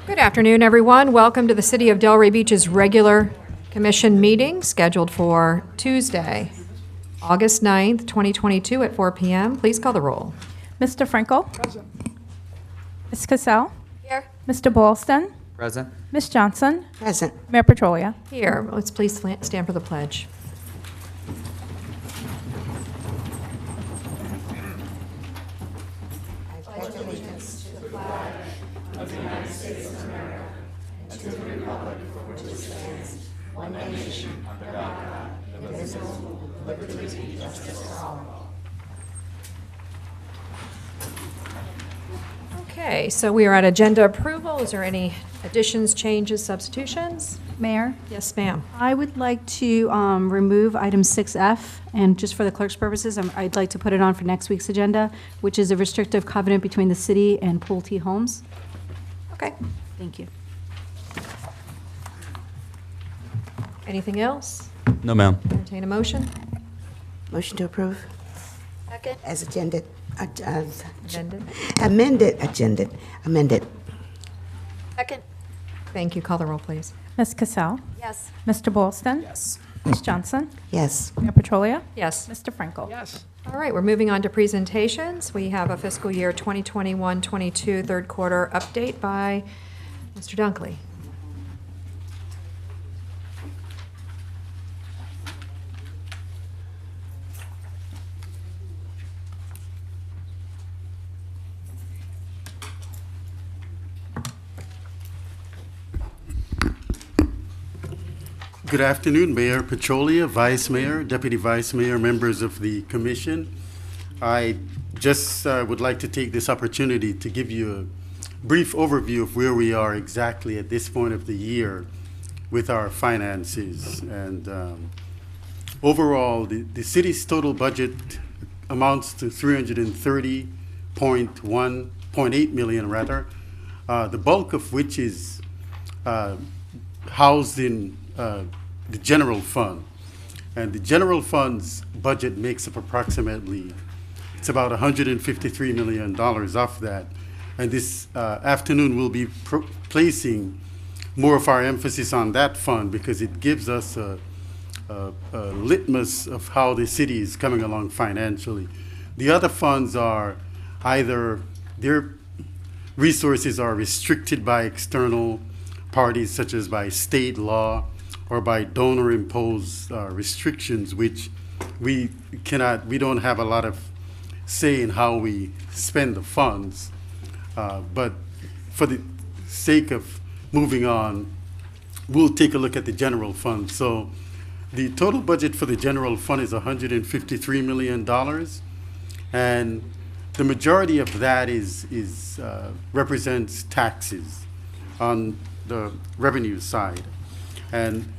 Good afternoon, everyone. Welcome to the City of Delray Beach's regular commission meeting scheduled for Tuesday, August 9th, 2022 at 4 p.m. Please call the roll. Mr. Frankel? Present. Ms. Cassell? Here. Mr. Boylston? Present. Ms. Johnson? Present. Mayor Petrolia? Here. Let's please stand for the pledge. Okay, so we are at agenda approval. Is there any additions, changes, substitutions? Mayor, Yes, ma'am. I would like to remove item 6F, and just for the clerk's purposes, I'd like to put it on for next week's agenda, which is a restrictive covenant between the city and Pulte Homes. Okay. Thank you. Anything else? No, ma'am. Entertain a motion? Motion to approve Second. as agenda, Amended. amended. Second. Thank you. Call the roll, please. Ms. Cassell? Yes. Mr. Boylston? Yes. Ms. Johnson? Yes. Mayor Petrolia? Yes. Mr. Frankel? Yes. All right, we're moving on to presentations. We have a fiscal year 2021-22 third quarter update by Mr. Dunkley. Good afternoon, Mayor Petrolia, Vice Mayor, Deputy Vice Mayor, members of the Commission. I just would like to take this opportunity to give you a brief overview of where we are exactly at this point of the year with our finances. And overall, the city's total budget amounts to $330.8 million, the bulk of which is housed in the general fund. And the general fund's budget makes up approximately, it's about $153 million off that. And this afternoon we'll be placing more of our emphasis on that fund because it gives us a litmus of how the city is coming along financially. The other funds are either, their resources are restricted by external parties such as by state law or by donor-imposed restrictions, which we don't have a lot of say in how we spend the funds. But for the sake of moving on, we'll take a look at the general fund. So the total budget for the general fund is $153 million, and the majority of that represents taxes on the revenue side. And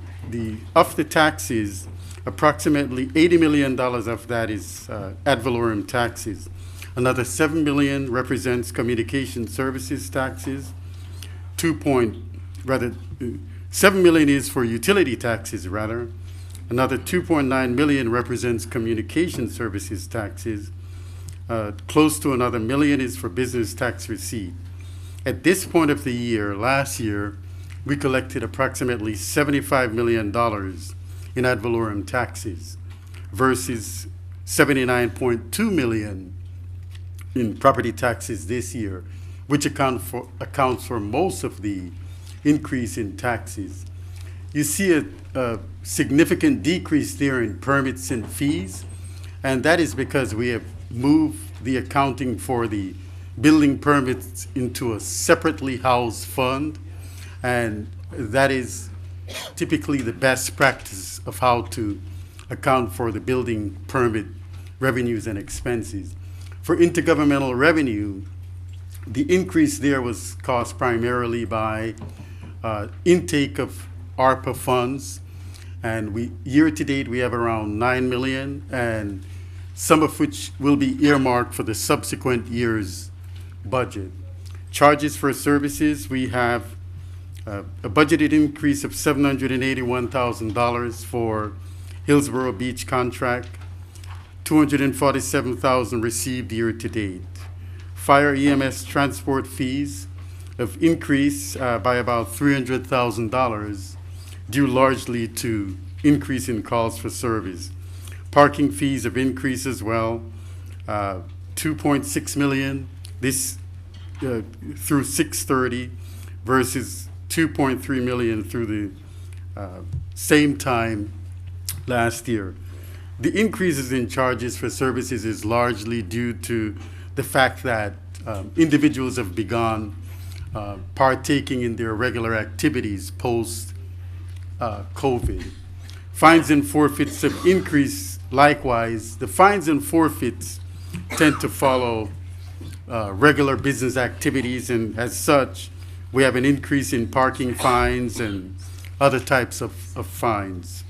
of the taxes, approximately $80 million of that is ad valorem taxes. Another $7 million represents communication services taxes. 7 million is for utility taxes, rather. Another 2.9 million represents communication services taxes. Close to another $1 million is for business tax receipt. At this point of the year, last year, we collected approximately $75 million in ad valorem taxes versus $79.2 million in property taxes this year, which accounts for most of the increase in taxes. You see a significant decrease there in permits and fees, and that is because we have moved the accounting for the building permits into a separately housed fund, and that is typically the best practice of how to account for the building permit revenues and expenses. For intergovernmental revenue, the increase there was caused primarily by intake of ARPA funds, and year to date we have around $9 million, and some of which will be earmarked for the subsequent year's budget. Charges for services, we have a budgeted increase of $781,000 for Hillsborough Beach contract, $247,000 received year to date. Fire EMS transport fees, of increase by about $300,000 due largely to increase in calls for service. Parking fees have increased as well, 2.6 million this through 6/30 versus 2.3 million through the same time last year. The increases in charges for services is largely due to the fact that individuals have begun partaking in their regular activities post COVID. Fines and forfeits have increased likewise. The fines and forfeits tend to follow regular business activities, and as such, we have an increase in parking fines and other types of fines.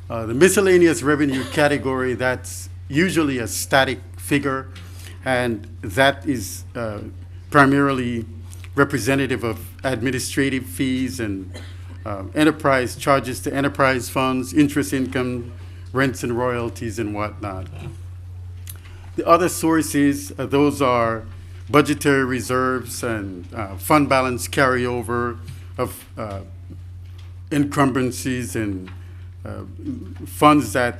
The miscellaneous revenue category, that's usually a static figure, and that is primarily representative of administrative fees and enterprise charges to enterprise funds, interest income, rents and royalties and whatnot. The other sources, those are budgetary reserves and fund balance carryover of encumbrances and funds that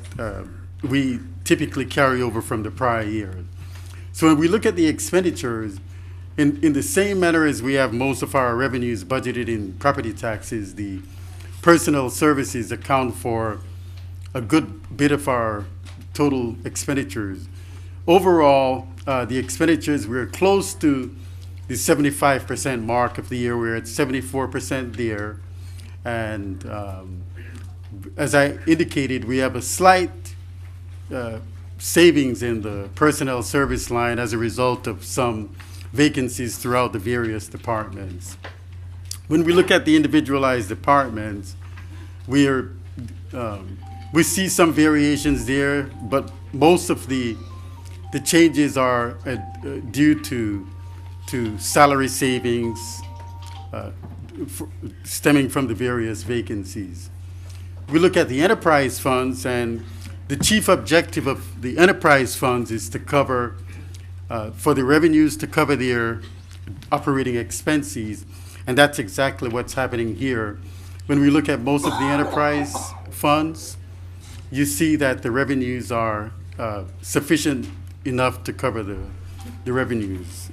we typically carry over from the prior year. So when we look at the expenditures, in the same manner as we have most of our revenues budgeted in property taxes, the personnel services account for a good bit of our total expenditures. Overall, the expenditures, we're close to the 75% mark of the year. We're at 74% there. And as I indicated, we have a slight savings in the personnel service line as a result of some vacancies throughout the various departments. When we look at the individualized departments, we see some variations there, but most of the changes are due to salary savings stemming from the various vacancies. We look at the enterprise funds, and the chief objective of the enterprise funds is to cover, for the revenues to cover their operating expenses, and that's exactly what's happening here. When we look at most of the enterprise funds, you see that the revenues are sufficient enough to cover the revenues.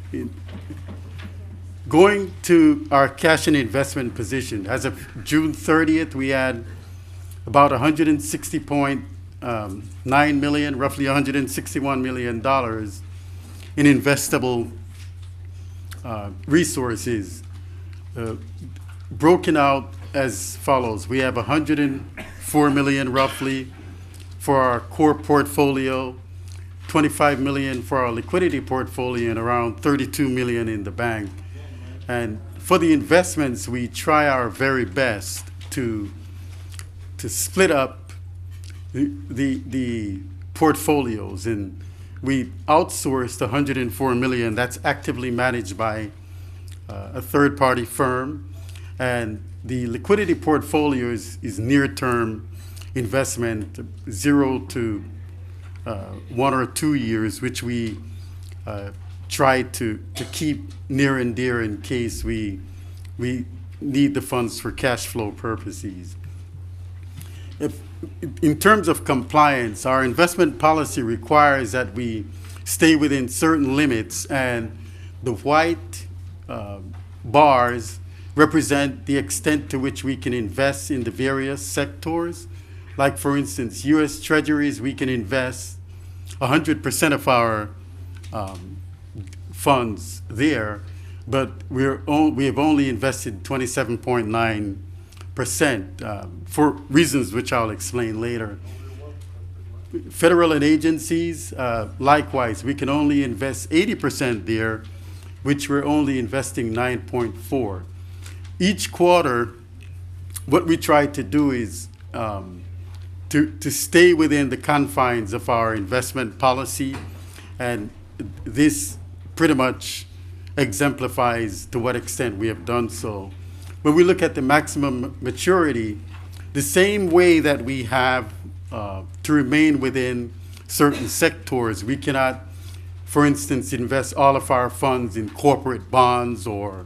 Going to our cash and investment position, as of June 30th, we had about $160.9 million, roughly $161 million in investable resources, broken out as follows. We have $104 million roughly for our core portfolio, $25 million for our liquidity portfolio, and around $32 million in the bank. And for the investments, we try our very best to split up the portfolios, and we outsourced $104 million. That's actively managed by a third-party firm, and the liquidity portfolio is near-term investment, 0 to 1 or 2 years, which we try to keep near and dear in case we need the funds for cash flow purposes. In terms of compliance, our investment policy requires that we stay within certain limits, and the white bars represent the extent to which we can invest in the various sectors. Like, for instance, U.S. Treasuries, we can invest 100% of our funds there, but we have only invested 27.9% for reasons which I'll explain later. Federal and agencies, likewise, we can only invest 80% there, which we're only investing 9.4%. Each quarter, what we try to do is to stay within the confines of our investment policy, and this pretty much exemplifies to what extent we have done so. When we look at the maximum maturity, the same way that we have to remain within certain sectors, we cannot, for instance, invest all of our funds in corporate bonds or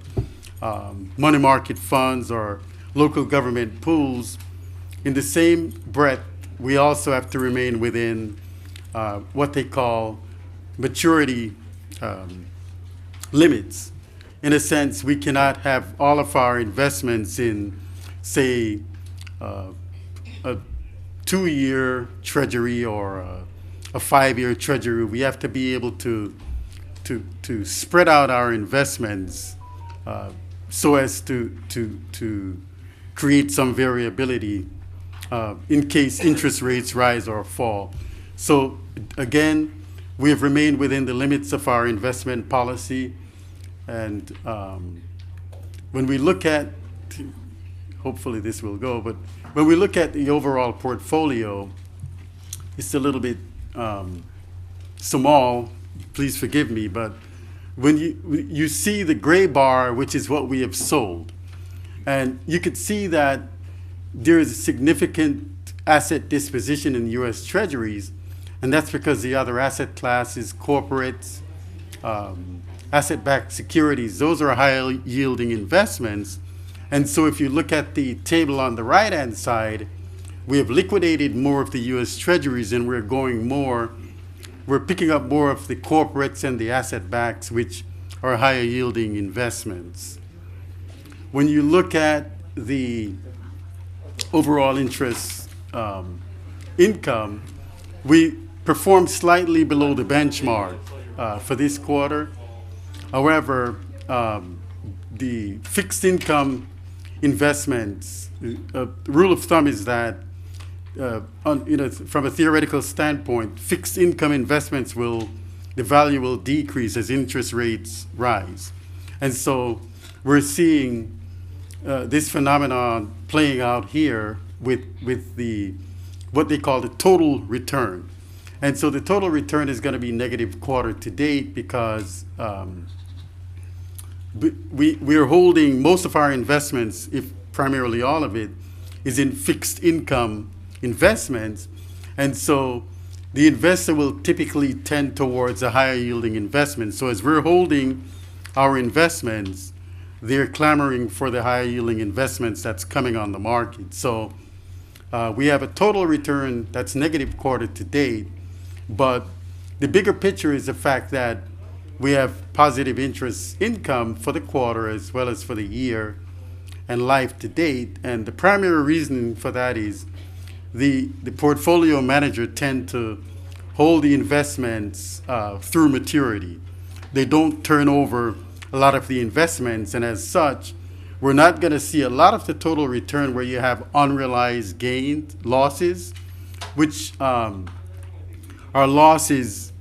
money market funds or local government pools, in the same breath, we also have to remain within what they call maturity limits. In a sense, we cannot have all of our investments in, say, a 2-year treasury or a 5-year treasury. We have to be able to spread out our investments so as to create some variability in case interest rates rise or fall. So again, we have remained within the limits of our investment policy. And when we look at, hopefully this will go, but when we look at the overall portfolio, it's a little bit small, please forgive me, but when you see the gray bar, which is what we have sold, and you could see that there is a significant asset disposition in U.S. Treasuries, and that's because the other asset classes, corporates, asset-backed securities, those are higher yielding investments. And so if you look at the table on the right-hand side, we have liquidated more of the U.S. Treasuries and we're picking up more of the corporates and the asset-backs, which are higher yielding investments. When you look at the overall interest income, we performed slightly below the benchmark for this quarter. However, the fixed income investments, rule of thumb is that, from a theoretical standpoint, fixed income investments the value will decrease as interest rates rise. And so we're seeing this phenomenon playing out here with what they call the total return. And so the total return is going to be negative quarter to date because we're holding most of our investments, if primarily all of it, is in fixed income investments. And so the investor will typically tend towards a higher yielding investment. So as we're holding our investments, they're clamoring for the higher yielding investments that's coming on the market. So we have a total return that's negative quarter to date, but the bigger picture is the fact that we have positive interest income for the quarter as well as for the year and life to date. And the primary reason for that is the portfolio manager tend to hold the investments through maturity. They don't turn over a lot of the investments, and as such, we're not going to see a lot of the total return where you have unrealized gains, losses, which are losses.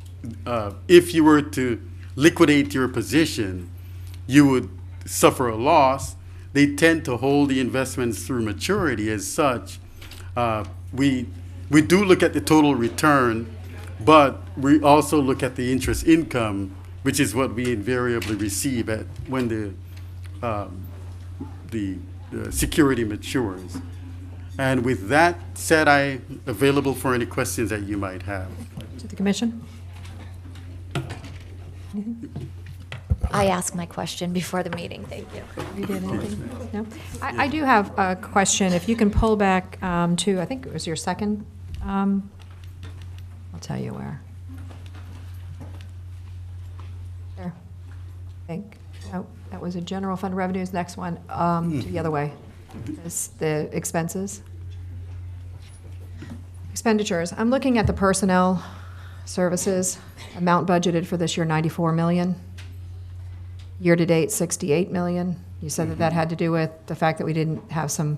If you were to liquidate your position, you would suffer a loss. They tend to hold the investments through maturity. As such, we do look at the total return, but we also look at the interest income, which is what we invariably receive when the security matures. And with that said, I'm available for any questions that you might have. To the commission? I asked my question before the meeting, thank you. You did anything? No? I do have a question. If you can pull back to, I think it was your second, I'll tell you where. There. I think. No, that was a general fund revenues. Next one, to the other way. Is the expenses. Expenditures. I'm looking at the personnel services amount budgeted for this year, 94 million. Year-to-date, 68 million. You said that had to do with the fact that we didn't have some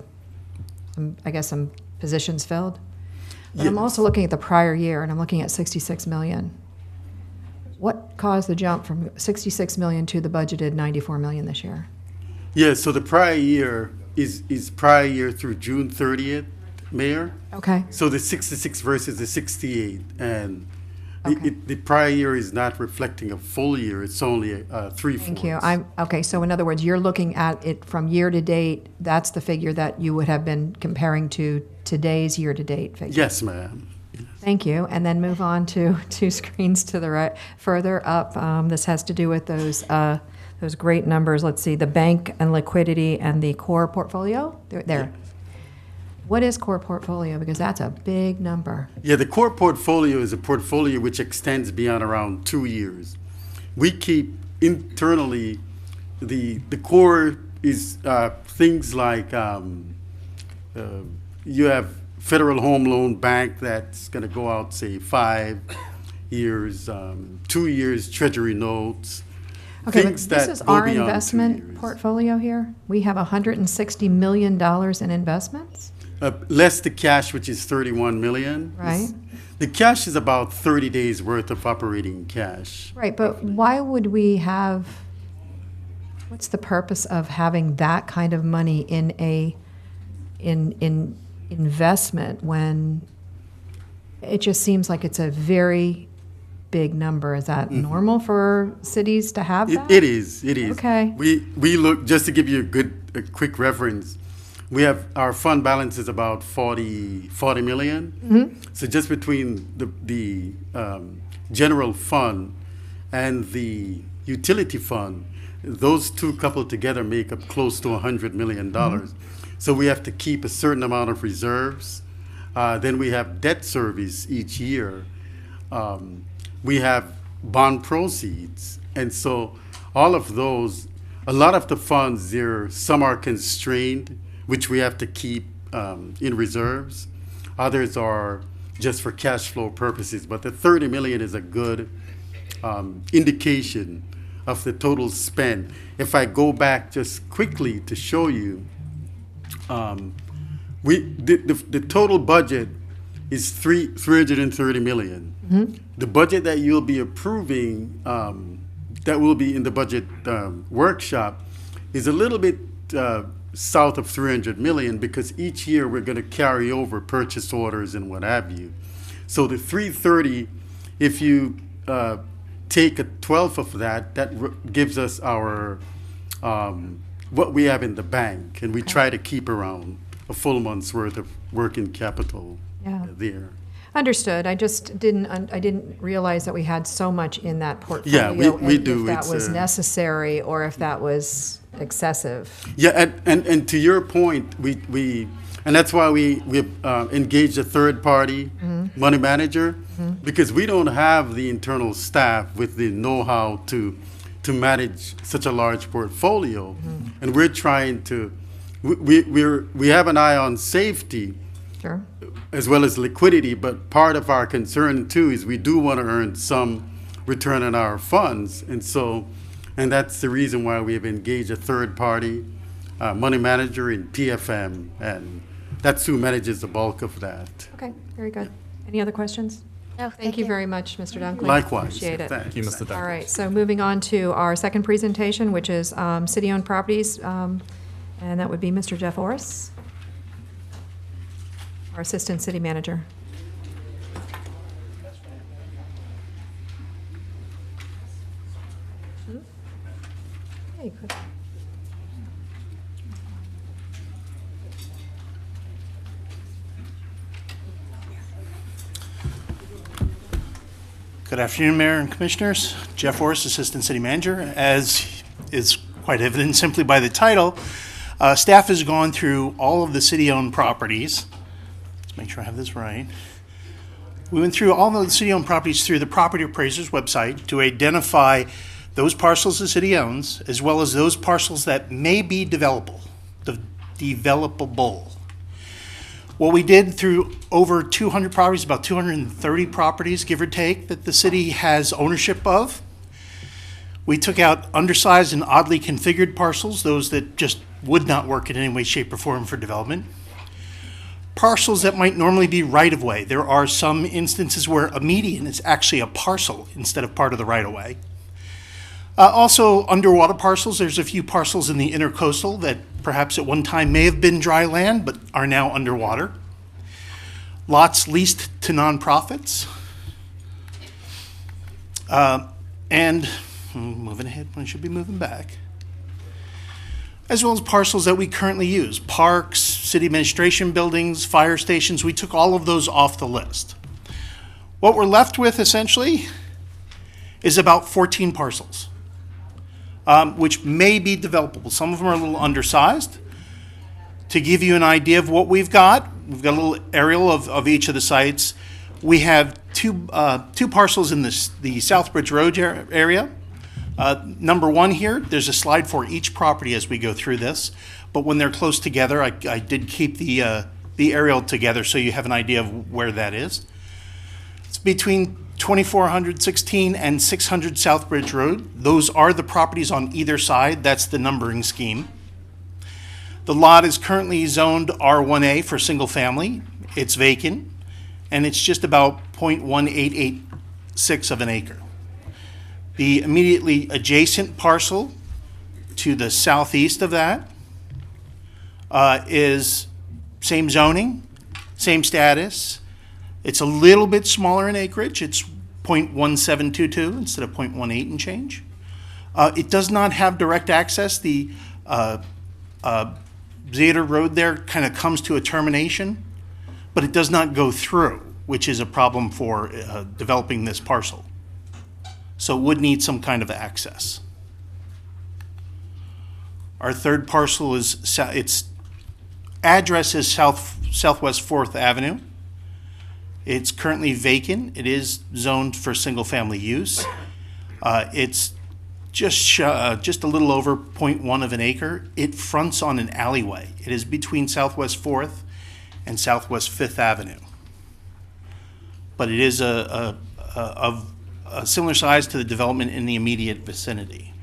positions filled. But I'm also looking at the prior year, and I'm looking at 66 million. What caused the jump from 66 million to the budgeted 94 million this year? Yeah, so the prior year is prior year through June 30th, Mayor. Okay. So the 66 versus the 68, and Okay. the prior year is not reflecting a full year. It's only 3/4. Thank you. Okay, so in other words, you're looking at it from year to date. That's the figure that you would have been comparing to today's year-to-date figure. Yes, ma'am. Thank you. And then move on to two screens to the right, further up. This has to do with those those great numbers. Let's see, the bank and liquidity and the core portfolio, they're there. What is core portfolio? Because that's a big number. Yeah, the core portfolio is a portfolio which extends beyond around 2 years. We keep internally, the core is things like you have Federal Home Loan Bank that's going to go out, say, 5 years, 2 years Treasury notes. Okay, but things this that is go our beyond 2 investment years. portfolio here? We have $160 million in investments? Less the cash, which is 31 million. Right. The cash is about 30 days worth of operating cash. Right, but why would we have, what's the purpose of having that kind of money in investment when it just seems like it's a very big number? Is that normal for cities to have that? It is. Okay. We look, just to give you a quick reference, we have, our fund balance is about 40 million. So just between the general fund and the utility fund, those two coupled together make up close to $100 million. So we have to keep a certain amount of reserves. Then we have debt service each year. We have bond proceeds. And so all of those, a lot of the funds there, some are constrained, which we have to keep in reserves. Others are just for cash flow purposes. But the 30 million is a good indication of the total spend. If I go back just quickly to show you, the total budget is 330 million. The budget that you'll be approving, that will be in the budget workshop, is a little bit south of 300 million because each year we're going to carry over purchase orders and what have you. So the 330, if you take a 12th of that, gives us our what we have in the bank, and we try to keep around a full month's worth of working capital there. Understood. I just didn't realize that we had so much in that portfolio. Yeah, we and do. If that It's, was necessary or if that was excessive. Yeah, and to your point, we and that's why we engaged a third party money manager, because we don't have the internal staff with the know-how to manage such a large portfolio, and we're trying to we have an eye on safety. Sure. As well as liquidity, but part of our concern too is we do want to earn some return on our funds, and that's the reason why we have engaged a third party money manager in PFM, and that's who manages the bulk of that. Okay, very good. Any other questions? No, Thank you very much, Mr. Dunkley. Likewise. Appreciate it. Thanks. Thank you, Mr. Duncan. All right, so moving on to our second presentation, which is city-owned properties, and that would be Mr. Jeff Orris, our Assistant City Manager. Hey, good. Good afternoon, Mayor and Commissioners. Jeff Orris, Assistant City Manager. As is quite evident simply by the title, staff has gone through all of the city-owned properties. Let's make sure I have this right. We went through all of the city-owned properties through the property appraiser's website to identify those parcels the city owns, as well as those parcels that may be developable. What we did through over 200 properties, about 230 properties, give or take, that the city has ownership of, we took out undersized and oddly configured parcels, those that just would not work in any way, shape, or form for development. Parcels that might normally be right-of-way. There are some instances where a median is actually a parcel instead of part of the right-of-way. Also, underwater parcels. There's a few parcels in the intercoastal that perhaps at one time may have been dry land, but are now underwater. Lots leased to nonprofits. And moving ahead when I should be moving back. As well as parcels that we currently use. Parks, city administration buildings, fire stations. We took all of those off the list. What we're left with essentially is about 14 parcels. which may be developable. Some of them are a little undersized. To give you an idea of what we've got a little aerial of each of the sites. We have two parcels in the Southbridge Road area. Number one here, there's a slide for each property as we go through this, but when they're close together, I did keep the aerial together so you have an idea of where that is. It's between 2416 and 600 Southbridge Road. Those are the properties on either side. That's the numbering scheme. The lot is currently zoned R1A for single family. It's vacant, and it's just about 0.1886 of an acre. The immediately adjacent parcel to the southeast of that is same zoning, same status. It's a little bit smaller in acreage. It's 0.1722 instead of 0.18 and change. It does not have direct access. The Zeta Road there kind of comes to a termination, but it does not go through, which is a problem for developing this parcel. So it would need some kind of access. Our third parcel is, its address is Southwest 4th Avenue. It's currently vacant. It is zoned for single-family use. It's just a little over 0.1 of an acre. It fronts on an alleyway. It is between Southwest 4th and Southwest 5th Avenue. But it is of a similar size to the development in the immediate vicinity.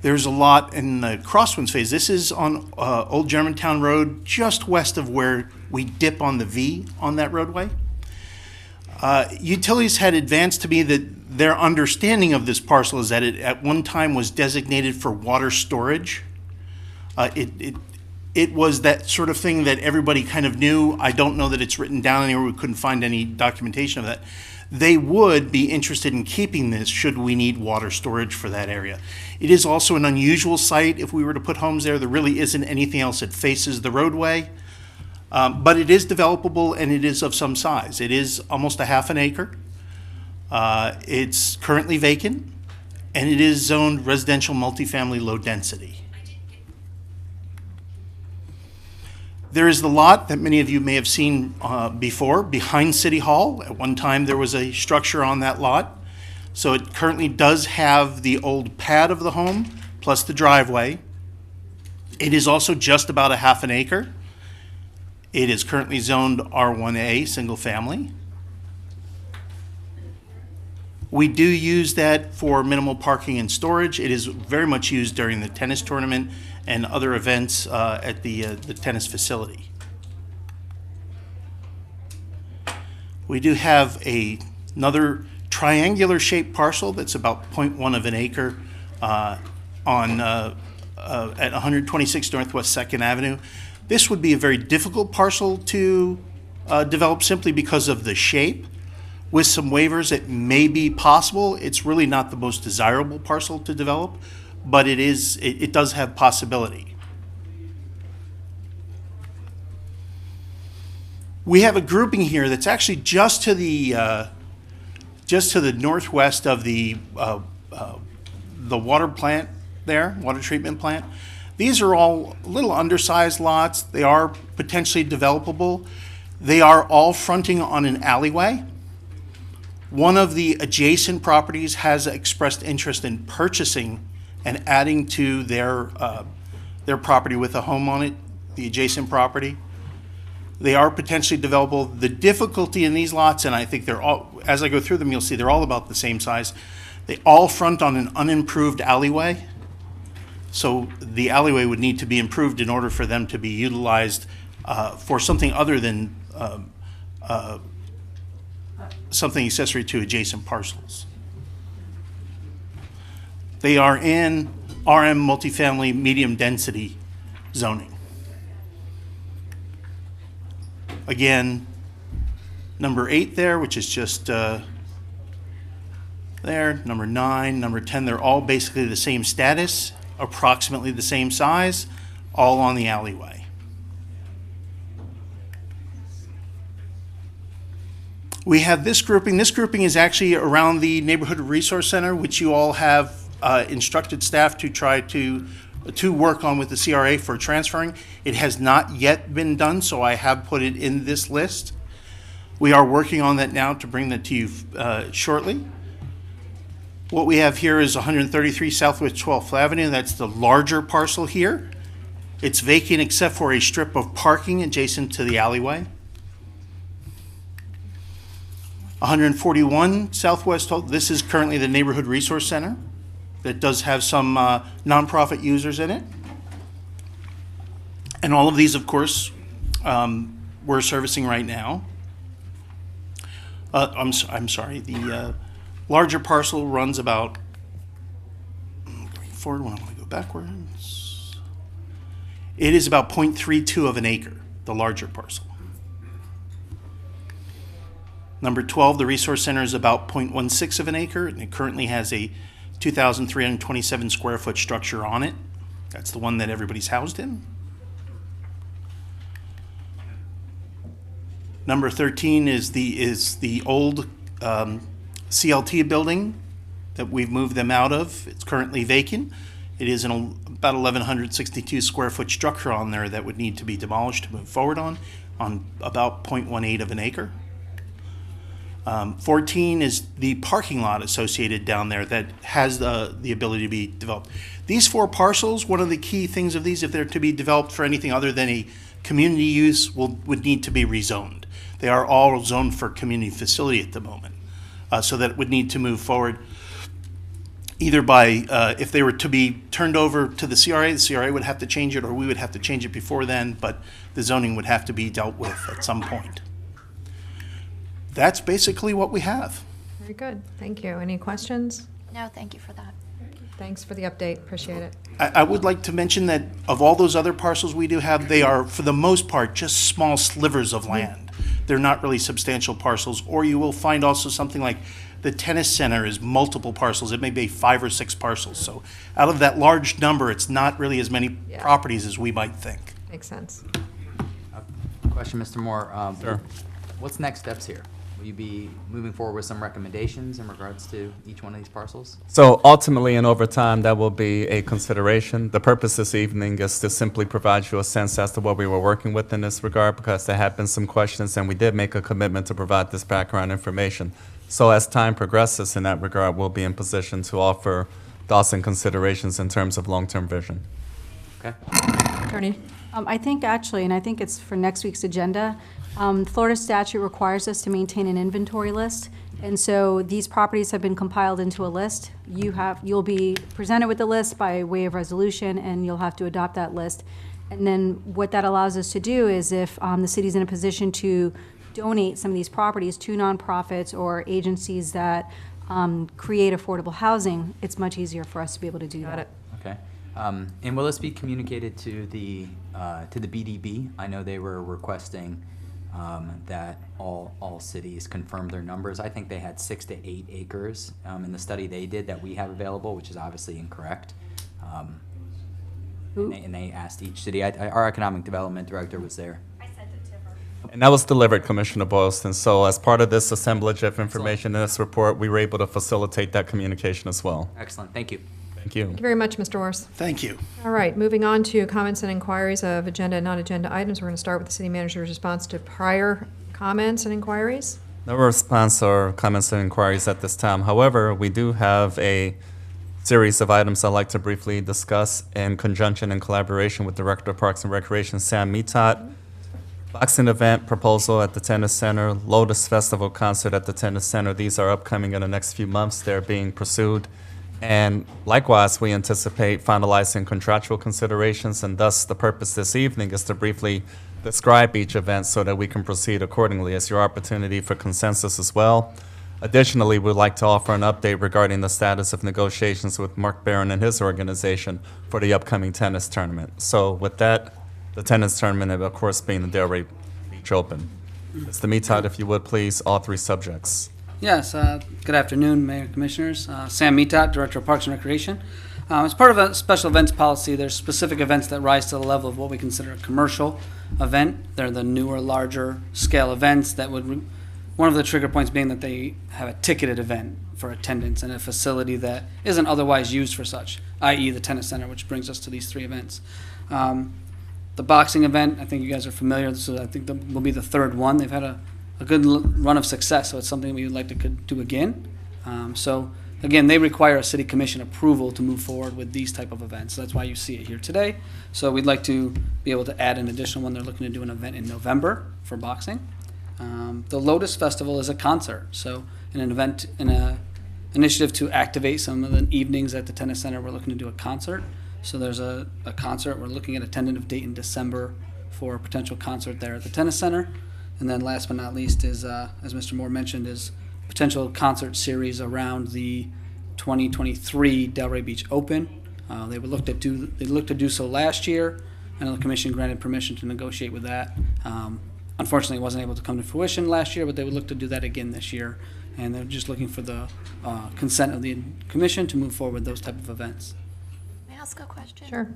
There's a lot in the crosswinds phase. This is on Old Germantown Road, just west of where we dip on the V on that roadway. Utilities had advanced to me that their understanding of this parcel is that it at one time was designated for water storage. It was that sort of thing that everybody kind of knew. I don't know that it's written down anywhere. We couldn't find any documentation of that. They would be interested in keeping this should we need water storage for that area. It is also an unusual site. If we were to put homes there, there really isn't anything else that faces the roadway. But it is developable and it is of some size. It is almost a half an acre. It's currently vacant and it is zoned residential multifamily low density. There is the lot that many of you may have seen before behind City Hall. At one time there was a structure on that lot. So it currently does have the old pad of the home plus the driveway. It is also just about a half an acre. It is currently zoned R1A, single family. We do use that for minimal parking and storage. It is very much used during the tennis tournament and other events at the tennis facility. We do have another triangular shaped parcel that's about 0.1 of an acre at 126 Northwest 2nd Avenue. This would be a very difficult parcel to develop simply because of the shape. With some waivers, it may be possible. It's really not the most desirable parcel to develop, but it does have possibility. We have a grouping here that's actually just to the northwest of the water plant there, water treatment plant. These are all a little undersized lots. They are potentially developable. They are all fronting on an alleyway. One of the adjacent properties has expressed interest in purchasing and adding to their property with a home on it, the adjacent property. They are potentially developable. The difficulty in these lots, and I think they're all, as I go through them, you'll see they're all about the same size. They all front on an unimproved alleyway. So the alleyway would need to be improved in order for them to be utilized for something other than something accessory to adjacent parcels. They are in RM multifamily medium density zoning. Again, number 8 there, which is just there, number 9, number 10, they're all basically the same status, approximately the same size, all on the alleyway. We have this grouping. This grouping is actually around the Neighborhood Resource Center, which you all have instructed staff to try to work on with the CRA for transferring. It has not yet been done, so I have put it in this list. We are working on that now to bring that to you shortly. What we have here is 133 Southwest 12th Avenue. That's the larger parcel here. It's vacant except for a strip of parking adjacent to the alleyway. 141 Southwest 12th, this is currently the Neighborhood Resource Center that does have some nonprofit users in it. And all of these, of course, we're servicing right now. I'm sorry, the larger parcel runs about, going forward when I want to go backwards. It is about 0.32 of an acre, the larger parcel. Number 12, the Resource Center is about 0.16 of an acre, and it currently has a 2,327 square foot structure on it. That's the one that everybody's housed in. Number 13 is the old CLT building that we've moved them out of. It's currently vacant. It is about 1,162 square foot structure on there that would need to be demolished to move forward on about 0.18 of an acre. 14 is the parking lot associated down there that has the ability to be developed. These 4 parcels, one of the key things of these, if they're to be developed for anything other than a community use, would need to be rezoned. They are all zoned for community facility at the moment. So that it would need to move forward either by, if they were to be turned over to the CRA would have to change it, or we would have to change it before then, but the zoning would have to be dealt with at some point. That's basically what we have. Very good. Thank you. Any questions? No, thank you for that. Thanks for the update. Appreciate it. I would like to mention that of all those other parcels we do have, they are, for the most part, just small slivers of land. They're not really substantial parcels, or you will find also something like the tennis center is multiple parcels. It may be 5 or 6 parcels. So out of that large number, it's not really as many Yeah. properties as we might think. Makes sense. Question, Mr. Moore. Sure. What's next steps here? Will you be moving forward with some recommendations in regards to each one of these parcels? So ultimately and over time, that will be a consideration. The purpose this evening is to simply provide you a sense as to what we were working with in this regard, because there have been some questions, and we did make a commitment to provide this background information. So as time progresses in that regard, we'll be in position to offer thoughts and considerations in terms of long-term vision. Okay. Attorney? I think actually, and I think it's for next week's agenda, Florida statute requires us to maintain an inventory list. And so these properties have been compiled into a list. You'll be presented with the list by way of resolution, and you'll have to adopt that list. And then what that allows us to do is if the city's in a position to donate some of these properties to nonprofits or agencies that create affordable housing, it's much easier for us to be able to do that. Got it. Okay. And will this be communicated to the BDB? I know they were requesting that all cities confirm their numbers. I think they had 6 to 8 acres in the study they did that we have available, which is obviously incorrect. And they asked each city. Our economic development director was there. And that was delivered, Commissioner Boylston. So as part of this assemblage of information in this report, we were able to facilitate that communication as well. Excellent. Thank you. Thank you. Thank you very much, Mr. Orse. Thank you. All right, moving on to comments and inquiries of agenda and non-agenda items. We're going to start with the city manager's response to prior comments and inquiries. No response or comments or inquiries at this time. However, we do have a series of items I'd like to briefly discuss in conjunction and collaboration with Director of Parks and Recreation, Sam Mitat. Boxing event proposal at the Tennis Center, Lotus Festival concert at the Tennis Center. These are upcoming in the next few months. They're being pursued. And likewise, we anticipate finalizing contractual considerations, and thus the purpose this evening is to briefly describe each event so that we can proceed accordingly. It's your opportunity for consensus as well. Additionally, we'd like to offer an update regarding the status of negotiations with Mark Barron and his organization for the upcoming tennis tournament. So with that, the tennis tournament, of course, being the Delray Beach Open. Mr. Mitat, if you would, please, all 3 subjects. Yes, good afternoon, Mayor, Commissioners. Sam Mitat, Director of Parks and Recreation. As part of a special events policy, there's specific events that rise to the level of what we consider a commercial event. They're the newer, larger scale events that would one of the trigger points being that they have a ticketed event for attendance in a facility that isn't otherwise used for such, i.e. the tennis center, which brings us to these 3 events. The boxing event, I think you guys are familiar, so I think that will be the 3rd one. They've had a good run of success, so it's something we would like to do again. So again, they require a city commission approval to move forward with these type of events. So that's why you see it here today. So we'd like to be able to add an additional one. They're looking to do an event in November for boxing. The Lotus Festival is a concert, so in an event, in a initiative to activate some of the evenings at the tennis center, we're looking to do a concert. So there's a concert. We're looking at a tentative date in December for a potential concert there at the tennis center. And then last but not least is, as Mr. Moore mentioned, is potential concert series around the 2023 Delray Beach Open. They looked to do so last year. I know the commission granted permission to negotiate with that. Unfortunately, it wasn't able to come to fruition last year, but they would look to do that again this year. And they're just looking for the consent of the commission to move forward with those type of events. May I ask a question? Sure.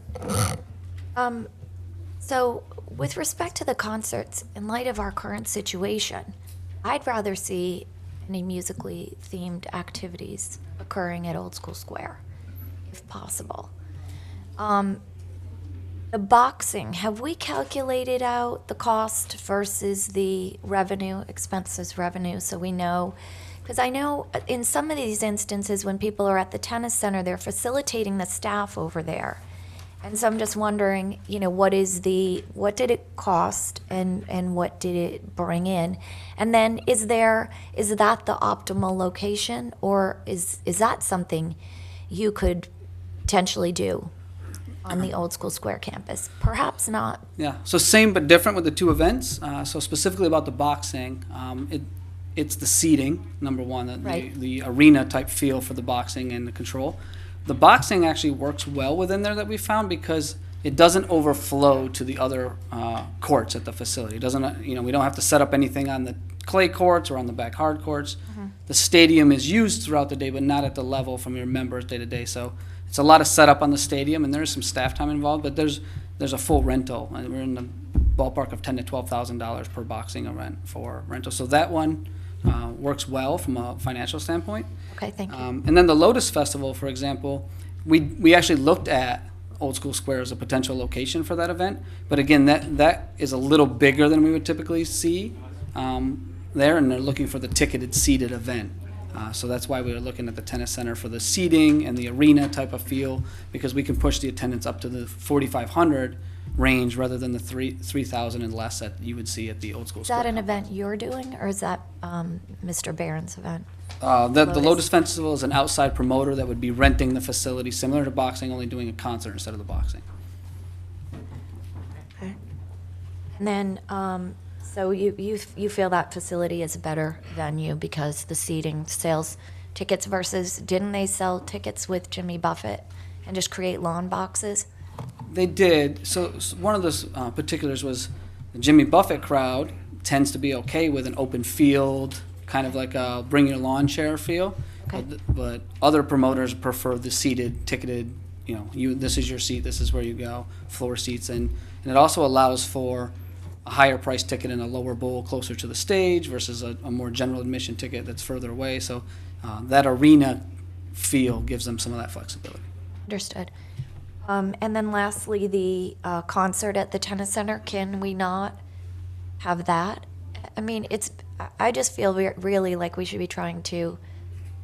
So with respect to the concerts, in light of our current situation, I'd rather see any musically themed activities occurring at Old School Square, if possible. The boxing, have we calculated out the cost versus the revenue, expenses revenue, so we know? Because I know in some of these instances, when people are at the tennis center, they're facilitating the staff over there. And so I'm just wondering, what did it cost and what did it bring in? And then is that the optimal location, or is that something you could potentially do on the Old School Square campus? Perhaps not. Yeah, so same but different with the 2 events. So specifically about the boxing, it's the seating, number one, Right. the arena type feel for the boxing and the control. The boxing actually works well within there that we found because it doesn't overflow to the other courts at the facility. It doesn't, we don't have to set up anything on the clay courts or on the back hard courts. The stadium is used throughout the day, but not at the level from your members day to day. So it's a lot of setup on the stadium, and there is some staff time involved, but there's a full rental, and we're in the ballpark of $10,000 to $12,000 per boxing event for rental. So that one works well from a financial standpoint. Okay, thank you. And then the Lotus Festival, for example, we actually looked at Old School Square as a potential location for that event. But again, that is a little bigger than we would typically see there, and they're looking for the ticketed seated event. So that's why we were looking at the tennis center for the seating and the arena type of feel, because we can push the attendance up to the 4,500 range rather than the 3,000 and less that you would see at the Old School Is Square. that an event you're doing, or is that Mr. Barron's event? The Lotus Festival is an outside promoter that would be renting the facility, similar to boxing, only doing a concert instead of the boxing. Okay. And then, so you feel that facility is a better venue because the seating, sales tickets versus, didn't they sell tickets with Jimmy Buffett and just create lawn boxes? They did. So one of those particulars was the Jimmy Buffett crowd tends to be okay with an open field, kind of like a bring your lawn chair feel. Okay. But other promoters prefer the seated, ticketed, this is your seat, this is where you go, floor seats. And it also allows for a higher price ticket in a lower bowl closer to the stage versus a more general admission ticket that's further away. So that arena feel gives them some of that flexibility. Understood. And then lastly, the concert at the tennis center, can we not have that? I mean, I just feel really like we should be trying to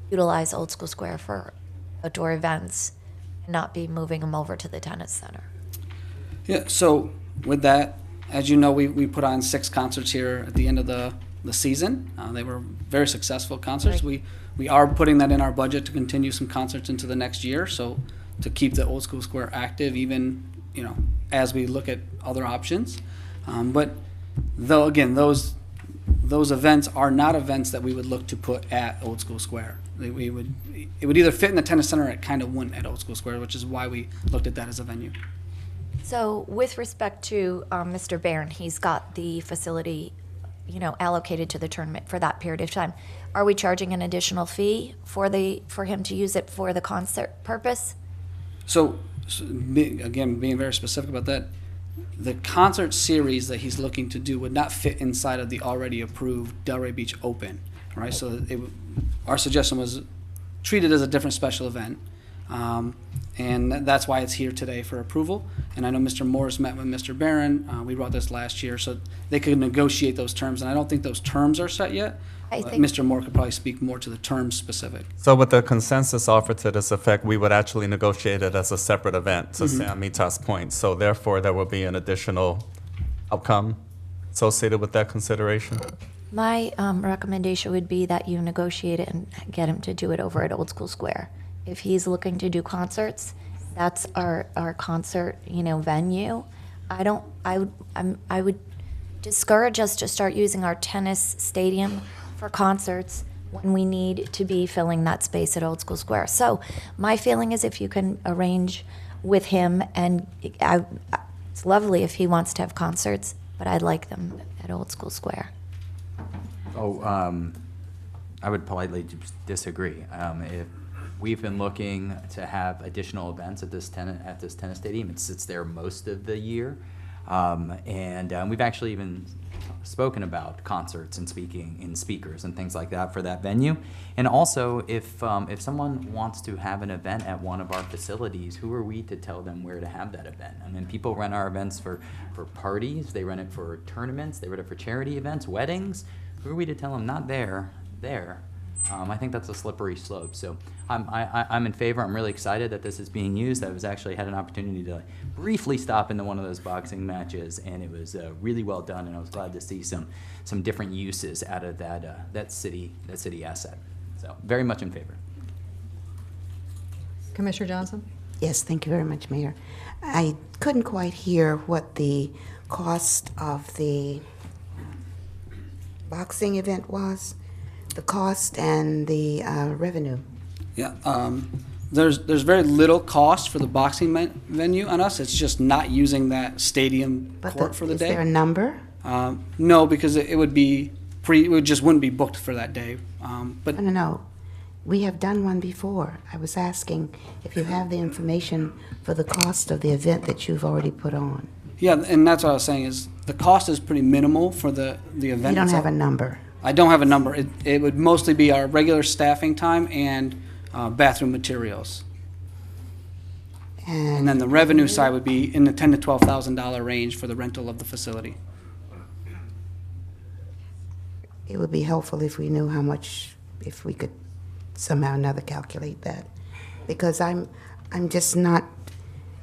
utilize Old School Square for outdoor events and not be moving them over to the tennis center. Yeah, so with that, as you know, we put on 6 concerts here at the end of the season. They were very successful concerts. Right. We are putting that in our budget to continue some concerts into the next year, so to keep the Old School Square active even, as we look at other options. But though, again, those events are not events that we would look to put at Old School Square. It would either fit in the tennis center or it kind of wouldn't at Old School Square, which is why we looked at that as a venue. So with respect to Mr. Barron, he's got the facility, allocated to the tournament for that period of time. Are we charging an additional fee for him to use it for the concert purpose? So again, being very specific about that, the concert series that he's looking to do would not fit inside of the already approved Delray Beach Open, right? So our suggestion was treat it as a different special event. And that's why it's here today for approval. And I know Mr. Morris met with Mr. Barron. We brought this last year, so they could negotiate those terms. And I don't think those terms are set yet. I think- Mr. Moore could probably speak more to the terms specific. So with the consensus offer to this effect, we would actually negotiate it as a separate event, to Sam Mita's point. So therefore, there will be an additional outcome associated with that consideration. My recommendation would be that you negotiate it and get him to do it over at Old School Square. If he's looking to do concerts, that's our concert, venue. I would discourage us to start using our tennis stadium for concerts when we need to be filling that space at Old School Square. So my feeling is if you can arrange with him, and it's lovely if he wants to have concerts, but I'd like them at Old School Square. I would politely disagree. If we've been looking to have additional events at this tennis stadium, it sits there most of the year, and we've actually even spoken about concerts and speakers and things like that for that venue. And also, if someone wants to have an event at one of our facilities, who are we to tell them where to have that event? I mean, people rent our events for parties, they rent it for tournaments, they rent it for charity events, weddings. Who are we to tell them not there? I think that's a slippery slope. So I'm in favor. I'm really excited that this is being used. I had an opportunity to briefly stop into one of those boxing matches, and it was really well done. And I was glad to see some different uses out of that city asset. So very much in favor. Commissioner Johnson? Yes, thank you very much, Mayor. I couldn't quite hear what the cost of the boxing event was, the cost and the revenue. Yeah, there's very little cost for the boxing venue on us. It's just not using that stadium court for the Is day. there a number? No, because it would be it just wouldn't be booked for that day. But No. We have done one before. I was asking if you have the information for the cost of the event that you've already put on. yeah, and that's what I was saying is the cost is pretty minimal for the event. You don't itself. have a number. I don't have a number. It would mostly be our regular staffing time and bathroom materials. And then the revenue side would be in the $10,000 to $12,000 range for the rental of the facility. It would be helpful if we knew how much, if we could somehow or another calculate that. Because I'm just not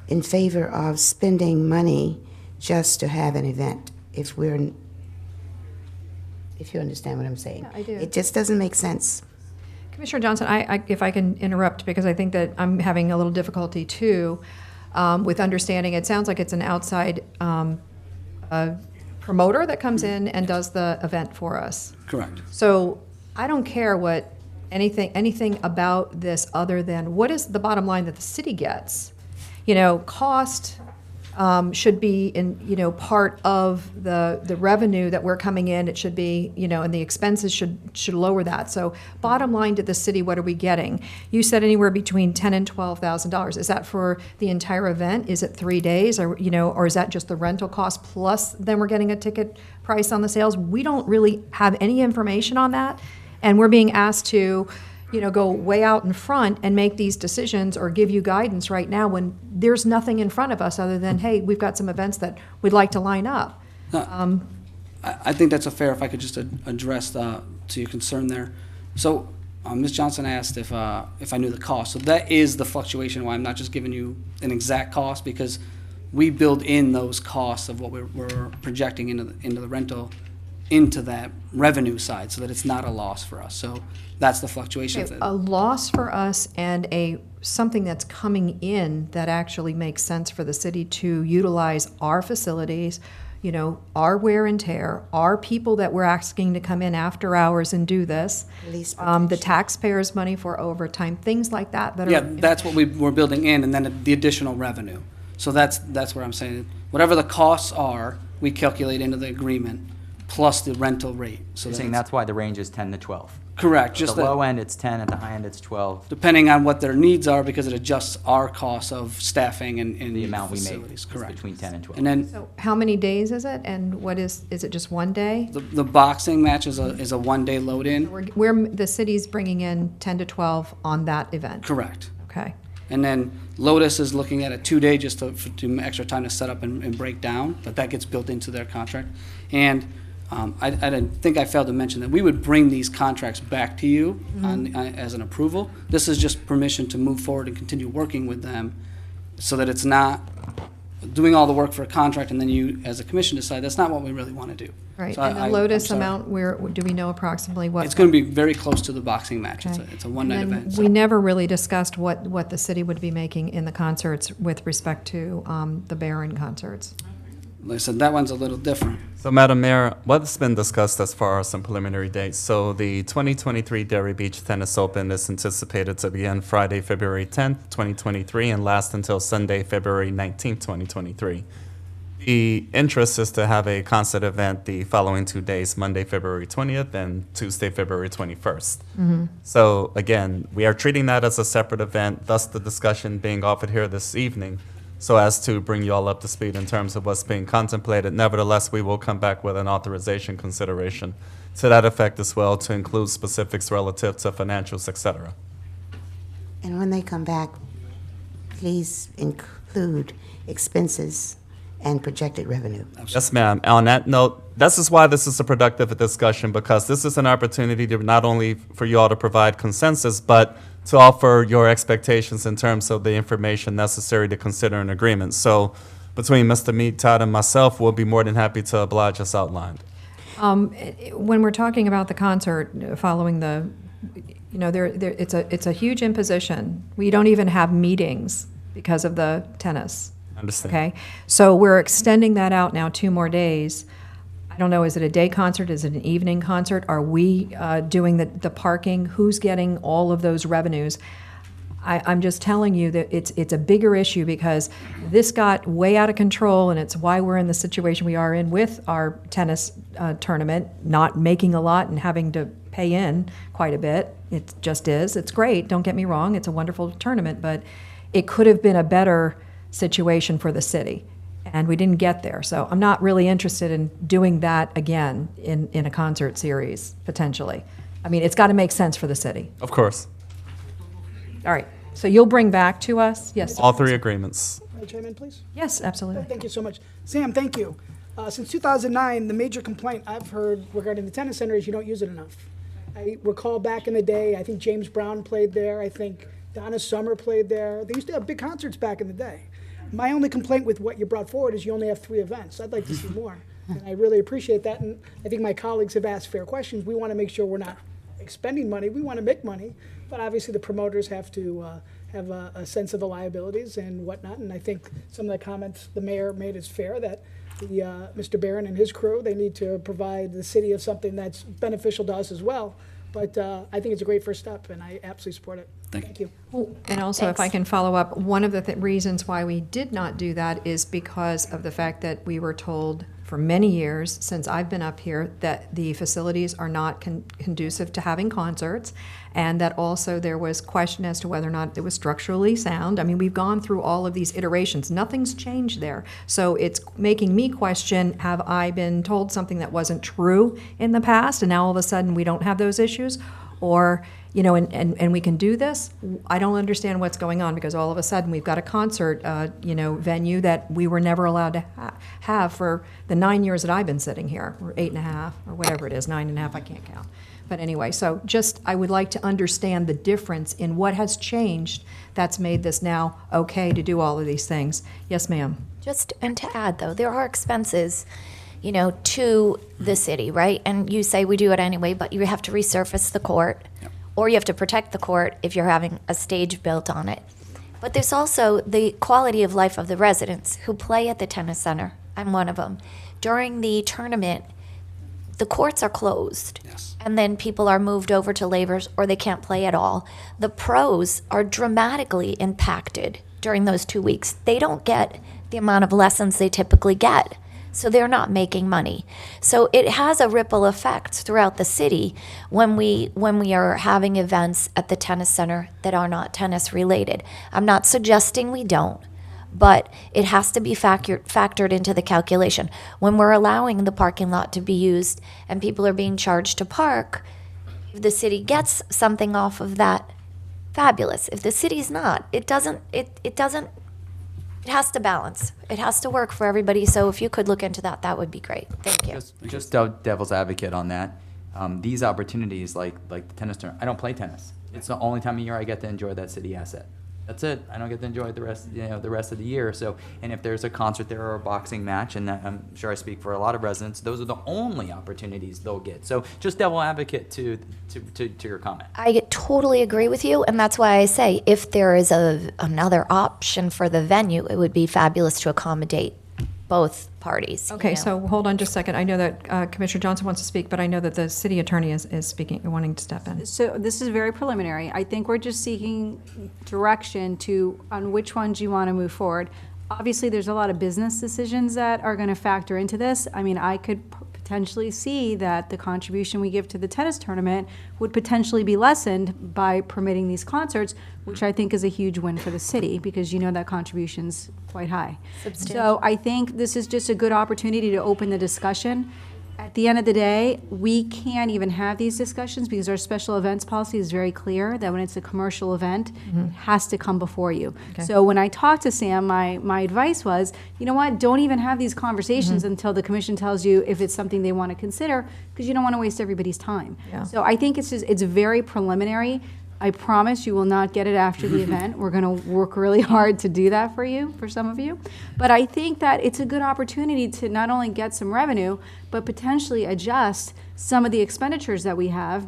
in favor of spending money just to have an event, if you understand what I'm saying. Yeah, I do. It just doesn't make sense. Commissioner Johnson, if I can interrupt, because I think that I'm having a little difficulty too with understanding. It sounds like it's an outside promoter that comes in and does the event for us. Correct. So I don't care what anything about this other than what is the bottom line that the city gets. Cost should be in part of the revenue that we're coming in. It should be and the expenses should lower that. So bottom line to the city, what are we getting? You said anywhere between $10,000 and $12,000. Is that for the entire event? Is it 3 days, or or is that just the rental cost plus then we're getting a ticket price on the sales? We don't really have any information on that, and we're being asked to go way out in front and make these decisions or give you guidance right now when there's nothing in front of us other than, hey, we've got some events that we'd like to line up. I think that's if I could just address to your concern there. So Ms. Johnson asked if I knew the cost. So that is the fluctuation why I'm not just giving you an exact cost, because we build in those costs of what we're projecting into the rental into that revenue side so that it's not a loss for us. So that's the fluctuation. A loss for us and something that's coming in that actually makes sense for the city to utilize our facilities, our wear and tear, our people that we're asking to come in after hours and do this, the taxpayers' money for overtime, things like that. That's what we're building in, and then the additional revenue. So that's where I'm saying, whatever the costs are, we calculate into the agreement plus the rental rate. So You're saying that's why the range is 10 to 12. Correct, At just the that, low end, it's 10, at the high end, it's 12. depending on what their needs are, because it adjusts our costs of staffing and The amount we make facilities, is correct. between 10 and 12. And then So how many days is it, and what is it just one day? the boxing match is a one-day load-in, The city's bringing in 10 to 12 on that event? correct. Okay. And then Lotus is looking at a 2-day just to extra time to set up and break down, but that gets built into their contract. And I didn't think I failed to mention that we would bring these contracts back to you as an approval. This is just permission to move forward and continue working with them so that it's not doing all the work for a contract and then you, as a commission, decide that's not what we really want to do. Right, So and the I'm Lotus sorry. amount, do we know approximately what? It's going to be very close to the boxing match. Okay. It's a one-night And then event. we never really discussed what the city would be making in the concerts with respect to the Barron concerts. Like I said, that one's a little different. So, Madam Mayor, what's been discussed as far as some preliminary dates? So, the 2023 Derry Beach Tennis Open is anticipated to begin Friday, February 10th, 2023, and last until Sunday, February 19th, 2023. The interest is to have a concert event the following 2 days, Monday, February 20th, and Tuesday, February 21st. So, again, we are treating that as a separate event, thus the discussion being offered here this evening, so as to bring you all up to speed in terms of what's being contemplated. Nevertheless, we will come back with an authorization consideration to that effect as well, to include specifics relative to financials, et cetera. And when they come back, please include expenses and projected revenue. Yes, ma'am. On that note, this is why this is a productive discussion, because this is an opportunity to not only for you all to provide consensus, but to offer your expectations in terms of the information necessary to consider an agreement. So between Mr. Mead, Todd, and myself, we'll be more than happy to oblige as outlined. When we're talking about the concert, following the, it's a huge imposition. We don't even have meetings because of the tennis. Understand? Okay, so we're extending that out now 2 more days. I don't know, is it a day concert, is it an evening concert? Are we doing the parking? Who's getting all of those revenues? I'm just telling you that it's a bigger issue because this got way out of control, and it's why we're in the situation we are in with our tennis tournament, not making a lot and having to pay in quite a bit. It just is. It's great, don't get me wrong, it's a wonderful tournament, but it could have been a better situation for the city, and we didn't get there. So I'm not really interested in doing that again in a concert series, potentially. I mean, it's got to make sense for the city. Of course. All right, so you'll bring back to us? Yes. All 3 agreements. Chairman, please. Yes, absolutely. Thank you so much. Sam, thank you. Since 2009, the major complaint I've heard regarding the tennis center is you don't use it enough. I recall back in the day, I think James Brown played there. I think Donna Summer played there. They used to have big concerts back in the day. My only complaint with what you brought forward is you only have 3 events. I'd like to see more. And I really appreciate that. And I think my colleagues have asked fair questions. We want to make sure we're not expending money. We want to make money. But obviously the promoters have to have a sense of the liabilities and whatnot. And I think some of the comments the mayor made is fair, that Mr. Barron and his crew, they need to provide the city of something that's beneficial to us as well. But I think it's a great first step, and I absolutely support it. Thank you. And also, if I can follow up, one of the reasons why we did not do that is because of the fact that we were told for many years, since I've been up here, that the facilities are not conducive to having concerts, and that also there was question as to whether or not it was structurally sound. I mean, we've gone through all of these iterations. Nothing's changed there. So it's making me question, have I been told something that wasn't true in the past, and now all of a sudden we don't have those issues? Or, and we can do this? I don't understand what's going on, because all of a sudden we've got a concert, venue that we were never allowed to have for the 9 years that I've been sitting here, or 8.5, or whatever it is, 9.5, I can't count. But anyway, so just, I would like to understand the difference in what has changed that's made this now okay to do all of these things. Yes, ma'am. And to add, though, there are expenses, to the city, right? And you say we do it anyway, but you have to resurface the court, or you have to protect the court if you're having a stage built on it. But there's also the quality of life of the residents who play at the tennis center. I'm one of them. During the tournament, the courts are closed. Yes. And then people are moved over to laborers, or they can't play at all. The pros are dramatically impacted during those 2 weeks. They don't get the amount of lessons they typically get. So they're not making money. So it has a ripple effect throughout the city when we are having events at the tennis center that are not tennis related. I'm not suggesting we don't, but it has to be factored into the calculation. When we're allowing the parking lot to be used and people are being charged to park, if the city gets something off of that, fabulous. If the city's not, it has to balance. It has to work for everybody. So if you could look into that, that would be great. Thank you. Just devil's advocate on that. These opportunities, like the tennis tournament, I don't play tennis. It's the only time of year I get to enjoy that city asset. That's it. I don't get to enjoy it the rest of the year. So, and if there's a concert there or a boxing match, and I'm sure I speak for a lot of residents, those are the only opportunities they'll get. So, just devil advocate to your comment. I totally agree with you, and that's why I say if there is another option for the venue, it would be fabulous to accommodate both parties. Okay, you know. so hold on just a second. I know that Commissioner Johnson wants to speak, but I know that the city attorney is speaking, wanting to step in. So this is very preliminary. I think we're just seeking direction on which ones you want to move forward. Obviously, there's a lot of business decisions that are going to factor into this. I mean, I could potentially see that the contribution we give to the tennis tournament would potentially be lessened by permitting these concerts, which I think is a huge win for the city, because you know that contribution's quite high. So I think this is just a good opportunity to open the discussion. At the end of the day, we can't even have these discussions because our special events policy is very clear that when it's a commercial event, it has to come before you. Okay. So when I talked to Sam, my advice was, you know what, don't even have these conversations until the commission tells you if it's something they want to consider, because you don't want to waste everybody's time. Yeah. So I think it's very preliminary. I promise you will not get it after the event. We're going to work really hard to do that for you, for some of you. But I think that it's a good opportunity to not only get some revenue, but potentially adjust some of the expenditures that we have,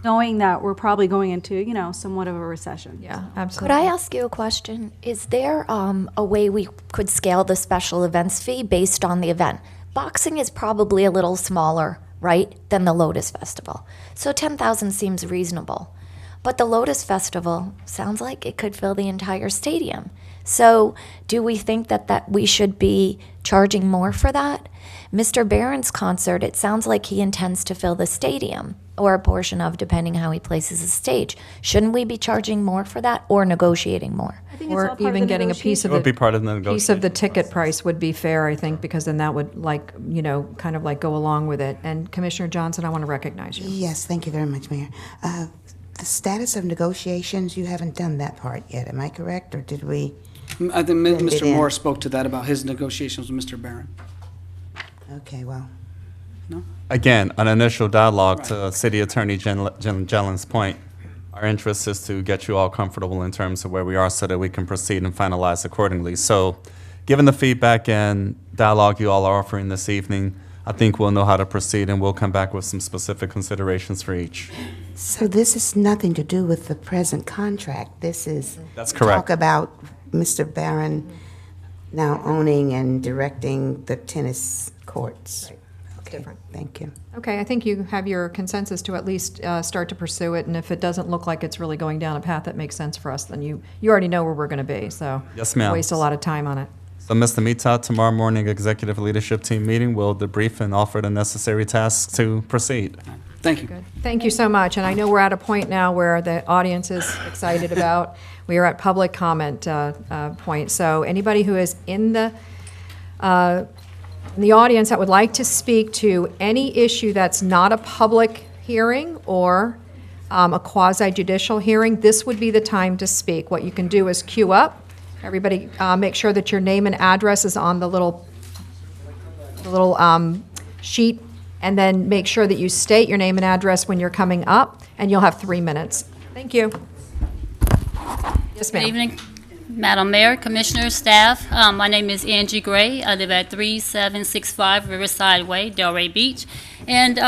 knowing that we're probably going into, you know, somewhat of a recession. Yeah, Could absolutely. I ask you a question? Is there a way we could scale the special events fee based on the event? Boxing is probably a little smaller, right, than the Lotus Festival. So 10,000 seems reasonable. But the Lotus Festival sounds like it could fill the entire stadium. So do we think that we should be charging more for that? Mr. Barron's concert, it sounds like he intends to fill the stadium, or a portion of, depending how he places his stage. Shouldn't we be charging more for that, or negotiating more? I think it's all Or part of even the getting a piece of It would be the, part of the piece negotiation. of the ticket price would be fair, I think, because then that would kind of like go along with it. And Commissioner Johnson, I want to recognize you. Yes, thank you very much, Mayor. The status of negotiations, you haven't done that part yet, am I correct, or did we? I think Send it Mr. in. Moore spoke to that about his negotiations with Mr. Barron. Okay, well, Again, an initial dialogue to City Attorney Jellen's point. Our interest is to get you all comfortable in terms of where we are so that we can proceed and finalize accordingly. So, given the feedback and dialogue you all are offering this evening, I think we'll know how to proceed, and we'll come back with some specific considerations for each. so this is nothing to do with the present contract. This is. That's correct. Talk about Mr. Barron now owning and directing the tennis courts. Okay, different. thank you. Okay, I think you have your consensus to at least start to pursue it, and if it doesn't look like it's really going down a path that makes sense for us, then you already know where we're going to be, so. Yes, ma'am. Waste a lot of time on it. So, Mr. Mita, tomorrow morning, executive leadership team meeting will debrief and offer the necessary tasks to proceed. Thank you. Good. Thank you so much, and I know we're at a point now where the audience is excited about, we are at public comment point, so anybody who is in the audience that would like to speak to any issue that's not a public hearing or a quasi-judicial hearing, this would be the time to speak. What you can do is queue up. Everybody make sure that your name and address is on the little sheet, and then make sure that you state your name and address when you're coming up, and you'll have 3 minutes. Thank you. Yes, Good ma'am. evening, Madam Mayor, Commissioners, staff. My name is Angie Gray. I live at 3765 Riverside Way, Delray Beach. And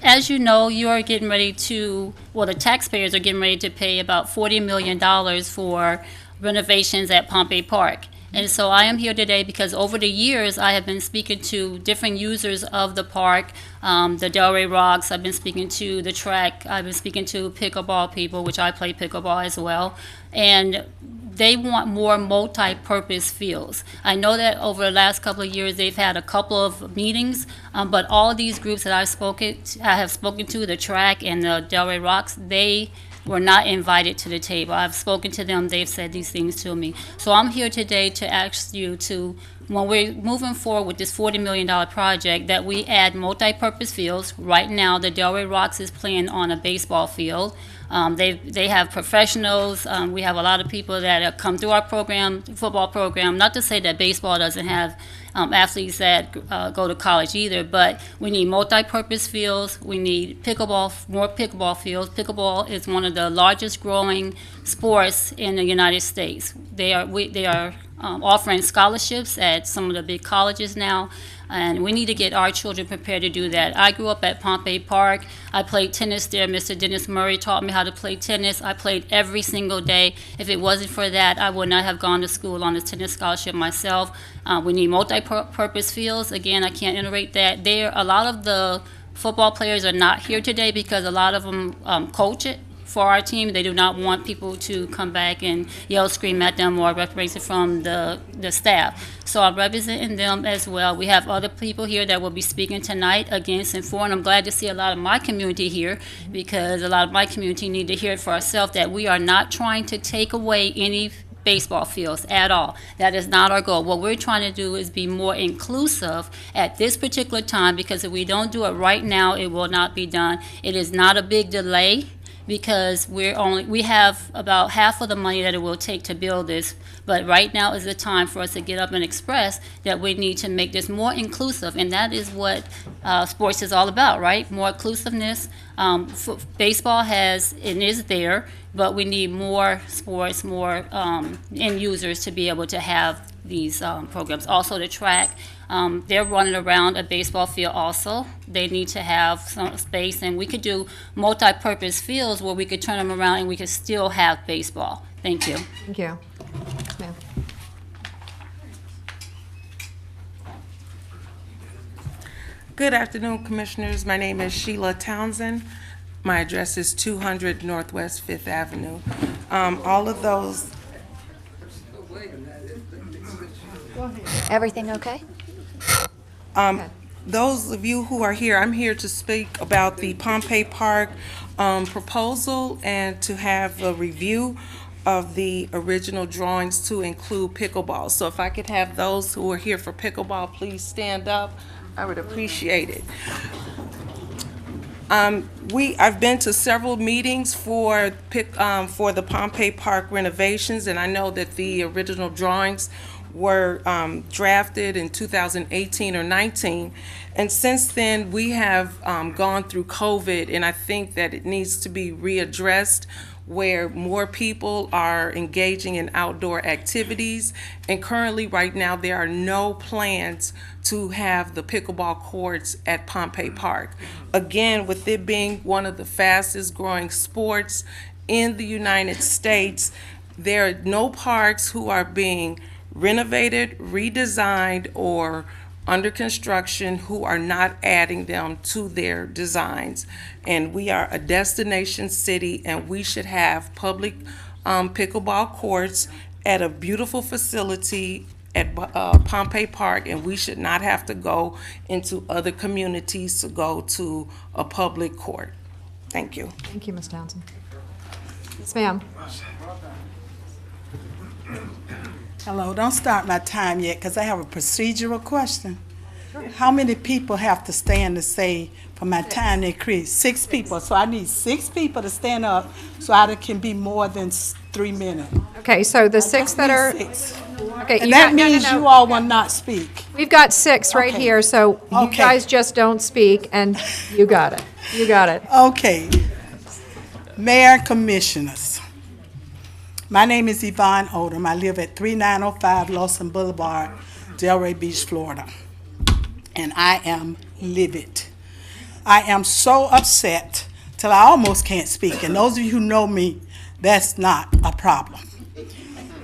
as you know, you are getting ready to, well, the taxpayers are getting ready to pay about $40 million for renovations at Pompey Park. And so I am here today because over the years, I have been speaking to different users of the park, the Delray Rocks. I've been speaking to the track. I've been speaking to pickleball people, which I play pickleball as well. And they want more multi-purpose fields. I know that over the last couple of years, they've had a couple of meetings, but all these groups that I have spoken to, the track and the Delray Rocks, they were not invited to the table. I've spoken to them, they've said these things to me. So I'm here today to ask you to, when we're moving forward with this $40 million project, that we add multi-purpose fields. Right now, the Delray Rocks is playing on a baseball field. They have professionals. We have a lot of people that have come through our program, football program. Not to say that baseball doesn't have athletes that go to college either, but we need multi-purpose fields. We need more pickleball fields. Pickleball is one of the largest growing sports in the United States. They are offering scholarships at some of the big colleges now, and we need to get our children prepared to do that. I grew up at Pompey Park. I played tennis there. Mr. Dennis Murray taught me how to play tennis. I played every single day. If it wasn't for that, I would not have gone to school on a tennis scholarship myself. We need multi-purpose fields. Again, I can't iterate that. A lot of the football players are not here today because a lot of them coach it for our team. They do not want people to come back and yell, scream at them, or reprimand from the staff. So I'm representing them as well. We have other people here that will be speaking tonight against and for, and I'm glad to see a lot of my community here, because a lot of my community need to hear it for ourselves that we are not trying to take away any baseball fields at all. That is not our goal. What we're trying to do is be more inclusive at this particular time, because if we don't do it right now, it will not be done. It is not a big delay, because we have about half of the money that it will take to build this, but right now is the time for us to get up and express that we need to make this more inclusive, and that is what sports is all about, right? More inclusiveness. Baseball is there, but we need more sports, more end users to be able to have these programs. Also the track, they're running around a baseball field also. They need to have some space, and we could do multi-purpose fields where we could turn them around and we could still have baseball. Thank you. Thank you. Yes, ma'am. Good afternoon, Commissioners. My name is Sheila Townsend. My address is 200 Northwest 5th Avenue. All of those... Everything okay? Those of you who are here, I'm here to speak about the Pompey Park proposal and to have a review of the original drawings to include pickleball. So if I could have those who are here for pickleball, please stand up. I would appreciate it. I've been to several meetings for the Pompey Park renovations, and I know that the original drawings were drafted in 2018 or 19, and since then we have gone through COVID, and I think that it needs to be readdressed, where more people are engaging in outdoor activities, and currently right now there are no plans to have the pickleball courts at Pompey Park. Again, with it being one of the fastest growing sports in the United States, there are no parks who are being renovated, redesigned, or under construction who are not adding them to their designs. And we are a destination city, and we should have public pickleball courts at a beautiful facility at Pompey Park, and we should not have to go into other communities to go to a public court. Thank you. Thank you, Ms. Townsend. Yes, ma'am. Hello, don't start my time yet, because I have a procedural question. How many people have to stand to say for my time to increase? 6 people, so I need 6 people to stand up so I can be more than 3 minutes. Okay, so the 6 that are... 6. Okay, And that means you all will not speak. We've got 6 right Okay. here, so you Okay. guys just don't speak, and you got it. You got it. Okay. Mayor and Commissioners, my name is Yvonne Odom. I live at 3905 Lawson Boulevard, Delray Beach, Florida. And I am livid. I am so upset till I almost can't speak. And those of you who know me, that's not a problem.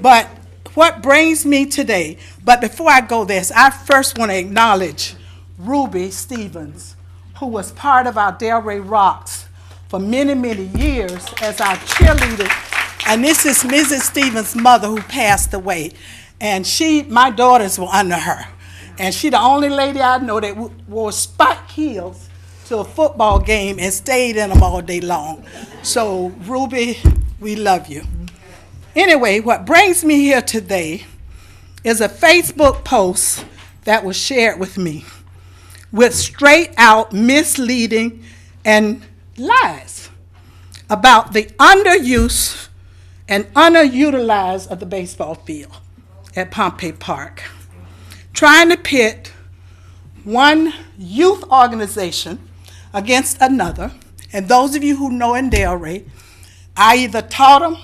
But what brings me today, but before I go there, I first want to acknowledge Ruby Stevens, who was part of our Delray Rocks for many, many years as our cheerleader And this is Mrs. Stevens' mother who passed away. And my daughters were under her. And she the only lady I know that wore spike heels to a football game and stayed in them all day long. So, Ruby, we love you. Anyway, what brings me here today is a Facebook post that was shared with me with straight out misleading and lies about the underuse and underutilized of the baseball field at Pompey Park, trying to pit one youth organization against another. And those of you who know in Delray, I either taught them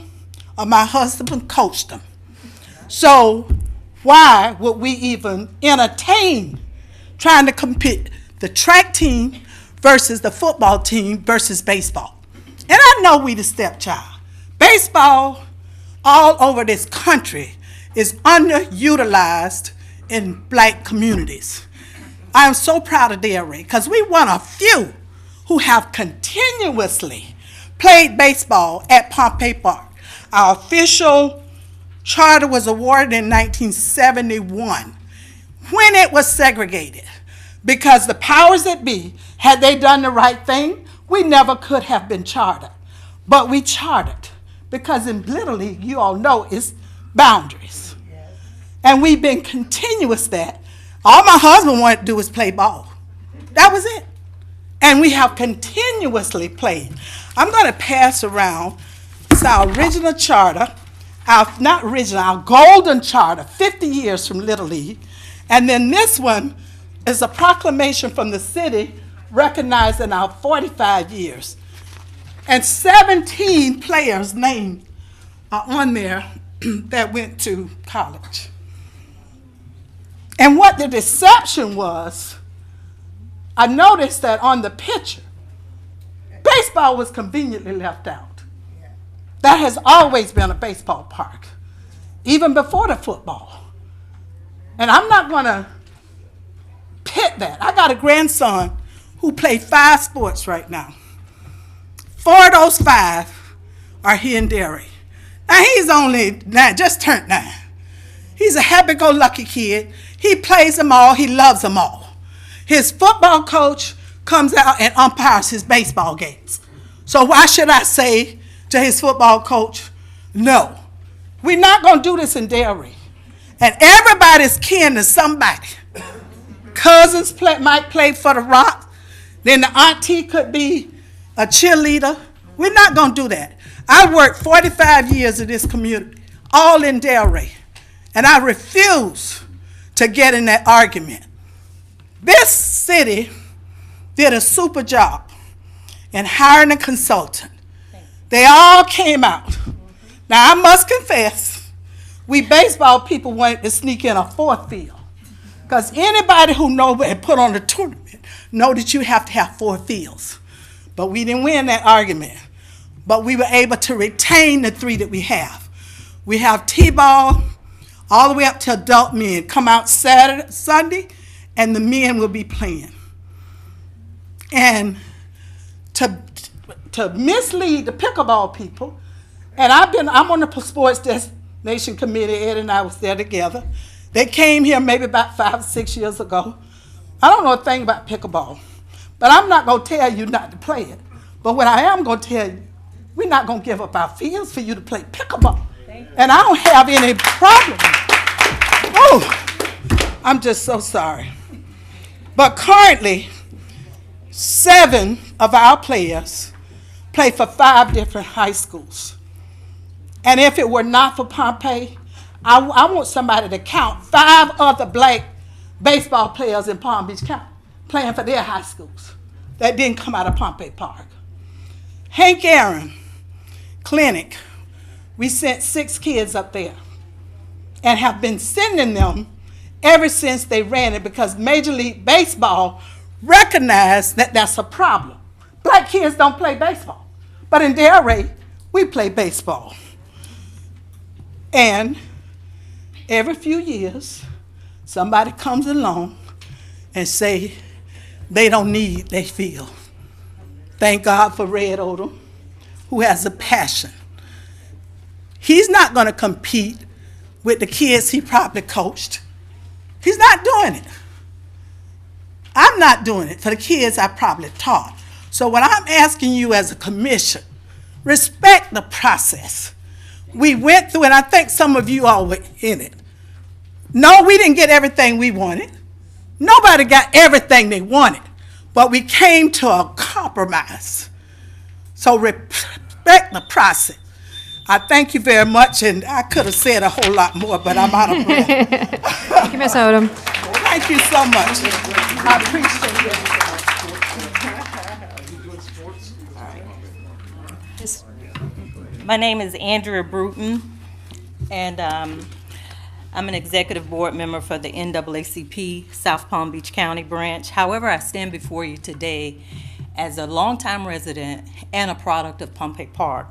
or my husband coached them. So why would we even entertain trying to compete the track team versus the football team versus baseball? And I know we the stepchild. Baseball all over this country is underutilized in black communities. I am so proud of Delray because we one of few who have continuously played baseball at Pompey Park. Our official charter was awarded in 1971 when it was segregated, because the powers that be, had they done the right thing, we never could have been chartered. But we chartered because in Little League, you all know, is boundaries. Yes. And we've been continuous that. All my husband wanted to do was play ball. That was it. And we have continuously played. I'm going to pass around. It's our original charter, our golden charter, 50 years from Little League. And then this one is a proclamation from the city recognizing our 45 years. And 17 players' names are on there that went to college. And what the deception was, I noticed that on the picture, baseball was conveniently left out. That has always been a baseball park, even before the football. And I'm not going to pit that. I got a grandson who played 5 sports right now. 4 of those 5 are here in Derry. Now, he's only 9, just turned 9. He's a happy-go-lucky kid. He plays them all. He loves them all. His football coach comes out and umpires his baseball games. So why should I say to his football coach, no, we're not going to do this in Derry. And everybody's kin to somebody. Cousins might play for the Rock. Then the auntie could be a cheerleader. We're not going to do that. I worked 45 years in this community, all in Delray, and I refuse to get in that argument. This city did a super job in hiring a consultant. They all came out. Now, I must confess, we baseball people wanted to sneak in a 4th field, because anybody who knows and put on a tournament know that you have to have 4 fields. But we didn't win that argument. But we were able to retain the 3 that we have. We have T-ball all the way up to adult men. Come out Sunday, and the men will be playing. And to mislead the pickleball people, and I'm on the sports destination committee. Ed and I was there together. They came here maybe about 5 or 6 years ago. I don't know a thing about pickleball, but I'm not going to tell you not to play it. But what I am going to tell you, we're not going to give up our fields for you to play pickleball. And I don't have any problem. Oh, I'm just so sorry. But currently, 7 of our players play for 5 different high schools. And if it were not for Pompey, I want somebody to count 5 other black baseball players in Palm Beach County playing for their high schools that didn't come out of Pompey Park. Hank Aaron Clinic, we sent 6 kids up there and have been sending them ever since they ran it, because Major League Baseball recognized that that's a problem. Black kids don't play baseball, but in Delray, we play baseball. And every few years, somebody comes along and say they don't need their field. Thank God for Red Odom, who has a passion. He's not going to compete with the kids he probably coached. He's not doing it. I'm not doing it for the kids I probably taught. So what I'm asking you as a commission, respect the process. We went through, and I think some of you all were in it. No, we didn't get everything we wanted. Nobody got everything they wanted, but we came to a compromise. So respect the process. I thank you very much, and I could have said a whole lot more, but I'm out of breath. Thank you, Ms. Odom. Thank you so much. I appreciate it. My name is Andrea Bruton, and I'm an executive board member for the NAACP South Palm Beach County branch. However, I stand before you today as a longtime resident and a product of Pompey Park,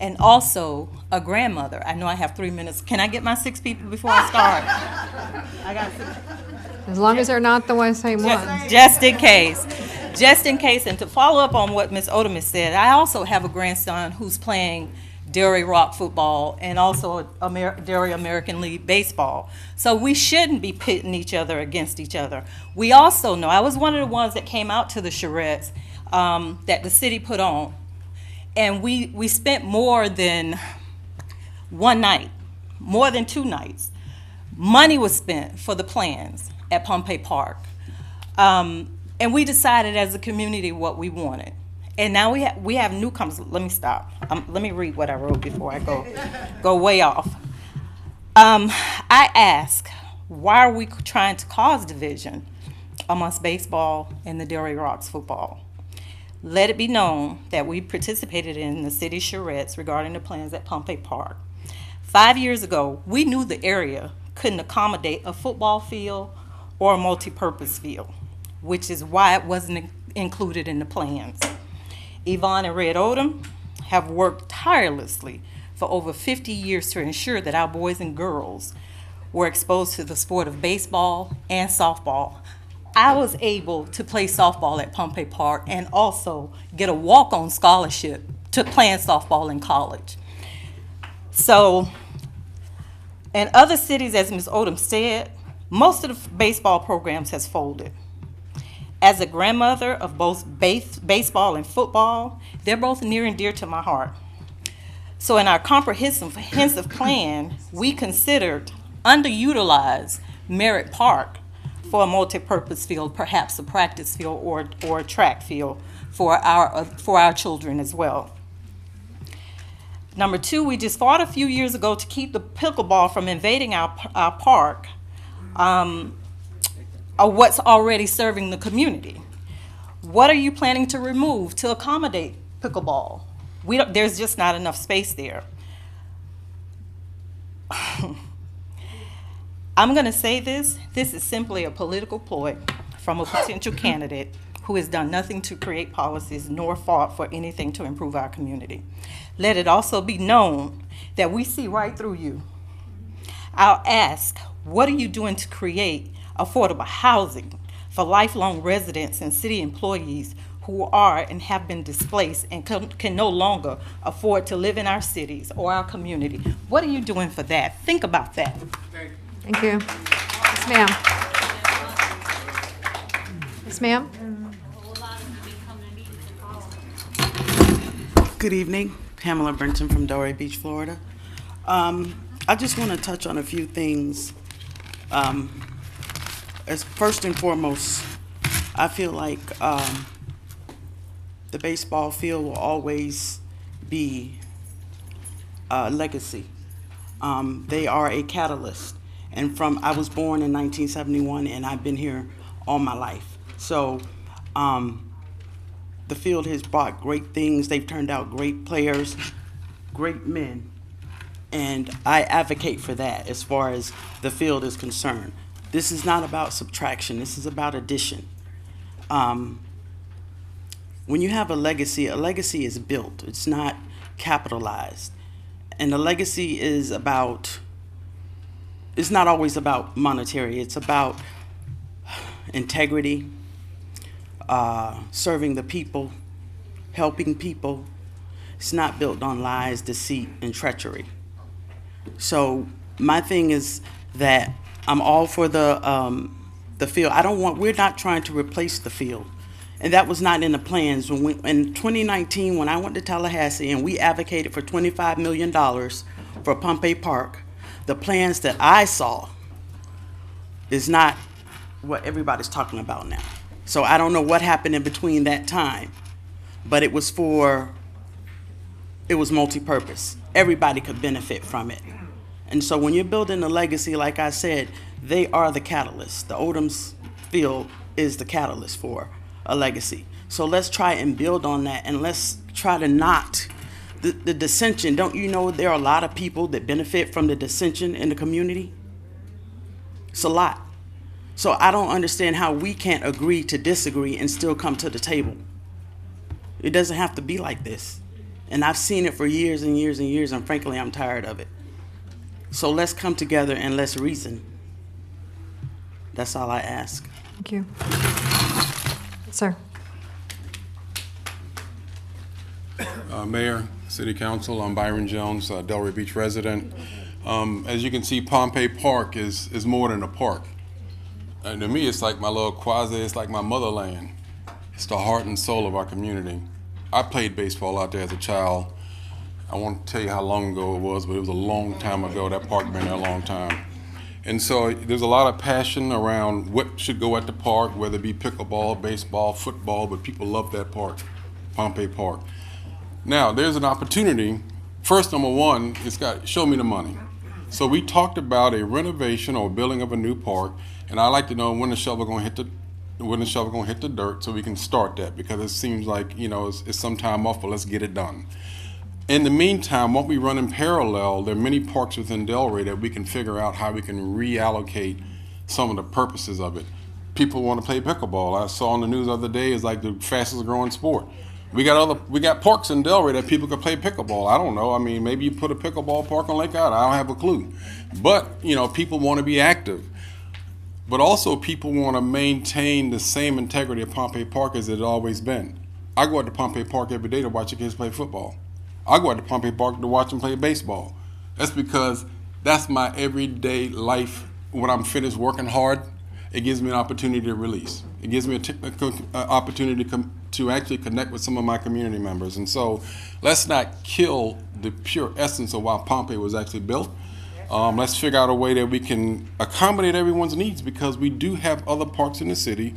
and also a grandmother. I know I have 3 minutes. Can I get my 6 people before I start? I got 6. As long as they're not the same ones. Just in case. Just in case, and to follow up on what Ms. Odom has said, I also have a grandson who's playing Dairy Rock football and also Dairy American League baseball. So we shouldn't be pitting each other against each other. We also know, I was one of the ones that came out to the charrettes that the city put on, and we spent more than one night, more than 2 nights. Money was spent for the plans at Pompey Park. And we decided as a community what we wanted. And now we have newcomers. Let me stop. Let me read what I wrote before I go way off. I ask, why are we trying to cause division amongst baseball and the Dairy Rocks football? Let it be known that we participated in the city charrettes regarding the plans at Pompey Park. 5 years ago, we knew the area couldn't accommodate a football field or a multi-purpose field, which is why it wasn't included in the plans. Yvonne and Red Odom have worked tirelessly for over 50 years to ensure that our boys and girls were exposed to the sport of baseball and softball. I was able to play softball at Pompey Park and also get a walk-on scholarship to playing softball in college. So, in other cities, as Ms. Odom said, most of the baseball programs has folded. As a grandmother of both baseball and football, they're both near and dear to my heart. So in our comprehensive plan, we considered underutilized Merritt Park for a multi-purpose field, perhaps a practice field or a track field for our children as well. Number 2, we just fought a few years ago to keep the pickleball from invading our park, what's already serving the community. What are you planning to remove to accommodate pickleball? There's just not enough space there. I'm going to say this is simply a political ploy from a potential candidate who has done nothing to create policies nor fought for anything to improve our community. Let it also be known that we see right through you. I'll ask, what are you doing to create affordable housing for lifelong residents and city employees who are and have been displaced and can no longer afford to live in our cities or our community? What are you doing for that? Think about that. Thank you. Yes, ma'am. Yes, ma'am. Good evening, Pamela Brenton from Delray Beach, Florida. I just want to touch on a few things. As first and foremost, I feel like the baseball field will always be a legacy. They are a catalyst. And I was born in 1971, and I've been here all my life. So the field has brought great things. They've turned out great players, great men. And I advocate for that as far as the field is concerned. This is not about subtraction. This is about addition. When you have a legacy is built. It's not capitalized. And a legacy is it's not always about monetary. It's about integrity, serving the people, helping people. It's not built on lies, deceit, and treachery. So my thing is that I'm all for the field. We're not trying to replace the field. And that was not in the plans. In 2019, when I went to Tallahassee and we advocated for $25 million for Pompey Park, the plans that I saw is not what everybody's talking about now. So I don't know what happened in between that time, but it was multi-purpose. Everybody could benefit from it. And so when you're building a legacy, like I said, they are the catalyst. The Odom's field is the catalyst for a legacy. So let's try and build on that, and let's try to not the dissension. Don't you know there are a lot of people that benefit from the dissension in the community? It's a lot. So I don't understand how we can't agree to disagree and still come to the table. It doesn't have to be like this. And I've seen it for years and years and years, and frankly, I'm tired of it. So let's come together and let's reason. That's all I ask. Thank you. Yes, sir. Mayor, City Council, I'm Byron Jones, Delray Beach resident. As you can see, Pompey Park is more than a park. And to me, it's like my little it's like my motherland. It's the heart and soul of our community. I played baseball out there as a child. I won't tell you how long ago it was, but it was a long time ago. That park been there a long time. And so there's a lot of passion around what should go at the park, whether it be pickleball, baseball, football, but people love that park, Pompey Park. Now, there's an opportunity. First, number one, it's got show me the money. So we talked about a renovation or building of a new park, and I'd like to know when the shovel going to hit the dirt so we can start that, because it seems like, you know, it's some time off, but let's get it done. In the meantime, what we run in parallel, there are many parks within Delray that we can figure out how we can reallocate some of the purposes of it. People want to play pickleball. I saw on the news the other day, it's like the fastest growing sport. We got parks in Delray that people could play pickleball. I don't know. I mean, maybe you put a pickleball park on Lake Ida. I don't have a clue. But, you know, people want to be active. But also people want to maintain the same integrity of Pompey Park as it's always been. I go out to Pompey Park every day to watch the kids play football. I go out to Pompey Park to watch them play baseball. That's because that's my everyday life. When I'm finished working hard, it gives me an opportunity to release. It gives me an opportunity to actually connect with some of my community members. And so let's not kill the pure essence of why Pompey was actually built. Let's figure out a way that we can accommodate everyone's needs, because we do have other parks in the city.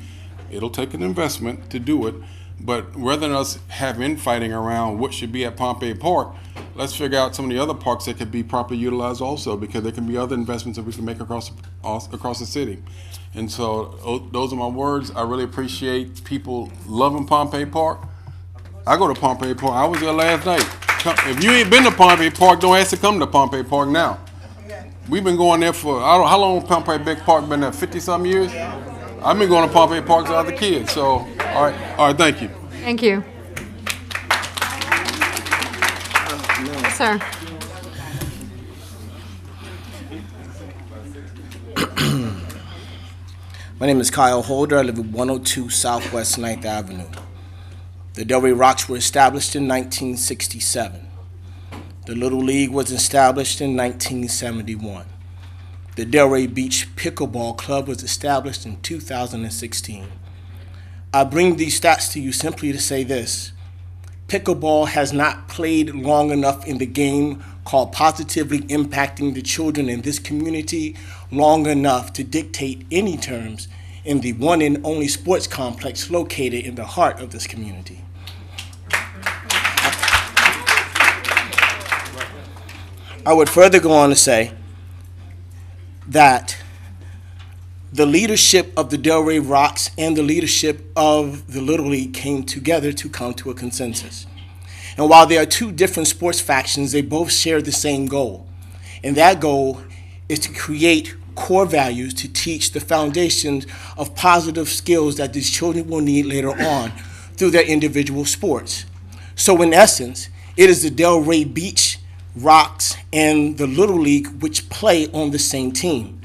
It'll take an investment to do it. But rather than us have infighting around what should be at Pompey Park, let's figure out some of the other parks that could be properly utilized also, because there can be other investments that we can make across the city. And so those are my words. I really appreciate people loving Pompey Park. I go to Pompey Park. I was there last night. If you ain't been to Pompey Park, don't ask to come to Pompey Park now. We've been going there for, I don't know, how long Pompey Big Park been there, 50-something years? I've been going to Pompey Park since I was a kid, so, all right, thank you. Thank you. Yes, sir. My name is Kyle Holder. I live at 102 Southwest 9th Avenue. The Delray Rocks were established in 1967. The Little League was established in 1971. The Delray Beach Pickleball Club was established in 2016. I bring these stats to you simply to say this. Pickleball has not played long enough in the game called positively impacting the children in this community long enough to dictate any terms in the one and only sports complex located in the heart of this community. I would further go on to say that the leadership of the Delray Rocks and the leadership of the Little League came together to come to a consensus. And while there are two different sports factions, they both share the same goal. And that goal is to create core values to teach the foundations of positive skills that these children will need later on through their individual sports. So in essence, it is the Delray Beach Rocks and the Little League which play on the same team.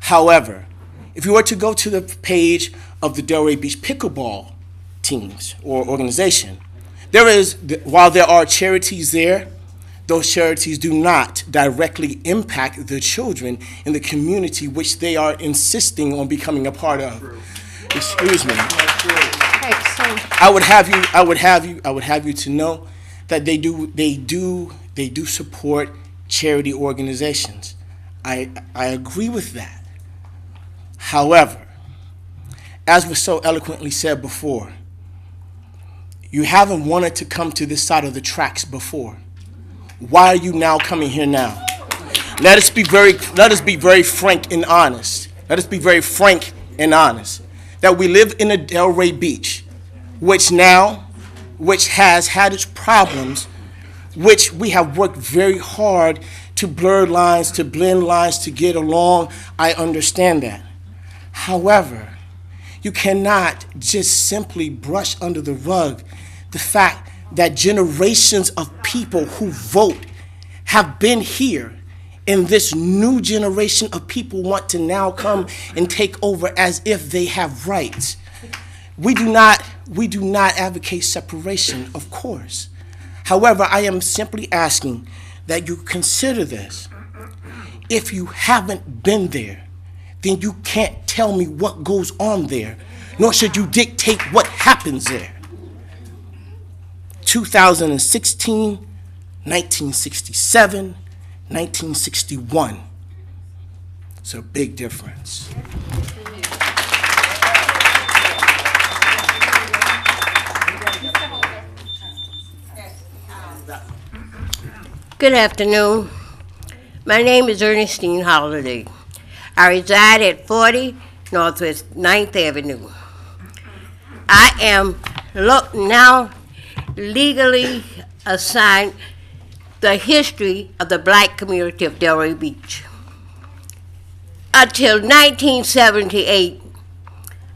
However, if you were to go to the page of the Delray Beach Pickleball teams or organization, while there are charities there, those charities do not directly impact the children in the community which they are insisting on becoming a part of. Excuse me. Okay, so I would have you to know that they do support charity organizations. I agree with that. However, as was so eloquently said before, you haven't wanted to come to this side of the tracks before. Why are you now coming here now? Let us be very frank and honest. Let us be very frank and honest that we live in a Delray Beach, which has had its problems, which we have worked very hard to blur lines, to blend lines, to get along. I understand that. However, you cannot just simply brush under the rug the fact that generations of people who vote have been here, and this new generation of people want to now come and take over as if they have rights. We do not advocate separation, of course. However, I am simply asking that you consider this. If you haven't been there, then you can't tell me what goes on there, nor should you dictate what happens there. 2016, 1967, 1961. It's a big difference. Good afternoon. My name is Ernestine Holiday. I reside at 40 Northwest 9th Avenue. I am now legally assigned the history of the black community of Delray Beach. Until 1978,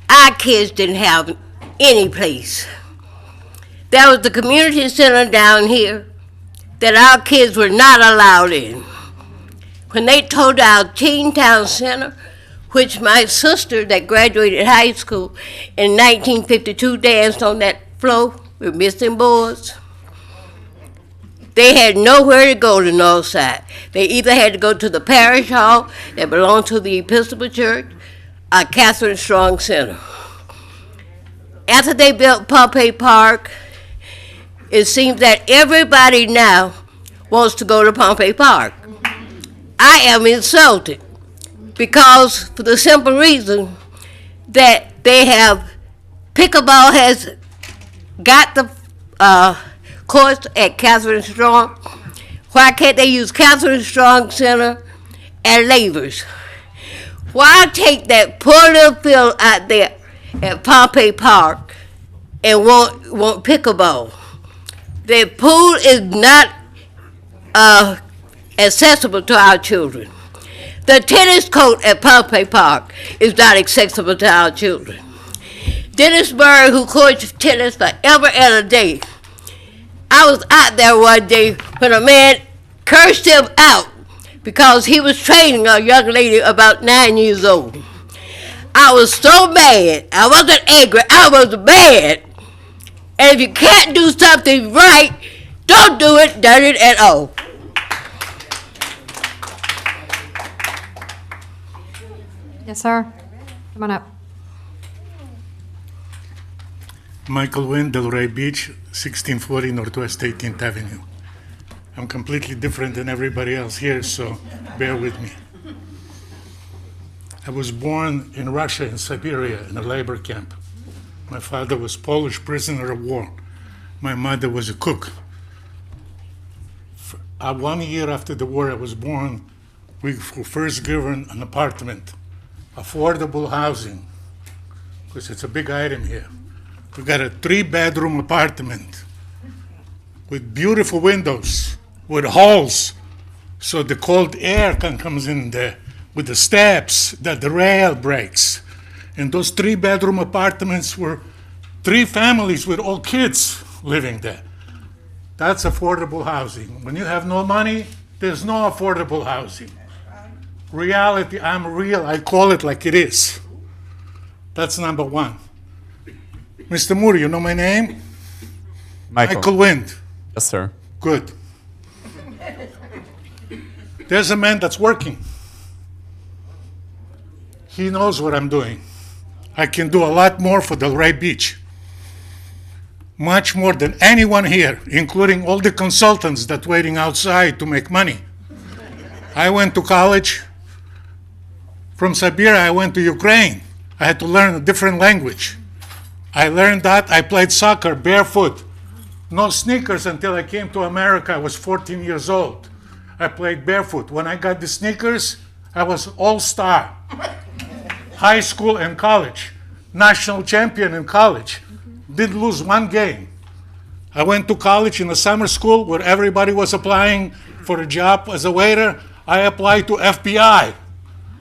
our kids didn't have any place. There was the community center down here that our kids were not allowed in. When they tore our Teen Town Center, which my sister that graduated high school in 1952 danced on that floor with missing boards, they had nowhere to go to North Side. They either had to go to the parish hall that belonged to the Episcopal Church or Catherine Strong Center. After they built Pompey Park, it seems that everybody now wants to go to Pompey Park. I am insulted because for the simple reason that they have, pickleball has got the courts at Catherine Strong. Why can't they use Catherine Strong Center at Lavers? Why take that poor little field out there at Pompey Park and want pickleball? The pool is not accessible to our children. The tennis court at Pompey Park is not accessible to our children. Dennis Murray, who coached tennis forever and a day, I was out there one day when a man cursed him out because he was training a young lady about 9 years old. I was so mad. I wasn't angry. I was mad. And if you can't do something right, don't do it dirty at all. yes, sir. Come on up. Michael Wynn, Delray Beach, 1640 Northwest 18th Avenue. I'm completely different than everybody else here, so bear with me. I was born in Russia, in Siberia, in a labor camp. My father was Polish prisoner of war. My mother was a cook. 1 year after the war I was born, we were first given an apartment, affordable housing, because it's a big item here. We got a 3-bedroom apartment with beautiful windows, with halls, so the cold air comes in there, with the steps that the rail breaks. And those 3-bedroom apartments were 3 families with all kids living there. That's affordable housing. When you have no money, there's no affordable housing. Reality, I'm real, I call it like it is. That's number one. Mr. Moore, you know my name? Michael Michael Wind. Yes, sir. Good. There's a man that's working. He knows what I'm doing. I can do a lot more for Delray Beach. Much more than anyone here, including all the consultants that waiting outside to make money. I went to college. From Siberia, I went to Ukraine. I had to learn a different language. I learned that. I played soccer barefoot. No sneakers until I came to America. I was 14 years old. I played barefoot. When I got the sneakers, I was all-star. High school and college. National champion in college. Didn't lose one game. I went to college in a summer school where everybody was applying for a job as a waiter. I applied to FBI.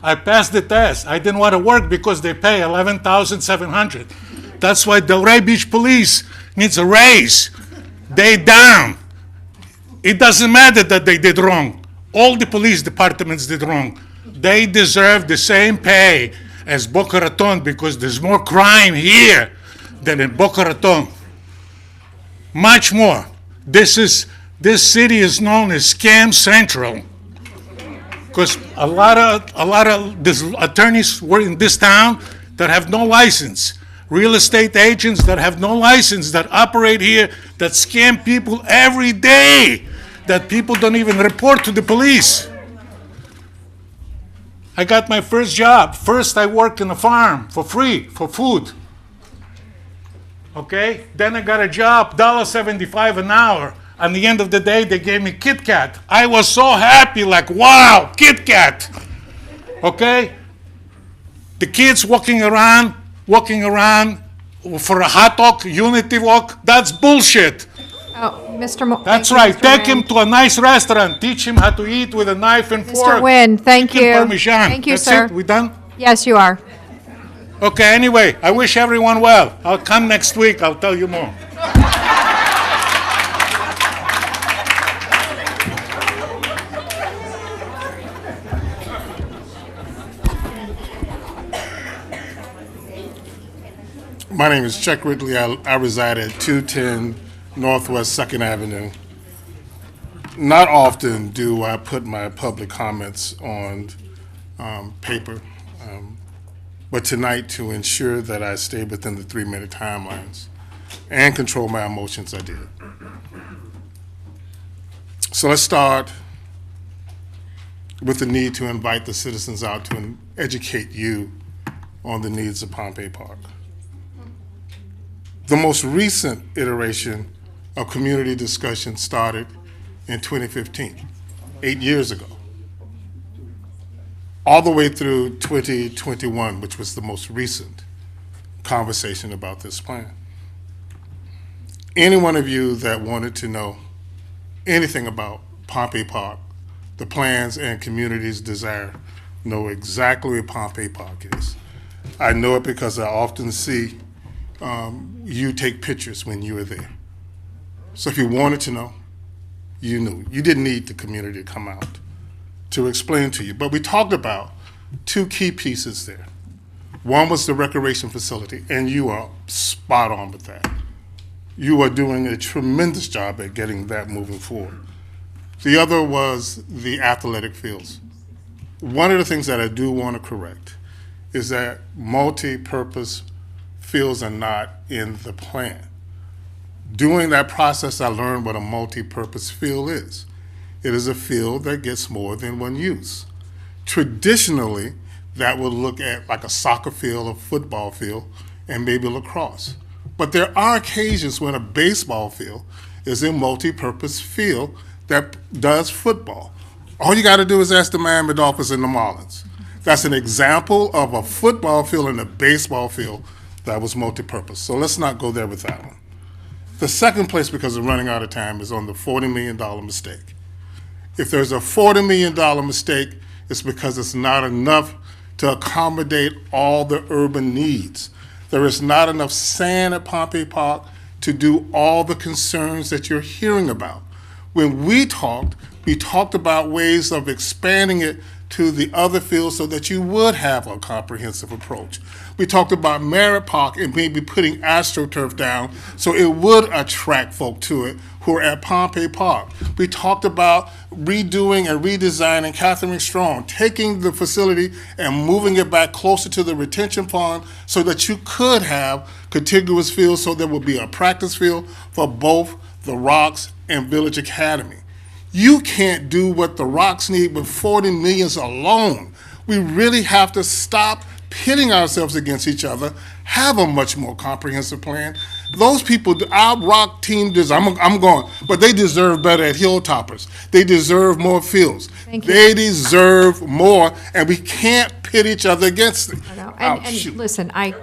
I passed the test. I didn't want to work because they pay $11,700. That's why Delray Beach Police needs a raise. They down. It doesn't matter that they did wrong. All the police departments did wrong. They deserve the same pay as Boca Raton because there's more crime here than in Boca Raton. Much more. This city is known as Scam Central because a lot of these attorneys were in this town that have no license. Real estate agents that have no license that operate here that scam people every day that people don't even report to the police. I got my first job. First, I worked in a farm for free, for food. Okay? Then I got a job, $1.75 an hour. At the end of the day, they gave me Kit Kat. I was so happy, like, wow, Kit Kat. Okay? The kids walking around for a hot dog, unity walk, that's bullshit. Oh, That's right. Take him to a nice restaurant. Teach him how to eat with a knife and fork. Mr. Nguyen, thank Chicken you. Parmesan. Thank you, That's sir. it. We done? Yes, you are. Okay, anyway, I wish everyone well. I'll come next week. I'll tell you more. My name is Chuck Ridley. I reside at 210 Northwest 2nd Avenue. Not often do I put my public comments on paper, but tonight, to ensure that I stay within the 3-minute timelines and control my emotions, I did. So let's start with the need to invite the citizens out to educate you on the needs of Pompey Park. The most recent iteration of community discussion started in 2015, 8 years ago, all the way through 2021, which was the most recent conversation about this plan. Any one of you that wanted to know anything about Pompey Park, the plans and community's desire, know exactly where Pompey Park is. I know it because I often see you take pictures when you were there. So if you wanted to know, you knew. You didn't need the community to come out to explain to you. But we talked about 2 key pieces there. One was the recreation facility, and you are spot on with that. You are doing a tremendous job at getting that moving forward. The other was the athletic fields. One of the things that I do want to correct is that multi-purpose fields are not in the plan. During that process, I learned what a multi-purpose field is. It is a field that gets more than one use. Traditionally, that would look at like a soccer field, a football field, and maybe lacrosse. But there are occasions when a baseball field is a multi-purpose field that does football. All you got to do is ask the Miami Dolphins and the Marlins. That's an example of a football field and a baseball field that was multi-purpose. So let's not go there with that one. The second place, because of running out of time, is on the $40 million mistake. If there's a $40 million mistake, it's because it's not enough to accommodate all the urban needs. There is not enough sand at Pompey Park to do all the concerns that you're hearing about. When we talked about ways of expanding it to the other fields so that you would have a comprehensive approach. We talked about Merritt Park and maybe putting AstroTurf down so it would attract folk to it who are at Pompey Park. We talked about redoing and redesigning Catherine Strong, taking the facility and moving it back closer to the retention pond so that you could have contiguous fields so there would be a practice field for both the Rocks and Village Academy. You can't do what the Rocks need with $40 million alone. We really have to stop pitting ourselves against each other, have a much more comprehensive plan. Those people, our Rock team, I'm going, but they deserve better at Hilltoppers. They deserve more fields. Thank you. They deserve more, and we can't pit each other against them. I know. Oh, And shoot. listen, yep.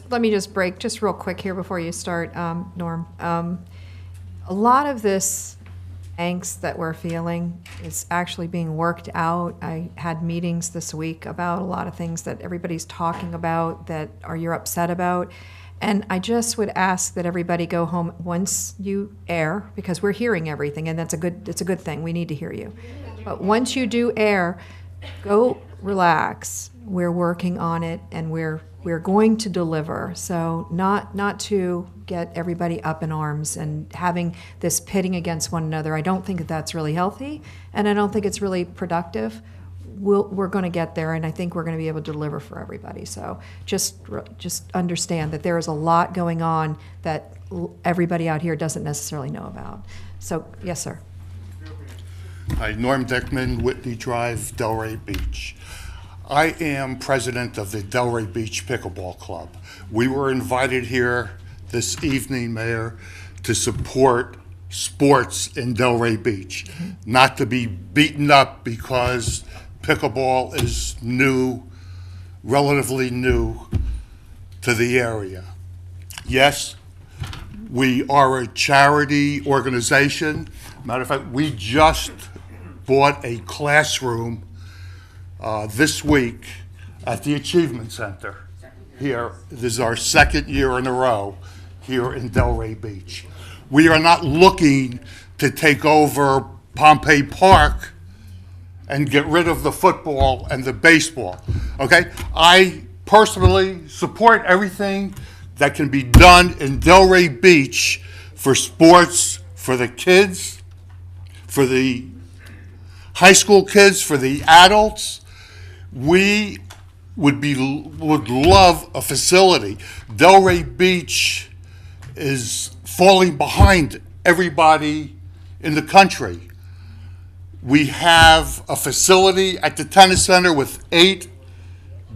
Let me just break just real quick here before you start, Norm. A lot of this angst that we're feeling is actually being worked out. I had meetings this week about a lot of things that everybody's talking about that you're upset about. And I just would ask that everybody go home once you air, because we're hearing everything, and it's a good thing. We need to hear you. But once you do air, go relax. We're working on it, and we're going to deliver. So not to get everybody up in arms and having this pitting against one another. I don't think that that's really healthy, and I don't think it's really productive. We're going to get there, and I think we're going to be able to deliver for everybody. So just understand that there is a lot going on that everybody out here doesn't necessarily know about. So, yes, sir. Hi, Norm Dickman, Whitney Drive, Delray Beach. I am president of the Delray Beach Pickleball Club. We were invited here this evening, Mayor, to support sports in Delray Beach, not to be beaten up because pickleball is new, relatively new to the area. Yes, we are a charity organization. Matter of fact, we just bought a classroom this week at the Achievement Center here. This is our second year in a row here in Delray Beach. We are not looking to take over Pompey Park and get rid of the football and the baseball, okay? I personally support everything that can be done in Delray Beach for sports, for the kids, for the high school kids, for the adults. We would love a facility. Delray Beach is falling behind everybody in the country. We have a facility at the tennis center with 8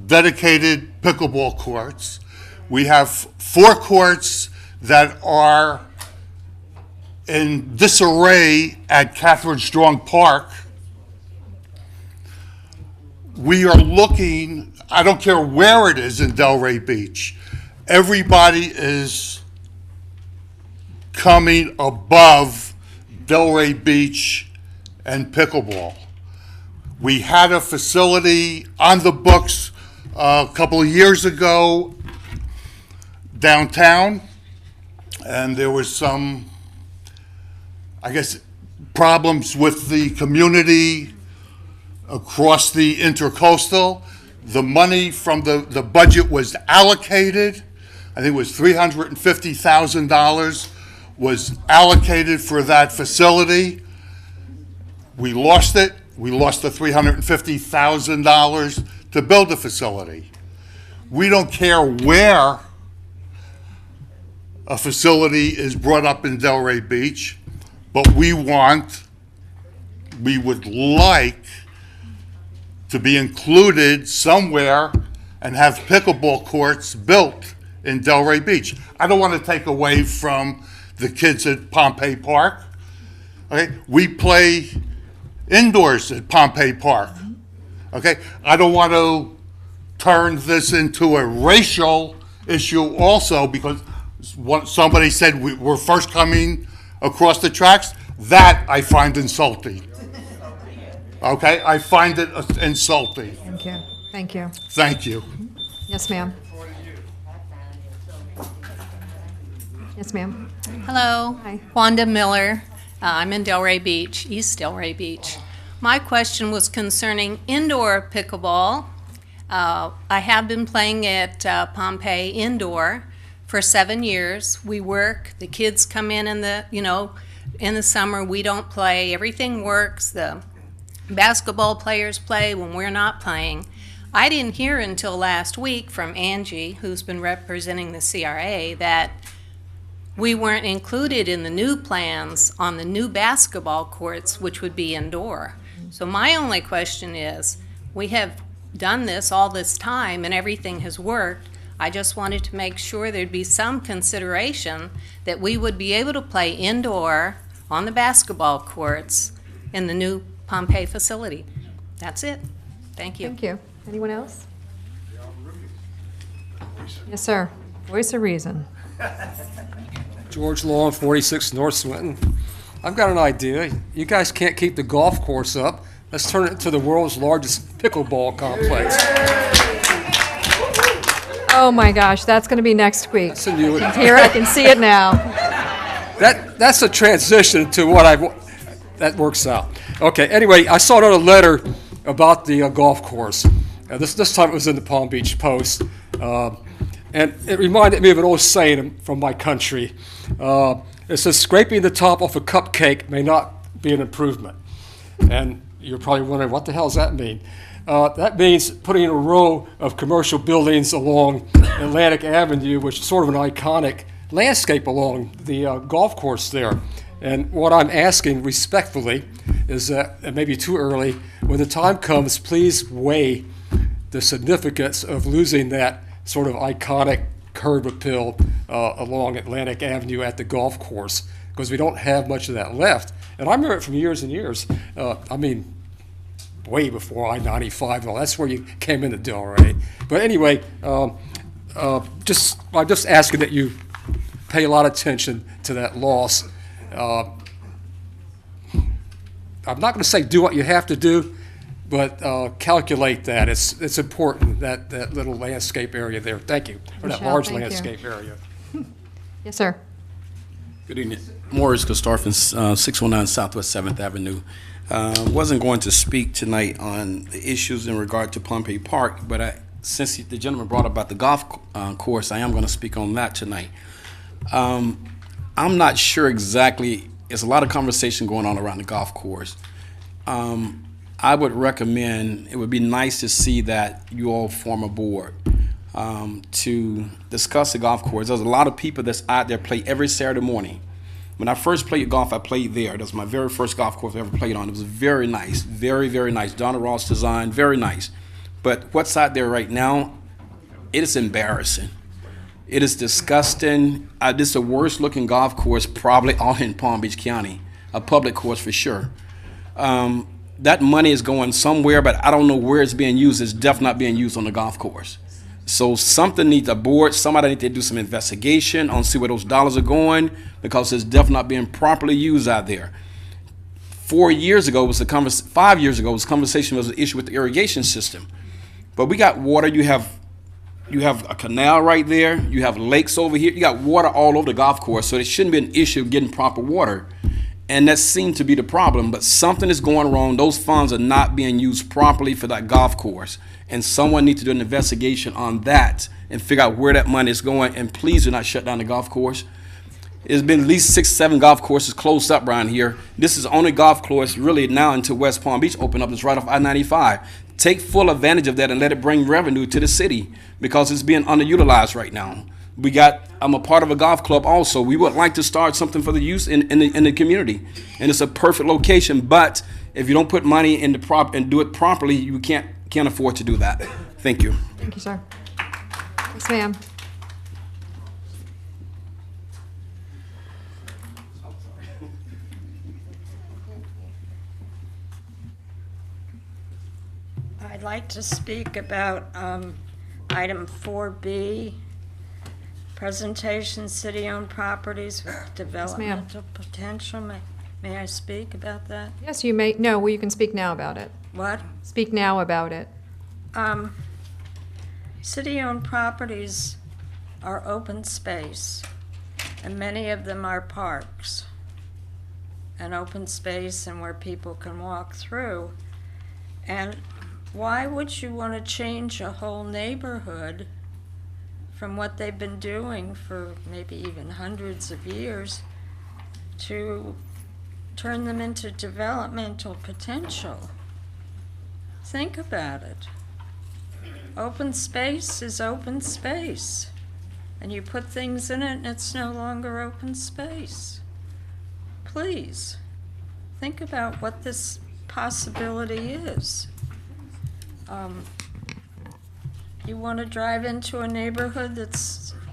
dedicated pickleball courts. We have 4 courts that are in disarray at Catherine Strong Park. We are looking, I don't care where it is in Delray Beach, everybody is coming above Delray Beach and pickleball. We had a facility on the books a couple of years ago downtown, and there was some, I guess, problems with the community across the intercoastal. The money from the budget was allocated. I think it was $350,000 was allocated for that facility. We lost it. We lost the $350,000 to build the facility. We don't care where a facility is brought up in Delray Beach, but we would like to be included somewhere and have pickleball courts built in Delray Beach. I don't want to take away from the kids at Pompey Park. Okay, we play indoors at Pompey Park. Okay, I don't want to turn this into a racial issue also, because somebody said we're first coming across the tracks. That I find insulting. Okay, I find it insulting. Thank you. Thank you. Thank you. Yes, ma'am. Yes, ma'am. Hello. Hi. Wanda Miller, I'm in Delray Beach, East Delray Beach. My question was concerning indoor pickleball. I have been playing at Pompeii indoor for 7 years. We work, the kids come in the, in the summer, we don't play, everything works. The basketball players play when we're not playing. I didn't hear until last week from Angie, who's been representing the CRA, that we weren't included in the new plans on the new basketball courts, which would be indoor. So my only question is, we have done this all this time and everything has worked. I just wanted to make sure there'd be some consideration that we would be able to play indoor on the basketball courts in the new Pompeii facility. That's it. Thank you. Thank you. Anyone else? Yes, sir. Voice of reason. George Law, 46 North Swinton. I've got an idea. You guys can't keep the golf course up. Let's turn it into the world's largest pickleball complex. Oh my gosh, that's going to be next week. That's a new I can hear it, I can see it now. That's a transition to what that works out. Okay, anyway, I saw another letter about the golf course. This time it was in the Palm Beach Post. And it reminded me of an old saying from my country. It says, scraping the top off a cupcake may not be an improvement. And you're probably wondering, what the hell does that mean? That means putting a row of commercial buildings along Atlantic Avenue, which is sort of an iconic landscape along the golf course there. And what I'm asking respectfully is that, it may be too early, when the time comes, please weigh the significance of losing that sort of iconic curb appeal along Atlantic Avenue at the golf course, because we don't have much of that left. And I remember it from years and years. I mean, way before I-95 and all. That's where you came into Delray. But anyway, I'm just asking that you pay a lot of attention to that loss. I'm not going to say do what you have to do, but calculate that. It's important, that little landscape area there. Thank you. Or that Michelle, large thank you. landscape area. Yes, sir. Good evening. Morris Gostarfin, 619 Southwest 7th Avenue. Wasn't going to speak tonight on the issues in regard to Pompeii Park, but since the gentleman brought up about the golf course, I am going to speak on that tonight. I'm not sure exactly. There's a lot of conversation going on around the golf course. I would recommend, it would be nice to see that you all form a board to discuss the golf course. There's a lot of people that's out there play every Saturday morning. When I first played golf, I played there. That was my very first golf course I ever played on. It was very nice, very, very nice. Donna Ross design, very nice. But what's out there right now, it is embarrassing. It is disgusting. This is the worst looking golf course probably all in Palm Beach County, a public course for sure. That money is going somewhere, but I don't know where it's being used. It's definitely not being used on the golf course. So something needs a board, somebody needs to do some investigation on see where those dollars are going, because it's definitely not being properly used out there. 4 years ago was 5 years ago was conversation was an issue with the irrigation system. But we got water, you have a canal right there, you have lakes over here, you got water all over the golf course, so it shouldn't be an issue of getting proper water. And that seemed to be the problem, but something is going wrong. Those funds are not being used properly for that golf course. And someone needs to do an investigation on that and figure out where that money is going. And please do not shut down the golf course. There's been at least 6, 7 golf courses closed up around here. This is the only golf course really now until West Palm Beach open up. It's right off I-95. Take full advantage of that and let it bring revenue to the city, because it's being underutilized right now. I'm a part of a golf club also. We would like to start something for the youth in the community. And it's a perfect location, but if you don't put money in and do it properly, you can't afford to do that. Thank you. Thank you, sir. Yes, ma'am. I'd like to speak about item 4B, presentation city-owned properties with developmental potential. May I speak about that? Yes, you may. No, well, you can speak now about it. What? Speak now about it. City-owned properties are open space, and many of them are parks. an open space and where people can walk through. And why would you want to change a whole neighborhood from what they've been doing for maybe even hundreds of years to turn them into developmental potential? Think about it. Open space is open space. And you put things in it and it's no longer open space. Please, think about what this possibility is. You want to drive into a neighborhood that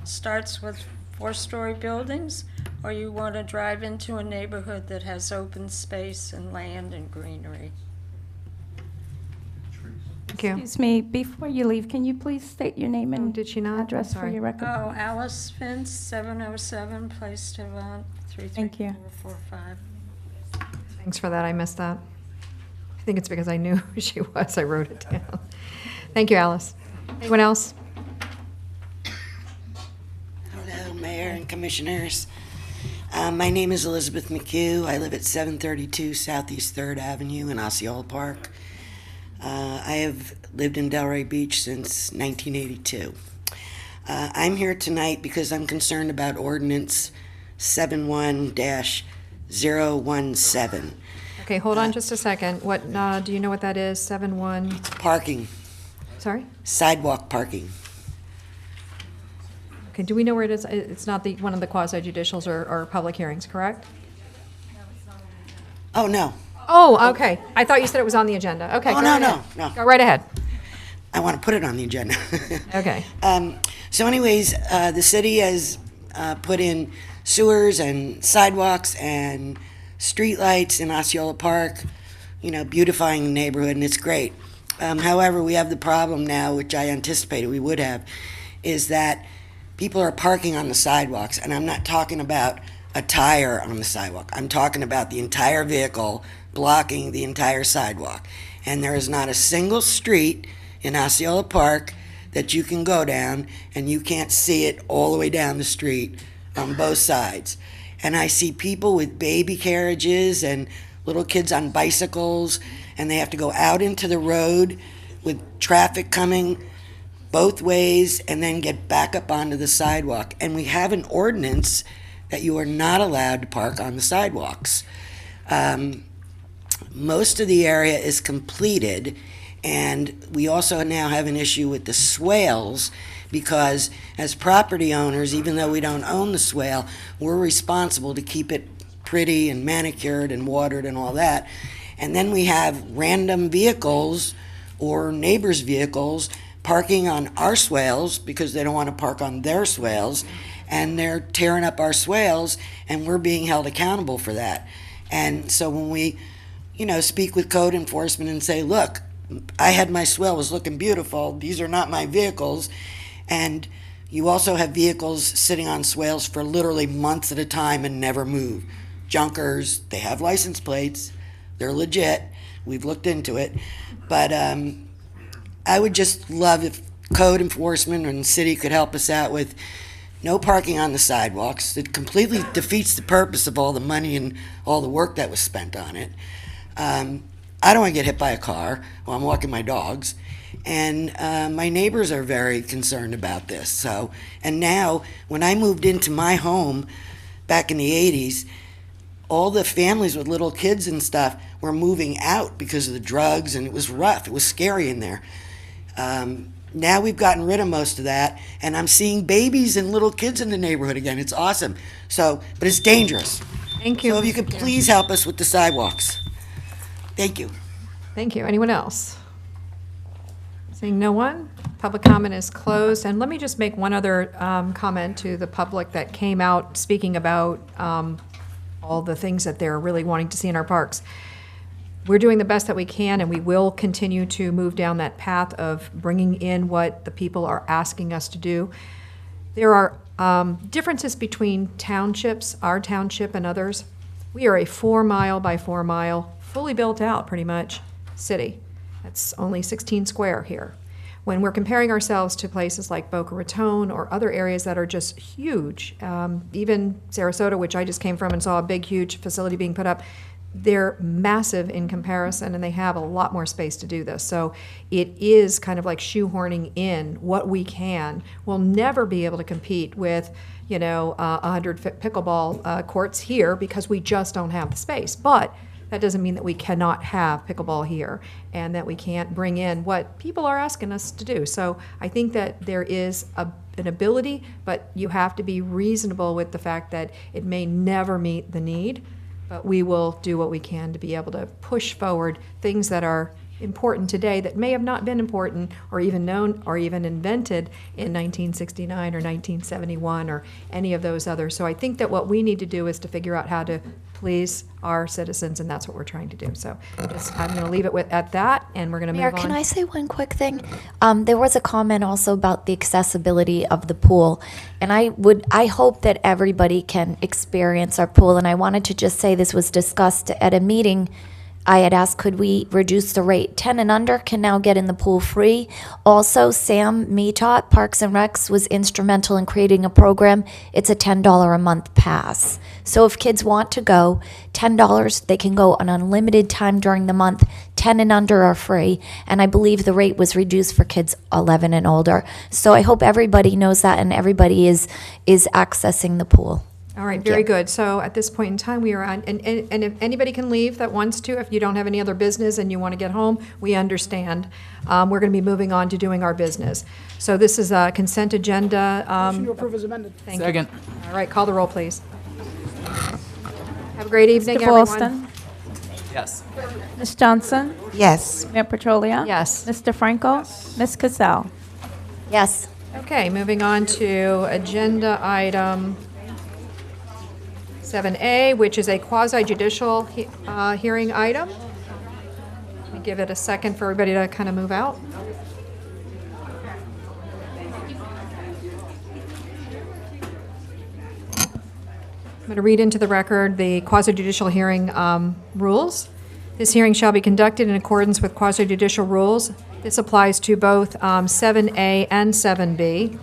starts with 4-story buildings, or you want to drive into a neighborhood that has open space and land and greenery? Thank you. Excuse me, before you leave, can you please state your name and did she not? address for Sorry. your record? Oh, Alice Finch, 707 Place Devon, Thank you. 33445. Thanks for that. I missed that. I think it's because I knew who she was. I wrote it down. Thank you, Alice. Anyone else? Hello, Mayor and Commissioners. My name is Elizabeth McHugh. I live at 732 Southeast 3rd Avenue in Osceola Park. I have lived in Delray Beach since 1982. I'm here tonight because I'm concerned about Ordinance 71-017. Okay, hold on just a second. What, do you know what that is? 7-1? Parking. Sorry? Sidewalk parking. Okay, do we know where it is? It's not one of the quasi-judicials or public hearings, correct? Oh, no. Oh, okay. I thought you said it was on the agenda. Okay, Oh, go no, right no, ahead. no. Go right ahead. I want to put it on the agenda. Okay. So anyways, the city has put in sewers and sidewalks and streetlights in Osceola Park, beautifying the neighborhood, and it's great. However, we have the problem now, which I anticipated we would have, is that people are parking on the sidewalks, and I'm not talking about a tire on the sidewalk. I'm talking about the entire vehicle blocking the entire sidewalk. And there is not a single street in Osceola Park that you can go down and you can't see it all the way down the street on both sides. And I see people with baby carriages and little kids on bicycles, and they have to go out into the road with traffic coming both ways and then get back up onto the sidewalk. And we have an ordinance that you are not allowed to park on the sidewalks. Most of the area is completed, and we also now have an issue with the swales, because as property owners, even though we don't own the swale, we're responsible to keep it pretty and manicured and watered and all that. And then we have random vehicles or neighbors' vehicles parking on our swales because they don't want to park on their swales, and they're tearing up our swales, and we're being held accountable for that. And so when we, speak with code enforcement and say, look, I had my swale, was looking beautiful, these are not my vehicles, and you also have vehicles sitting on swales for literally months at a time and never move. Junkers, they have license plates, they're legit, we've looked into it, but I would just love if code enforcement and the city could help us out with no parking on the sidewalks. It completely defeats the purpose of all the money and all the work that was spent on it. I don't want to get hit by a car while I'm walking my dogs. And my neighbors are very concerned about this. So, and now, when I moved into my home back in the 80s, all the families with little kids and stuff were moving out because of the drugs, and it was rough. It was scary in there. Now we've gotten rid of most of that, and I'm seeing babies and little kids in the neighborhood again. It's awesome. So, but it's dangerous. Thank you. So if you could please help us with the sidewalks. Thank you. Thank you. Anyone else? Seeing no one, public comment is closed. And let me just make one other comment to the public that came out speaking about all the things that they're really wanting to see in our parks. We're doing the best that we can, and we will continue to move down that path of bringing in what the people are asking us to do. There are differences between townships, our township and others. We are a 4-mile by 4-mile, fully built out pretty much, city. That's only 16 square here. when we're comparing ourselves to places like Boca Raton or other areas that are just huge, even Sarasota, which I just came from and saw a big, huge facility being put up, they're massive in comparison, and they have a lot more space to do this. So it is kind of like shoehorning in what we can. We'll never be able to compete with, 100 pickleball courts here because we just don't have the space. But that doesn't mean that we cannot have pickleball here and that we can't bring in what people are asking us to do. So I think that there is an ability, but you have to be reasonable with the fact that it may never meet the need, but we will do what we can to be able to push forward things that are important today that may have not been important or even known or even invented in 1969 or 1971 or any of those others. So I think that what we need to do is to figure out how to please our citizens, and that's what we're trying to do. So I'm going to leave it at that, and we're going to move Mayor, on. can I say one quick thing? There was a comment also about the accessibility of the pool, and I hope that everybody can experience our pool. And I wanted to just say this was discussed at a meeting. I had asked, could we reduce the rate? 10 and under can now get in the pool free. Also, Sam Metot, Parks and Recs, was instrumental in creating a program. It's a $10 a month pass. So if kids want to go, $10, they can go an unlimited time during the month. 10 and under are free. And I believe the rate was reduced for kids 11 and older. So I hope everybody knows that and everybody is accessing the pool. All right, very good. So at this point in time, we are on, and if anybody can leave that wants to, if you don't have any other business and you want to get home, we understand. We're going to be moving on to doing our business. So this is a consent agenda. Motion to approve as amended. Thank Second. you. All right, call the roll, please. Have a great evening, Mr. everyone. Boylston? Yes. Ms. Johnson? Yes. Mayor Petrolia? Yes. Mr. Franco? Ms. Cassell? Yes. Okay, moving on to agenda item 7A, which is a quasi-judicial hearing item. Let me give it a second for everybody to kind of move out. I'm going to read into the record the quasi-judicial hearing rules. This hearing shall be conducted in accordance with quasi-judicial rules. This applies to both 7A and 7B.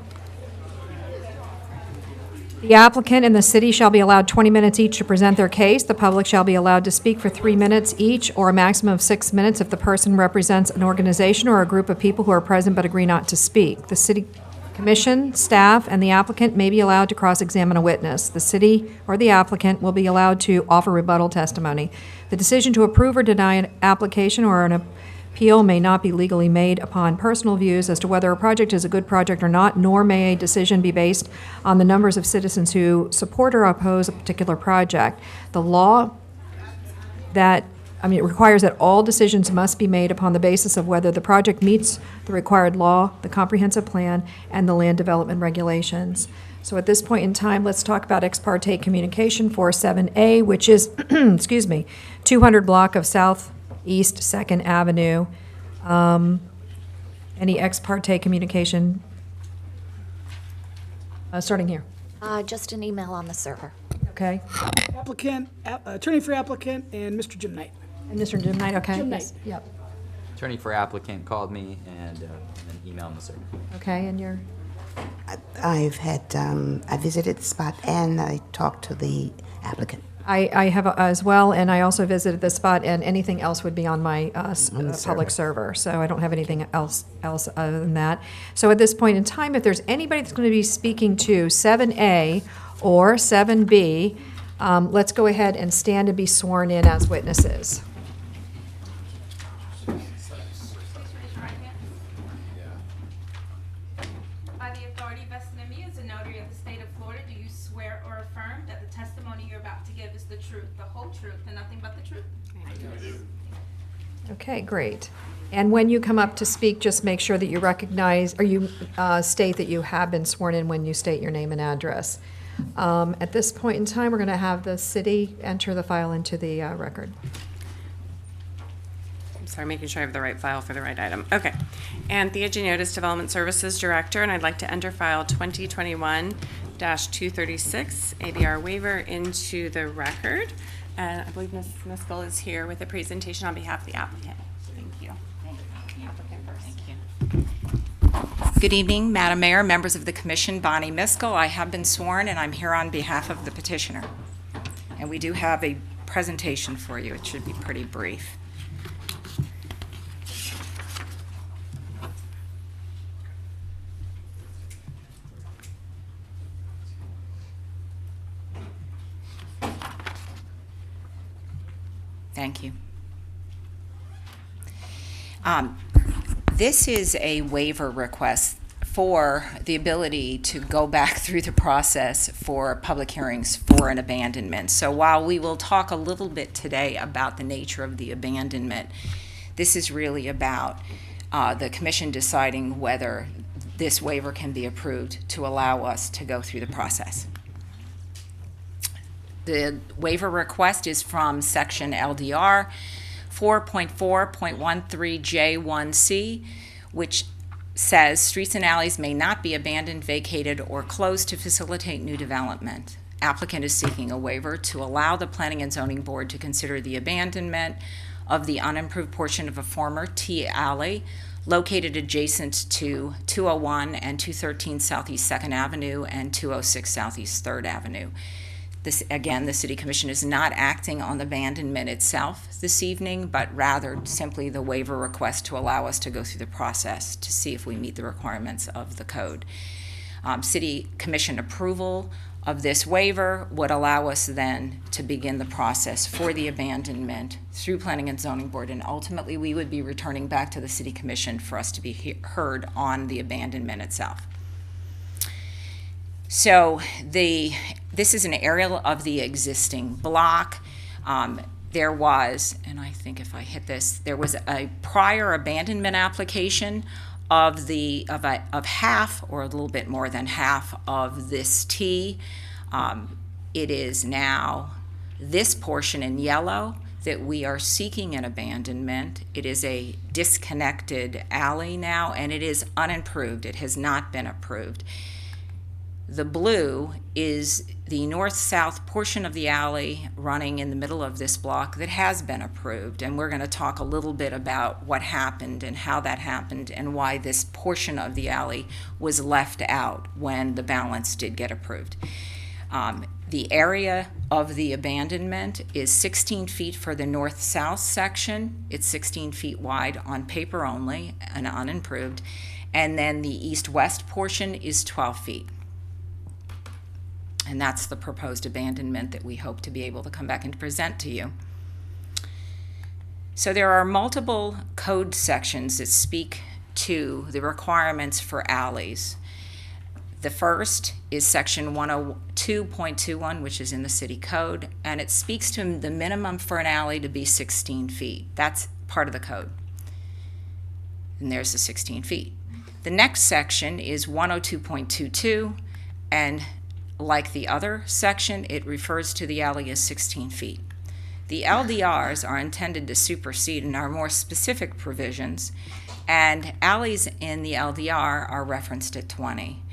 The applicant and the city shall be allowed 20 minutes each to present their case. The public shall be allowed to speak for 3 minutes each, or a maximum of 6 minutes if the person represents an organization or a group of people who are present but agree not to speak. The city commission, staff, and the applicant may be allowed to cross-examine a witness. The city or the applicant will be allowed to offer rebuttal testimony. The decision to approve or deny an application or an appeal may not be legally made upon personal views as to whether a project is a good project or not, nor may a decision be based on the numbers of citizens who support or oppose a particular project. The law it requires that all decisions must be made upon the basis of whether the project meets the required law, the comprehensive plan, and the land development regulations. So at this point in time, let's talk about ex parte communication for 7A, which is, 200 block of Southeast 2nd Avenue. Any ex parte communication? Starting here. Just an email on the server. Okay. Applicant, attorney for applicant, and Mr. Jim Knight. And Mr. Jim Knight, okay. Jim Yes. Knight. Yep. Attorney for applicant called me and an email on the server. Okay, and you're? I've had, I visited the spot and I talked to the applicant. I have as well, and I also visited the spot, and anything else would be on my public server. So I don't have anything else other than that. So at this point in time, if there's anybody that's going to be speaking to 7A or 7B, let's go ahead and stand and be sworn in as witnesses. By the authority vested in me as a notary of the state of Florida, do you swear or affirm that the testimony you're about to give is the truth, the whole truth, and nothing but the truth? I do. Okay, great. And when you come up to speak, just make sure that you recognize, or you state that you have been sworn in when you state your name and address. At this point in time, we're going to have the city enter the file into the record. I'm sorry, making sure I have the right file for the right item. Okay. Anthea Geniotis, Development Services Director, and I'd like to enter file 2021-236 ABR waiver into the record. And I believe Ms. Fiscal is here with a presentation on behalf of the applicant. Thank you. Applicant first. Thank you. Good evening, Madam Mayor, members of the Commission, Bonnie Miskel. I have been sworn, and I'm here on behalf of the petitioner. And we do have a presentation for you. It should be pretty brief. Thank you. This is a waiver request for the ability to go back through the process for public hearings for an abandonment. So while we will talk a little bit today about the nature of the abandonment, this is really about the Commission deciding whether this waiver can be approved to allow us to go through the process. The waiver request is from Section LDR 4.4.13J1C, which says streets and alleys may not be abandoned, vacated, or closed to facilitate new development. Applicant is seeking a waiver to allow the Planning and Zoning Board to consider the abandonment of the unimproved portion of a former T alley located adjacent to 201 and 213 Southeast 2nd Avenue and 206 Southeast 3rd Avenue. This, again, the City Commission is not acting on the abandonment itself this evening, but rather simply the waiver request to allow us to go through the process to see if we meet the requirements of the code. City Commission approval of this waiver would allow us then to begin the process for the abandonment through Planning and Zoning Board, and ultimately we would be returning back to the City Commission for us to be heard on the abandonment itself. So this is an aerial of the existing block. There was, and I think if I hit this, there was a prior abandonment application of half or a little bit more than half of this T. It is now this portion in yellow that we are seeking an abandonment. It is a disconnected alley now, and it is unimproved. It has not been approved. The blue is the north-south portion of the alley running in the middle of this block that has been approved, and we're going to talk a little bit about what happened and how that happened and why this portion of the alley was left out when the balance did get approved. The area of the abandonment is 16 feet for the north-south section. It's 16 feet wide on paper only and unimproved, and then the east-west portion is 12 feet. And that's the proposed abandonment that we hope to be able to come back and present to you. So there are multiple code sections that speak to the requirements for alleys. The first is section 102.21, which is in the city code, and it speaks to the minimum for an alley to be 16 feet. That's part of the code. And there's the 16 feet. The next section is 102.22, and like the other section, it refers to the alley as 16 feet. The LDRs are intended to supersede and are more specific provisions, and alleys in the LDR are referenced at 20.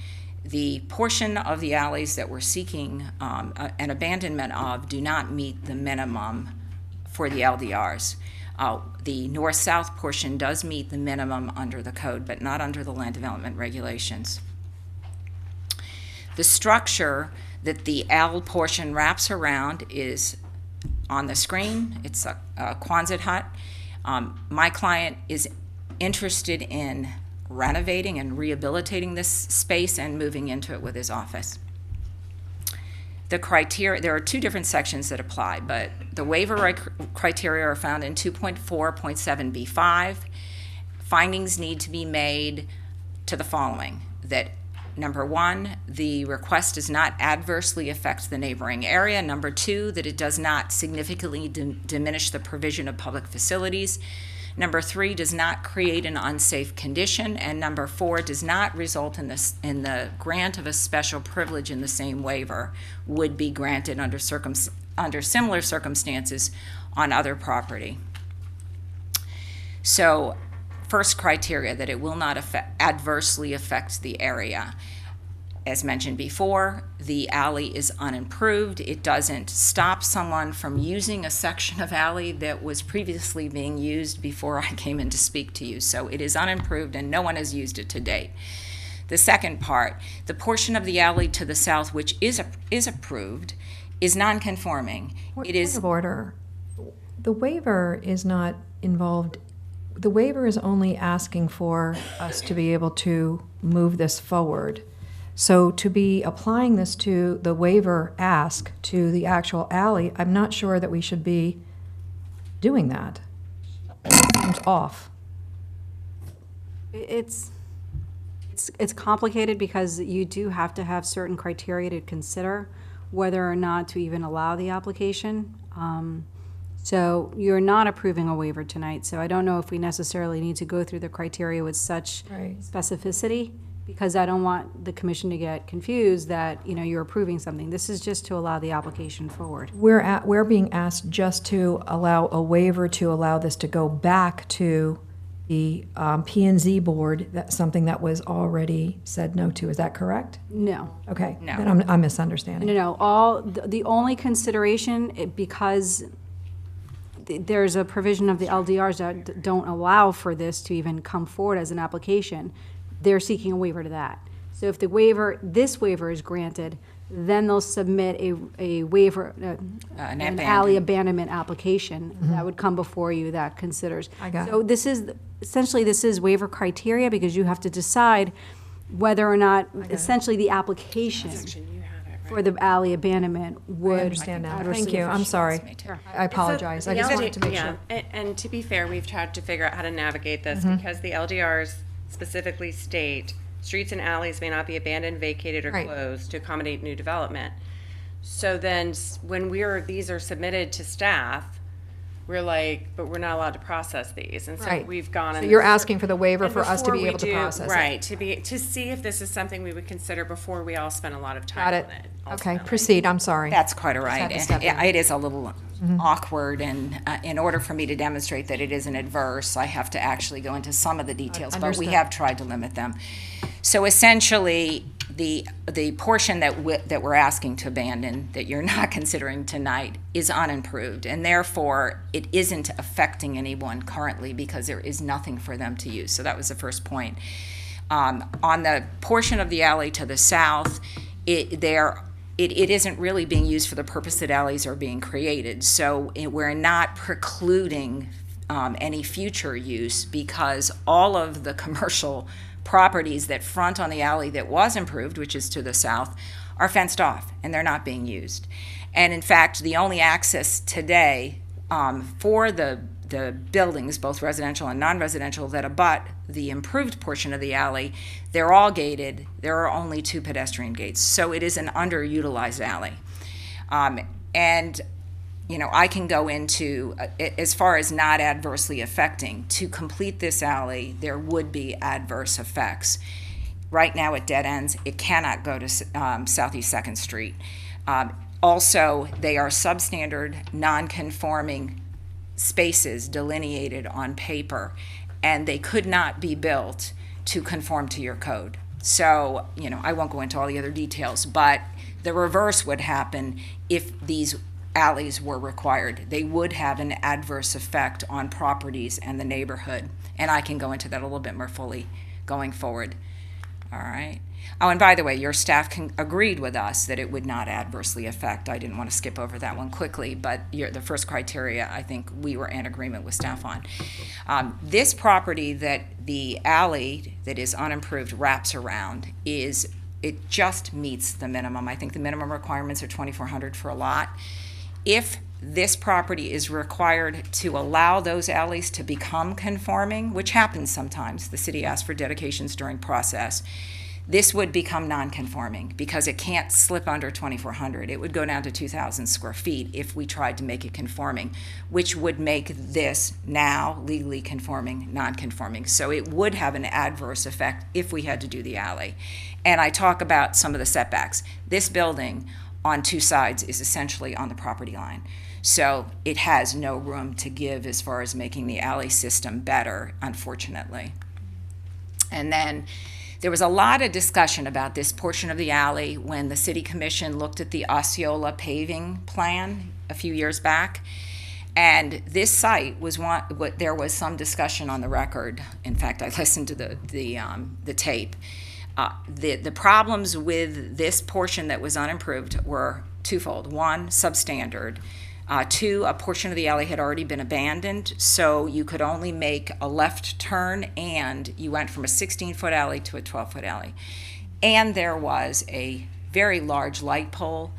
The portion of the alleys that we're seeking an abandonment of do not meet the minimum for the LDRs. The north-south portion does meet the minimum under the code, but not under the land development regulations. The structure that the L portion wraps around is on the screen. It's a Quonset hut. My client is interested in renovating and rehabilitating this space and moving into it with his office. The criteria, there are two different sections that apply, but the waiver criteria are found in 2.4.7B5. Findings need to be made to the following: that number one, the request does not adversely affect the neighboring area. Number two, that it does not significantly diminish the provision of public facilities. Number three, does not create an unsafe condition. And number four, does not result in the grant of a special privilege in the same waiver would be granted under similar circumstances on other property. So, first criteria, that it will not adversely affect the area. As mentioned before, the alley is unimproved. It doesn't stop someone from using a section of alley that was previously being used before I came in to speak to you. So it is unimproved and no one has used it to date. The second part, the portion of the alley to the south, which is approved, is non-conforming. It is Point of order. The waiver is not involved. The waiver is only asking for us to be able to move this forward. So to be applying this to the waiver ask to the actual alley, I'm not sure that we should be doing that. It seems off. It's complicated because you do have to have certain criteria to consider whether or not to even allow the application. So you're not approving a waiver tonight, so I don't know if we necessarily need to go through the criteria with such specificity, because I don't want the commission to get confused that, you know, you're approving something. This is just to allow the application forward. We're being asked just to allow a waiver to allow this to go back to the P&Z board, that's something that was already said no to. Is that correct? No. Okay. No. Then I'm misunderstanding. No, the only consideration, because there's a provision of the LDRs that don't allow for this to even come forward as an application, they're seeking a waiver to that. So if this waiver is granted, then they'll submit a waiver, an alley abandonment application that would come before you that considers. I got it. So this is waiver criteria, because you have to decide whether or not essentially the application for the alley abandonment would. I understand now. adversely Thank you. I'm affect- sorry. I apologize. I just wanted to make sure. And to be fair, we've tried to figure out how to navigate this because the LDRs specifically state streets and alleys may not be abandoned, vacated, or closed to accommodate new development. So then when these are submitted to staff, we're like, but we're not allowed to process these. And so we've gone. So you're asking for the waiver for us to be able to process it. Right, to see if this is something we would consider before we all spend a lot of time Got it. on it. Okay, proceed. I'm sorry. That's quite all right. Just had to step in. It is a little awkward, and in order for me to demonstrate that it isn't adverse, I have to actually go into some of the details, but we Understood. have tried to limit them. So essentially, the portion that we're asking to abandon, that you're not considering tonight, is unimproved, and therefore it isn't affecting anyone currently because there is nothing for them to use. So that was the first point. On the portion of the alley to the south, it isn't really being used for the purpose that alleys are being created. So we're not precluding any future use, because all of the commercial properties that front on the alley that was improved, which is to the south, are fenced off and they're not being used. And in fact, the only access today for the buildings, both residential and non-residential, that abut the improved portion of the alley, they're all gated. There are only 2 pedestrian gates. So it is an underutilized alley. And you know, I can go into, as far as not adversely affecting, to complete this alley, there would be adverse effects. Right now it dead ends. It cannot go to Southeast 2nd Street. Also, they are substandard, non-conforming spaces delineated on paper, and they could not be built to conform to your code. So, you know, I won't go into all the other details, but the reverse would happen if these alleys were required. They would have an adverse effect on properties and the neighborhood, and I can go into that a little bit more fully going forward. All right. Oh, and by the way, your staff agreed with us that it would not adversely affect. I didn't want to skip over that one quickly, but the first criteria, I think we were in agreement with staff on. This property that the alley that is unimproved wraps around it just meets the minimum. I think the minimum requirements are 2,400 for a lot. If this property is required to allow those alleys to become conforming, which happens sometimes, the city asks for dedications during process, this would become non-conforming because it can't slip under 2,400. It would go down to 2,000 square feet if we tried to make it conforming, which would make this now legally conforming, non-conforming. So it would have an adverse effect if we had to do the alley. And I talk about some of the setbacks. This building on 2 sides is essentially on the property line. So it has no room to give as far as making the alley system better, unfortunately. And then there was a lot of discussion about this portion of the alley when the City Commission looked at the Osceola paving plan a few years back. And this site was there was some discussion on the record. In fact, I listened to the tape. The problems with this portion that was unimproved were twofold. One, substandard. Two, a portion of the alley had already been abandoned, so you could only make a left turn, and you went from a 16-foot alley to a 12-foot alley. And there was a very large light pole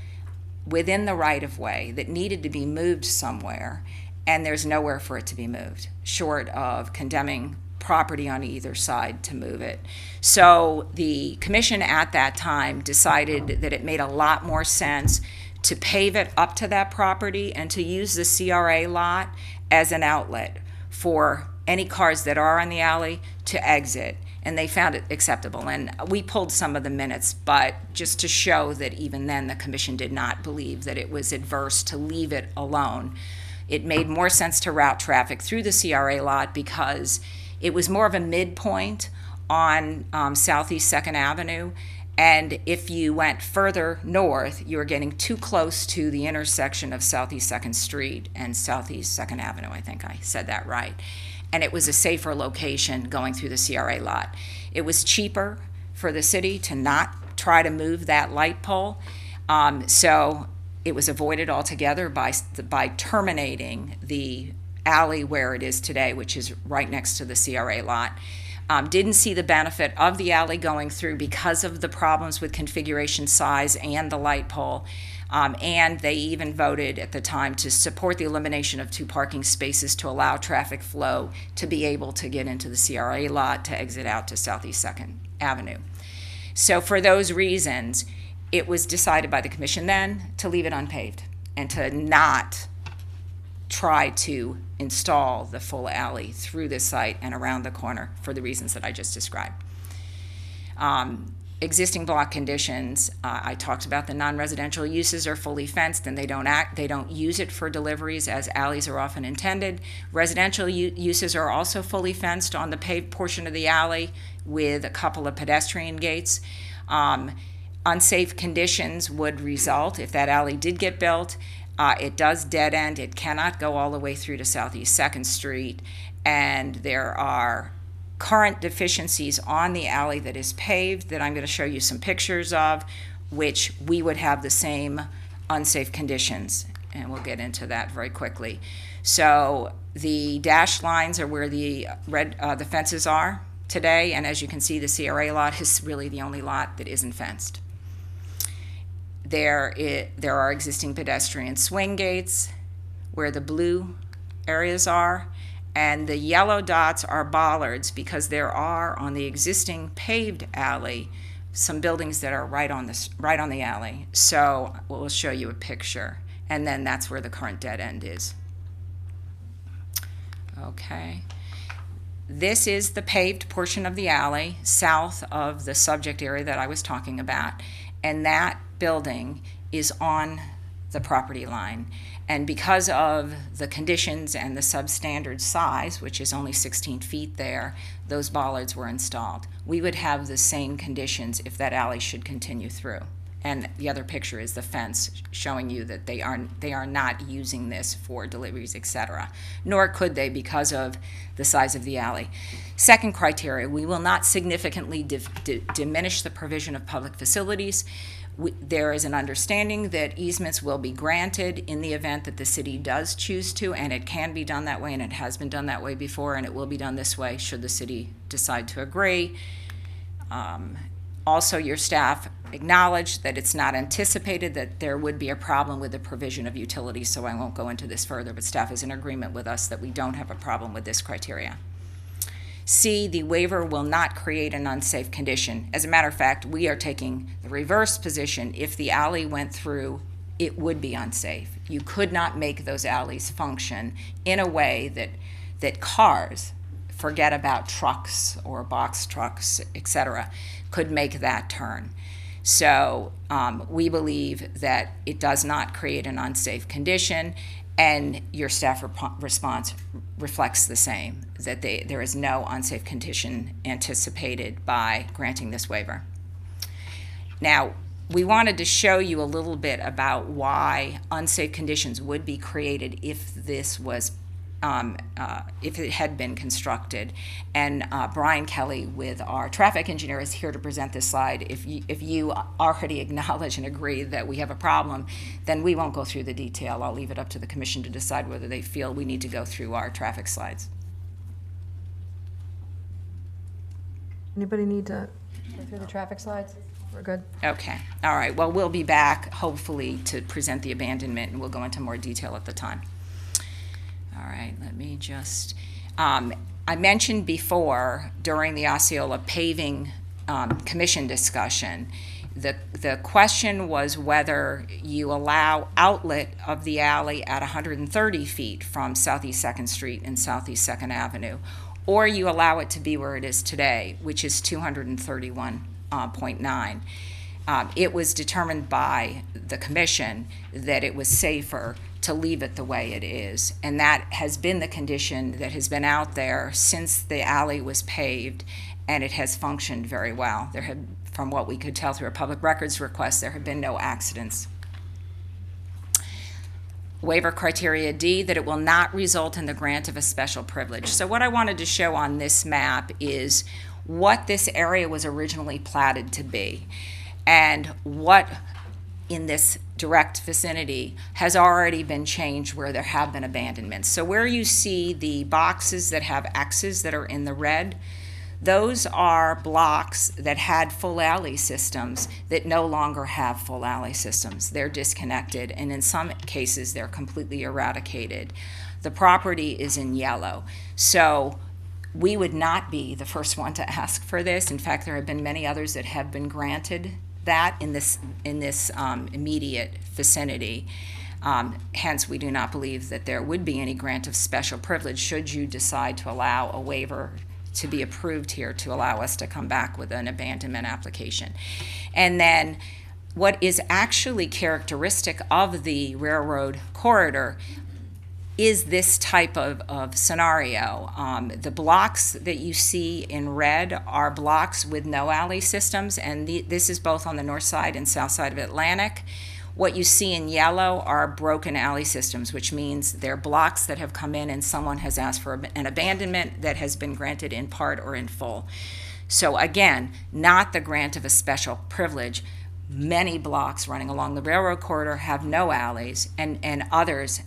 within the right-of-way that needed to be moved somewhere, and there's nowhere for it to be moved, short of condemning property on either side to move it. So the commission at that time decided that it made a lot more sense to pave it up to that property and to use the CRA lot as an outlet for any cars that are on the alley to exit. And they found it acceptable. And we pulled some of the minutes, but just to show that even then the commission did not believe that it was adverse to leave it alone. It made more sense to route traffic through the CRA lot because it was more of a midpoint on Southeast 2nd Avenue. And if you went further north, you were getting too close to the intersection of Southeast 2nd Street and Southeast 2nd Avenue. I think I said that right. And it was a safer location going through the CRA lot. It was cheaper for the city to not try to move that light pole. So it was avoided altogether by terminating the alley where it is today, which is right next to the CRA lot. Didn't see the benefit of the alley going through because of the problems with configuration size and the light pole. And they even voted at the time to support the elimination of 2 parking spaces to allow traffic flow to be able to get into the CRA lot to exit out to Southeast 2nd Avenue. So for those reasons, it was decided by the commission then to leave it unpaved and to not try to install the full alley through this site and around the corner for the reasons that I just described. Existing block conditions, I talked about the non-residential uses are fully fenced and they don't use it for deliveries as alleys are often intended. Residential uses are also fully fenced on the paved portion of the alley with a couple of pedestrian gates. Unsafe conditions would result if that alley did get built. It does dead end. It cannot go all the way through to Southeast 2nd Street, and there are current deficiencies on the alley that is paved that I'm going to show you some pictures of, which we would have the same unsafe conditions, and we'll get into that very quickly. So the dashed lines are where the fences are today, and as you can see, the CRA lot is really the only lot that isn't fenced. There are existing pedestrian swing gates where the blue areas are, and the yellow dots are bollards because there are on the existing paved alley some buildings that are right on the alley. So we'll show you a picture, and then that's where the current dead end is. Okay. This is the paved portion of the alley south of the subject area that I was talking about, and that building is on the property line. And because of the conditions and the substandard size, which is only 16 feet there, those bollards were installed. We would have the same conditions if that alley should continue through. And the other picture is the fence showing you that they are not using this for deliveries, etc. Nor could they because of the size of the alley. Second criteria, we will not significantly diminish the provision of public facilities. There is an understanding that easements will be granted in the event that the city does choose to, and it can be done that way, and it has been done that way before, and it will be done this way should the city decide to agree. Also, your staff acknowledged that it's not anticipated that there would be a problem with the provision of utilities, so I won't go into this further, but staff is in agreement with us that we don't have a problem with this criteria. C, the waiver will not create an unsafe condition. As a matter of fact, we are taking the reverse position. If the alley went through, it would be unsafe. You could not make those alleys function in a way that cars, forget about trucks or box trucks, etc., could make that turn. So we believe that it does not create an unsafe condition, and your staff response reflects the same, that there is no unsafe condition anticipated by granting this waiver. Now, we wanted to show you a little bit about why unsafe conditions would be created if this was if it had been constructed. And Brian Kelly with our traffic engineer is here to present this slide. If you already acknowledge and agree that we have a problem, then we won't go through the detail. I'll leave it up to the commission to decide whether they feel we need to go through our traffic slides. Anybody need to go through the traffic slides? We're good? Okay, all right. Well, we'll be back hopefully to present the abandonment, and we'll go into more detail at the time. All right, let me just, I mentioned before during the Osceola paving commission discussion, the question was whether you allow outlet of the alley at 130 feet from Southeast 2nd Street and Southeast 2nd Avenue, or you allow it to be where it is today, which is 231.9. It was determined by the commission that it was safer to leave it the way it is. And that has been the condition that has been out there since the alley was paved, and it has functioned very well. There have, from what we could tell through a public records request, there have been no accidents. Waiver criteria D, that it will not result in the grant of a special privilege. So what I wanted to show on this map is what this area was originally platted to be, and what in this direct vicinity has already been changed where there have been abandonments. So where you see the boxes that have X's that are in the red, those are blocks that had full alley systems that no longer have full alley systems. They're disconnected, and in some cases they're completely eradicated. The property is in yellow. So we would not be the first one to ask for this. In fact, there have been many others that have been granted that in this immediate vicinity. Hence, we do not believe that there would be any grant of special privilege should you decide to allow a waiver to be approved here to allow us to come back with an abandonment application. And then what is actually characteristic of the railroad corridor is this type of scenario. The blocks that you see in red are blocks with no alley systems, and this is both on the north side and south side of Atlantic. What you see in yellow are broken alley systems, which means they're blocks that have come in and someone has asked for an abandonment that has been granted in part or in full. So again, not the grant of a special privilege. Many blocks running along the railroad corridor have no alleys, and others,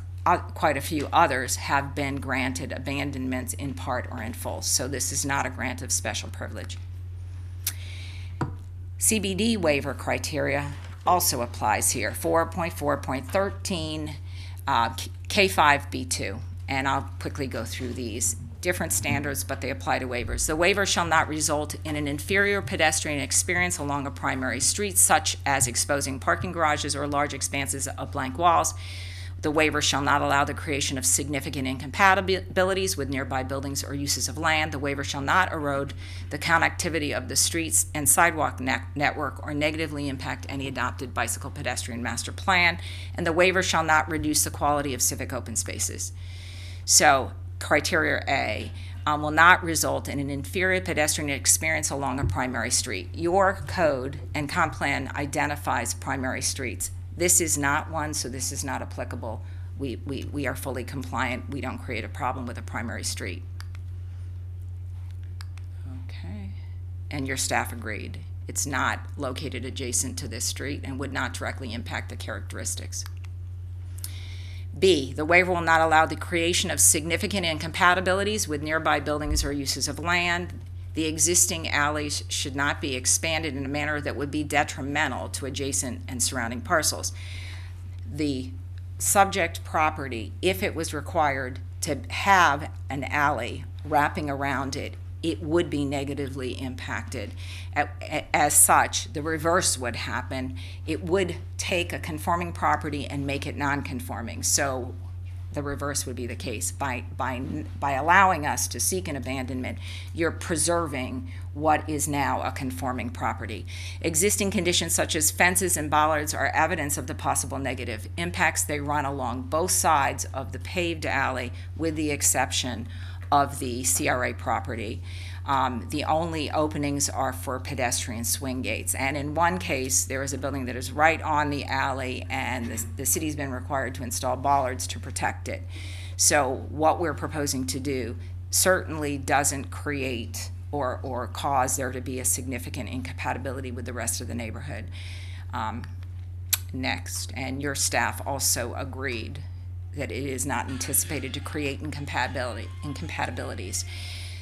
quite a few others, have been granted abandonments in part or in full. So this is not a grant of special privilege. CBD waiver criteria also applies here, 4.4.13, K5B2, and I'll quickly go through these. Different standards, but they apply to waivers. The waiver shall not result in an inferior pedestrian experience along a primary street, such as exposing parking garages or large expanses of blank walls. The waiver shall not allow the creation of significant incompatibilities with nearby buildings or uses of land. The waiver shall not erode the connectivity of the streets and sidewalk network or negatively impact any adopted bicycle pedestrian master plan. And the waiver shall not reduce the quality of civic open spaces. So, criteria A, will not result in an inferior pedestrian experience along a primary street. Your code and comp plan identifies primary streets. This is not one, so this is not applicable. We are fully compliant. We don't create a problem with a primary street. Okay, and your staff agreed. It's not located adjacent to this street and would not directly impact the characteristics. B, the waiver will not allow the creation of significant incompatibilities with nearby buildings or uses of land. The existing alleys should not be expanded in a manner that would be detrimental to adjacent and surrounding parcels. The subject property, if it was required to have an alley wrapping around it, it would be negatively impacted. As such, the reverse would happen. It would take a conforming property and make it non-conforming. So the reverse would be the case. By allowing us to seek an abandonment, you're preserving what is now a conforming property. Existing conditions such as fences and bollards are evidence of the possible negative impacts. They run along both sides of the paved alley with the exception of the CRA property. The only openings are for pedestrian swing gates. And in one case, there is a building that is right on the alley, and the city's been required to install bollards to protect it. So what we're proposing to do certainly doesn't create or cause there to be a significant incompatibility with the rest of the neighborhood. Next, and your staff also agreed that it is not anticipated to create incompatibilities.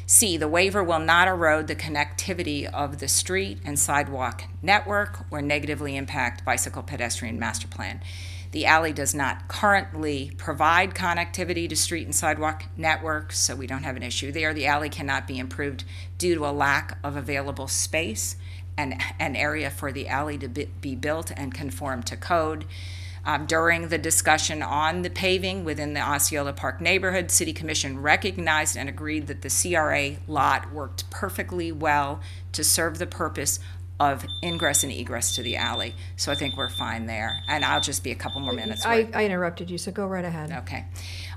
C, the waiver will not erode the connectivity of the street and sidewalk network or negatively impact bicycle pedestrian master plan. The alley does not currently provide connectivity to street and sidewalk networks, so we don't have an issue there. The alley cannot be improved due to a lack of available space and an area for the alley to be built and conform to code. During the discussion on the paving within the Osceola Park neighborhood, City Commission recognized and agreed that the CRA lot worked perfectly well to serve the purpose of ingress and egress to the alley. So I think we're fine there. And I'll just be a couple more minutes. I interrupted you, so go right ahead. Okay.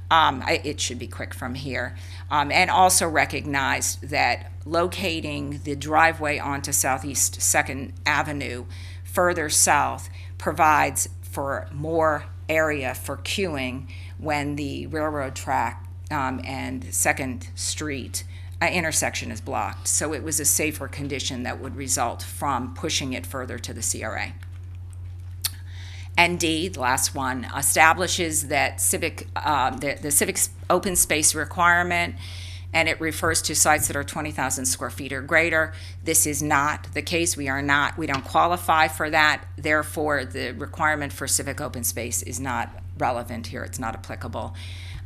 It should be quick from here. And also recognized that locating the driveway onto Southeast 2nd Avenue further south provides for more area for queuing when the railroad track and 2nd Street intersection is blocked. So it was a safer condition that would result from pushing it further to the CRA. And D, the last one, establishes that the civic open space requirement, and it refers to sites that are 20,000 square feet or greater. This is not the case. We don't qualify for that. Therefore, the requirement for civic open space is not relevant here. It's not applicable.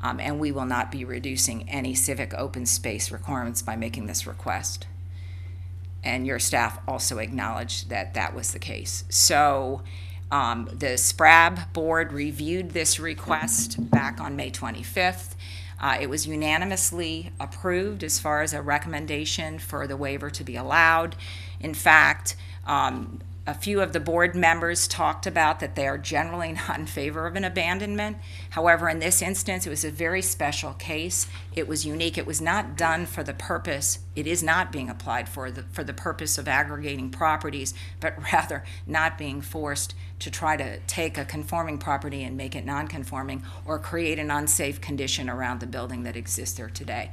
And we will not be reducing any civic open space requirements by making this request. And your staff also acknowledged that that was the case. So the SPRAB board reviewed this request back on May 25th. It was unanimously approved as far as a recommendation for the waiver to be allowed. In fact, a few of the board members talked about that they are generally not in favor of an abandonment. However, in this instance, it was a very special case. It was unique. It was not done for the purpose. It is not being applied for the purpose of aggregating properties, but rather not being forced to try to take a conforming property and make it non-conforming or create an unsafe condition around the building that exists there today.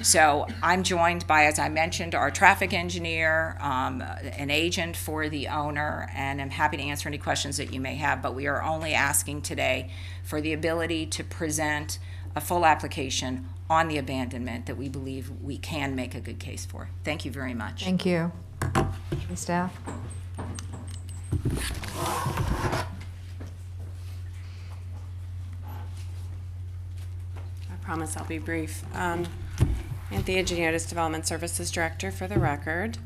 So I'm joined by, as I mentioned, our traffic engineer, an agent for the owner, and I'm happy to answer any questions that you may have, but we are only asking today for the ability to present a full application on the abandonment that we believe we can make a good case for. Thank you very much. Thank you. Any staff? I promise I'll be brief. Anthea Geniotis, Development Services Director, for the record.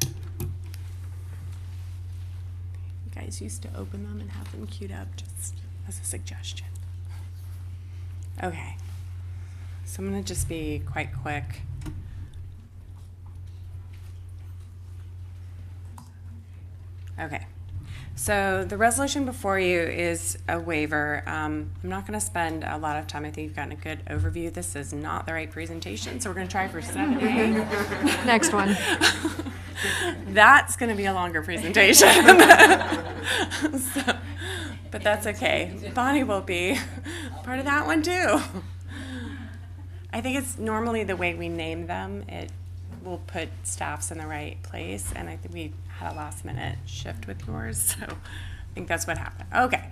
You guys used to open them and have them queued up just as a suggestion. Okay, so I'm going to just be quite quick. Okay. So the resolution before you is a waiver. I'm not going to spend a lot of time. I think you've gotten a good overview. This is not the right presentation, so we're going to try for 7A. Next one. That's going to be a longer presentation. But that's okay. Bonnie will be part of that one too. I think it's normally the way we name them. It will put staffs in the right place, and I think we had a last minute shift with yours, so I think that's what happened. Okay.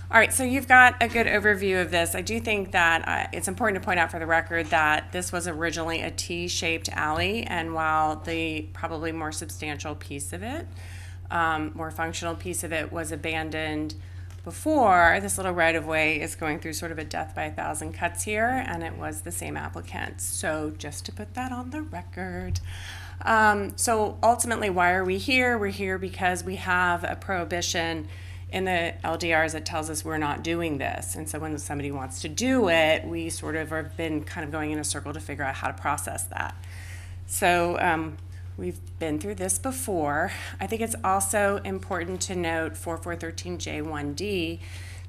All right, so you've got a good overview of this. I do think that it's important to point out for the record that this was originally a T-shaped alley, and while the probably more substantial piece of it, more functional piece of it was abandoned before, this little right-of-way is going through sort of a death by 1,000 cuts here, and it was the same applicant. So just to put that on the record. So ultimately, why are we here? We're here because we have a prohibition in the LDRs that tells us we're not doing this. And so when somebody wants to do it, we sort of have been kind of going in a circle to figure out how to process that. So we've been through this before. I think it's also important to note 4413J1D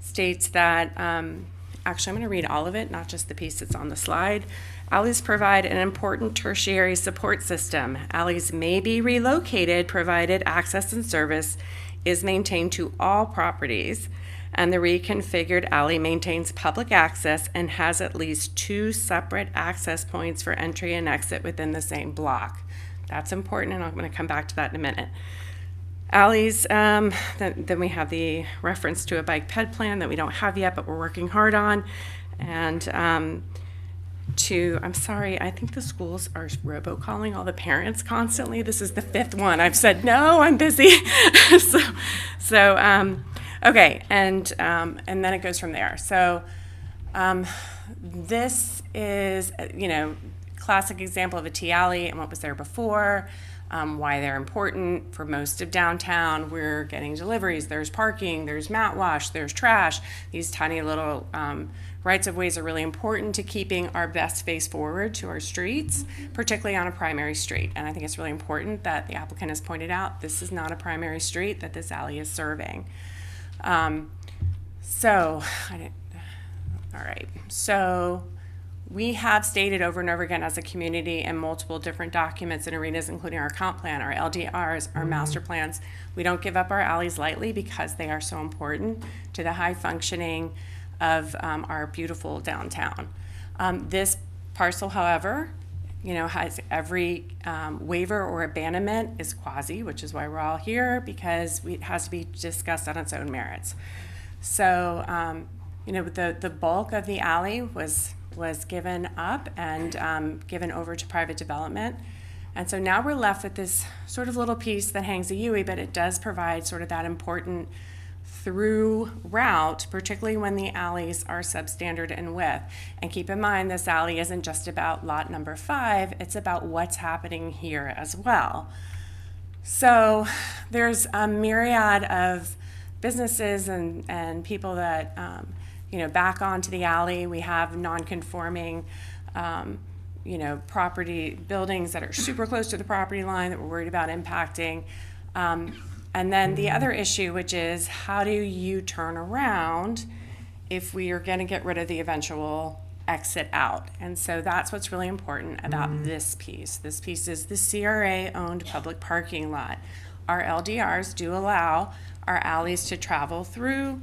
states that, actually I'm going to read all of it, not just the piece that's on the slide. Alleys provide an important tertiary support system. Alleys may be relocated provided access and service is maintained to all properties and the reconfigured alley maintains public access and has at least 2 separate access points for entry and exit within the same block. That's important, and I'm going to come back to that in a minute. Alleys, then we have the reference to a bike ped plan that we don't have yet, but we're working hard on. And I'm sorry, I think the schools are robocalling all the parents constantly. This is the 5th one. I've said, no, I'm busy. Okay, and then it goes from there. So this is, classic example of a T-alley and what was there before, why they're important for most of downtown. We're getting deliveries, there's parking, there's mat wash, there's trash. These tiny little rights-of-ways are really important to keeping our best face forward to our streets, particularly on a primary street. And I think it's really important that the applicant has pointed out this is not a primary street that this alley is serving. So we have stated over and over again as a community in multiple different documents and arenas, including our comp plan, our LDRs, our master plans, we don't give up our alleys lightly because they are so important to the high functioning of our beautiful downtown. This parcel, however, has every waiver or abandonment is quasi, which is why we're all here, because it has to be discussed on its own merits. So, the bulk of the alley was given up and given over to private development. And so now we're left with this sort of little piece that hangs a UE, but it does provide sort of that important through route, particularly when the alleys are substandard in width. And keep in mind, this alley isn't just about lot number 5, it's about what's happening here as well. So there's a myriad of businesses and people that back onto the alley. We have non-conforming property buildings that are super close to the property line that we're worried about impacting. And then the other issue, which is how do you turn around if we are going to get rid of the eventual exit out? And so that's what's really important about this piece. This piece is the CRA-owned public parking lot. Our LDRs do allow our alleys to travel through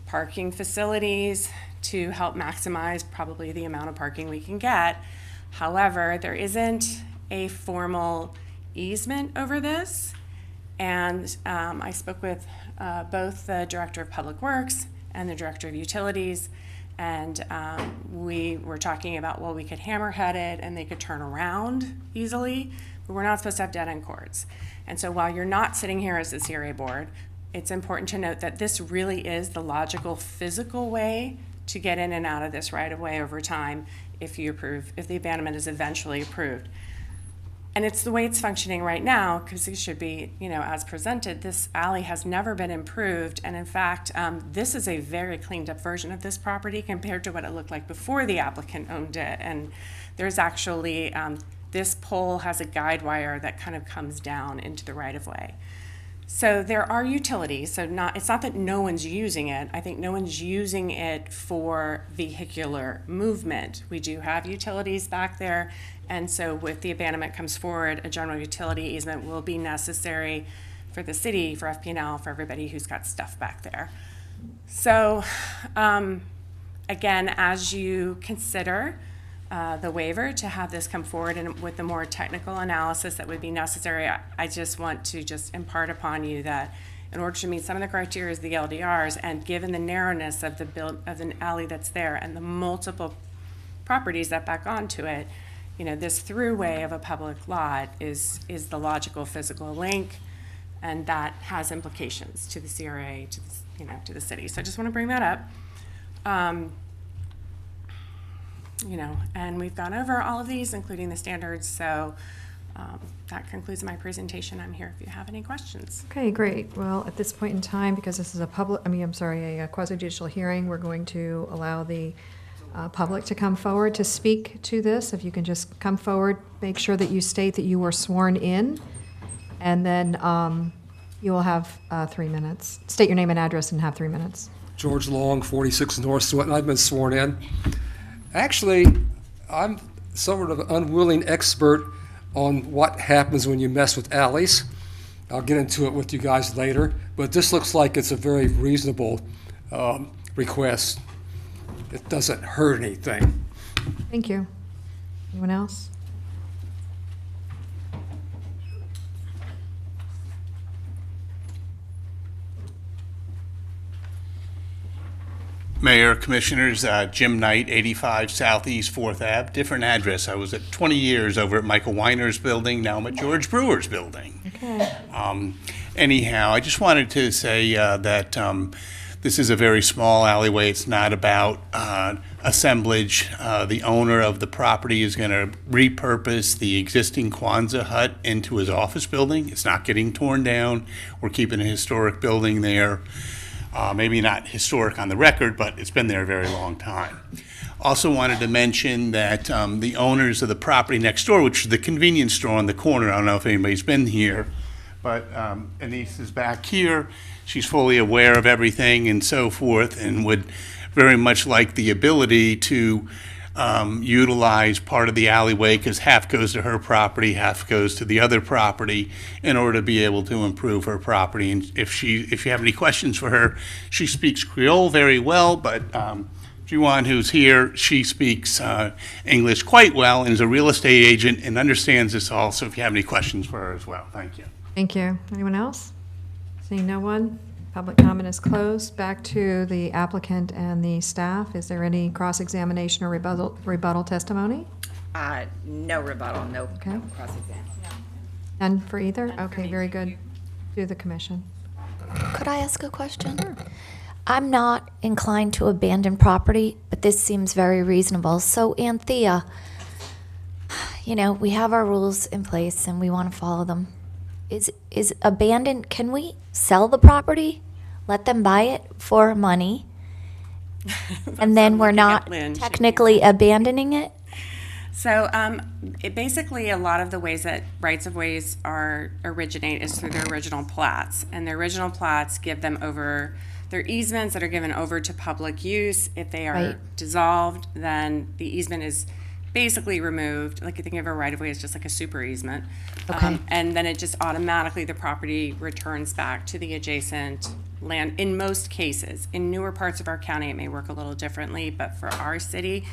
parking facilities to help maximize probably the amount of parking we can get. However, there isn't a formal easement over this. And I spoke with both the Director of Public Works and the Director of Utilities, and we were talking about, well, we could hammerhead it and they could turn around easily, but we're not supposed to have dead-end cords. And so while you're not sitting here as the CRA board, it's important to note that this really is the logical physical way to get in and out of this right-of-way over time if the abandonment is eventually approved. And it's the way it's functioning right now, because it should be, as presented. This alley has never been improved, and in fact, this is a very cleaned up version of this property compared to what it looked like before the applicant owned it. And there's actually, this pole has a guide wire that kind of comes down into the right-of-way. So there are utilities, so it's not that no one's using it. I think no one's using it for vehicular movement. We do have utilities back there, and so with the abandonment comes forward, a general utility easement will be necessary for the city, for FP&L, for everybody who's got stuff back there. So again, as you consider the waiver to have this come forward and with the more technical analysis that would be necessary, I just want to impart upon you that in order to meet some of the criteria of the LDRs, and given the narrowness of an alley that's there and the multiple properties that back onto it, this throughway of a public lot is the logical physical link, and that has implications to the CRA, to the city. So I just want to bring that up. And we've gone over all of these, including the standards. So that concludes my presentation. I'm here if you have any questions. Okay, great. Well, at this point in time, because this is a quasi-judicial hearing, we're going to allow the public to come forward to speak to this. If you can just come forward, make sure that you state that you were sworn in, and then you will have 3 minutes. State your name and address and have 3 minutes. George Long, 46 North Sweat, and I've been sworn in. Actually, I'm somewhat of an unwilling expert on what happens when you mess with alleys. I'll get into it with you guys later, but this looks like it's a very reasonable request. It doesn't hurt anything. Thank you. Anyone else? Mayor, Commissioners, Jim Knight, 85 Southeast 4th Ave, different address. I was at 20 years over at Michael Weiner's building, now I'm at George Brewer's building. Okay. Anyhow, I just wanted to say that this is a very small alleyway. It's not about assemblage. The owner of the property is going to repurpose the existing Kwanzaa hut into his office building. It's not getting torn down. We're keeping a historic building there. Maybe not historic on the record, but it's been there a very long time. Also wanted to mention that the owners of the property next door, which is the convenience store on the corner, I don't know if anybody's been here, but Anise is back here. She's fully aware of everything and so forth, and would very much like the ability to utilize part of the alleyway, because half goes to her property, half goes to the other property, in order to be able to improve her property. And if you have any questions for her, she speaks Creole very well, but Juwan, who's here, she speaks English quite well and is a real estate agent and understands this all. So if you have any questions for her as well, thank you. Thank you. Anyone else? Seeing no one, public comment is closed. Back to the applicant and the staff. Is there any cross-examination or rebuttal testimony? No rebuttal, no Okay. cross-exam. None for either? Okay, very good. To the commission. Could I ask a question? Sure. I'm not inclined to abandon property, but this seems very reasonable. So, Anthea, we have our rules in place and we want to follow them. Is abandoned, can we sell the property, let them buy it for money, and then we're not technically abandoning it? So basically a lot of the ways that rights of ways originate is through their original plats. And their original plats give them over, their easements that are given over to public use. If they are dissolved, then the easement is basically removed. Like you think of a right of way as just like a super easement. Okay. And then it just automatically, the property returns back to the adjacent land in most cases. In newer parts of our county, it may work a little differently, but for our city,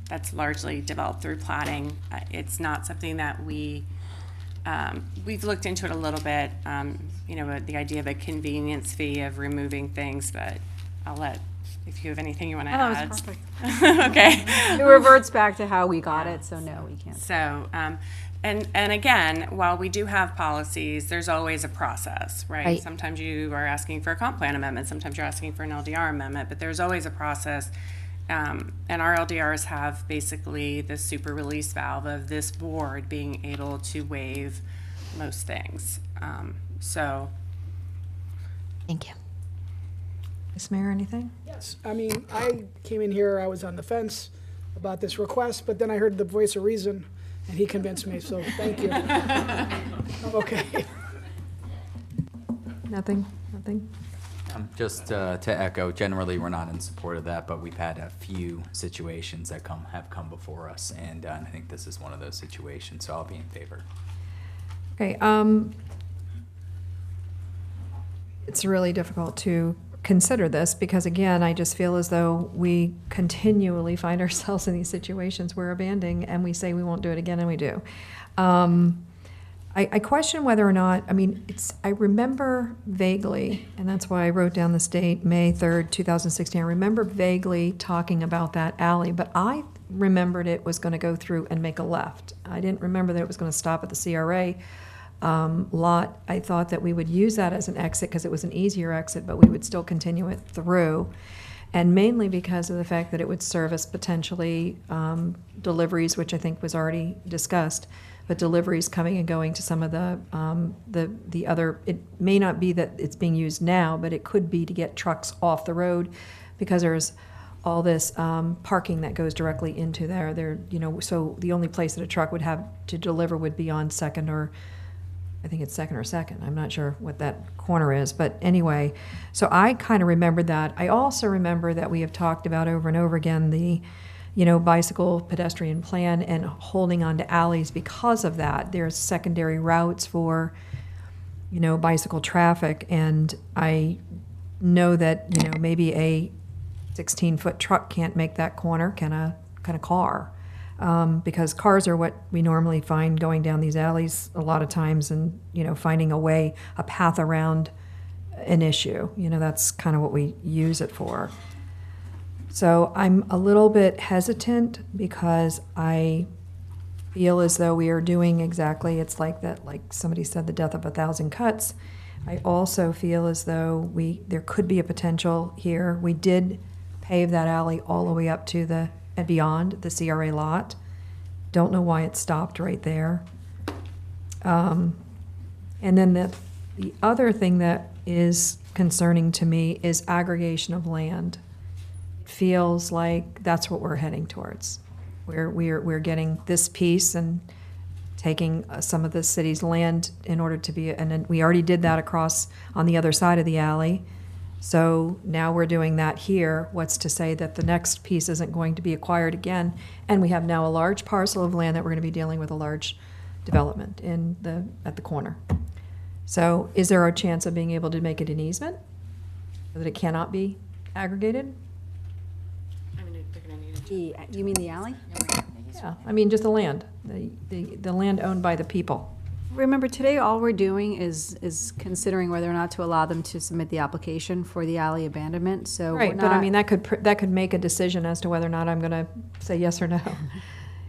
that's largely developed through platting. It's not something that we've looked into it a little bit, the idea of a convenience fee of removing things, but I'll let, if you have anything you want to add. That was perfect. Okay. It reverts back to how we got it, so no, we can't. So, and again, while we do have policies, there's always a process, right? Sometimes you are asking for a comp plan amendment, sometimes you're asking for an LDR amendment, but there's always a process. And our LDRs have basically the super release valve of this board being able to waive most things. Thank you. Ms. Mayor, anything? Yes, I mean, I came in here, I was on the fence about this request, but then I heard the voice of reason, and he convinced me, so thank you. Okay. Nothing? Just to echo, generally we're not in support of that, but we've had a few situations that have come before us, and I think this is one of those situations, so I'll be in favor. Okay, it's really difficult to consider this because, again, I just feel as though we continually find ourselves in these situations where abandoning and we say we won't do it again, and we do. I question whether or not, I remember vaguely, and that's why I wrote down this date, May 3rd, 2016. I remember vaguely talking about that alley, but I remembered it was going to go through and make a left. I didn't remember that it was going to stop at the CRA lot. I thought that we would use that as an exit because it was an easier exit, but we would still continue it through. And mainly because of the fact that it would service potentially deliveries, which I think was already discussed, but deliveries coming and going to some of the other, it may not be that it's being used now, but it could be to get trucks off the road because there's all this parking that goes directly into there. So the only place that a truck would have to deliver would be on Second or, I think it's Second or Second. I'm not sure what that corner is, but anyway, so I kind of remembered that. I also remember that we have talked about over and over again the bicycle pedestrian plan and holding on to alleys because of that. There's secondary routes for, bicycle traffic, and I know that, maybe a 16-foot truck can't make that corner, can a car? Because cars are what we normally find going down these alleys a lot of times, and, finding a path around an issue. That's kind of what we use it for. So I'm a little bit hesitant because I feel as though we are doing exactly, it's like that, like somebody said, the death of 1,000 cuts. I also feel as though there could be a potential here. We did pave that alley all the way up to and beyond the CRA lot. Don't know why it stopped right there. And then the other thing that is concerning to me is aggregation of land. It feels like that's what we're heading towards. We're getting this piece and taking some of the city's land in order to be, and then we already did that across on the other side of the alley. So now we're doing that here. What's to say that the next piece isn't going to be acquired again? And we have now a large parcel of land that we're going to be dealing with a large development at the corner. So is there a chance of being able to make it an easement so that it cannot be aggregated? You mean the alley? Yeah, I mean just the land, the land owned by the people. Remember, today all we're doing is considering whether or not to allow them to submit the application for the alley abandonment. So right, but I mean that could make a decision as to whether or not I'm going to say yes or no.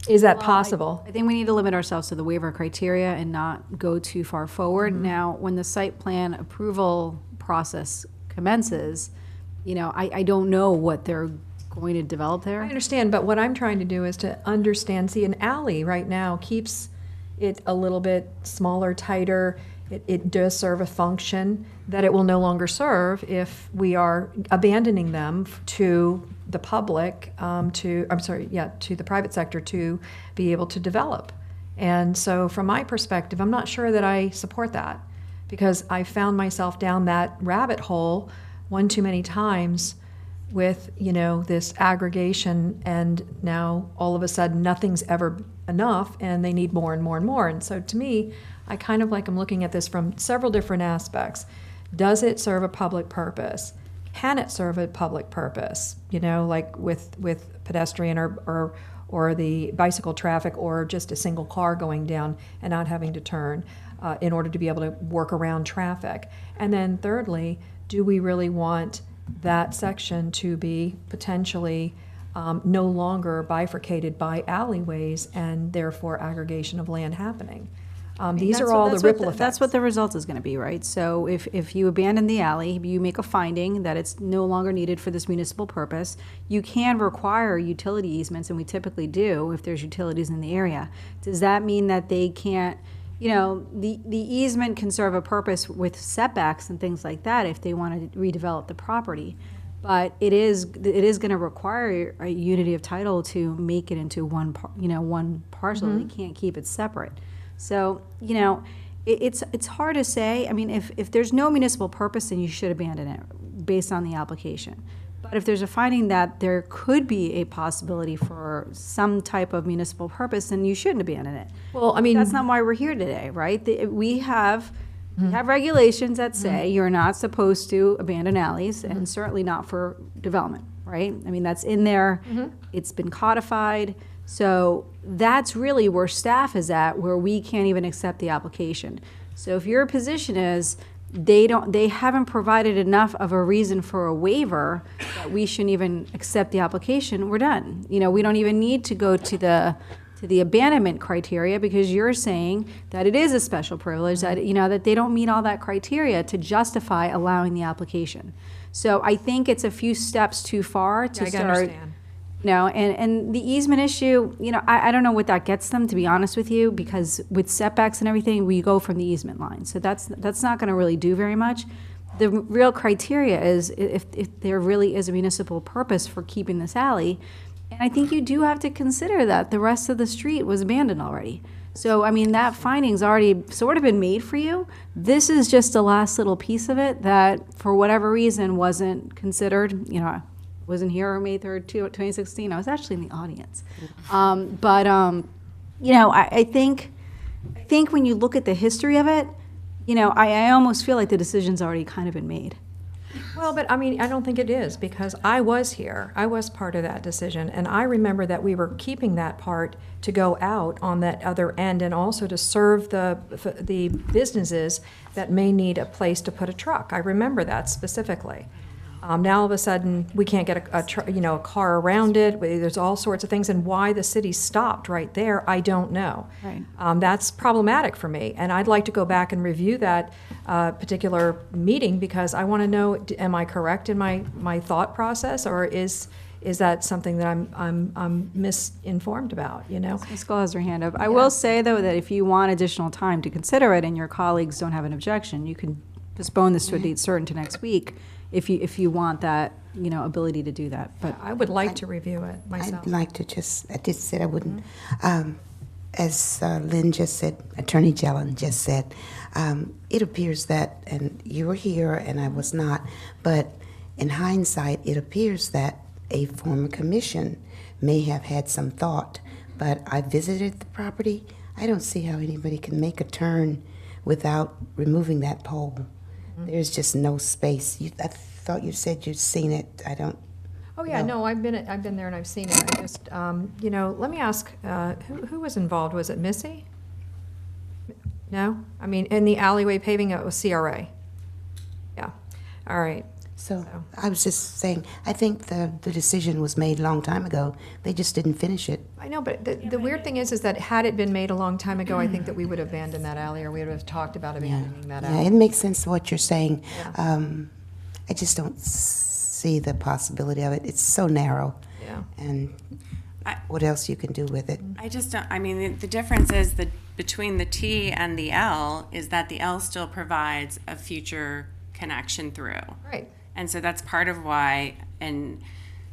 Is that possible? I think we need to limit ourselves to the waiver criteria and not go too far forward. Mm-hmm. Now, when the site plan approval process commences, I don't know what they're going to develop there. I understand, but what I'm trying to do is to understand. See, an alley right now keeps it a little bit smaller, tighter. It does serve a function that it will no longer serve if we are abandoning them to the public, to the private sector to be able to develop. And so from my perspective, I'm not sure that I support that, because I found myself down that rabbit hole one too many times with, this aggregation, and now all of a sudden nothing's ever enough and they need more and more and more. And so to me, I kind of like I'm looking at this from several different aspects. Does it serve a public purpose? Can it serve a public purpose? Like with pedestrian or the bicycle traffic, or just a single car going down and not having to turn in order to be able to work around traffic. And then thirdly, do we really want that section to be potentially no longer bifurcated by alleyways and therefore aggregation of land happening? These are all the ripple effects. That's what the result is going to be, right? So if you abandon the alley, you make a finding that it's no longer needed for this municipal purpose, you can require utility easements, and we typically do if there's utilities in the area. Does that mean that they can't, the easement can serve a purpose with setbacks and things like that if they want to redevelop the property. But it is going to require a unity of title to make it into one parcel. Mm-hmm. They can't keep it separate. So, it's hard to say. I mean, if there's no municipal purpose, then you should abandon it based on the application. But if there's a finding that there could be a possibility for some type of municipal purpose, then you shouldn't abandon it. Well, I mean, that's not why we're here today, right? We have regulations that say you're not supposed to abandon alleys, and certainly not for development, right? I mean, that's in there. It's been codified. So that's really where staff is at, where we can't even accept the application. So if your position is they haven't provided enough of a reason for a waiver that we shouldn't even accept the application, we're done. We don't even need to go to the abandonment criteria, because you're saying that it is a special privilege, that that they don't meet all that criteria to justify allowing the application. So I think it's a few steps too far to start. Understand. And the easement issue, I don't know what that gets them, to be honest with you, because with setbacks and everything, we go from the easement line. So that's not going to really do very much. The real criteria is if there really is a municipal purpose for keeping this alley. And I think you do have to consider that the rest of the street was abandoned already. So, I mean, that finding's already sort of been made for you. This is just the last little piece of it that, for whatever reason, wasn't considered. Wasn't here on May 3rd, 2016. I was actually in the audience. I think when you look at the history of it, I almost feel like the decision's already kind of been made. Well, but I mean, I don't think it is, because I was here. I was part of that decision, and I remember that we were keeping that part to go out on that other end and also to serve the businesses that may need a place to put a truck. I remember that specifically. Now all of a sudden, we can't get a car around it. There's all sorts of things, and why the city stopped right there, I don't know. Right. That's problematic for me, and I'd like to go back and review that particular meeting, because I want to know, am I correct in my thought process, or is that something that I'm misinformed about, you know? Fiscal has her hand up. I will say, though, that if you want additional time to consider it and your colleagues don't have an objection, you can postpone this to a date certain to next week if you want that, ability to do that. But I would like to review it myself. I'd like to I just said I wouldn't. As Lynn just said, Attorney Jelen just said, it appears that, and you were here and I was not, but in hindsight, it appears that a former commission may have had some thought, but I visited the property. I don't see how anybody can make a turn without removing that pole. There's just no space. I thought you said you'd seen it. I don't. Oh yeah, no, I've been there and I've seen it. I just, let me ask, who was involved? Was it Missy? No, I mean, in the alleyway paving, it was CRA. Yeah, all right. So I was just saying, I think the decision was made a long time ago. They just didn't finish it. I know, but the weird thing is that had it been made a long time ago, I think that we would have abandoned that alley, or we would have talked about abandoning that alley. Yeah, it makes sense what you're saying. Yeah. I just don't see the possibility of it. It's so narrow. Yeah. And what else you can do with it? I just don't, I mean, the difference is that between the T and the L is that the L still provides a future connection through. Right. And so that's part of why, and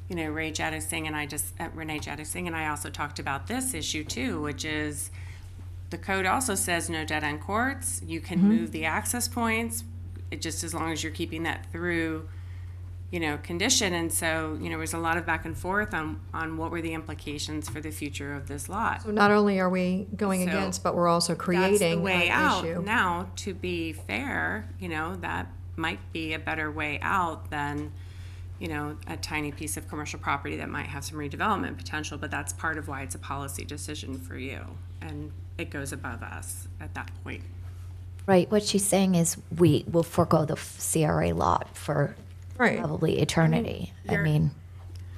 Renee Jadis Singh and I also talked about this issue too, which is the code also says no dead end courts. You can move the access points, just as long as you're keeping that through, condition. And so, there's a lot of back and forth on what were the implications for the future of this lot. So not only are we going against, but we're also creating that's the way an out. issue. Now, to be fair, that might be a better way out than, a tiny piece of commercial property that might have some redevelopment potential, but that's part of why it's a policy decision for you. And it goes above us at that point. Right, what she's saying is we will forego the CRA lot for probably eternity. I mean,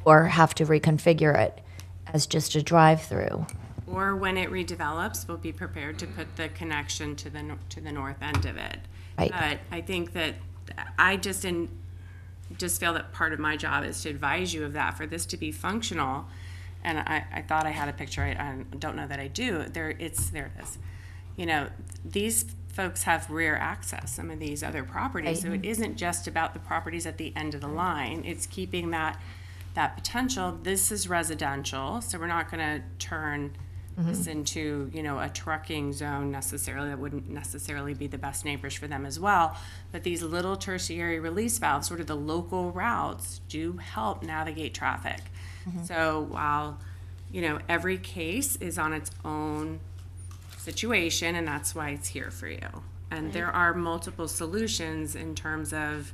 or have to reconfigure it as just a drive-through. Or when it redevelops, we'll be prepared to put the connection to the north end of it. Right. But I think that I just feel that part of my job is to advise you of that, for this to be functional. And I thought I had a picture. I don't know that I do. There it is. These folks have rear access, some of these other properties. So it isn't just about the properties at the end of the line. It's keeping that potential. This is residential, so we're not going to turn this into, a trucking zone necessarily. That wouldn't necessarily be the best neighbors for them as well. But these little tertiary release valves, sort of the local routes, do help navigate traffic. So while, every case is on its own situation, and that's why it's here for you. And there are multiple solutions in terms of,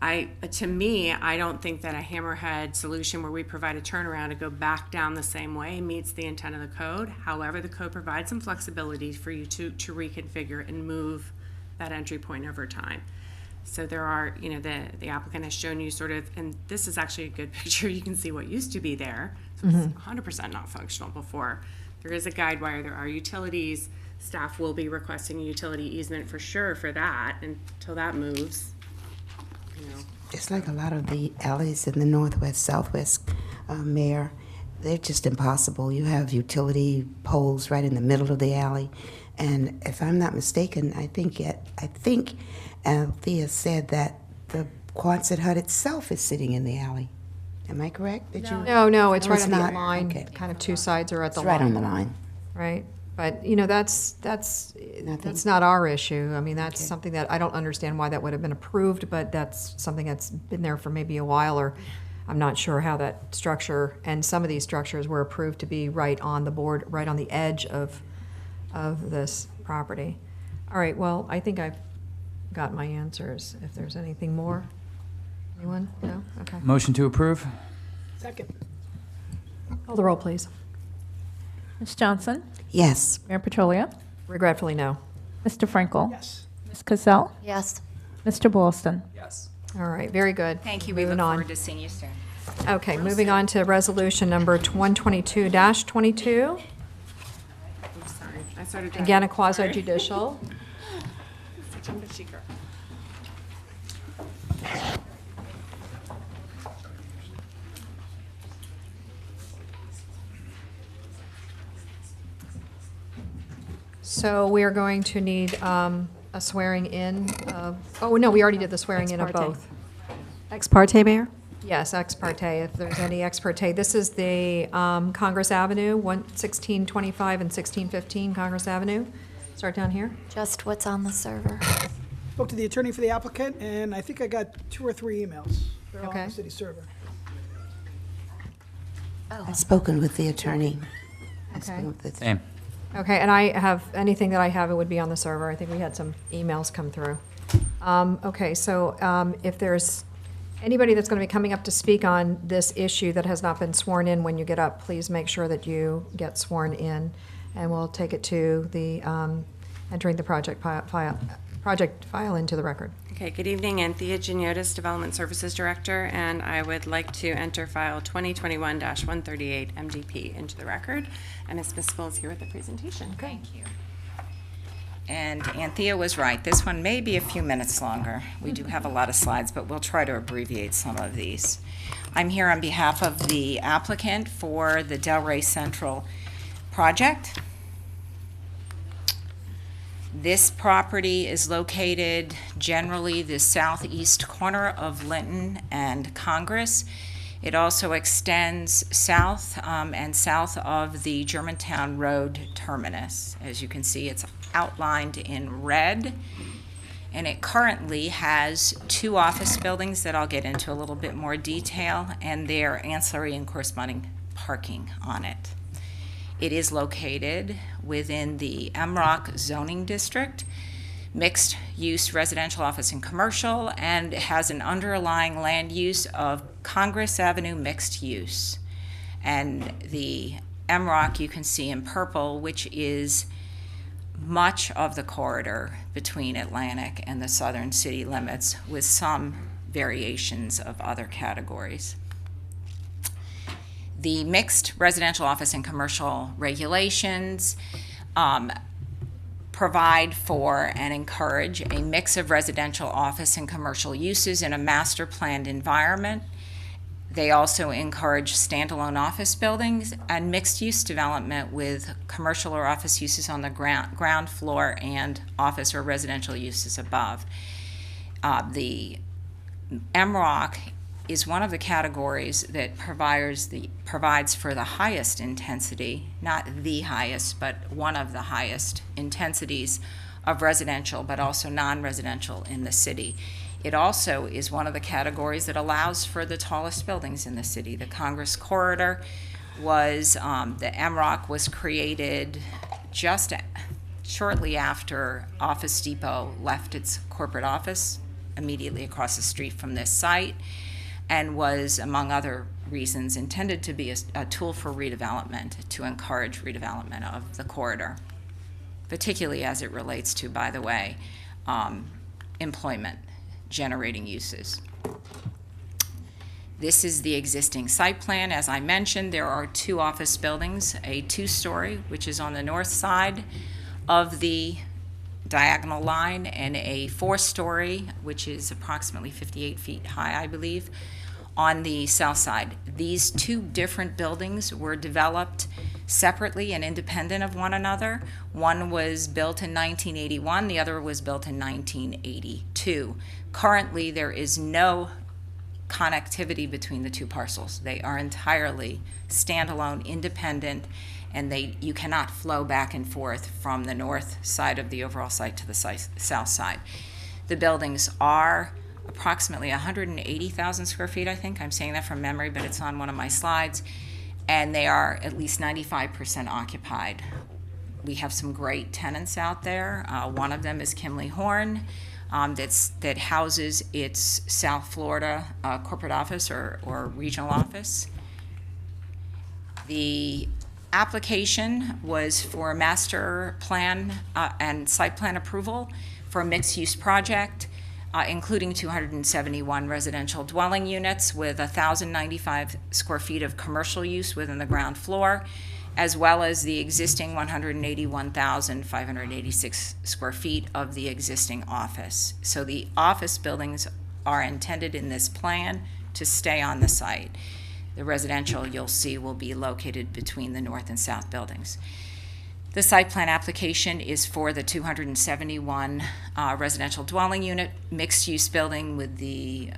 to me, I don't think that a hammerhead solution where we provide a turnaround to go back down the same way meets the intent of the code. However, the code provides some flexibility for you to reconfigure and move that entry point over time. So there are, the applicant has shown you sort of, and this is actually a good picture, you can see what used to be there. So it's 100% not functional before. There is a guide wire, there are utilities. Staff will be requesting a utility easement for sure for that until that moves. Just like a lot of the alleys in the northwest, southwest, Mayor, they're just impossible. You have utility poles right in the middle of the alley, and if I'm not mistaken, I think Althea said that the Quonset hut itself is sitting in the alley. Am I correct? No, it's right on the not. line. Okay. Kind of two sides are at the It's line. right on the line. Right. But, that's not our issue. I mean, that's something that I don't understand why that would have been approved, but that's something that's been there for maybe a while, or I'm not sure how that structure, and some of these structures were approved to be right on the board, right on the edge of this property. All right, well, I think I've got my answers. If there's anything more. Anyone? No? Okay. Motion to approve? Second. Call the roll, please. Ms. Johnson? Yes. Mayor Petrolia? Regretfully, no. Mr. Frankel? Yes. Ms. Cassell? Yes. Mr. Boylston? Yes. All right, very good. Thank you. We look Moving on. forward to seeing you soon. Okay, moving on to resolution number 122-22. I started Again, a quasi-judicial. So we are going to need a swearing in of, oh, no, we already did the swearing in of Ex parte. both. Ex parte, Mayor? Yes, ex parte, if there's any ex parte. This is the Congress Avenue, 1625 and 1615 Congress Avenue. Start down here. Just what's on the server. Spoke to the attorney for the applicant, and I think I got 2 or 3 emails. They're all on Okay. the city server. I've spoken with the attorney. I've Okay. spoken with the Same. Okay, and I have, anything that I have, it would be on the server. I think we had some emails come through. Okay, so if there's anybody that's going to be coming up to speak on this issue that has not been sworn in when you get up, please make sure that you get sworn in, and we'll take it to the, entering the project file into the record. Okay, good evening, Anthea Geniotis, Development Services Director, and I would like to enter file 2021-138 MDP into the record, and Ms. Fiscal is here with the presentation. Thank you. And Anthea was right. This one may be a few minutes longer. We do have a lot of slides, but we'll try to abbreviate some of these. I'm here on behalf of the applicant for the Delray Central project. This property is located generally the southeast corner of Linton and Congress. It also extends south and south of the Germantown Road terminus. As you can see, it's outlined in red. And it currently has 2 office buildings that I'll get into a little bit more detail, and their ancillary and corresponding parking on it. It is located within the MROC zoning district, mixed use residential, office, and commercial, and has an underlying land use of Congress Avenue mixed use. And the MROC you can see in purple, which is much of the corridor between Atlantic and the southern city limits, with some variations of other categories. The mixed residential, office, and commercial regulations provide for and encourage a mix of residential, office, and commercial uses in a master planned environment. They also encourage standalone office buildings and mixed-use development with commercial or office uses on the ground floor and office or residential uses above. The MROC is one of the categories that provides for the highest intensity, not the highest, but one of the highest intensities of residential, but also non-residential in the city. It also is one of the categories that allows for the tallest buildings in the city. The Congress Corridor was, the MROC was created just shortly after Office Depot left its corporate office immediately across the street from this site, and was, among other reasons, intended to be a tool for redevelopment, to encourage redevelopment of the corridor, particularly as it relates to, by the way, employment generating uses. This is the existing site plan. As I mentioned, there are 2 office buildings, a 2-story, which is on the north side of the diagonal line, and a 4-story, which is approximately 58 feet high, I believe, on the south side. These 2 different buildings were developed separately and independent of one another. One was built in 1981, the other was built in 1982. Currently, there is no connectivity between the 2 parcels. They are entirely standalone, independent, and you cannot flow back and forth from the north side of the overall site to the south side. The buildings are approximately 180,000 square feet, I think. I'm saying that from memory, but it's on one of my slides. And they are at least 95% occupied. We have some great tenants out there. One of them is Kimley Horn. that houses its South Florida corporate office or regional office. The application was for master plan and site plan approval for a mixed-use project, including 271 residential dwelling units with 1,095 square feet of commercial use within the ground floor, as well as the existing 181,586 square feet of the existing office. So the office buildings are intended in this plan to stay on the site. The residential, you'll see, will be located between the north and south buildings. The site plan application is for the 271 residential dwelling unit mixed-use building with the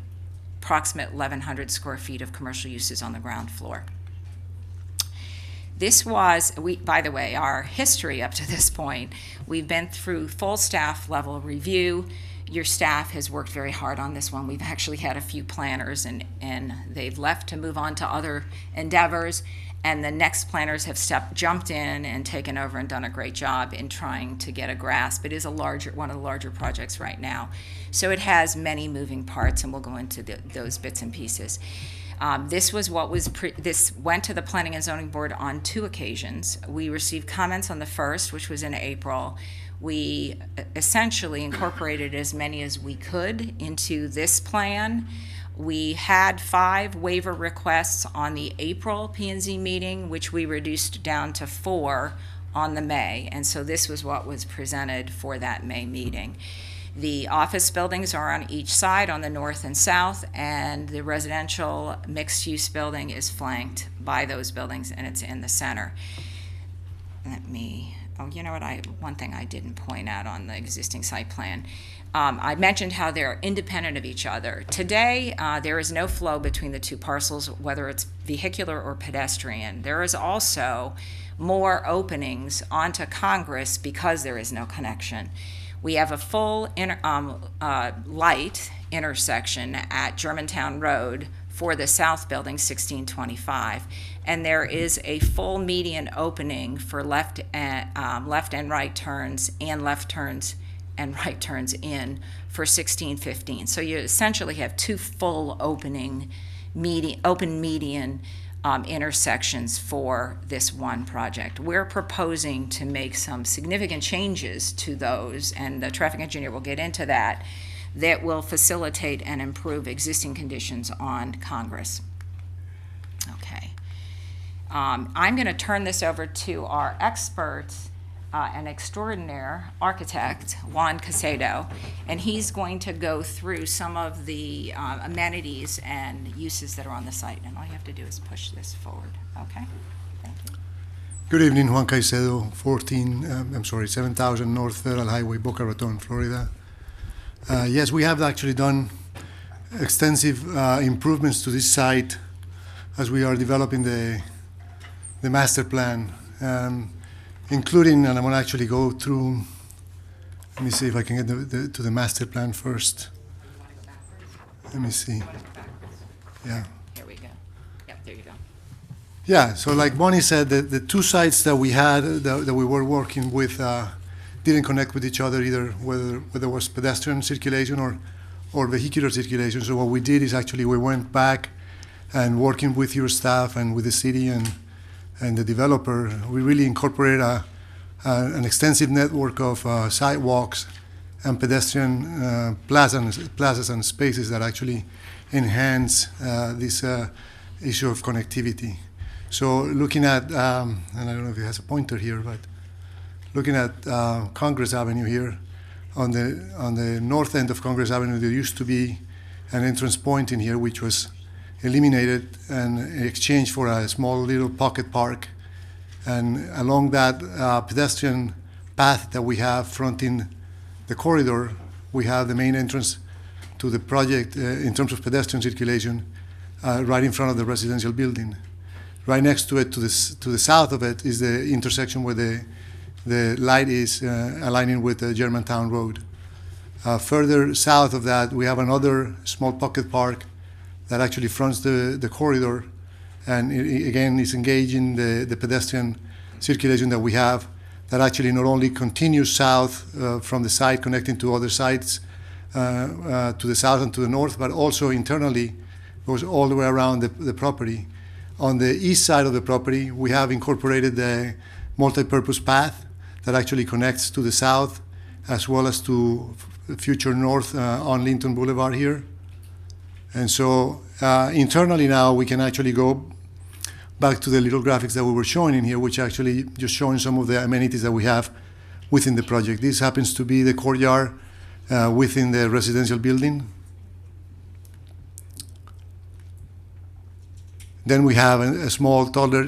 approximate 1,100 square feet of commercial uses on the ground floor. This was, by the way, our history up to this point. We've been through full staff level review. Your staff has worked very hard on this one. We've actually had a few planners and they've left to move on to other endeavors. And the next planners have jumped in and taken over and done a great job in trying to get a grasp. It is one of the larger projects right now. So it has many moving parts, and we'll go into those bits and pieces. This went to the Planning and Zoning Board on 2 occasions. We received comments on the first, which was in April. We essentially incorporated as many as we could into this plan. We had 5 waiver requests on the April P&Z meeting, which we reduced down to 4 on the May. And so this was what was presented for that May meeting. The office buildings are on each side, on the north and south, and the residential mixed-use building is flanked by those buildings, and it's in the center. You know what, one thing I didn't point out on the existing site plan. I mentioned how they're independent of each other. Today, there is no flow between the 2 parcels, whether it's vehicular or pedestrian. There is also more openings onto Congress because there is no connection. We have a full light intersection at Germantown Road for the south building, 1625, and there is a full median opening for left and right turns and left turns and right turns in for 1615. So you essentially have 2 full open median intersections for this one project. We're proposing to make some significant changes to those, and the traffic engineer will get into that will facilitate and improve existing conditions on Congress. Okay. I'm going to turn this over to our expert and extraordinaire architect, Juan Casedo, and he's going to go through some of the amenities and uses that are on the site. And all you have to do is push this forward. Okay? Thank you. Good evening, Juan Caicedo, 7000 North Federal Highway, Boca Raton, Florida. Yes, we have actually done extensive improvements to this site as we are developing the master plan, including, and I'm going to actually go through, let me see if I can get to the master plan first. Let me see. Yeah. Here we go. Yep, there you go. Yeah, so like Bonnie said, the 2 sites that we had, that we were working with, didn't connect with each other either, whether it was pedestrian circulation or vehicular circulation. So what we did is actually we went back and working with your staff and with the city and the developer, we really incorporated an extensive network of sidewalks and pedestrian plazas and spaces that actually enhance this issue of connectivity. So looking at, and I don't know if it has a pointer here, but looking at Congress Avenue here, on the north end of Congress Avenue, there used to be an entrance point in here which was eliminated and in exchange for a small little pocket park. And along that pedestrian path that we have fronting the corridor, we have the main entrance to the project in terms of pedestrian circulation right in front of the residential building. Right next to it, to the south of it, is the intersection where the light is aligning with the Germantown Road. Further south of that, we have another small pocket park that actually fronts the corridor, and it, again is engaging the pedestrian circulation that we have, that actually not only continues south from the site connecting to other sites to the south and to the north, but also internally goes all the way around the property. On the east side of the property, we have incorporated the multi-purpose path that actually connects to the south as well as to future north on Linton Boulevard here. And so internally now we can actually go back to the little graphics that we were showing in here, which actually just showing some of the amenities that we have within the project. This happens to be the courtyard within the residential building. Then we have a small taller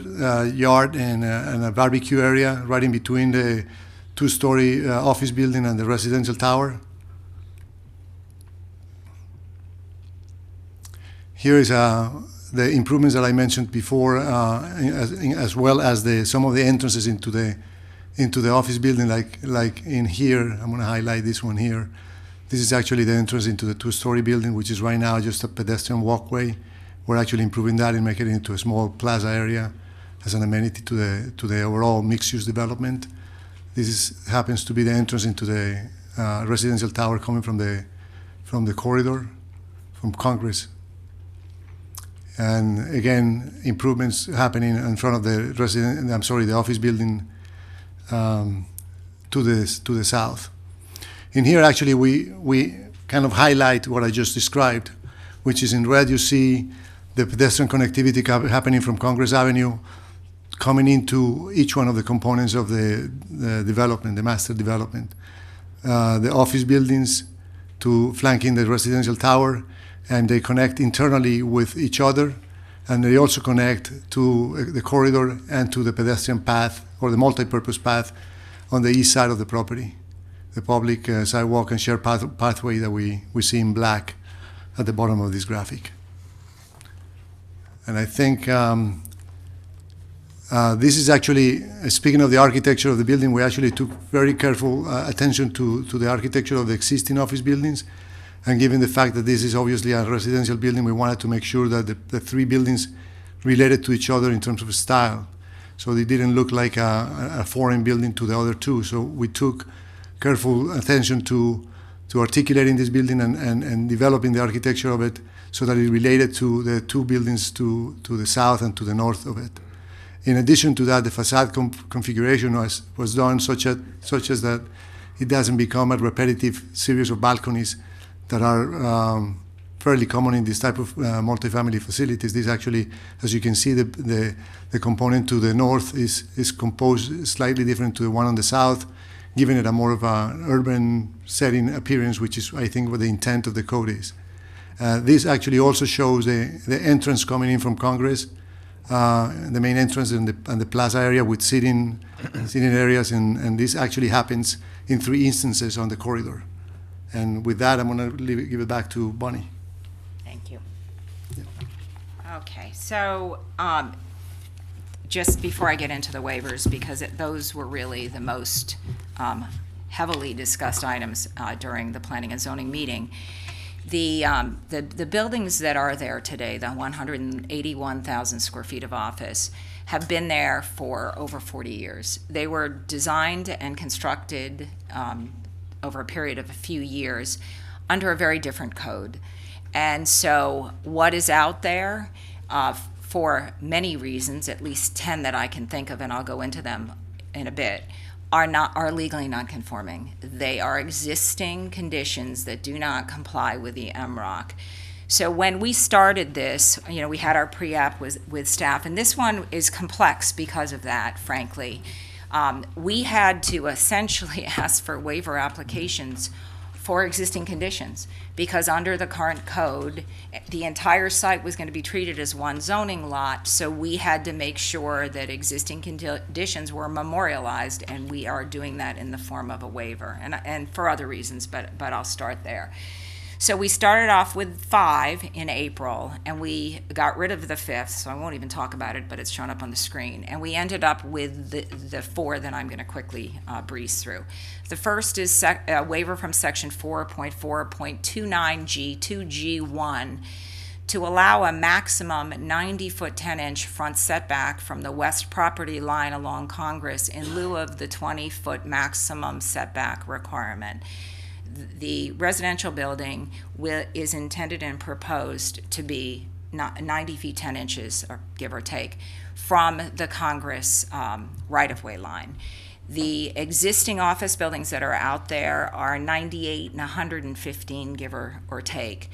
yard and a barbecue area right in between the two-story office building and the residential tower. Here is the improvements that I mentioned before, as well as some of the entrances into the office building, like in here. I'm going to highlight this one here. This is actually the entrance into the two-story building, which is right now just a pedestrian walkway. We're actually improving that and making it into a small plaza area as an amenity to the overall mixed-use development. This happens to be the entrance into the residential tower coming from the corridor from Congress. And again, improvements happening in front of the office building to the south. In here, actually, we kind of highlight what I just described, which is in red. You see the pedestrian connectivity happening from Congress Avenue, coming into each one of the components of the development, the master development. The office buildings to flanking the residential tower, and they connect internally with each other, and they also connect to the corridor and to the pedestrian path or the multi-purpose path on the east side of the property, the public sidewalk and shared pathway that we see in black at the bottom of this graphic. And I think this is actually, speaking of the architecture of the building, we actually took very careful attention to the architecture of the existing office buildings. And given the fact that this is obviously a residential building, we wanted to make sure that the three buildings related to each other in terms of style. So they didn't look like a foreign building to the other two. So we took careful attention to articulating this building and developing the architecture of it so that it related to the two buildings to the south and to the north of it. In addition to that, the facade configuration was done such as that it doesn't become a repetitive series of balconies that are fairly common in this type of multifamily facilities. This actually, as you can see, the component to the north is composed slightly different to the one on the south, giving it a more of an urban setting appearance, which is, I think, what the intent of the code is. This actually also shows the entrance coming in from Congress, the main entrance and the plaza area with sitting areas, and this actually happens in 3 instances on the corridor. And with that, I'm going to give it back to Bonnie. Thank you. Yeah. Okay, so just before I get into the waivers, because those were really the most heavily discussed items during the planning and zoning meeting, the buildings that are there today, the 181,000 square feet of office, have been there for over 40 years. They were designed and constructed over a period of a few years under a very different code. And so what is out there, for many reasons, at least 10 that I can think of, and I'll go into them in a bit, are legally non-conforming. They are existing conditions that do not comply with the MROC. So when we started this, we had our pre-app with staff, and this one is complex because of that, frankly. We had to essentially ask for waiver applications for existing conditions, because under the current code, the entire site was going to be treated as one zoning lot, so we had to make sure that existing conditions were memorialized, and we are doing that in the form of a waiver, and for other reasons, but I'll start there. So we started off with 5 in April, and we got rid of the 5th, so I won't even talk about it, but it's shown up on the screen. And we ended up with the 4 that I'm going to quickly breeze through. The first is a waiver from section 4.4.29G to G1 to allow a maximum 90-foot 10-inch front setback from the west property line along Congress in lieu of the 20-foot maximum setback requirement. the residential building is intended and proposed to be 90 feet 10 inches, or give or take, from the Congress right-of-way line. The existing office buildings that are out there are 98 and 115, give or take.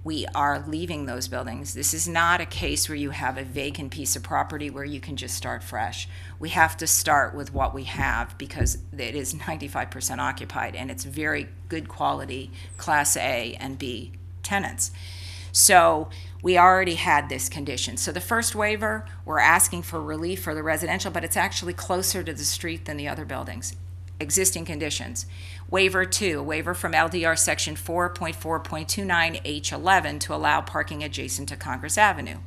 We are leaving those buildings. This is not a case where you have a vacant piece of property where you can just start fresh. We have to start with what we have because it is 95% occupied, and it's very good quality Class A and B tenants. So we already had this condition. So the first waiver, we're asking for relief for the residential, but it's actually closer to the street than the other buildings. Existing conditions. Waiver 2, waiver from LDR section 4.4.29H11 to allow parking adjacent to Congress Avenue.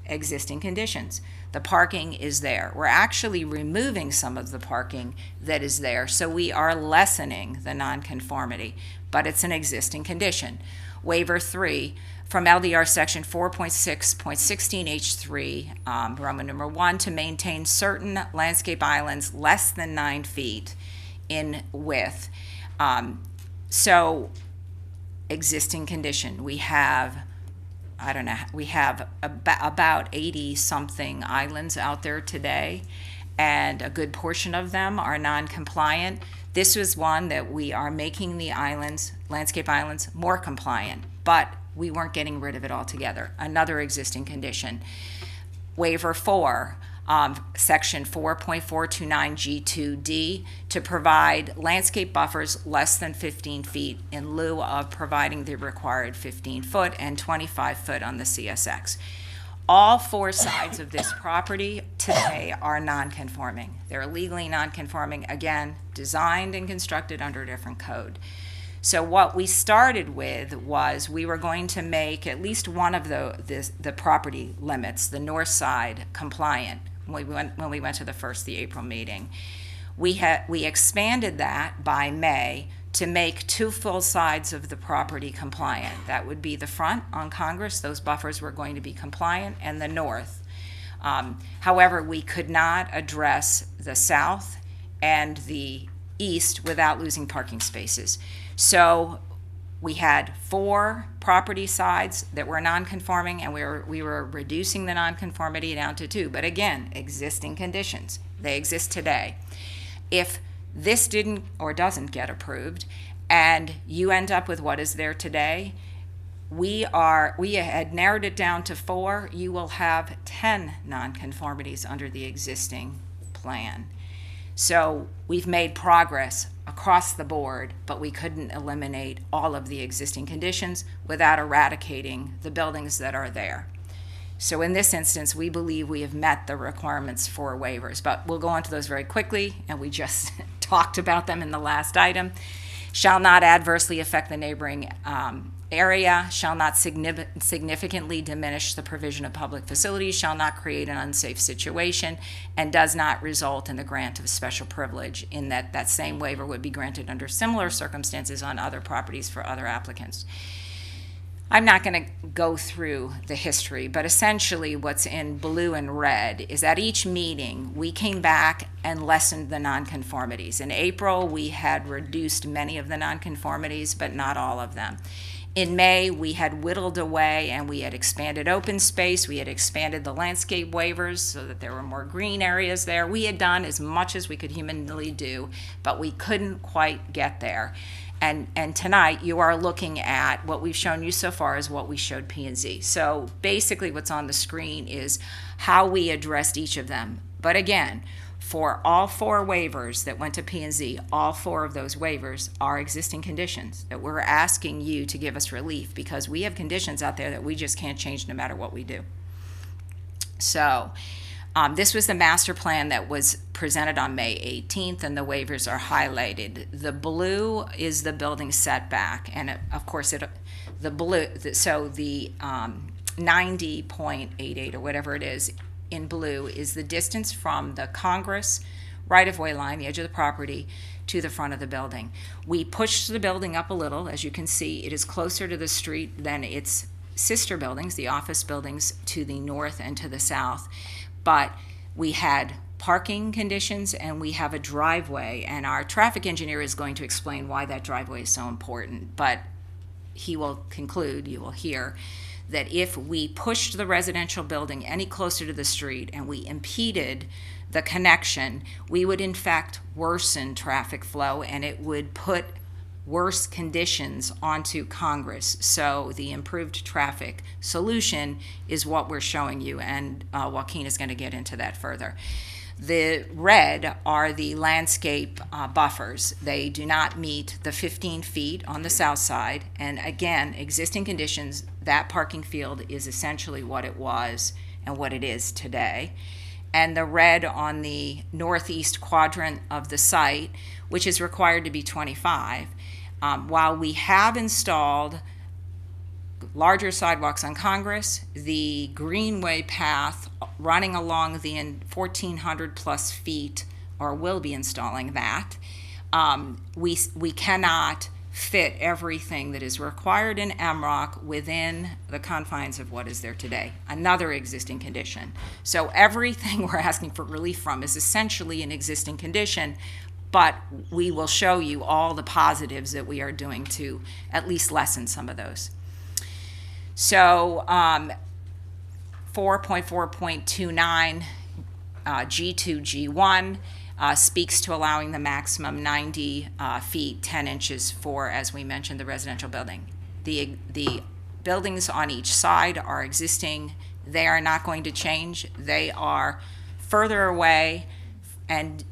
Existing conditions. The parking is there. We're actually removing some of the parking that is there, so we are lessening the nonconformity, but it's an existing condition. Waiver 3, from LDR section 4.6.16H3, Roman number 1, to maintain certain landscape islands less than 9 feet in width. So, existing condition. We have, we have about 80-something islands out there today, and a good portion of them are non-compliant. This was one that we are making the islands, landscape islands, more compliant, but we weren't getting rid of it altogether. Another existing condition. Waiver 4, section 4.429G2D, to provide landscape buffers less than 15 feet in lieu of providing the required 15-foot and 25-foot on the CSX. All 4 sides of this property today are non-conforming. They're legally non-conforming, again, designed and constructed under a different code. So what we started with was we were going to make at least one of the property limits, the north side, compliant when we went to the April meeting. We expanded that by May to make 2 full sides of the property compliant. That would be the front on Congress, those buffers were going to be compliant, and the north. However, we could not address the south and the east without losing parking spaces. So we had 4 property sides that were non-conforming, and we were reducing the non-conformity down to 2. But again, existing conditions, they exist today. If this didn't or doesn't get approved, and you end up with what is there today, we had narrowed it down to 4. You will have 10 non-conformities under the existing plan. So we've made progress across the board, but we couldn't eliminate all of the existing conditions without eradicating the buildings that are there. So in this instance, we believe we have met the requirements for waivers, but we'll go into those very quickly, and we just talked about them in the last item. Shall not adversely affect the neighboring area, shall not significantly diminish the provision of public facilities, shall not create an unsafe situation, and does not result in the grant of special privilege, in that same waiver would be granted under similar circumstances on other properties for other applicants. I'm not going to go through the history, but essentially what's in blue and red is at each meeting we came back and lessened the nonconformities. In April, we had reduced many of the nonconformities, but not all of them. In May, we had whittled away and we had expanded open space. We had expanded the landscape waivers so that there were more green areas there. We had done as much as we could humanly do, but we couldn't quite get there. And tonight, you are looking at what we've shown you so far is what we showed P&Z. So basically what's on the screen is how we addressed each of them. But again, for all 4 waivers that went to P&Z, all 4 of those waivers are existing conditions that we're asking you to give us relief, because we have conditions out there that we just can't change no matter what we do. So this was the master plan that was presented on May 18th, and the waivers are highlighted. The blue is the building setback, and of course the blue, so the 90.88 or whatever it is in blue is the distance from the Congress right-of-way line, the edge of the property, to the front of the building. We pushed the building up a little. As you can see, it is closer to the street than its sister buildings, the office buildings to the north and to the south. But we had parking conditions and we have a driveway, and our traffic engineer is going to explain why that driveway is so important, but he will conclude, you will hear, that if we pushed the residential building any closer to the street and we impeded the connection, we would in fact worsen traffic flow, and it would put worse conditions onto Congress. So the improved traffic solution is what we're showing you, and Joaquin is going to get into that further. The red are the landscape buffers. They do not meet the 15 feet on the south side, and again, existing conditions, that parking field is essentially what it was and what it is today. And the red on the northeast quadrant of the site, which is required to be 25. While we have installed larger sidewalks on Congress, the greenway path running along the 1,400 plus feet, or will be installing that, we cannot fit everything that is required in MROC within the confines of what is there today, another existing condition. So everything we're asking for relief from is essentially an existing condition, but we will show you all the positives that we are doing to at least lessen some of those. So 4.4.29 G2 G1 speaks to allowing the maximum 90 feet 10 inches for, as we mentioned, the residential building. The buildings on each side are existing. They are not going to change. They are further away and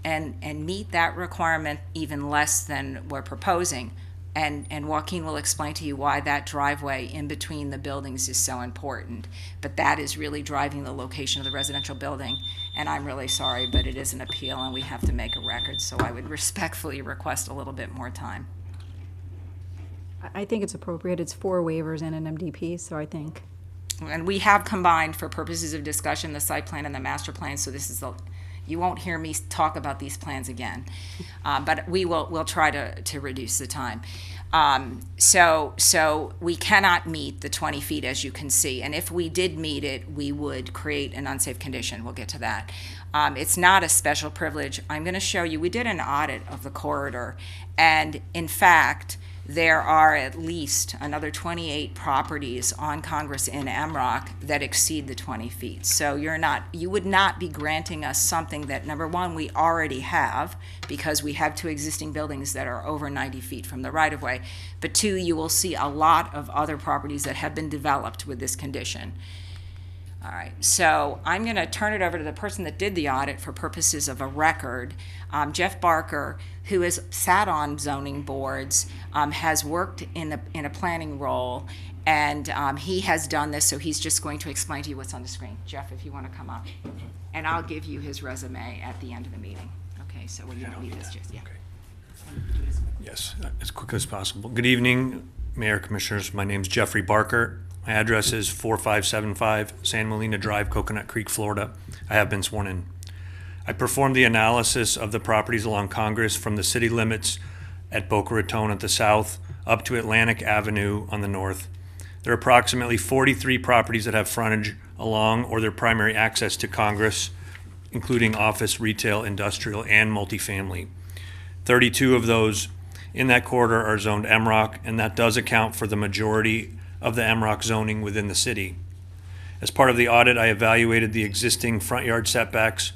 meet that requirement even less than we're proposing. And Joaquin will explain to you why that driveway in between the buildings is so important. But that is really driving the location of the residential building. And I'm really sorry, but it is an appeal and we have to make a record. So I would respectfully request a little bit more time. I think it's appropriate. It's 4 waivers and an MDP, so I think. And we have combined, for purposes of discussion, the site plan and the master plan. So this is you won't hear me talk about these plans again, but we'll try to reduce the time. So we cannot meet the 20 feet, as you can see, and if we did meet it, we would create an unsafe condition. We'll get to that. It's not a special privilege. I'm going to show you, we did an audit of the corridor, and in fact, there are at least another 28 properties on Congress in MROC that exceed the 20 feet. So you would not be granting us something that, number one, we already have, because we have 2 existing buildings that are over 90 feet from the right-of-way. But 2, you will see a lot of other properties that have been developed with this condition. All right, so I'm going to turn it over to the person that did the audit for purposes of a record. Jeff Barker, who has sat on zoning boards, has worked in a planning role, and he has done this, so he's just going to explain to you what's on the screen. Jeff, if you want to come up, and I'll give you his resume at the end of the meeting. Okay, so you don't need this, just, yeah. Yes, as quickly as possible. Good evening, Mayor, Commissioners. My name's Jeffrey Barker. My address is 4575 San Molina Drive, Coconut Creek, Florida. I have been sworn in. I performed the analysis of the properties along Congress from the city limits at Boca Raton at the south up to Atlantic Avenue on the north. There are approximately 43 properties that have frontage along or their primary access to Congress, including office, retail, industrial, and multifamily. 32 of those in that corridor are zoned MROC, and that does account for the majority of the MROC zoning within the city. As part of the audit, I evaluated the existing front yard setbacks,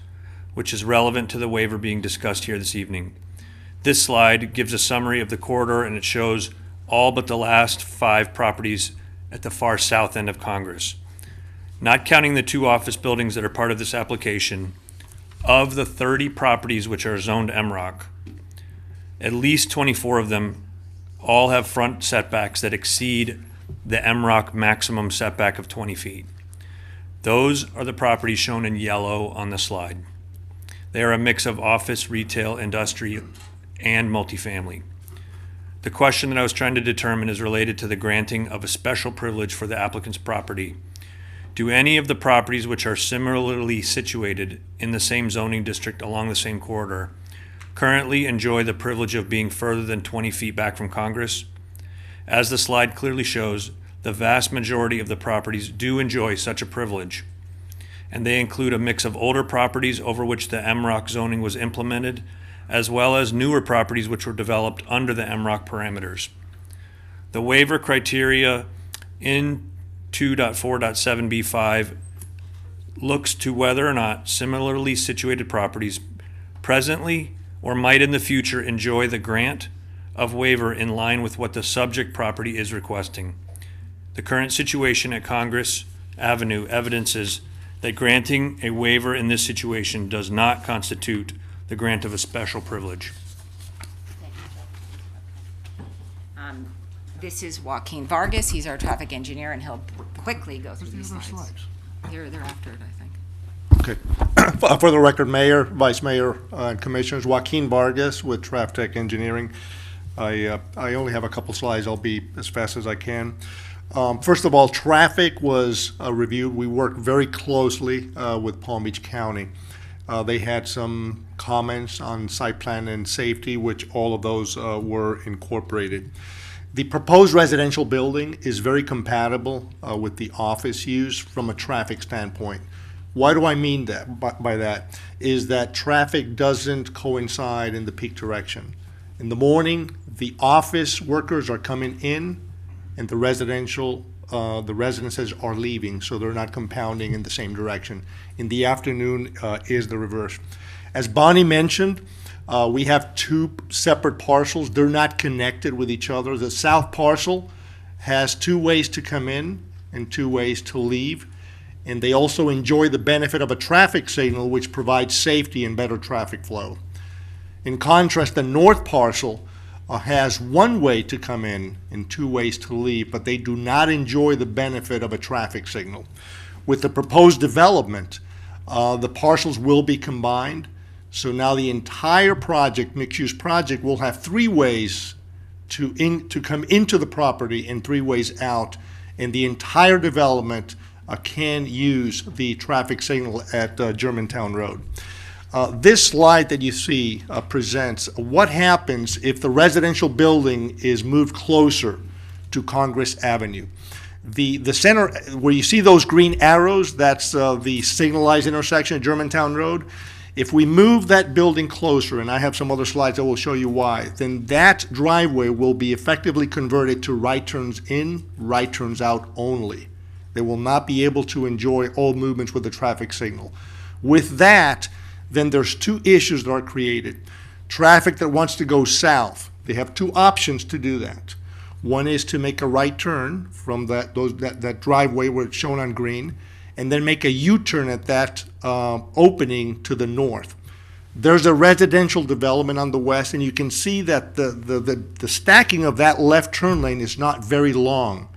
which is relevant to the waiver being discussed here this evening. This slide gives a summary of the corridor, and it shows all but the last 5 properties at the far south end of Congress. Not counting the 2 office buildings that are part of this application, of the 30 properties which are zoned MROC, at least 24 of them all have front setbacks that exceed the MROC maximum setback of 20 feet. Those are the properties shown in yellow on the slide. They are a mix of office, retail, industrial, and multifamily. The question that I was trying to determine is related to the granting of a special privilege for the applicant's property. Do any of the properties which are similarly situated in the same zoning district along the same corridor currently enjoy the privilege of being further than 20 feet back from Congress? As the slide clearly shows, the vast majority of the properties do enjoy such a privilege. and they include a mix of older properties over which the MROC zoning was implemented, as well as newer properties which were developed under the MROC parameters. The waiver criteria in 2.4.7b5 looks to whether or not similarly situated properties presently or might in the future enjoy the grant of waiver in line with what the subject property is requesting. The current situation at Congress Avenue evidences that granting a waiver in this situation does not constitute the grant of a special privilege. This is Joaquin Vargas. He's our traffic engineer, and he'll quickly go through these slides. They're after it, I think. Okay. For the record, Mayor, Vice Mayor, and Commissioners, Joaquin Vargas with Tech Engineering. I only have a couple slides. I'll be as fast as I can. First of all, traffic was reviewed. We worked very closely with Palm Beach County. They had some comments on site plan and safety, which all of those were incorporated. The proposed residential building is very compatible with the office use from a traffic standpoint. Why do I mean that? By that is that traffic doesn't coincide in the peak direction. In the morning, the office workers are coming in, and the residences are leaving, so they're not compounding in the same direction. In the afternoon is the reverse. As Bonnie mentioned, we have two separate parcels. They're not connected with each other. The south parcel has 2 ways to come in and 2 ways to leave, and they also enjoy the benefit of a traffic signal which provides safety and better traffic flow. In contrast, the north parcel has 1 way to come in and 2 ways to leave, but they do not enjoy the benefit of a traffic signal. With the proposed development, the parcels will be combined. So now the entire project, mixed-use project, will have 3 ways to come into the property and 3 ways out, and the entire development can use the traffic signal at Germantown Road. This slide that you see presents what happens if the residential building is moved closer to Congress Avenue. The center, where you see those green arrows, that's the signalized intersection at Germantown Road. If we move that building closer, and I have some other slides that will show you why, then that driveway will be effectively converted to right turns in, right turns out only. They will not be able to enjoy all movements with the traffic signal. With that, then there's 2 issues that are created. Traffic that wants to go south, they have 2 options to do that. One is to make a right turn from that driveway where it's shown on green, and then make a U-turn at that opening to the north. There's a residential development on the west, and you can see that the stacking of that left turn lane is not very long.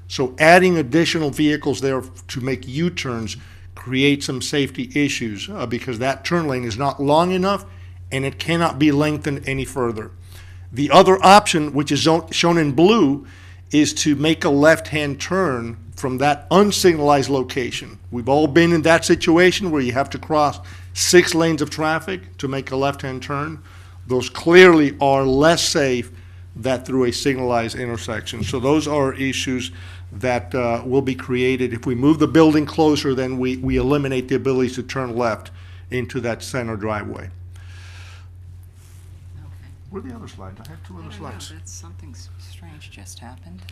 So adding additional vehicles there to make U-turns creates some safety issues because that turn lane is not long enough and it cannot be lengthened any further. The other option, which is shown in blue, is to make a left-hand turn from that unsignalized location. We've all been in that situation where you have to cross 6 lanes of traffic to make a left-hand turn. Those clearly are less safe than through a signalized intersection. So those are issues that will be created. If we move the building closer, then we eliminate the ability to turn left into that center driveway. Okay. Where are the other slides? I have 2 other slides. That's something strange just happened.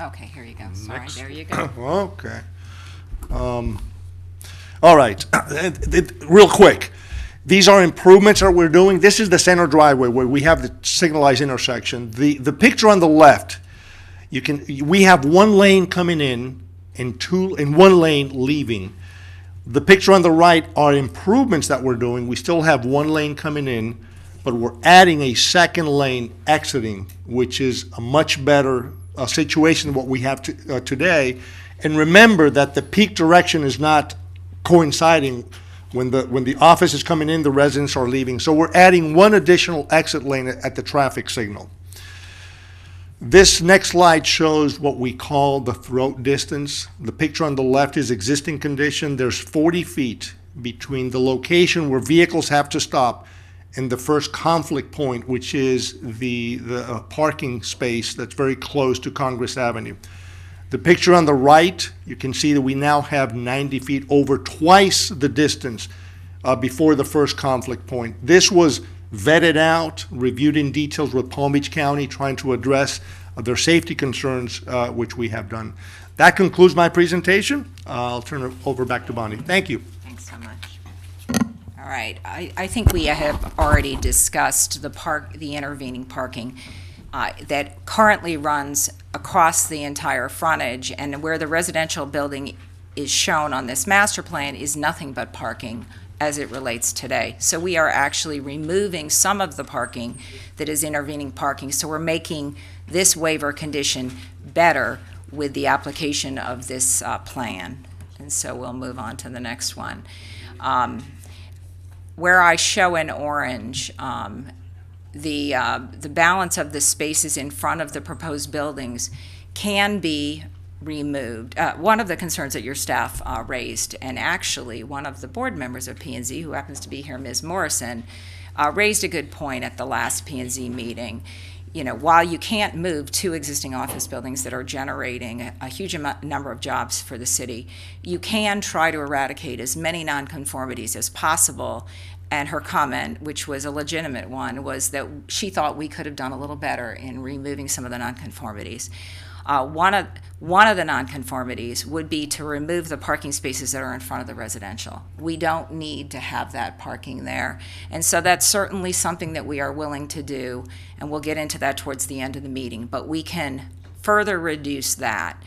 Okay, here you go. Sorry, Next. there you go. Okay. All right. Real quick. These are improvements that we're doing. This is the center driveway where we have the signalized intersection. The picture on the left, we have 1 lane coming in and 1 lane leaving. The picture on the right are improvements that we're doing. We still have 1 lane coming in, but we're adding a 2nd lane exiting, which is a much better situation than what we have today. And remember that the peak direction is not coinciding. When the office is coming in, the residents are leaving. So we're adding 1 additional exit lane at the traffic signal. This next slide shows what we call the throat distance. The picture on the left is existing condition. There's 40 feet between the location where vehicles have to stop and the first conflict point, which is the parking space that's very close to Congress Avenue. The picture on the right, you can see that we now have 90 feet, over twice the distance before the first conflict point. This was vetted out, reviewed in details with Palm Beach County, trying to address their safety concerns, which we have done. That concludes my presentation. I'll turn it over back to Bonnie. Thank you. Thanks so much. All right, I think we have already discussed the intervening parking that currently runs across the entire frontage, and where the residential building is shown on this master plan is nothing but parking as it relates today. So we are actually removing some of the parking that is intervening parking. So we're making this waiver condition better with the application of this plan. And so we'll move on to the next one. Where I show in orange, the balance of the spaces in front of the proposed buildings can be removed. One of the concerns that your staff raised, and actually one of the board members of P&Z, who happens to be here, Ms. Morrison, raised a good point at the last P&Z meeting. You know, while you can't move two existing office buildings that are generating a huge number of jobs for the city, you can try to eradicate as many nonconformities as possible. And her comment, which was a legitimate one, was that she thought we could have done a little better in removing some of the nonconformities. One of the nonconformities would be to remove the parking spaces that are in front of the residential. We don't need to have that parking there. And so that's certainly something that we are willing to do, and we'll get into that towards the end of the meeting, but we can further reduce that.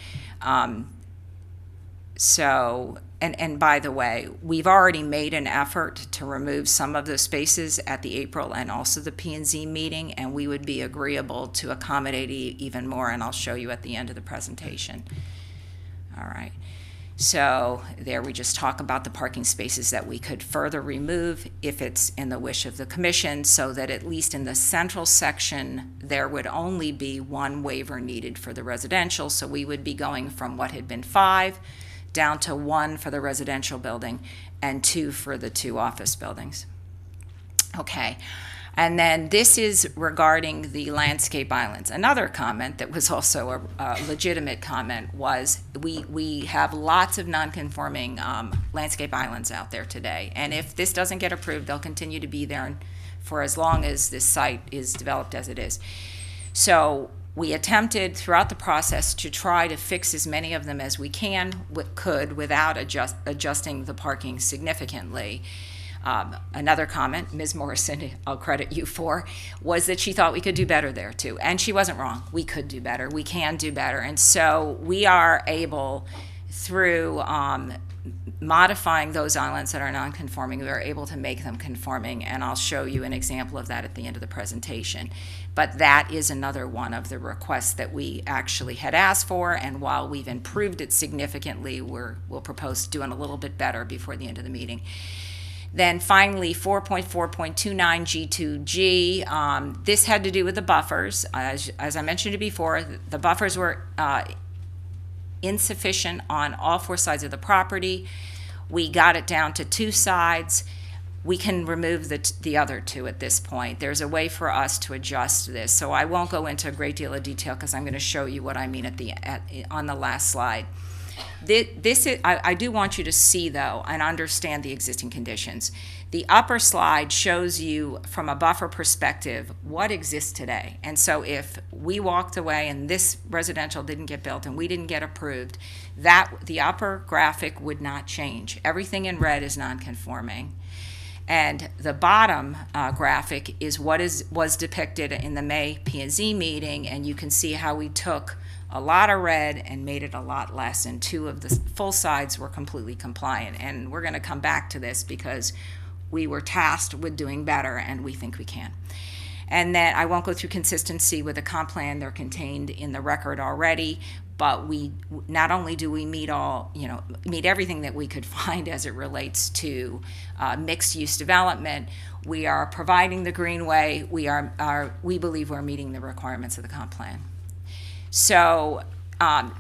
And by the way, we've already made an effort to remove some of the spaces at the April and also the P&Z meeting, and we would be agreeable to accommodate even more, and I'll show you at the end of the presentation. All right. So there we just talk about the parking spaces that we could further remove if it's in the wish of the commission, so that at least in the central section, there would only be one waiver needed for the residential. So we would be going from what had been 5 down to 1 for the residential building and 2 for the 2 office buildings. Okay, and then this is regarding the landscape islands. Another comment that was also a legitimate comment was we have lots of non-conforming landscape islands out there today, and if this doesn't get approved, they'll continue to be there for as long as this site is developed as it is. So we attempted throughout the process to try to fix as many of them as we could without adjusting the parking significantly. Another comment, Ms. Morrison, I'll credit you for, was that she thought we could do better there too. And she wasn't wrong. We could do better. We can do better. And so we are able, through modifying those islands that are non-conforming, we are able to make them conforming. And I'll show you an example of that at the end of the presentation. But that is another one of the requests that we actually had asked for, and while we've improved it significantly, we'll propose doing a little bit better before the end of the meeting. Then finally, 4.4.29 G2G, this had to do with the buffers. As I mentioned before, the buffers were insufficient on all 4 sides of the property. We got it down to 2 sides. We can remove the other 2 at this point. There's a way for us to adjust this. So I won't go into a great deal of detail because I'm going to show you what I mean on the last slide. I do want you to see, though, and understand the existing conditions. The upper slide shows you, from a buffer perspective, what exists today. And so if we walked away and this residential didn't get built and we didn't get approved, the upper graphic would not change. Everything in red is non-conforming. And the bottom graphic is what was depicted in the May P&Z meeting, and you can see how we took a lot of red and made it a lot less, and 2 of the full sides were completely compliant. And we're going to come back to this because we were tasked with doing better, and we think we can. And then I won't go through consistency with the comp plan. They're contained in the record already, but we not only do we meet everything that we could find as it relates to mixed-use development, we are providing the greenway. We believe we're meeting the requirements of the comp plan. So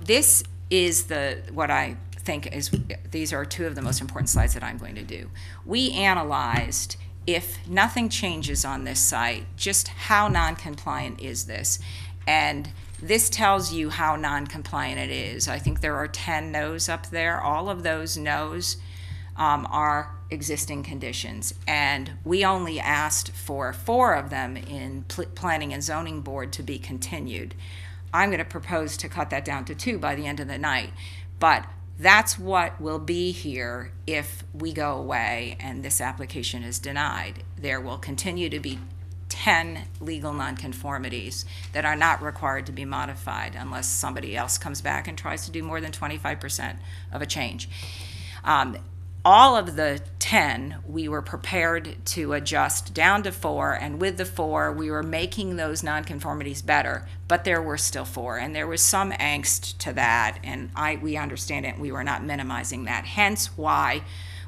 this is what I think is, these are 2 of the most important slides that I'm going to do. We analyzed if nothing changes on this site, just how non-compliant is this? And this tells you how non-compliant it is. I think there are 10 no's up there. All of those no's are existing conditions. And we only asked for 4 of them in Planning and Zoning Board to be continued. I'm going to propose to cut that down to 2 by the end of the night. But that's what will be here if we go away and this application is denied. There will continue to be 10 legal nonconformities that are not required to be modified unless somebody else comes back and tries to do more than 25% of a change. All of the 10, we were prepared to adjust down to 4, and with the 4, we were making those nonconformities better, but there were still 4, and there was some angst to that, and we understand it, and we were not minimizing that. Hence why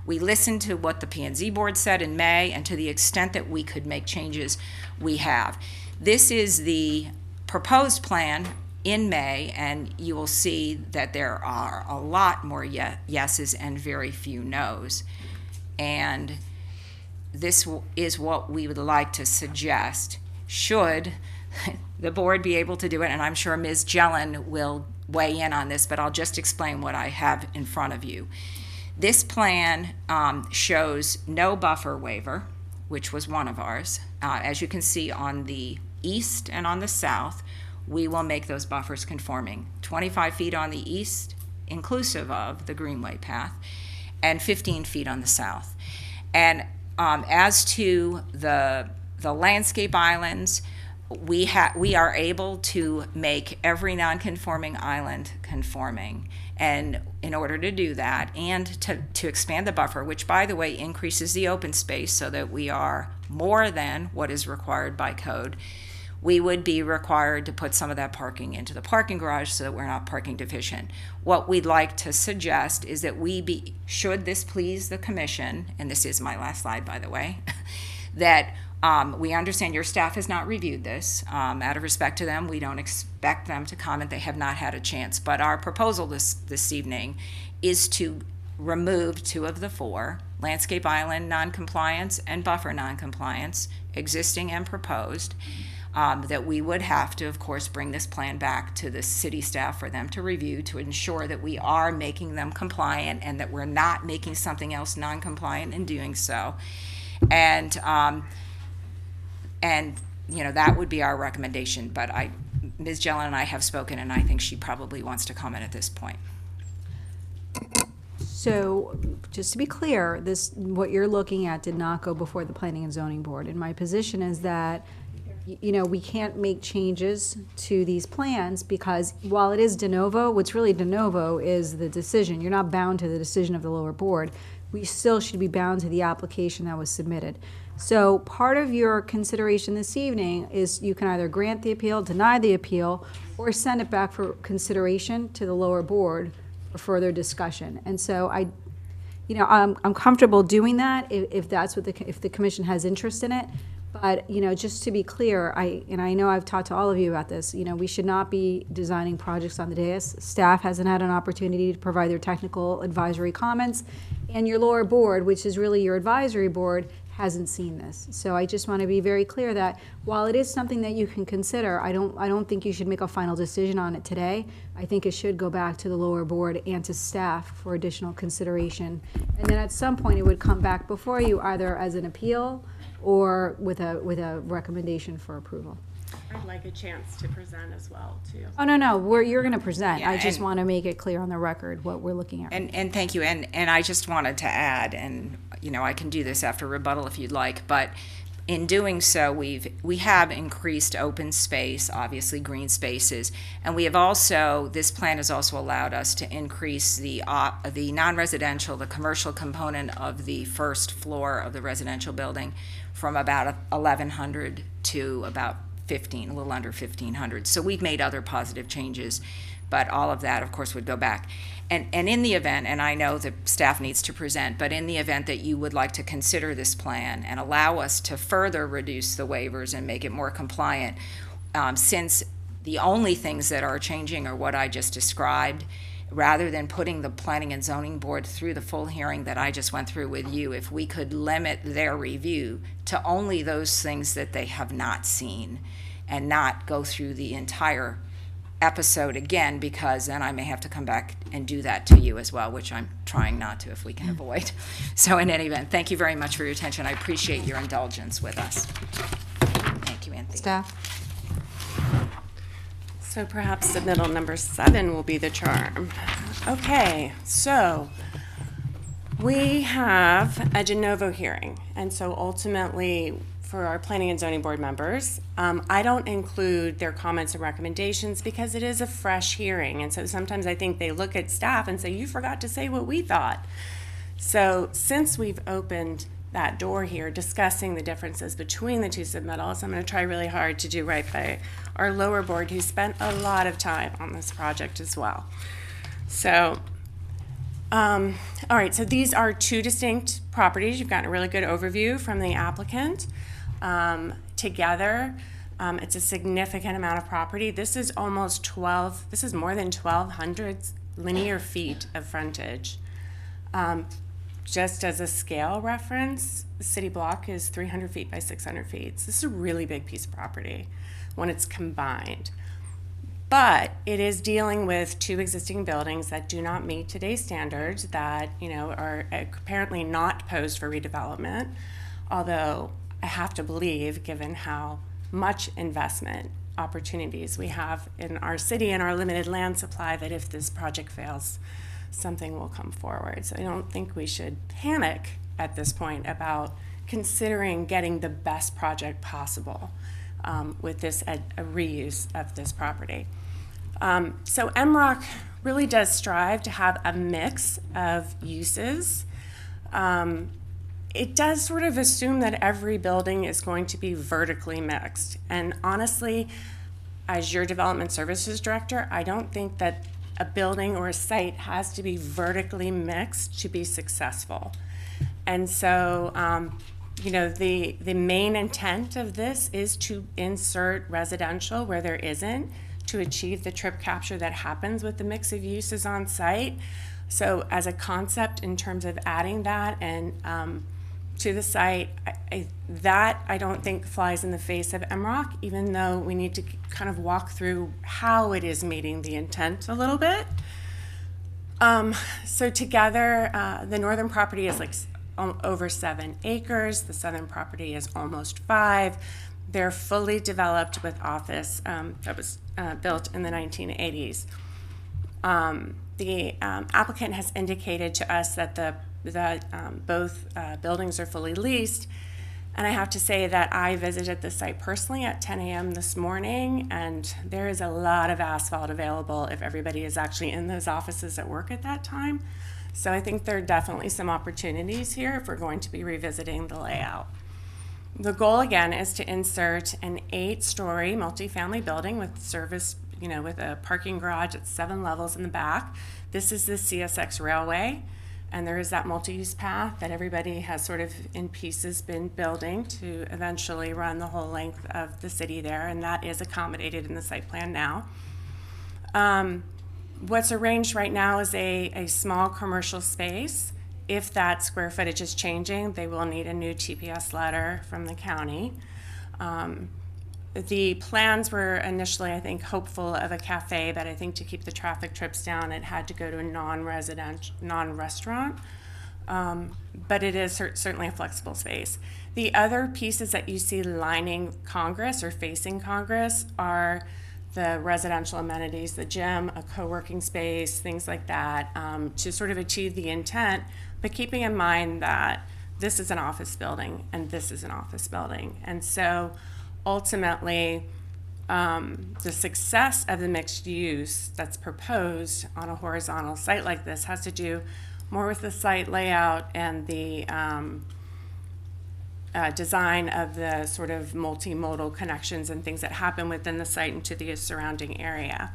we listened to what the P&Z board said in May, and to the extent that we could make changes, we have. This is the proposed plan in May, and you will see that there are a lot more yeses and very few nos. And this is what we would like to suggest. Should the board be able to do it, and I'm sure Ms. Jelen will weigh in on this, but I'll just explain what I have in front of you. This plan shows no buffer waiver, which was one of ours. As you can see on the east and on the south, we will make those buffers conforming. 25 feet on the east, inclusive of the Greenway path, and 15 feet on the south. And as to the landscape islands, we are able to make every non-conforming island conforming. And in order to do that, and to expand the buffer, which by the way increases the open space so that we are more than what is required by code, we would be required to put some of that parking into the parking garage so that we're not parking deficient. What we'd like to suggest is that should this please the commission, and this is my last slide, by the way, that we understand your staff has not reviewed this. Out of respect to them, we don't expect them to comment. They have not had a chance. But our proposal this evening is to remove 2 of the 4, landscape island noncompliance and buffer noncompliance, existing and proposed. That we would have to, of course, bring this plan back to the city staff for them to review to ensure that we are making them compliant and that we're not making something else non-compliant in doing so. And you know, that would be our recommendation. But Ms. Jelen and I have spoken, and I think she probably wants to comment at this point. So, just to be clear, what you're looking at did not go before the Planning and Zoning Board. And my position is that, you know, we can't make changes to these plans because while it is de novo, what's really de novo is the decision. You're not bound to the decision of the lower board. We still should be bound to the application that was submitted. So part of your consideration this evening is you can either grant the appeal, deny the appeal, or send it back for consideration to the lower board for further discussion. And so I'm comfortable doing that if that's what if the commission has interest in it. But, you know, just to be clear, I know I've talked to all of you about this, you know, we should not be designing projects on the dais. Staff hasn't had an opportunity to provide their technical advisory comments, and your lower board, which is really your advisory board, hasn't seen this. So I just want to be very clear that while it is something that you can consider, I don't think you should make a final decision on it today. I think it should go back to the lower board and to staff for additional consideration. And then at some point it would come back before you either as an appeal or with a recommendation for approval. I'd like a chance to present as well, too. Oh, no, you're going to present. Yeah, I just want to make it clear on the record what we're looking at. And thank you. And I just wanted to add, and you know, I can do this after rebuttal if you'd like, but in doing so, we have increased open space, obviously green spaces, and we have also, this plan has also allowed us to increase the non-residential, the commercial component of the first floor of the residential building from about 1,100 to about 15, a little under 1,500. So we've made other positive changes, but all of that, of course, would go back. And in the event, and I know the staff needs to present, but in the event that you would like to consider this plan and allow us to further reduce the waivers and make it more compliant, since the only things that are changing are what I just described, rather than putting the Planning and Zoning Board through the full hearing that I just went through with you, if we could limit their review to only those things that they have not seen and not go through the entire episode again, because then I may have to come back and do that to you as well, which I'm trying not to if we can avoid. So in any event, thank you very much for your attention. I appreciate your indulgence with us. Thank you, Anthony. Staff? So perhaps submittal number 7 will be the charm. Okay, so we have a de novo hearing, and so ultimately for our Planning and Zoning Board members, I don't include their comments and recommendations because it is a fresh hearing, and so sometimes I think they look at staff and say, you forgot to say what we thought. So since we've opened that door here, discussing the differences between the two submittals, I'm going to try really hard to do right by our lower board, who spent a lot of time on this project as well. So, all right, so these are 2 distinct properties. You've gotten a really good overview from the applicant. Together, it's a significant amount of property. This is more than 1,200 linear feet of frontage. Just as a scale reference, the city block is 300 feet by 600 feet. So this is a really big piece of property when it's combined. But it is dealing with 2 existing buildings that do not meet today's standards, that, you know, are apparently not posed for redevelopment. Although I have to believe, given how much investment opportunities we have in our city and our limited land supply, that if this project fails, something will come forward. So I don't think we should panic at this point about considering getting the best project possible with this a reuse of this property. So MROC really does strive to have a mix of uses. It does sort of assume that every building is going to be vertically mixed. And honestly, as your development services director, I don't think that a building or a site has to be vertically mixed to be successful. And so, you know, the main intent of this is to insert residential where there isn't, to achieve the trip capture that happens with the mix of uses on site. So as a concept in terms of adding that and to the site, I don't think flies in the face of MROC, even though we need to kind of walk through how it is meeting the intent a little bit. So together, the northern property is like over 7 acres. The southern property is almost 5. They're fully developed with office that was built in the 1980s. The applicant has indicated to us that both buildings are fully leased. And I have to say that I visited the site personally at 10 a.m. this morning, and there is a lot of asphalt available if everybody is actually in those offices at work at that time. So I think there are definitely some opportunities here if we're going to be revisiting the layout. The goal, again, is to insert an 8-story multifamily building with service, you know, with a parking garage at 7 levels in the back. This is the CSX Railway. And there is that multi-use path that everybody has sort of in pieces been building to eventually run the whole length of the city there, and that is accommodated in the site plan now. What's arranged right now is a small commercial space. If that square footage is changing, they will need a new TPS letter from the county. The plans were initially, I think, hopeful of a cafe, but I think to keep the traffic trips down, it had to go to a non-restaurant. But it is certainly a flexible space. The other pieces that you see lining Congress or facing Congress are the residential amenities, the gym, a co-working space, things like that, to sort of achieve the intent, but keeping in mind that this is an office building and this is an office building. And so ultimately, the success of the mixed use that's proposed on a horizontal site like this has to do more with the site layout and the design of the sort of multimodal connections and things that happen within the site and to the surrounding area.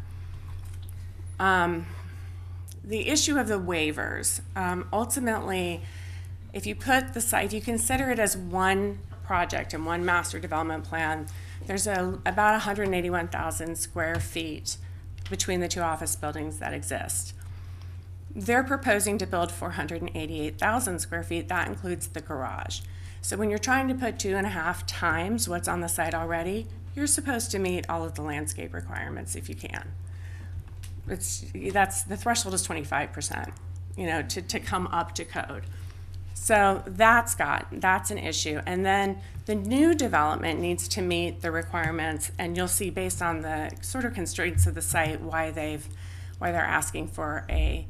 The issue of the waivers, ultimately, if you put the site, if you consider it as one project and one master development plan, there's about 181,000 square feet between the 2 office buildings that exist. They're proposing to build 488,000 square feet. That includes the garage. So when you're trying to put 2.5 times what's on the site already, you're supposed to meet all of the landscape requirements if you can. The threshold is 25%, to come up to code. So that's an issue. And then the new development needs to meet the requirements, and you'll see based on the sort of constraints of the site why they're asking for a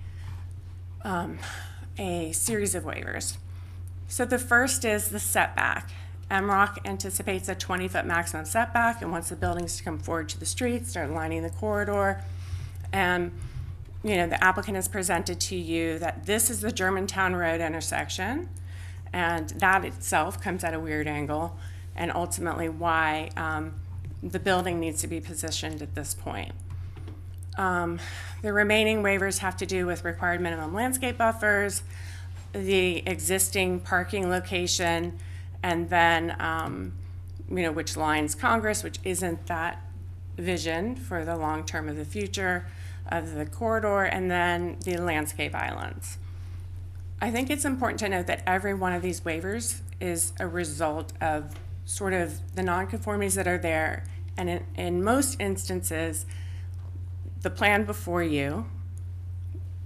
series of waivers. So the first is the setback. MROC anticipates a 20-foot maximum setback and wants the buildings to come forward to the street, start lining the corridor. And the applicant has presented to you that this is the Germantown Road intersection, and that itself comes at a weird angle, and ultimately why the building needs to be positioned at this point. The remaining waivers have to do with required minimum landscape buffers, the existing parking location, and then, which lines Congress, which isn't that vision for the long term of the future of the corridor, and then the landscape islands. I think it's important to note that every one of these waivers is a result of sort of the nonconformities that are there, and in most instances, the plan before you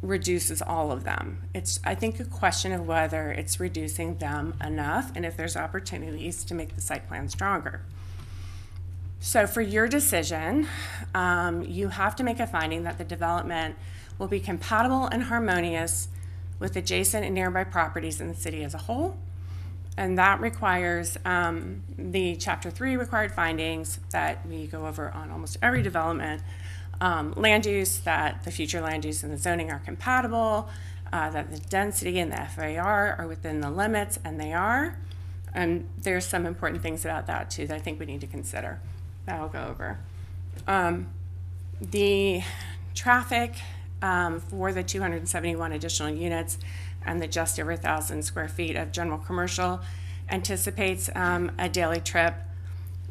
reduces all of them. It's, I think, a question of whether it's reducing them enough and if there's opportunities to make the site plan stronger. So for your decision, you have to make a finding that the development will be compatible and harmonious with adjacent and nearby properties in the city as a whole. And that requires the Chapter 3 required findings that we go over on almost every development. Land use, that the future land use and the zoning are compatible, that the density and the FAR are within the limits, and they are. And there's some important things about that too that I think we need to consider that I'll go over. The traffic for the 271 additional units and the just over 1,000 square feet of general commercial anticipates a daily trip.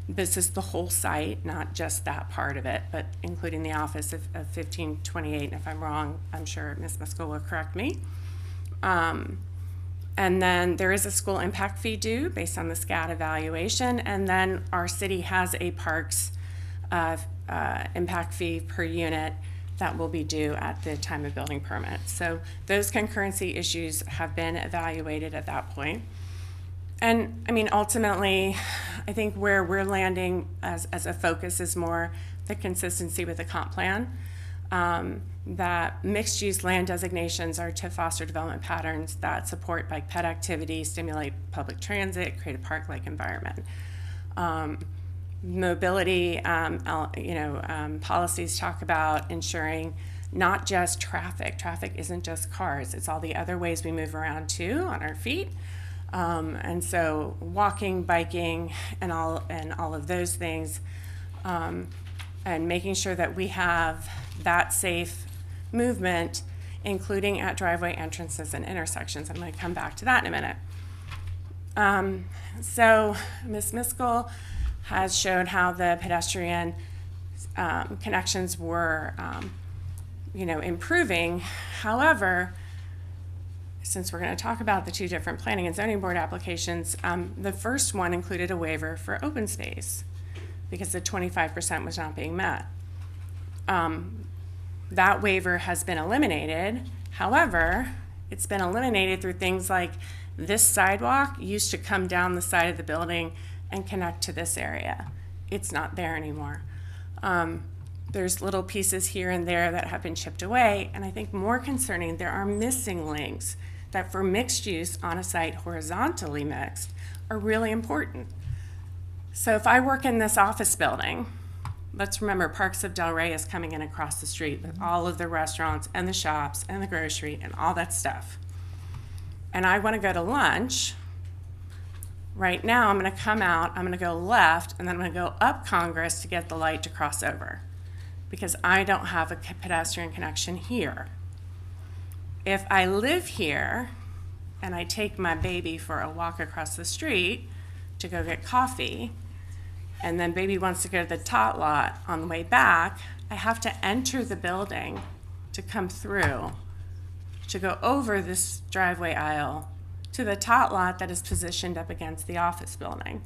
This is the whole site, not just that part of it, but including the office of 1528. And if I'm wrong, I'm sure Ms. Fiscal will correct me. And then there is a school impact fee due based on the SCAD evaluation. And then our city has a parks impact fee per unit that will be due at the time of building permit. So those concurrency issues have been evaluated at that point. And I mean, ultimately, I think where we're landing as a focus is more the consistency with the comp plan. That mixed use land designations are to foster development patterns that support bike ped activity, stimulate public transit, create a park-like environment. Mobility, policies talk about ensuring not just traffic. Traffic isn't just cars. It's all the other ways we move around too on our feet. And so walking, biking, and all of those things, and making sure that we have that safe movement, including at driveway entrances and intersections. I'm going to come back to that in a minute. So Ms. Miskel has showed how the pedestrian connections were, improving. However, since we're going to talk about the two different planning and zoning board applications, the first one included a waiver for open space because the 25% was not being met. That waiver has been eliminated. However, it's been eliminated through things like this sidewalk used to come down the side of the building and connect to this area. It's not there anymore. There's little pieces here and there that have been chipped away, and I think more concerning, there are missing links that for mixed use on a site horizontally mixed are really important. So if I work in this office building, let's remember Parks of Delray is coming in across the street with all of the restaurants and the shops and the grocery and all that stuff. And I want to go to lunch. Right now, I'm going to come out, I'm going to go left, and then I'm going to go up Congress to get the light to cross over because I don't have a pedestrian connection here. If I live here and I take my baby for a walk across the street to go get coffee, and then baby wants to go to the tot lot on the way back, I have to enter the building to come through to go over this driveway aisle to the tot lot that is positioned up against the office building.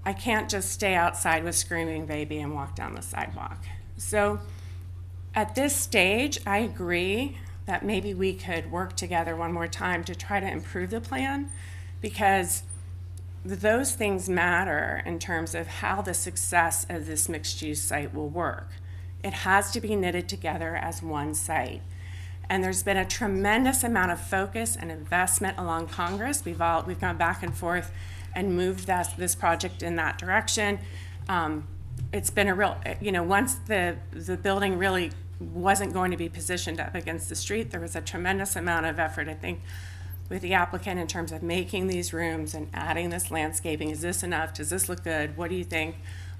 I can't just stay outside with screaming baby and walk down the sidewalk. So at this stage, I agree that maybe we could work together one more time to try to improve the plan, because those things matter in terms of how the success of this mixed-use site will work. It has to be knitted together as one site. And there's been a tremendous amount of focus and investment along Congress. We've gone back and forth and moved this project in that direction. It's been a real, once the building really wasn't going to be positioned up against the street, there was a tremendous amount of effort, I think, with the applicant in terms of making these rooms and adding this landscaping. Is this enough? Does this look good? What do you think?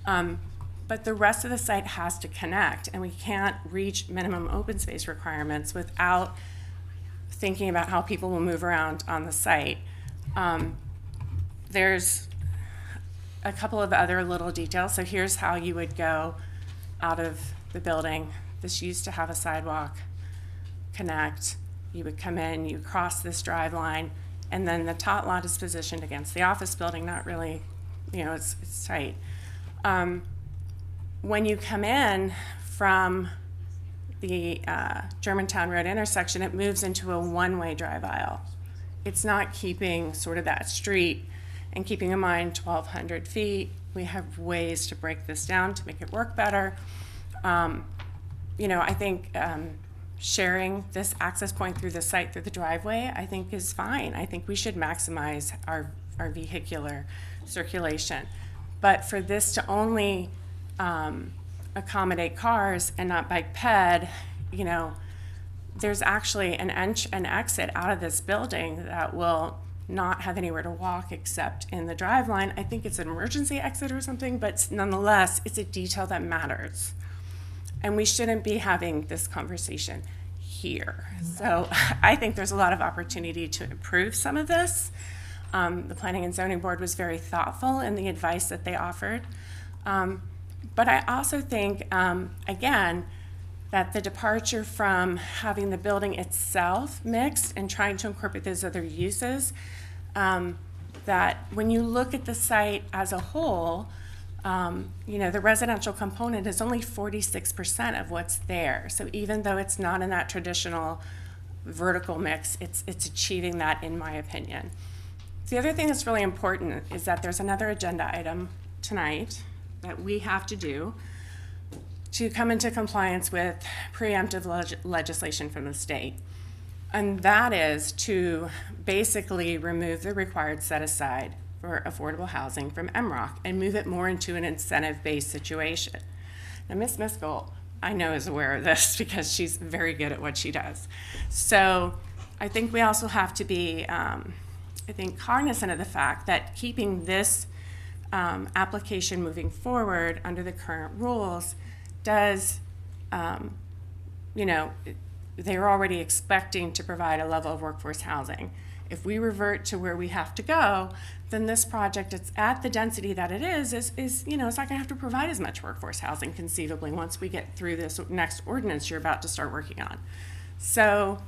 But the rest of the site has to connect, and we can't reach minimum open space requirements without thinking about how people will move around on the site. There's a couple of other little details. So here's how you would go out of the building. This used to have a sidewalk connect. You would come in, you cross this drive line, and then the tot lot is positioned against the office building, not really, it's tight. When you come in from the Germantown Road intersection, it moves into a one-way drive aisle. It's not keeping sort of that street, and keeping in mind 1,200 feet. We have ways to break this down to make it work better. I think sharing this access point through the site, through the driveway, I think is fine. I think we should maximize our vehicular circulation. But for this to only accommodate cars and not bike ped, there's actually an exit out of this building that will not have anywhere to walk except in the drive line. I think it's an emergency exit or something, but nonetheless, it's a detail that matters. And we shouldn't be having this conversation here. So I think there's a lot of opportunity to improve some of this. The Planning and Zoning Board was very thoughtful in the advice that they offered. But I also think, again, that the departure from having the building itself mixed and trying to incorporate those other uses, that when you look at the site as a whole, the residential component is only 46% of what's there. So even though it's not in that traditional vertical mix, it's achieving that, in my opinion. The other thing that's really important is that there's another agenda item tonight that we have to do to come into compliance with preemptive legislation from the state. And that is to basically remove the required set-aside for affordable housing from MROC and move it more into an incentive-based situation. Now, Ms. Miskell, I know, is aware of this because she's very good at what she does. So I think we also have to be, cognizant of the fact that keeping this application moving forward under the current rules does, they're already expecting to provide a level of workforce housing. If we revert to where we have to go, then this project, it's at the density that it is it's not going to have to provide as much workforce housing conceivably once we get through this next ordinance you're about to start working on. So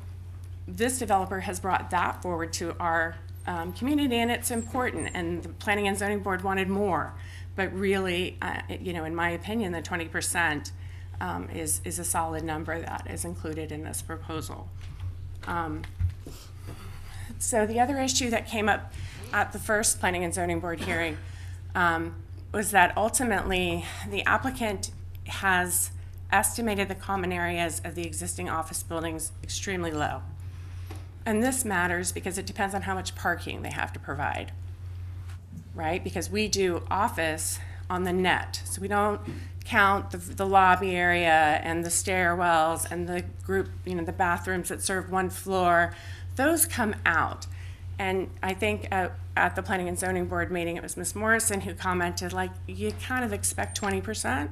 this developer has brought that forward to our community, and it's important, and the Planning and Zoning Board wanted more, but really, in my opinion, the 20% is a solid number that is included in this proposal. So the other issue that came up at the first Planning and Zoning Board hearing was that ultimately the applicant has estimated the common areas of the existing office buildings extremely low. And this matters because it depends on how much parking they have to provide, right? Because we do office on the net. So we don't count the lobby area and the stairwells and the group, the bathrooms that serve one floor. Those come out. And I think at the Planning and Zoning Board meeting, it was Ms. Morrison who commented, you kind of expect 20%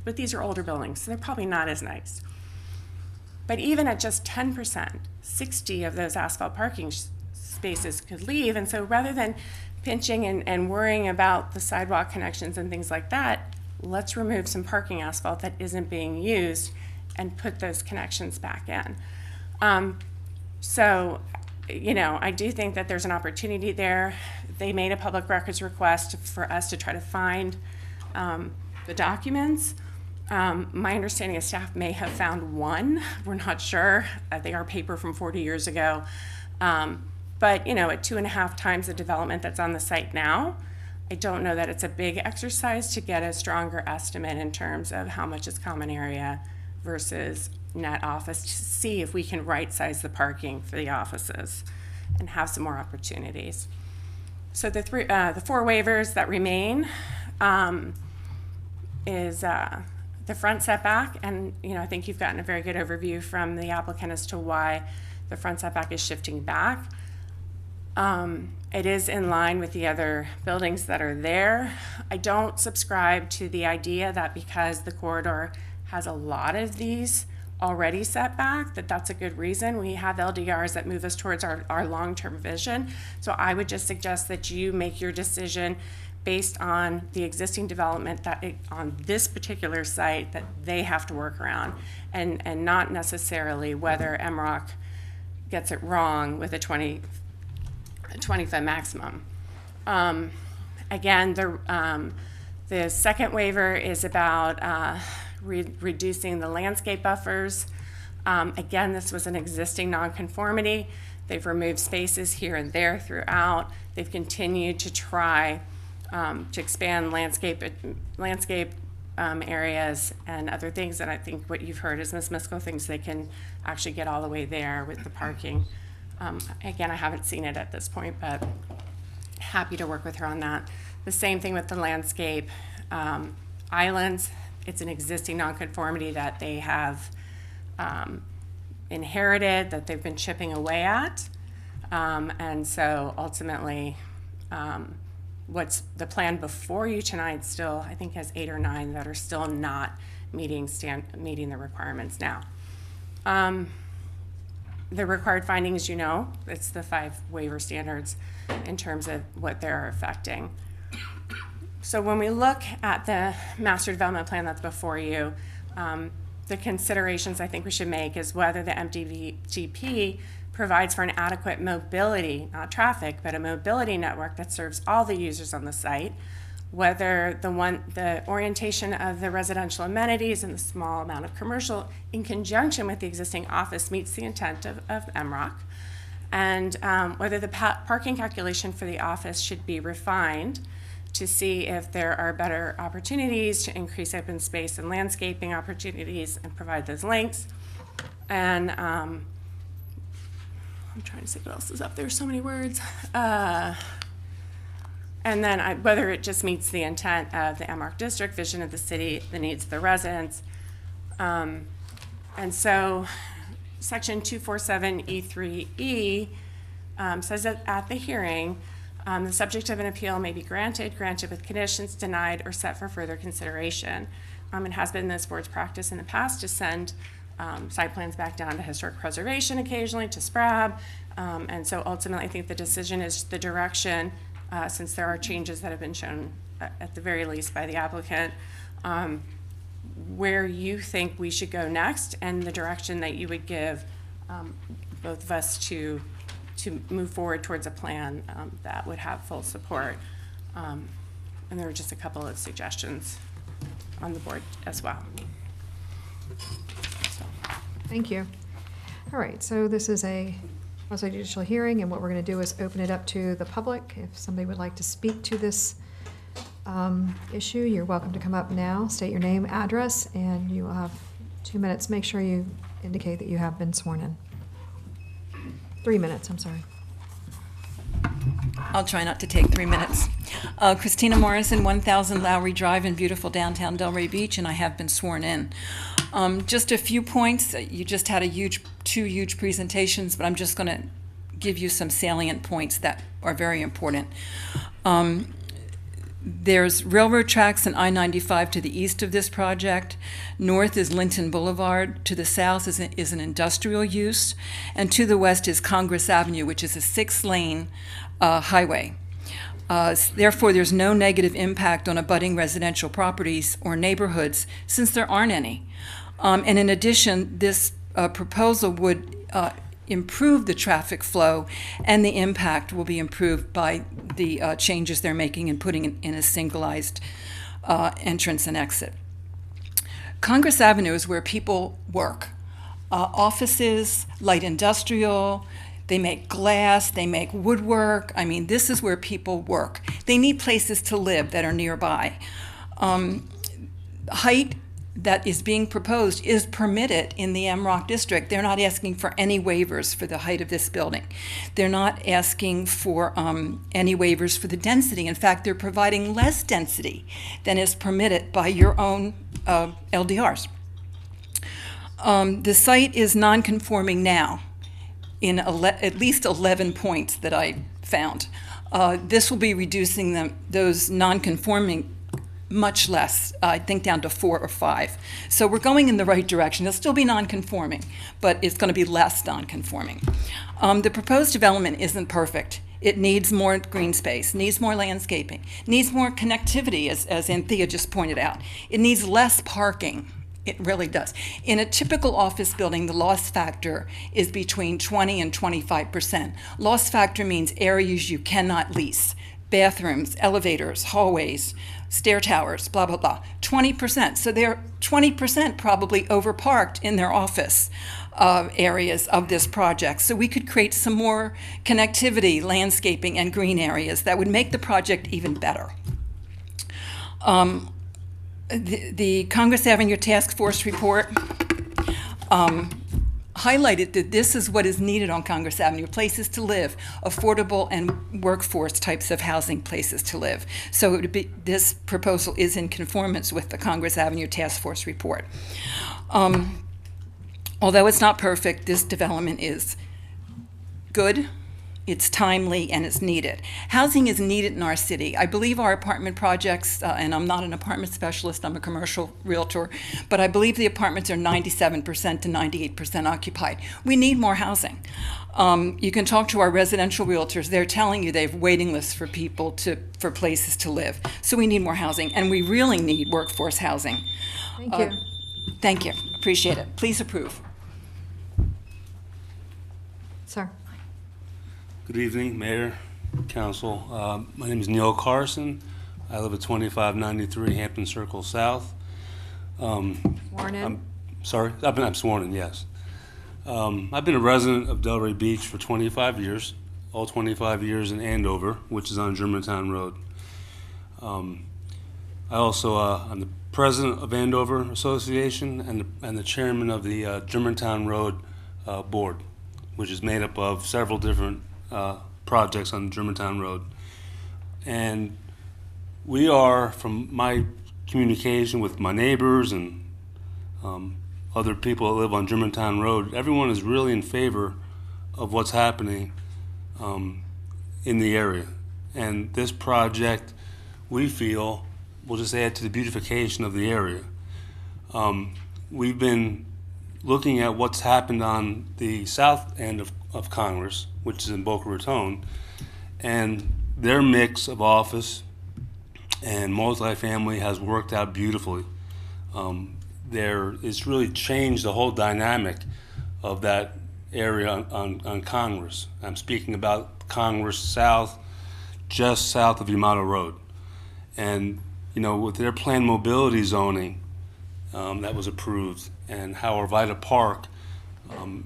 but these are older buildings, so they're probably not as nice. But even at just 10%, 60 of those asphalt parking spaces could leave. And so rather than pinching and worrying about the sidewalk connections and things like that, let's remove some parking asphalt that isn't being used and put those connections back in. So, I do think that there's an opportunity there. They made a public records request for us to try to find the documents. My understanding is staff may have found one. We're not sure. They are paper from 40 years ago. But, at 2.5 times the development that's on the site now, I don't know that it's a big exercise to get a stronger estimate in terms of how much is common area versus net office, to see if we can right-size the parking for the offices and have some more opportunities. So the 4 waivers that remain is the front setback, and I think you've gotten a very good overview from the applicant as to why the front setback is shifting back. It is in line with the other buildings that are there. I don't subscribe to the idea that because the corridor has a lot of these already set back, that's a good reason. We have LDRs that move us towards our long-term vision. So I would just suggest that you make your decision based on the existing development on this particular site that they have to work around, and not necessarily whether MROC gets it wrong with a 20-foot maximum. Again, the second waiver is about reducing the landscape buffers. Again, this was an existing nonconformity. They've removed spaces here and there throughout. They've continued to try to expand landscape areas and other things. And I think what you've heard is Ms. Miskell thinks they can actually get all the way there with the parking. Again, I haven't seen it at this point, but happy to work with her on that. The same thing with the landscape islands. It's an existing nonconformity that they have inherited, that they've been chipping away at. And so ultimately, what's the plan before you tonight still, I think, has 8 or 9 that are still not meeting the requirements now. The required findings, it's the 5 waiver standards in terms of what they're affecting. So when we look at the master development plan that's before you, the considerations I think we should make is whether the MDGP provides for an adequate mobility, not traffic, but a mobility network that serves all the users on the site, whether the orientation of the residential amenities and the small amount of commercial in conjunction with the existing office meets the intent of MROC, and whether the parking calculation for the office should be refined to see if there are better opportunities to increase open space and landscaping opportunities and provide those links. And I'm trying to see what else is up there, so many words. And then whether it just meets the intent of the MROC district, vision of the city, the needs of the residents. And so section 247E3E says that at the hearing, the subject of an appeal may be granted with conditions, denied, or set for further consideration. It has been this board's practice in the past to send site plans back down to historic preservation occasionally, to SPRAB. And so ultimately, I think the decision is the direction, since there are changes that have been shown at the very least by the applicant, where you think we should go next and the direction that you would give both of us to move forward towards a plan that would have full support. And there were just a couple of suggestions on the board as well. Thank you. All right, so this is a quasi-judicial hearing, and what we're going to do is open it up to the public. If somebody would like to speak to this issue, you're welcome to come up now, state your name, address, and you will have 2 minutes. Make sure you indicate that you have been sworn in. 3 minutes, I'm sorry. I'll try not to take 3 minutes. Christina Morrison, 1000 Lowry Drive in beautiful downtown Delray Beach, and I have been sworn in. Just a few points. You just had two huge presentations, but I'm just going to give you some salient points that are very important. There's railroad tracks and I-95 to the east of this project. North is Linton Boulevard. To the south is an industrial use. And to the west is Congress Avenue, which is a 6-lane highway. Therefore, there's no negative impact on abutting residential properties or neighborhoods, since there aren't any. And in addition, this proposal would improve the traffic flow, and the impact will be improved by the changes they're making and putting in a singleized entrance and exit. Congress Avenue is where people work. Offices, light industrial, they make glass, they make woodwork. I mean, this is where people work. They need places to live that are nearby. Height that is being proposed is permitted in the MROC district. They're not asking for any waivers for the height of this building. They're not asking for any waivers for the density. In fact, they're providing less density than is permitted by your own LDRs. The site is non-conforming now in at least 11 points that I found. This will be reducing those non-conforming much less, I think down to 4 or 5. So we're going in the right direction. It'll still be non-conforming, but it's going to be less non-conforming. The proposed development isn't perfect. It needs more green space, needs more landscaping, needs more connectivity, as Anthea just pointed out. It needs less parking. It really does. In a typical office building, the loss factor is between 20 and 25%. Loss factor means areas you cannot lease. Bathrooms, elevators, hallways, stair towers, blah, blah, blah. 20%. So they're 20% probably overparked in their office areas of this project. So we could create some more connectivity, landscaping, and green areas that would make the project even better. The Congress Avenue Task Force report highlighted that this is what is needed on Congress Avenue: places to live, affordable and workforce types of housing places to live. So it would be, this proposal is in conformance with the Congress Avenue Task Force report. Although it's not perfect, this development is good, it's timely, and it's needed. Housing is needed in our city. I believe our apartment projects, and I'm not an apartment specialist, I'm a commercial realtor, but I believe the apartments are 97% to 98% occupied. We need more housing. You can talk to our residential realtors. They're telling you they have waiting lists for people for places to live. So we need more housing, and we really need workforce housing. Thank you. Thank you. Appreciate it. Please approve. Sir. Good evening, Mayor, Council. My name is Neil Carson. I live at 2593 Hampton Circle South. Sworn in? I'm sorry? I'm sworn in, yes. I've been a resident of Delray Beach for 25 years, all 25 years in Andover, which is on Germantown Road. I also, I'm the president of Andover Association and the chairman of the Germantown Road Board, which is made up of several different projects on Germantown Road. And we are, from my communication with my neighbors and other people that live on Germantown Road, everyone is really in favor of what's happening in the area. And this project, we feel, will just add to the beautification of the area. We've been looking at what's happened on the south end of Congress, which is in Boca Raton, and their mix of office and multifamily has worked out beautifully. It's really changed the whole dynamic of that area on Congress. I'm speaking about Congress South, just south of Yamato Road. And, you know, with their planned mobility zoning that was approved, and how Arvida Park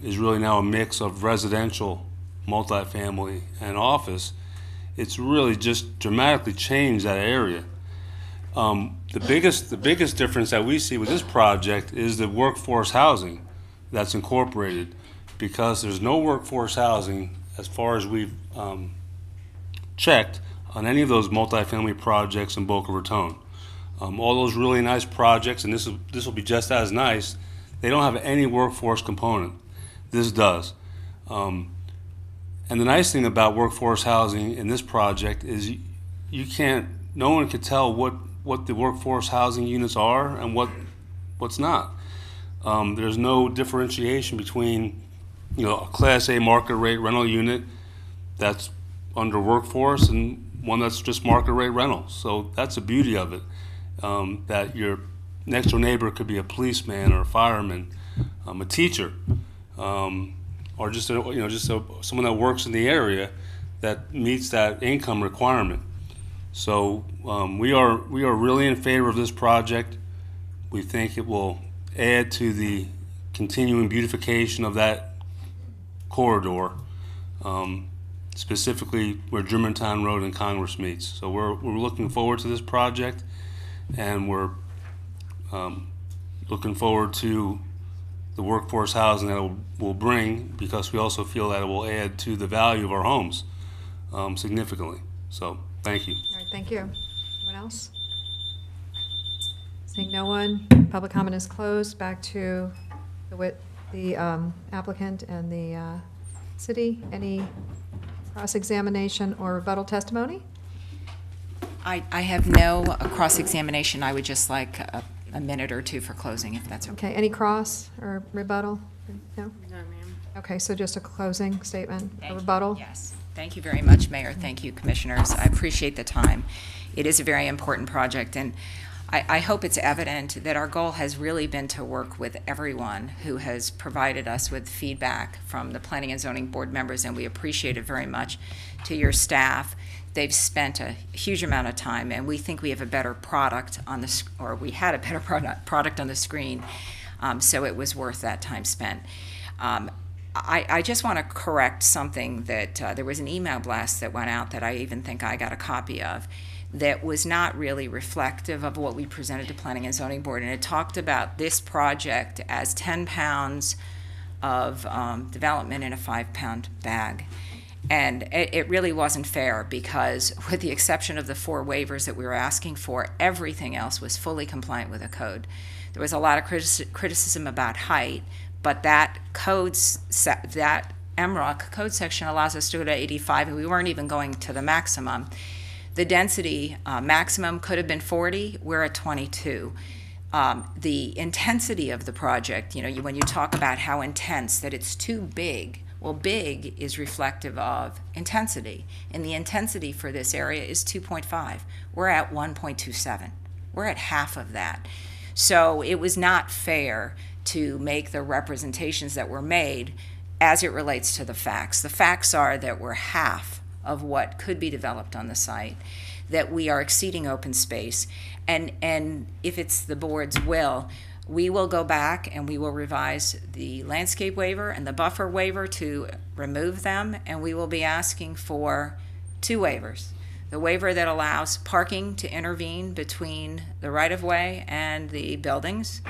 is really now a mix of residential, multifamily, and office, it's really just dramatically changed that area. The biggest difference that we see with this project is the workforce housing that's incorporated, because there's no workforce housing, as far as we've checked, on any of those multifamily projects in Boca Raton. All those really nice projects, and this will be just as nice, they don't have any workforce component. This does. And the nice thing about workforce housing in this project is no one can tell what the workforce housing units are and what's not. There's no differentiation between, you know, a Class A market rate rental unit that's under workforce and one that's just market rate rental. So that's the beauty of it, that your next door neighbor could be a policeman or a fireman, a teacher, or or just someone that works in the area that meets that income requirement. So we are really in favor of this project. We think it will add to the continuing beautification of that corridor, specifically where Germantown Road and Congress meets. So we're looking forward to this project, and we're looking forward to the workforce housing that it will bring, because we also feel that it will add to the value of our homes significantly. So thank you. All right, thank you. Anyone else? Seeing no one, public comment is closed. Back to the applicant and the city. Any cross-examination or rebuttal testimony? I have no cross-examination. I would just like a minute or two for closing, if that's okay. Okay, any cross or rebuttal? No? No, ma'am. Okay, so just a closing statement, Thank a you. rebuttal? Yes. Thank you very much, Mayor. Thank you, Commissioners. I appreciate the time. It is a very important project, and I hope it's evident that our goal has really been to work with everyone who has provided us with feedback from the Planning and Zoning Board members, and we appreciate it very much. To your staff, they've spent a huge amount of time, and we think we have a better product on the, or we had a better product on the screen, so it was worth that time spent. I just want to correct something that there was an email blast that went out that I even think I got a copy of, that was not really reflective of what we presented to Planning and Zoning Board, and it talked about this project as 10 pounds of development in a 5-pound bag. And it really wasn't fair, because with the exception of the 4 waivers that we were asking for, everything else was fully compliant with the code. There was a lot of criticism about height, but that that MROC code section allows us to go to 85, and we weren't even going to the maximum. The density maximum could have been 40. We're at 22. The intensity of the project, when you talk about how intense, that it's too big, well, big is reflective of intensity, and the intensity for this area is 2.5. We're at 1.27. We're at half of that. So it was not fair to make the representations that were made as it relates to the facts. The facts are that we're half of what could be developed on the site, that we are exceeding open space, and if it's the board's will, we will go back and we will revise the landscape waiver and the buffer waiver to remove them, and we will be asking for 2 waivers. The waiver that allows parking to intervene between the right-of-way and the buildings,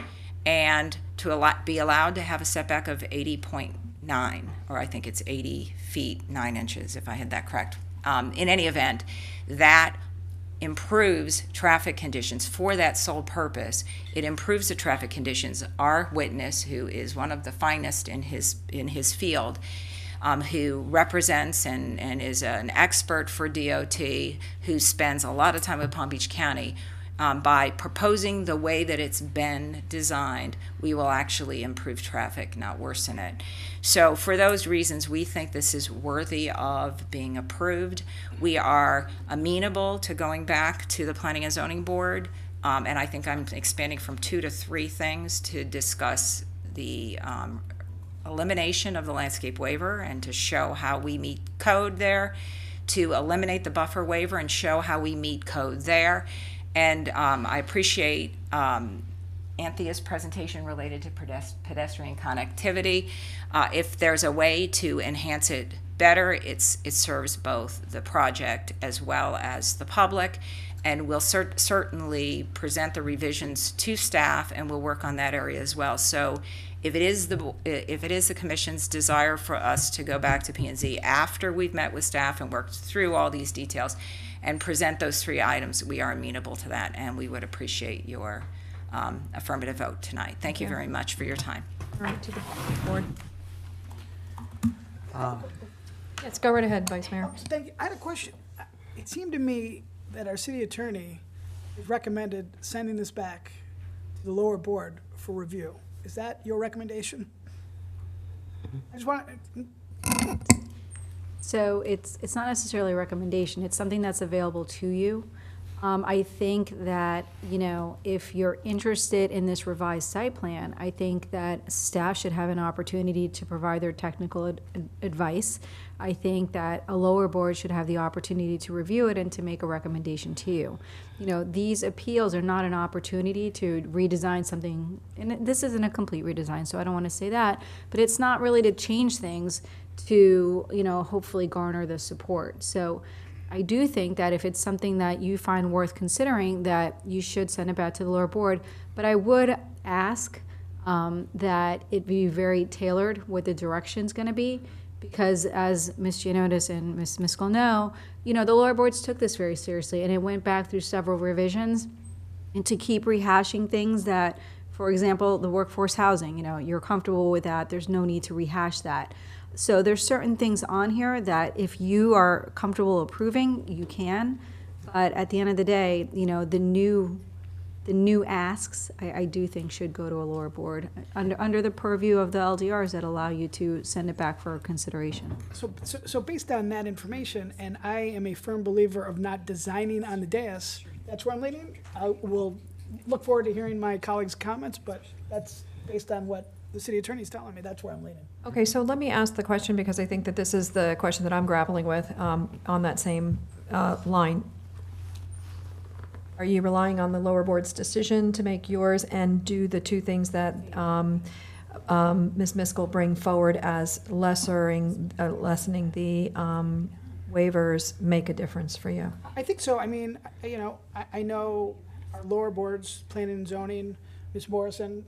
and to be allowed to have a setback of 80.9, or I think it's 80 feet 9 inches, if I had that correct. In any event, that improves traffic conditions for that sole purpose. It improves the traffic conditions. Our witness, who is one of the finest in his field, who represents and is an expert for DOT, who spends a lot of time with Palm Beach County, by proposing the way that it's been designed, we will actually improve traffic, not worsen it. So for those reasons, we think this is worthy of being approved. We are amenable to going back to the Planning and Zoning Board, and I think I'm expanding from 2 to 3 things to discuss the elimination of the landscape waiver and to show how we meet code there, to eliminate the buffer waiver and show how we meet code there. And I appreciate Anthea's presentation related to pedestrian connectivity. If there's a way to enhance it better, it serves both the project as well as the public. And we'll certainly present the revisions to staff, and we'll work on that area as well. So if it is the Commission's desire for us to go back to P&Z after we've met with staff and worked through all these details and present those 3 items, we are amenable to that, and we would appreciate your affirmative vote tonight. Thank you very much for your time. All right, to the board. Yes, go right ahead, Vice Mayor. Thank you. I had a question. It seemed to me that our city attorney has recommended sending this back to the lower board for review. Is that your recommendation? I just want So it's not necessarily a recommendation. It's something that's available to you. I think that, if you're interested in this revised site plan, I think that staff should have an opportunity to provide their technical advice. I think that a lower board should have the opportunity to review it and to make a recommendation to you. These appeals are not an opportunity to redesign something, and this isn't a complete redesign, so I don't want to say that, but it's not really to change things to, hopefully garner the support. So I do think that if it's something that you find worth considering, that you should send it back to the lower board. But I would ask that it be very tailored what the direction's going to be, because as Ms. Giannotis and Ms. Miskell know, the lower boards took this very seriously, and it went back through several revisions. And to keep rehashing things that, for example, the workforce housing, you're comfortable with that, there's no need to rehash that. So there's certain things on here that if you are comfortable approving, you can. But at the end of the day, the new asks, I do think should go to a lower board under the purview of the LDRs that allow you to send it back for consideration. So based on that information, and I am a firm believer of not designing on the dais, that's where I'm leaning. I will look forward to hearing my colleagues' comments, but that's based on what the city attorney's telling me. That's where I'm leaning. Okay, so let me ask the question, because I think that this is the question that I'm grappling with on that same line. Are you relying on the lower board's decision to make yours and do the two things that Ms. Miskell bring forward as lessening the waivers make a difference for you? I think so. I mean, I know our lower boards, planning and zoning, Ms. Morrison,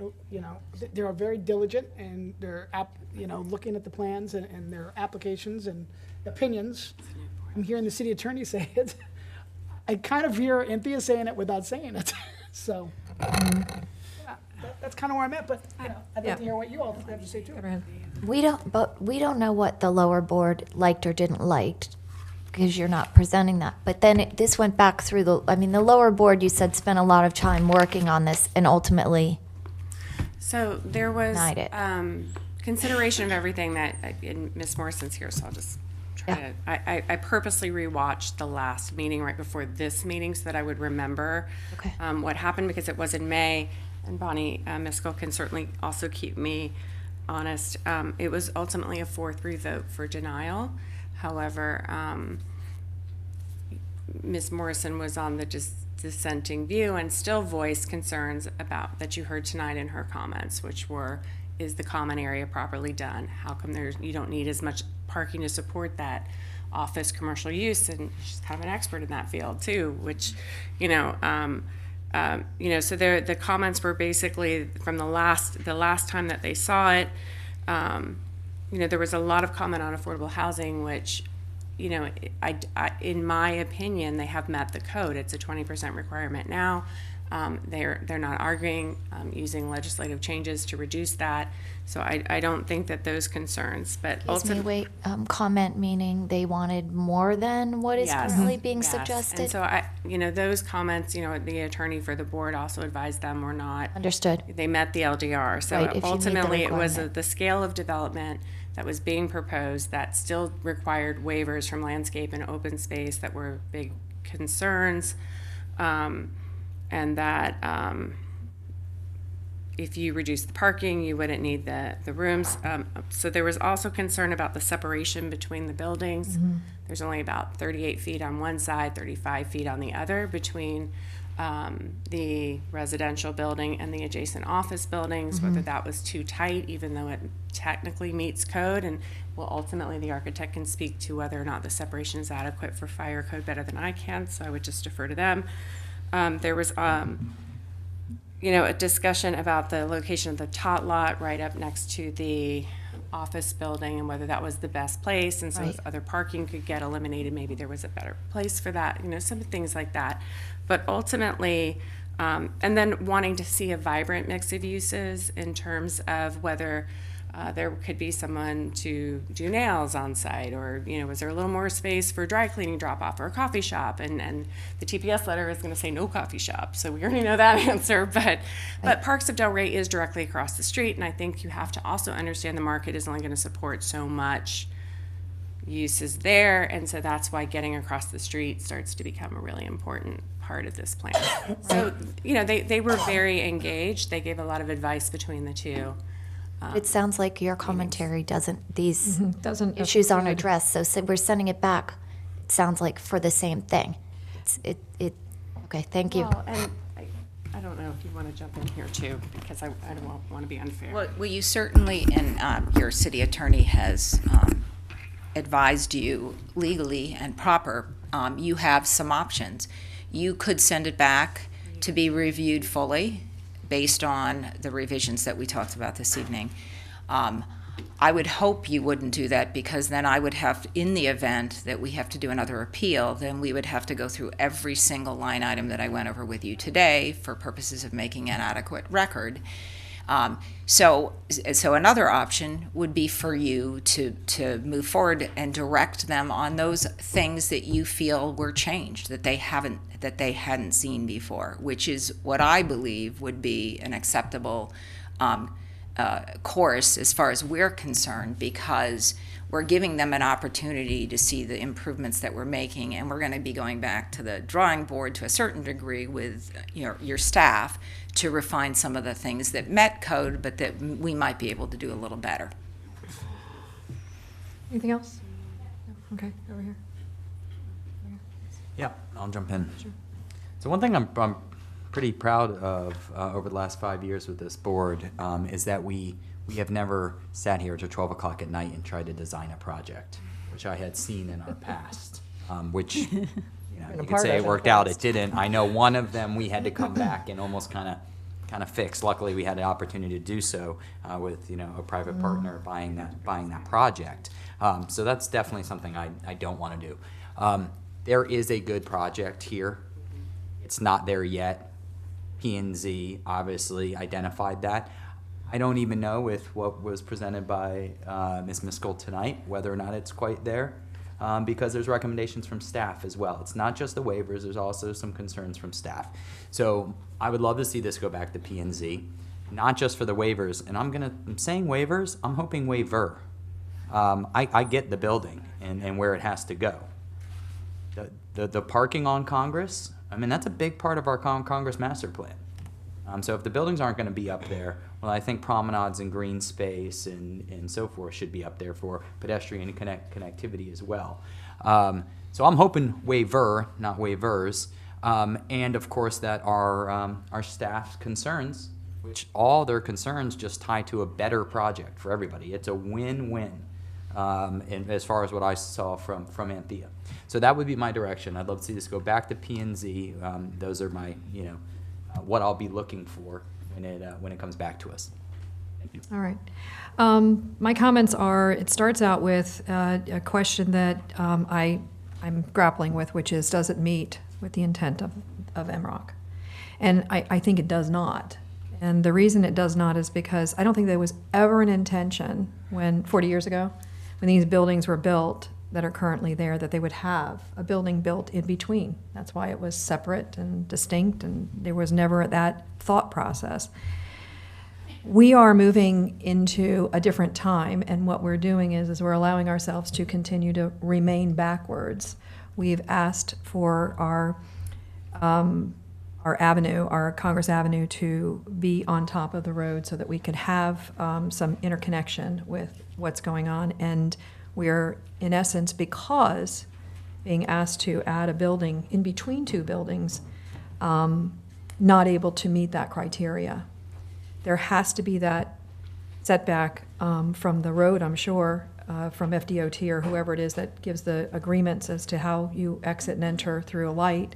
they are very diligent, and they're looking at the plans and their applications and opinions. I'm hearing the city attorney say it. I kind of hear Anthea saying it without saying it. So that's kind of where I'm at, but I'd like to hear what you all have to say too. We don't know what the lower board liked or didn't like, because you're not presenting that. But then this went back through the lower board, you said, spent a lot of time working on this and ultimately So there was denied it. Consideration of everything that, and Ms. Morrison's here, so I'll just try to, I purposely rewatched the last meeting right before this meeting so that I would remember what happened, because it was in May, and Bonnie Miskell can certainly also keep me honest. It was ultimately a 4-3 vote for denial. However, Ms. Morrison was on the dissenting view and still voiced concerns about that you heard tonight in her comments, which were, is the common area properly done? How come you don't need as much parking to support that office commercial use? And she's kind of an expert in that field too, which, so the comments were basically from the last time that they saw it. There was a lot of comment on affordable housing, which, in my opinion, they have met the code. It's a 20% requirement now. They're not arguing using legislative changes to reduce that. So I don't think that those concerns, but ultimately, comment meaning they wanted more than what is currently being suggested. And so those comments, the attorney for the board also advised them were not understood. They met the LDR. So ultimately, it was the scale of development that was being proposed that still required waivers from landscape and open space that were big concerns, and that if you reduce the parking, you wouldn't need the rooms. So there was also concern about the separation between the buildings. Mm-hmm. There's only about 38 feet on one side, 35 feet on the other between the residential building and the adjacent office buildings, whether that was too tight, even though it technically meets code. And ultimately the architect can speak to whether or not the separation is adequate for fire code better than I can, so I would just defer to them. There was a discussion about the location of the tot lot right up next to the office building and whether that was the best place, and so if other parking could get eliminated, maybe there was a better place for that, some things like that. But ultimately, and then wanting to see a vibrant mix of uses in terms of whether there could be someone to do nails on site, or was there a little more space for dry cleaning drop off or a coffee shop, and the TPS letter is going to say no coffee shop, so we already know that answer. But Parks of Delray is directly across the street, and I think you have to also understand the market is only going to support so much uses there, and so that's why getting across the street starts to become a really important part of this plan. So, you know, they were very engaged. They gave a lot of advice between the two. It sounds like your commentary doesn't, these Doesn't issues aren't include- addressed, so we're sending it back, it sounds like, for the same thing. Okay, thank you. Well, and I don't know if you want to jump in here too, because I don't want to be unfair. Well, you certainly, and your city attorney has advised you legally and proper, you have some options. You could send it back to be reviewed fully based on the revisions that we talked about this evening. I would hope you wouldn't do that, because then I would have, in the event that we have to do another appeal, then we would have to go through every single line item that I went over with you today for purposes of making an adequate record. So another option would be for you to move forward and direct them on those things that you feel were changed, that they hadn't seen before, which is what I believe would be an acceptable course as far as we're concerned, because we're giving them an opportunity to see the improvements that we're making, and we're going to be going back to the drawing board to a certain degree with your staff to refine some of the things that met code, but that we might be able to do a little better. Anything else? No? Okay, over here. Yeah, I'll jump in. Sure. So one thing I'm pretty proud of over the last 5 years with this board is that we have never sat here till 12 o'clock at night and tried to design a project, which I had seen in our past, which you could say it worked out. It didn't. I know one of them we had to come back and almost kind of fix. Luckily, we had the opportunity to do so with a private partner buying that project. So that's definitely something I don't want to do. There is a good project here. It's not there yet. P&Z obviously identified that. I don't even know with what was presented by Ms. Miskell tonight whether or not it's quite there, because there's recommendations from staff as well. It's not just the waivers, there's also some concerns from staff. So I would love to see this go back to P&Z, not just for the waivers, and I'm saying waivers, I'm hoping waiver. I get the building and where it has to go. The parking on Congress, I mean, that's a big part of our Congress master plan. So if the buildings aren't going to be up there, well, I think promenades and green space and so forth should be up there for pedestrian connectivity as well. So I'm hoping waiver, not waivers, and of course that our staff's concerns, which all their concerns just tie to a better project for everybody. It's a win-win. As far as what I saw from Anthea. So that would be my direction. I'd love to see this go back to P&Z. Those are my, what I'll be looking for when it comes back to us. Thank you. All right. My comments are, it starts out with a question that I'm grappling with, which is, does it meet with the intent of MROC? And I think it does not. And the reason it does not is because I don't think there was ever an intention 40 years ago, when these buildings were built that are currently there, that they would have a building built in between. That's why it was separate and distinct, and there was never that thought process. We are moving into a different time, and what we're doing is we're allowing ourselves to continue to remain backwards. We've asked for our avenue, our Congress Avenue, to be on top of the road so that we could have some interconnection with what's going on. And we're, in essence, because being asked to add a building in between two buildings, not able to meet that criteria. There has to be that setback from the road, I'm sure, from FDOT or whoever it is that gives the agreements as to how you exit and enter through a light.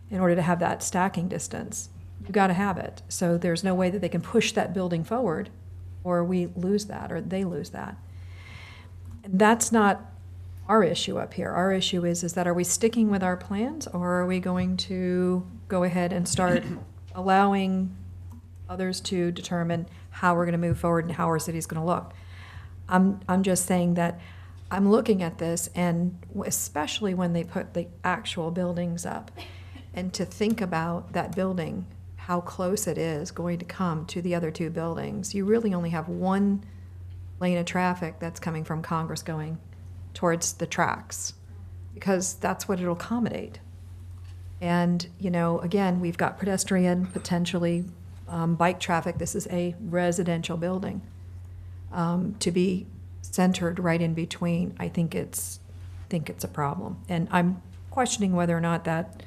In order to have that stacking distance, you've got to have it. So there's no way that they can push that building forward, or we lose that, or they lose that. And that's not our issue up here. Our issue is that are we sticking with our plans, or are we going to go ahead and start allowing others to determine how we're going to move forward and how our city's going to look? I'm just saying that I'm looking at this, and especially when they put the actual buildings up, and to think about that building, how close it is going to come to the other two buildings. You really only have one lane of traffic that's coming from Congress going towards the tracks, because that's what it'll accommodate. And, again, we've got pedestrian, potentially bike traffic. This is a residential building. To be centered right in between, I think it's a problem. And I'm questioning whether or not that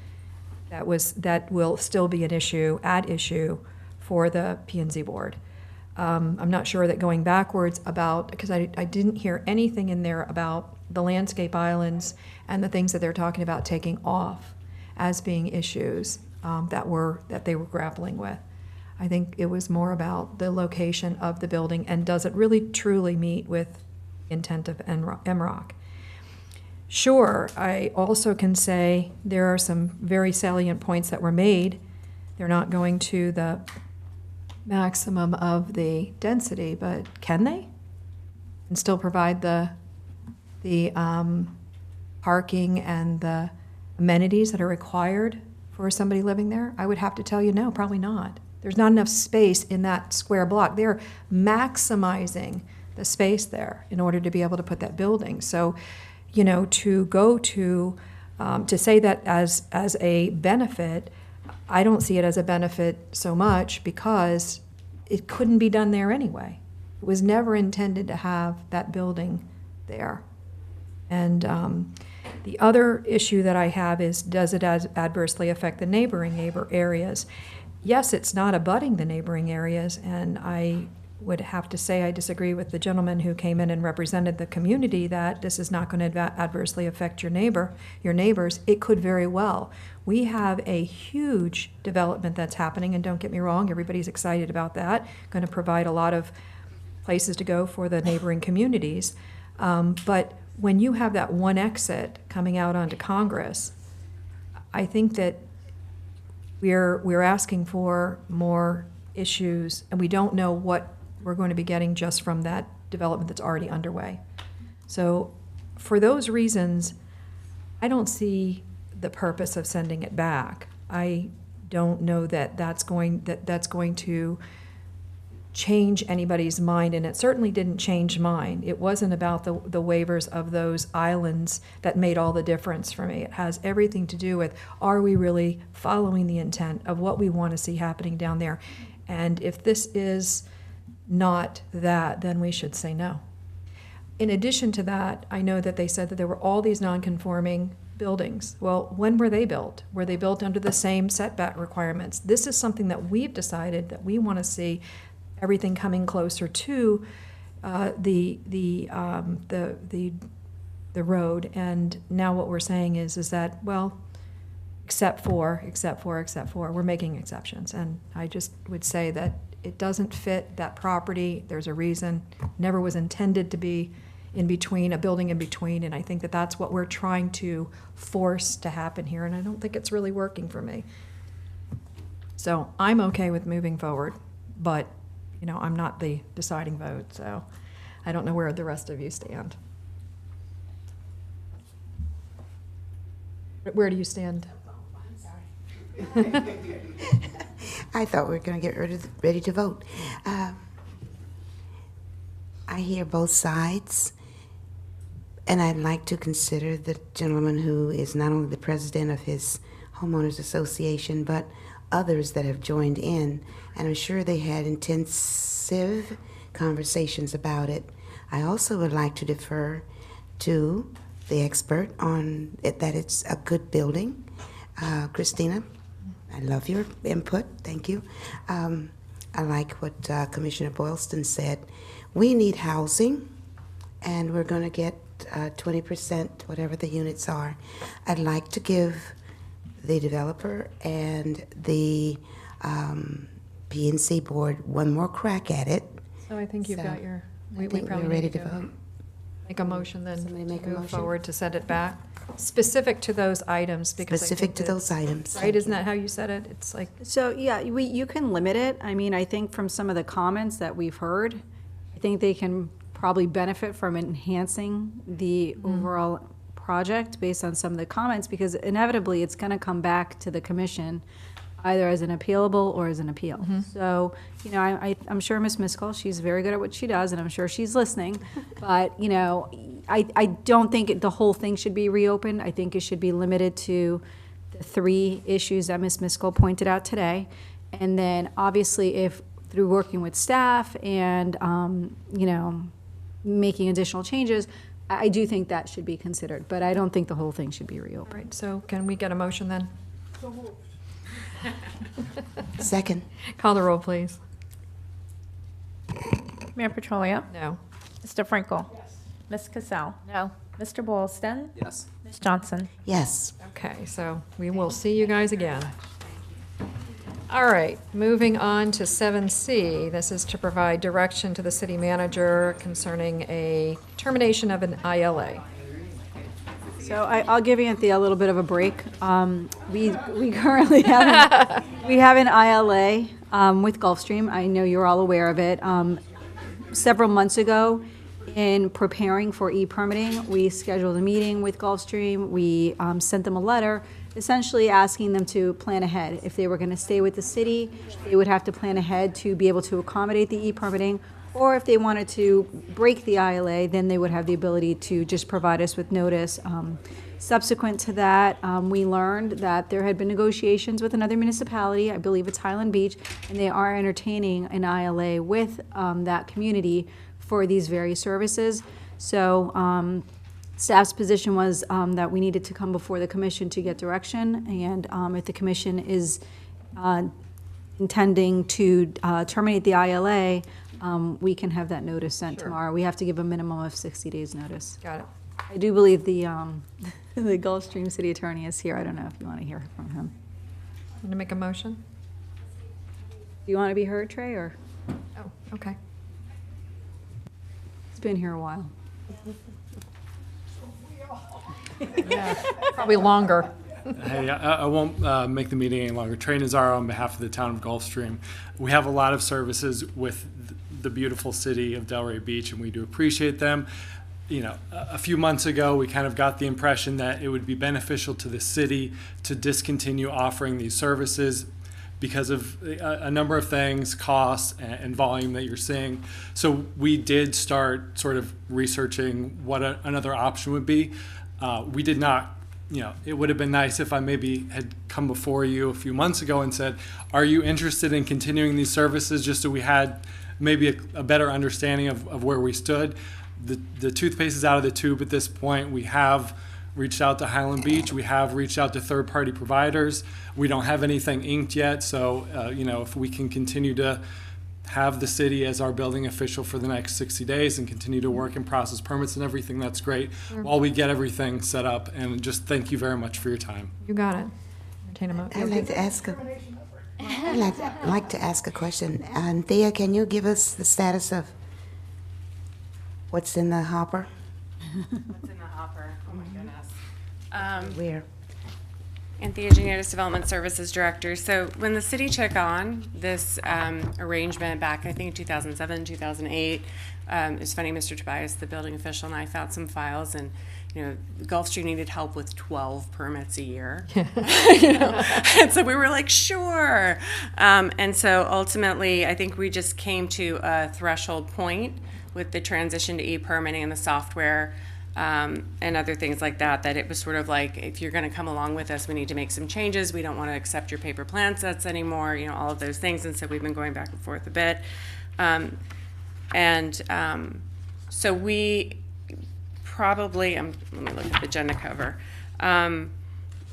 will still be an issue for the P&Z board. I'm not sure that going backwards because I didn't hear anything in there about the landscape islands and the things that they're talking about taking off as being issues that they were grappling with. I think it was more about the location of the building and does it really truly meet with intent of MROC. Sure, I also can say there are some very salient points that were made. They're not going to the maximum of the density, but can they? And still provide the parking and the amenities that are required for somebody living there? I would have to tell you no, probably not. There's not enough space in that square block. They're maximizing the space there in order to be able to put that building. So, to go to say that as a benefit, I don't see it as a benefit so much because it couldn't be done there anyway. It was never intended to have that building there. And the other issue that I have is, does it adversely affect the neighboring areas? Yes, it's not abutting the neighboring areas, and I would have to say I disagree with the gentleman who came in and represented the community that this is not going to adversely affect your neighbors. It could very well. We have a huge development that's happening, and don't get me wrong, everybody's excited about that. Going to provide a lot of places to go for the neighboring communities. But when you have that one exit coming out onto Congress, I think that we're asking for more issues, and we don't know what we're going to be getting just from that development that's already underway. So for those reasons, I don't see the purpose of sending it back. I don't know that that's going to change anybody's mind, and it certainly didn't change mine. It wasn't about the waivers of those islands that made all the difference for me. It has everything to do with, are we really following the intent of what we want to see happening down there? And if this is not that, then we should say no. In addition to that, I know that they said that there were all these non-conforming buildings. Well, when were they built? Were they built under the same setback requirements? This is something that we've decided that we want to see everything coming closer to the road. And now what we're saying is that, well, except for, we're making exceptions. And I just would say that it doesn't fit that property. There's a reason. Never was intended to be in between, a building in between. And I think that that's what we're trying to force to happen here. And I don't think it's really working for me. So I'm okay with moving forward, but I'm not the deciding vote, so I don't know where the rest of you stand. Where do you stand? I thought we were going to get ready to vote. I hear both sides, and I'd like to consider the gentleman who is not only the president of his homeowners association, but others that have joined in, and I'm sure they had intensive conversations about it. I also would like to defer to the expert on it, that it's a good building. Christina, I love your input. Thank you. I like what Commissioner Boylston said. We need housing, and we're going to get 20%, whatever the units are. I'd like to give the developer and the P&C board one more crack at it. So I think you've got your, we we're probably ready need to vote. Make a motion then Somebody make a move motion? forward to send it back, specific to those items. Because I Specific think to that- those items. Right, isn't that how you said it? It's like, So, yeah, you can limit it. I mean, I think from some of the comments that we've heard, I think they can probably benefit from enhancing the overall project based on some of the comments, because inevitably it's going to come back to the commission either as an appealable or as an appeal. So, I'm sure Ms. Miskell, she's very good at what she does, and I'm sure she's listening. But, I don't think the whole thing should be reopened. I think it should be limited to the 3 issues that Ms. Miskell pointed out today. And then obviously if through working with staff and, you know, making additional changes, I do think that should be considered, but I don't think the whole thing should be reopened. Right, so can we get a motion then? Second. Call the roll, please. Mayor Petrolia? No. Mr. Frankel? Ms. Cassell? No. Mr. Boylston? Yes. Ms. Johnson? Yes. Okay, so we will see you guys again. All right, moving on to 7C. This is to provide direction to the city manager concerning a termination of an ILA. So I'll give Anthea a little bit of a break. We currently have an ILA with Gulfstream. I know you're all aware of it. Several months ago, in preparing for e-permitting, we scheduled a meeting with Gulfstream. We sent them a letter essentially asking them to plan ahead. If they were going to stay with the city, they would have to plan ahead to be able to accommodate the e-permitting, or if they wanted to break the ILA, then they would have the ability to just provide us with notice. Subsequent to that, we learned that there had been negotiations with another municipality, I believe it's Highland Beach, and they are entertaining an ILA with that community for these very services. So staff's position was that we needed to come before the commission to get direction, and if the commission is intending to terminate the ILA, we can have that notice sent tomorrow. We have to give a minimum of 60 days notice. Got it. I do believe the the Gulfstream city attorney is here. I don't know if you want to hear from him. Want to make a motion? Do you want to be heard, Trey, or? Oh, okay. It's been here a while. Yeah, probably longer. Hey, I won't make the meeting any longer. Trey Nazaro on behalf of the town of Gulfstream. We have a lot of services with the beautiful city of Delray Beach, and we do appreciate them. You know, a few months ago, we kind of got the impression that it would be beneficial to the city to discontinue offering these services because of a number of things, costs and volume that you're seeing. So we did start sort of researching what another option would be. We did not, you know, it would have been nice if I maybe had come before you a few months ago and said, are you interested in continuing these services, just so we had maybe a better understanding of where we stood. The toothpaste is out of the tube at this point. We have reached out to Highland Beach. We have reached out to third-party providers. We don't have anything inked yet, so you know, if we can continue to have the city as our building official for the next 60 days and continue to work and process permits and everything, that's great, while we get everything set up. And just thank you very much for your time. You got it. Entertain a motion. I'd like to ask a question. Thea, can you give us the status of what's in the hopper? What's in the hopper? Oh my goodness. Where? Anthea Janiotis, Development Services Director. So when the city took on this arrangement back, I think in 2007, 2008, it's funny, Mr. Tobias, the building official, and I found some files, and you know, Gulfstream needed help with 12 permits a year. You know? And so we were like, sure. And so ultimately, I think we just came to a threshold point with the transition to e-permitting and the software and other things like that, that it was sort of like, if you're going to come along with us, we need to make some changes. We don't want to accept your paper plan sets anymore, you know, all of those things. And so we've been going back and forth a bit. So we probably, let me look at the agenda cover.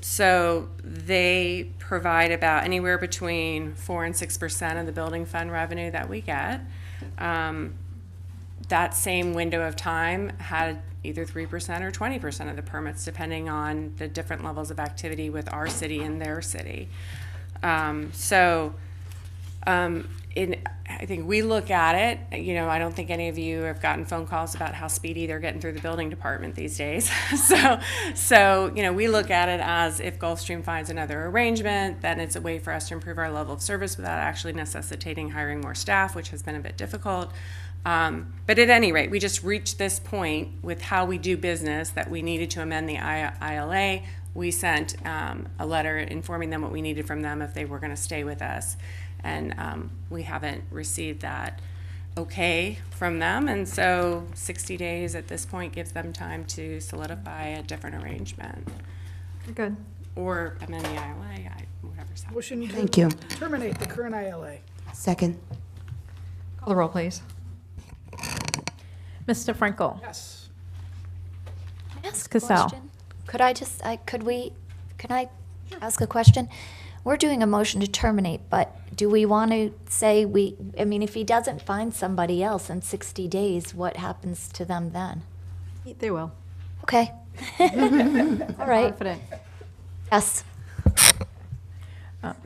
So they provide about anywhere between 4% and 6% of the building fund revenue that we get. That same window of time had either 3% or 20% of the permits, depending on the different levels of activity with our city and their city. I think we look at it, you know, I don't think any of you have gotten phone calls about how speedy they're getting through the building department these days. So, you know, we look at it as if Gulfstream finds another arrangement, then it's a way for us to improve our level of service without actually necessitating hiring more staff, which has been a bit difficult. But at any rate, we just reached this point with how we do business that we needed to amend the ILA. We sent a letter informing them what we needed from them if they were going to stay with us. And we haven't received that okay from them. And so 60 days at this point gives them time to solidify a different arrangement. Good. or amend the ILA, whatever's happening. Motion to Thank you. terminate the current ILA. Second. Call the roll, please. Mr. Frankel. Yes. Can I ask a Cassell. question? Could I just, can I ask a question? We're doing a motion to terminate, but do we want to say I mean, if he doesn't find somebody else in 60 days, what happens to them then? They will. Okay. All right. Confident. Yes.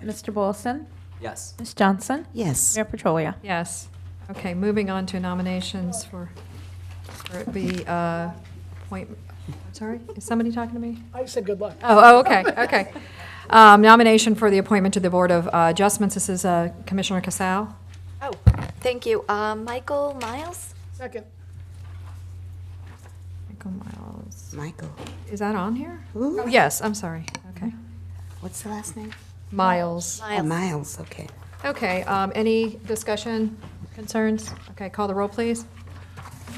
Mr. Boylston? Yes. Ms. Johnson? Yes. Mayor Petrolia? Yes. Okay, moving on to nominations for the appointment. I'm sorry, is somebody talking to me? I said good luck. Oh, okay, okay. Nomination for the appointment to the Board of Adjustments. This is Commissioner Casal. Oh, thank you. Michael Miles? Second. Michael Miles. Michael. Is that on here? Who? Oh, yes, I'm sorry. Okay. What's the last name? Miles. Oh, Miles, okay. Okay, any discussion, concerns? Okay, call the roll, please.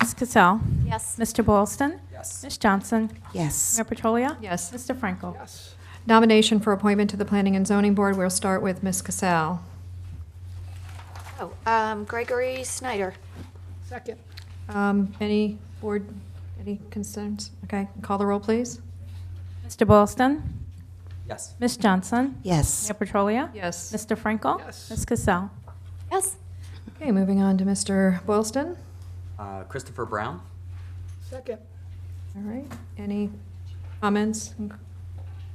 Ms. Cassell? Yes. Mr. Boylston? Yes. Ms. Johnson? Yes. Mayor Petrolia? Yes. Mr. Frankel? Yes. Nomination for appointment to the Planning and Zoning Board. We'll start with Ms. Casal. Oh, Gregory Snyder. Second. Any concerns? Okay, call the roll, please. Mr. Boylston? Yes. Ms. Johnson? Yes. Mayor Petrolia? Yes. Mr. Frankel? Yes. Ms. Cassell? Yes. Okay, moving on to Mr. Boylston. Christopher Brown? Second. All right, any comments?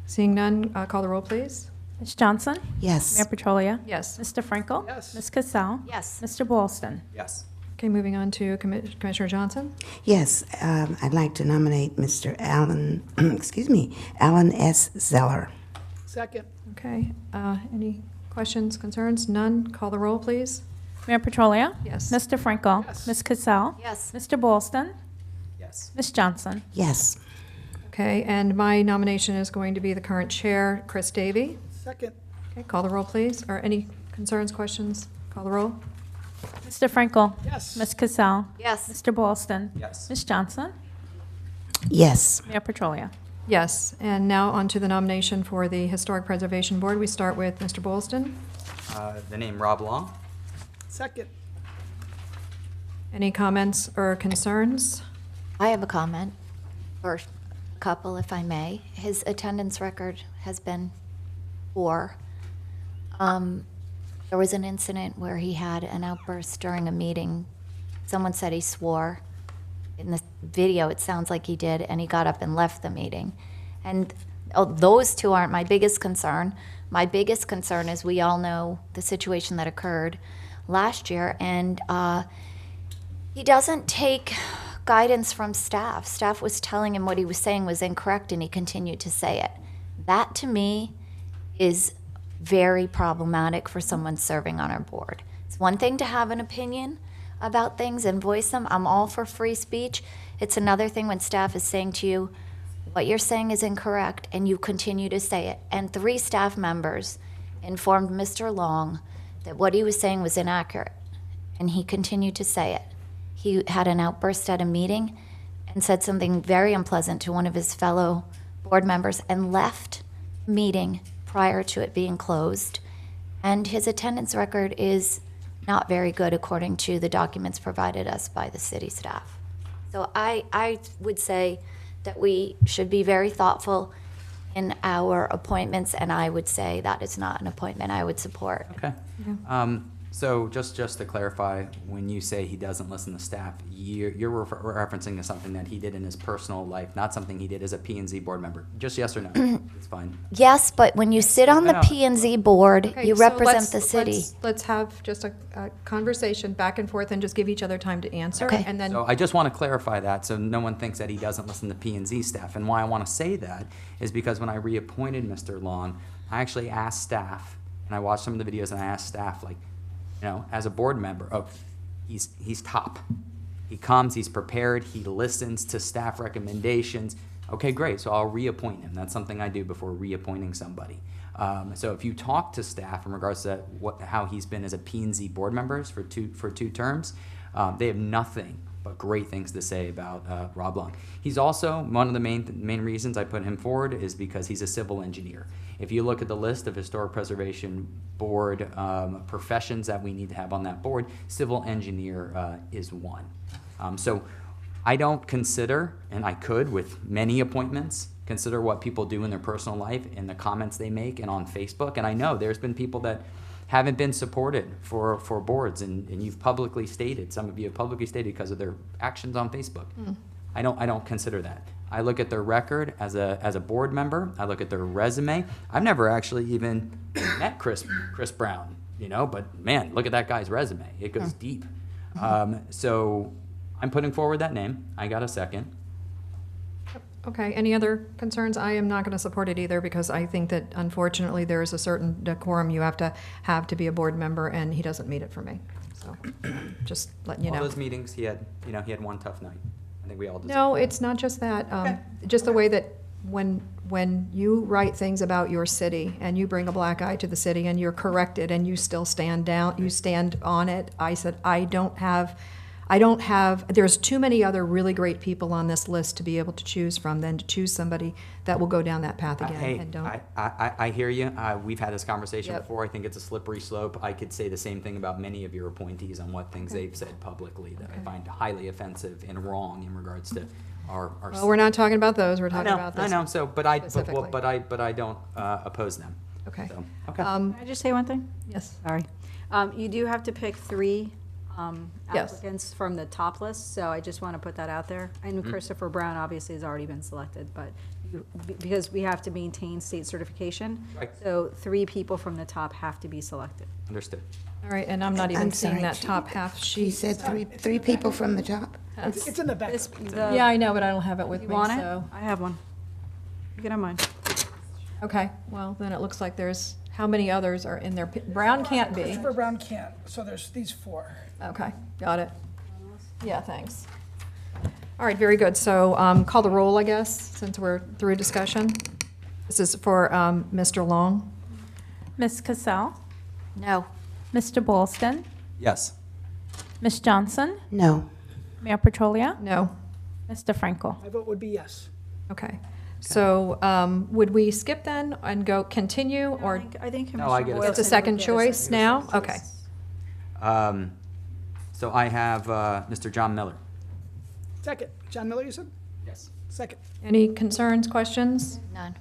Seeing none, call the roll, please. Ms. Johnson? Yes. Mayor Petrolia? Yes. Mr. Frankel? Yes. Ms. Cassell? Yes. Mr. Boylston? Yes. Okay, moving on to Commissioner Johnson. Yes, I'd like to nominate Mr. Alan, excuse me, Alan S. Zeller. Second. Okay, any questions, concerns? None, call the roll, please. Mayor Petrolia? Yes. Mr. Frankel? Yes. Ms. Cassell? Yes. Mr. Boylston? Yes. Ms. Johnson? Yes. Okay, and my nomination is going to be the current chair, Chris Davy. Second. Okay, call the roll, please. Or any concerns, questions? Call the roll. Mr. Frankel? Yes. Ms. Cassell? Yes. Mr. Boylston? Yes. Ms. Johnson? Yes. Mayor Petrolia? Yes, and now on to the nomination for the Historic Preservation Board. We start with Mr. Boylston. The name Rob Long? Second. Any comments or concerns? I have a comment, or a couple, if I may. His attendance record has been poor. There was an incident where he had an outburst during a meeting. Someone said he swore. In the video, it sounds like he did, and he got up and left the meeting. And those two aren't my biggest concern. My biggest concern is we all know the situation that occurred last year, and he doesn't take guidance from staff. Staff was telling him what he was saying was incorrect, and he continued to say it. That, to me, is very problematic for someone serving on our board. It's one thing to have an opinion about things and voice them. I'm all for free speech. It's another thing when staff is saying to you, what you're saying is incorrect, and you continue to say it. And 3 staff members informed Mr. Long that what he was saying was inaccurate, and he continued to say it. He had an outburst at a meeting and said something very unpleasant to one of his fellow board members and left the meeting prior to it being closed. And his attendance record is not very good according to the documents provided us by the city staff. So I would say that we should be very thoughtful in our appointments, and I would say that is not an appointment I would support. Okay. So just to clarify, when you say he doesn't listen to staff, you're referencing to something that he did in his personal life, not something he did as a P&Z board member. Just yes or no? It's fine. Yes, but when you sit on the P&Z board, Okay, you so represent the city. Let's have just a conversation back and forth and just give each other time to answer. Okay. And then, So I just want to clarify that so no one thinks that he doesn't listen to P&Z staff. And why I want to say that is because when I reappointed Mr. Long, I actually asked staff, and I watched some of the videos, and I asked staff, like, you know, as a board member, he's top. He comes, he's prepared, he listens to staff recommendations. Okay, great, so I'll reappoint him. That's something I do before reappointing somebody. So if you talk to staff in regards to how he's been as a P&Z board member for two terms, they have nothing but great things to say about Rob Long. He's also, one of the main reasons I put him forward is because he's a civil engineer. If you look at the list of Historic Preservation Board professions that we need to have on that board, civil engineer is one. So I don't consider, and I could with many appointments, consider what people do in their personal life and the comments they make and on Facebook. And I know there's been people that haven't been supported for boards, and you've publicly stated, some of you have publicly stated because of their actions on Facebook. I don't consider that. I look at their record as a board member. I look at their resume. I've never actually even met Chris Brown, but man, look at that guy's resume. It goes deep. So I'm putting forward that name. I got a second. Okay, any other concerns? I am not going to support it either because I think that unfortunately there is a certain decorum you have to be a board member, and he doesn't meet it for me. So just letting you know. All those meetings, he had one tough night. I think we all deserve No, that. it's not just that. Just the way that when you write things about your city and you bring a black eye to the city and you're corrected and you still stand down, you stand on it. I said, I don't have, there's too many other really great people on this list to be able to choose from than to choose somebody that will go down that path again Hey, and don't. I hear you. We've had this conversation Yep. before. I think it's a slippery slope. I could say the same thing about many of your appointees on what things they've said publicly that I find highly offensive and wrong in regards to our. Well, we're not talking about those. We're talking about this. I know. So, but I don't oppose them. Okay. So, okay. Can I just say one thing? Yes. Sorry. You do have to pick 3 Yes. applicants from the top list, so I just want to put that out there. I know Christopher Brown obviously has already been selected, but because we have to maintain state certification, Right. so 3 people from the top have to be selected. Understood. All right, and I'm not even I'm seeing sorry, that top half She sheet. said three people from the top? It's in the back. Yeah, I know, but I don't have it with You me, want it? so. I have one. You can have mine. Okay, well, then it looks like there's, how many others are in there? Brown can't be. Christopher Brown can't, so there's these 4. Okay, got it. Yeah, thanks. All right, very good. So call the roll, I guess, since we're through discussion. This is for Mr. Long. Ms. Cassell, No. Mr. Boylston, Yes. Ms. Johnson, No. Mayor Petrolia, No. Mr. Frankel. My vote would be yes. Okay. So would we skip then and go continue, or I think No, I Commissioner get it. Boylston it's a would second get choice now? Okay. So I have Mr. John Miller. Second, John Miller, you said? Yes. Second. Any concerns, questions? None.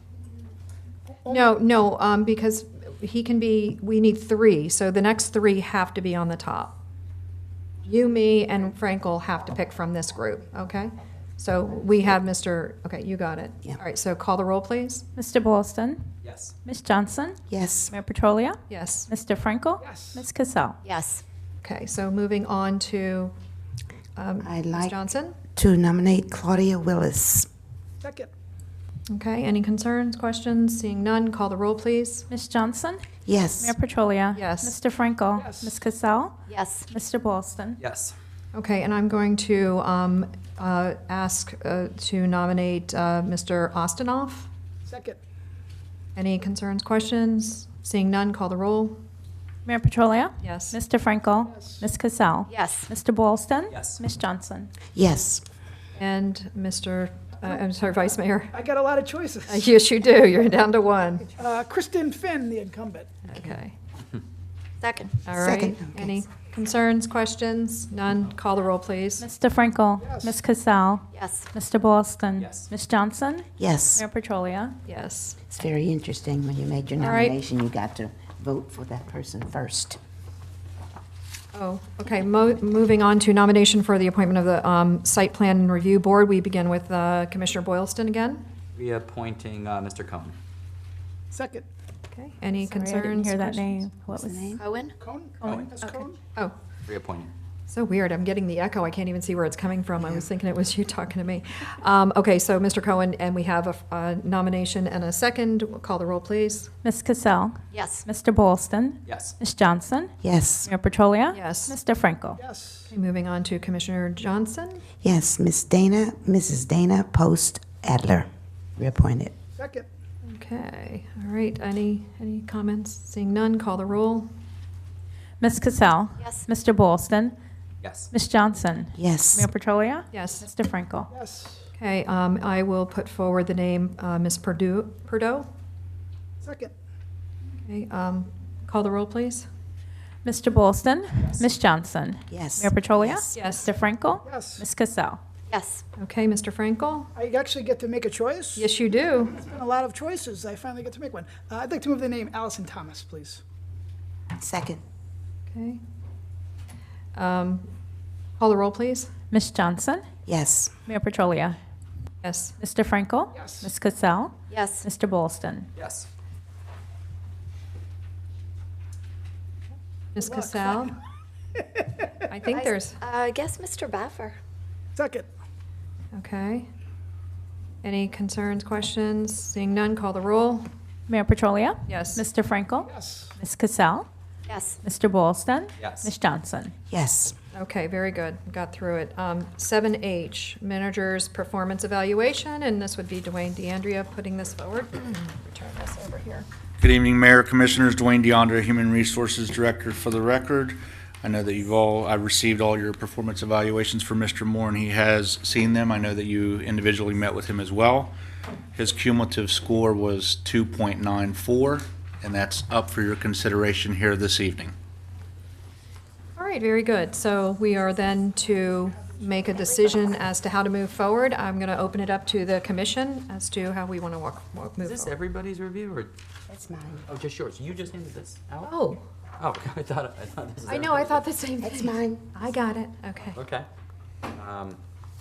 No, because he can be, we need 3, so the next 3 have to be on the top. You, me, and Frankel have to pick from this group, okay? So we have Mr., okay, you got it. Yeah. All right, so call the roll, please. Mr. Boylston, Yes. Ms. Johnson, Yes. Mayor Petrolia, Yes. Mr. Frankel, Yes. Ms. Cassell. Yes. Okay, so moving on to I'd Ms. like Johnson. to nominate Claudia Willis. Second. Okay, any concerns, questions? Seeing none, call the roll, please. Ms. Johnson, Yes. Mayor Petrolia. Yes. Mr. Frankel. Yes. Ms. Cassell. Yes. Mr. Boylston. Yes. Okay, and I'm going to ask to nominate Mr. Ostinoff. Second. Any concerns, questions? Seeing none, call the roll. Mayor Petrolia. Yes. Mr. Frankel. Yes. Ms. Cassell. Yes. Mr. Boylston. Yes. Ms. Johnson. Yes. And Mr., I'm sorry, Vice Mayor. I got a lot of choices. Yes, you do. You're down to 1. Kristen Finn, the incumbent. Okay. Second. All right. Second, okay. Any concerns, questions? None. Call the roll, please. Mr. Frankel. Yes. Ms. Cassell. Yes. Mr. Boylston. Yes. Ms. Johnson. Yes. Mayor Petrolia. Yes. It's very interesting when you made your All right. nomination, you got to vote for that person first. Oh, okay. Moving on to nomination for the appointment of the Site Plan and Review Board. We begin with Commissioner Boylston again. Reappointing Mr. Cohen. Second. Okay. Any Sorry, concerns? I didn't hear that questions? name. What was? Cohen? Cohen? That's Cohen? Oh, Reappointing. so weird. I'm getting the echo. I can't even see where it's coming from. I was thinking it was you talking to me. Okay, so Mr. Cohen, and we have a nomination and a second. We'll call the roll, please. Ms. Cassell. Yes. Mr. Boylston. Yes. Ms. Johnson. Yes. Mayor Petrolia. Yes. Mr. Frankel. Yes. Okay, moving on to Commissioner Johnson. Yes, Mrs. Dana Post Adler, reappointed. Second. Okay, all right. Any comments? Seeing none, call the roll. Ms. Cassell. Yes. Mr. Boylston. Yes. Ms. Johnson? Yes. Mayor Petrolia? Yes. Mr. Frankel? Yes. Okay, I will put forward the name, Ms. Perdue. Second. Okay, call the roll, please. Mr. Boylston? Ms. Johnson? Yes. Mayor Petrolia? Yes. Yes. Mr. Frankel? Yes. Ms. Cassell? Yes. Okay, Mr. Frankel? I actually get to make a choice? Yes, you do. It's been a lot of choices. I finally get to make one. I'd like to move the name Allison Thomas, please. Second. Okay. Call the roll, please. Ms. Johnson? Yes. Mayor Petrolia? Yes. Mr. Frankel? Yes. Ms. Cassell? Yes. Mr. Boylston? Yes. Ms. Good luck. Cassell? I think there's, I guess Mr. Baffer. Second. okay. Any concerns, questions? Seeing none, call the roll. Mayor Petrolia? Yes. Mr. Frankel? Yes. Ms. Cassell? Yes. Mr. Boylston? Yes. Ms. Johnson? Yes. Okay, very good. Got through it. 7H, Manager's Performance Evaluation, and this would be Dwayne DeAndrea putting this forward. Return this over here. Good evening, Mayor, Commissioners. Dwayne DeAndre, Human Resources Director for the record. I know that I received all your performance evaluations for Mr. Moore, and he has seen them. I know that you individually met with him as well. His cumulative score was 2.94, and that's up for your consideration here this evening. All right, very good. So we are then to make a decision as to how to move forward. I'm going to open it up to the commission as to how we want to move Is this forward. everybody's review or? That's mine. Oh, just yours. You just handed this out? Oh, Oh, I thought this was I know, I thought the same thing. That's mine. I got it, okay. Okay.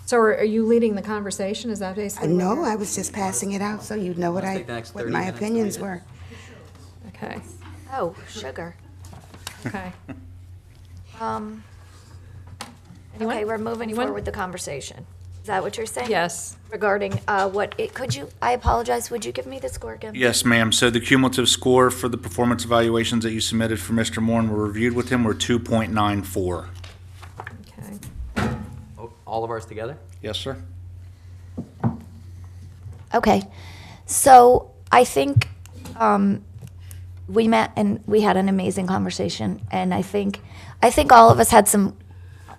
So are you leading the conversation? Is that basically? what No, we're- I was just passing it out so you'd know what Let's take the next what 30 my minutes to opinions read it. were. Okay, Oh, sugar. okay. Anyone? Anyone? Okay, we're moving Anyone? forward with the conversation. Is that what you're saying? Yes. Regarding could you, I apologize, would you give me the score again? Yes, ma'am. So the cumulative score for the performance evaluations that you submitted for Mr. Moore and were reviewed with him were 2.94. Okay. Oh, all of ours together? Yes, sir. Okay, so I think we met and we had an amazing conversation, and I think all of us had some.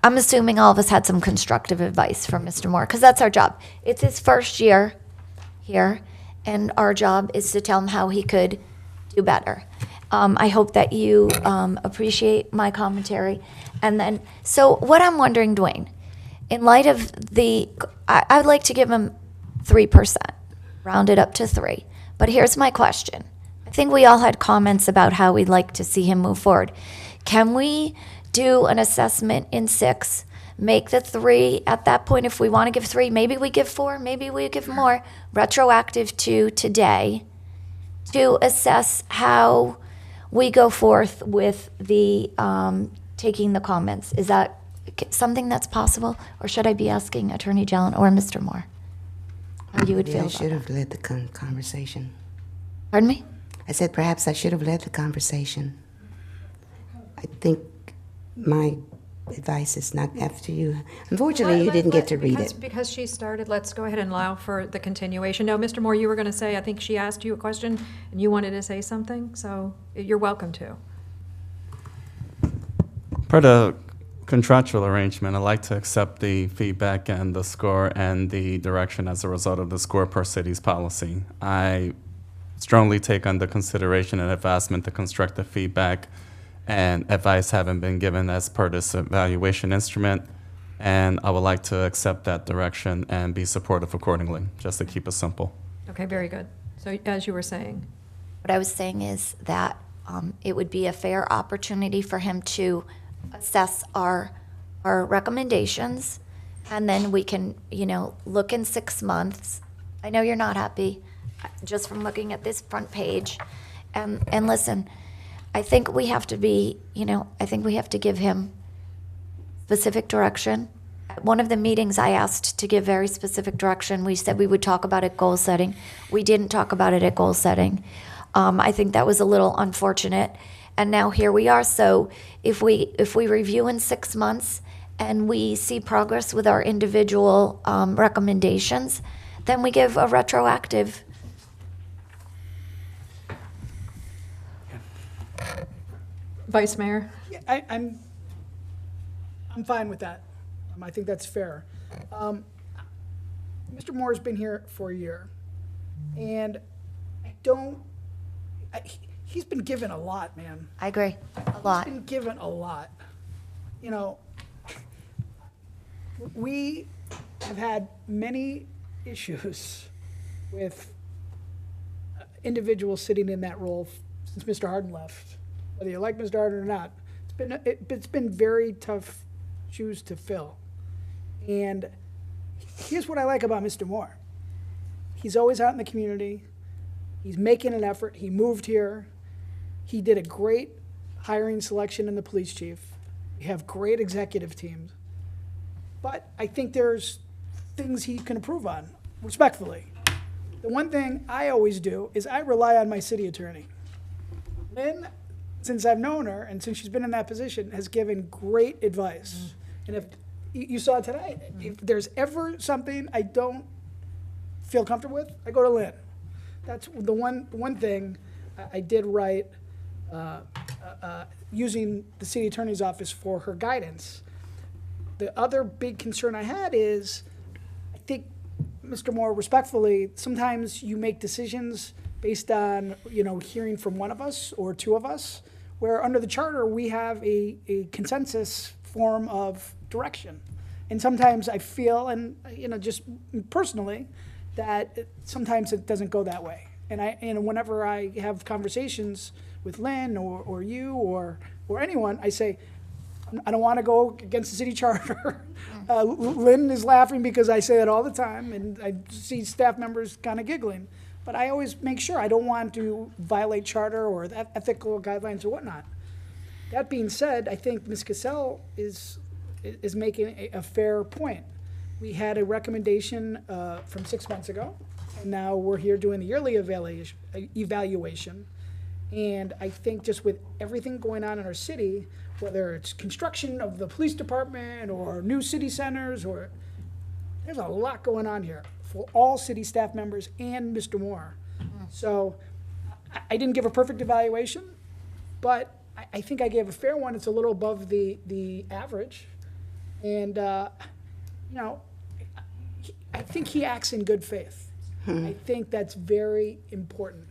I'm assuming all of us had some constructive advice from Mr. Moore, because that's our job. It's his first year here, and our job is to tell him how he could do better. I hope that you appreciate my commentary. And then, so what I'm wondering, Dwayne, in light of I would like to give him 3%, round it up to 3. But here's my question. I think we all had comments about how we'd like to see him move forward. Can we do an assessment in 6, make the 3 at that point? If we want to give 3, maybe we give 4, maybe we give more, retroactive to today, to assess how we go forth with the taking the comments. Is that something that's possible, or should I be asking Attorney Jelen or Mr. Moore how you would Maybe feel I about should that? have led the conversation. Pardon me? I said perhaps I should have led the conversation. I think my advice is not after you. Unfortunately, you didn't get to read it. Because she started, let's go ahead and allow for the continuation. No, Mr. Moore, you were going to say, I think she asked you a question, and you wanted to say something, so you're welcome to. Per the contractual arrangement, I'd like to accept the feedback and the score and the direction as a result of the score per city's policy. I strongly take under consideration and advancement the constructive feedback and advice haven't been given as per this evaluation instrument, and I would like to accept that direction and be supportive accordingly, just to keep it simple. Okay, very good. So as you were saying. What I was saying is that it would be a fair opportunity for him to assess our recommendations, and then we can, look in 6 months. I know you're not happy just from looking at this front page, and listen, I think we have to be, I think we have to give him specific direction. At one of the meetings, I asked to give very specific direction. We said we would talk about it at goal setting. We didn't talk about it at goal setting. I think that was a little unfortunate. And now here we are. So if we review in 6 months and we see progress with our individual recommendations, then we give a retroactive. Vice Mayor? Yeah, I'm I'm fine with that. I think that's fair. Mr. Moore's been here for a year, and he's been given a lot, man. I agree, a lot. He's been given a lot. You know, we have had many issues with individuals sitting in that role since Mr. Harden left. Whether you like Mr. Harden or not, it's been very tough shoes to fill. And here's what I like about Mr. Moore. He's always out in the community. He's making an effort. He moved here. He did a great hiring selection in the police chief. We have great executive teams. But I think there's things he can improve on, respectfully. The one thing I always do is I rely on my city attorney. Lynn, since I've known her and since she's been in that position, has given great advice. And if you saw it tonight, if there's ever something I don't feel comfortable with, I go to Lynn. That's the one thing I did right using the city attorney's office for her guidance. The other big concern I had is, I think, Mr. Moore, respectfully, sometimes you make decisions based on, hearing from one of us or two of us, where under the charter we have a consensus form of direction. And sometimes I feel, and just personally, that sometimes it doesn't go that way. And whenever I have conversations with Lynn or you or anyone, I say, I don't want to go against the city charter. Lynn is laughing because I say that all the time, and I see staff members kind of giggling. But I always make sure I don't want to violate charter or ethical guidelines or whatnot. That being said, I think Ms. Cassell is making a fair point. We had a recommendation from 6 months ago, and now we're here doing the yearly evaluation. And I think just with everything going on in our city, whether it's construction of the police department or new city centers, or there's a lot going on here for all city staff members and Mr. Moore. So I didn't give a perfect evaluation, but I think I gave a fair one. It's a little above the average. And, I think he acts in good faith. I think that's very important.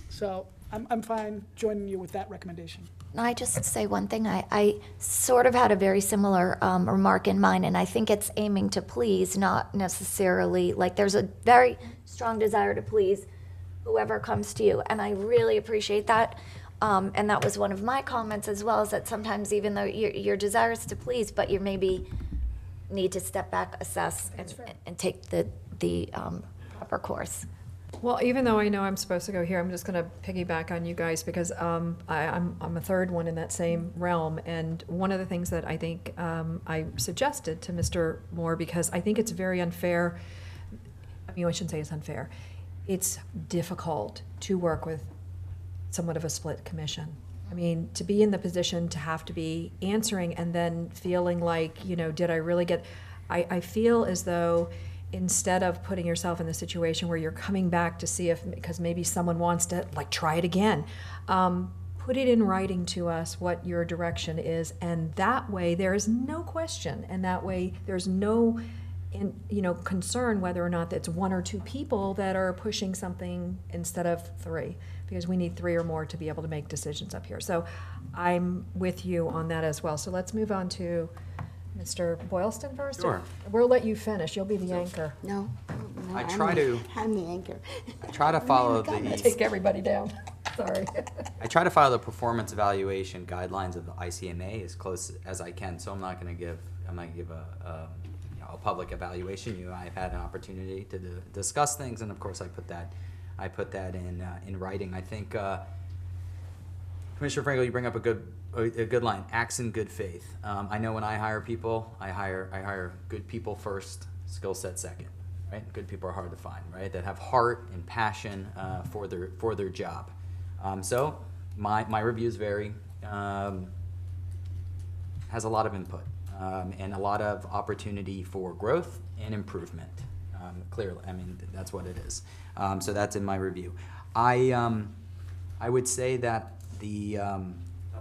So I'm fine joining you with that recommendation. I just say one thing. I sort of had a very similar remark in mind, and I think it's aiming to please, not necessarily, like there's a very strong desire to please whoever comes to you, and I really appreciate that. And that was one of my comments as well, is that sometimes even though your desire is to please, but you maybe need to step back, assess, and take the proper course. Well, even though I know I'm supposed to go here, I'm just going to piggyback on you guys because I'm a third one in that same realm. And one of the things that I think I suggested to Mr. Moore, because I think it's very unfair. I mean, I shouldn't say it's unfair. It's difficult to work with somewhat of a split commission. I mean, to be in the position to have to be answering and then feeling like, did I really get... I feel as though instead of putting yourself in the situation where you're coming back to see if, because maybe someone wants to try it again, put it in writing to us what your direction is, and that way there is no question, and that way there's no concern whether or not it's one or two people that are pushing something instead of three, because we need three or more to be able to make decisions up here. So I'm with you on that as well. So let's move on to Mr. Boylston first. Sure. We'll let you finish. You'll be the anchor. No, I try to. I'm the anchor. I try to follow Take everybody down. Sorry. I try to follow the performance evaluation guidelines of the ICMA as close as I can. So I'm not going to give a public evaluation. I've had an opportunity to discuss things, and of course I put that in writing. I think Commissioner Frankel, you bring up a good line. Acts in good faith. I know when I hire people, I hire good people first, skill set second. Right? Good people are hard to find, right? That have heart and passion for their job. So my reviews vary. Has a lot of input and a lot of opportunity for growth and improvement. Clearly, I mean that's what it is. So that's in my review. I would say that the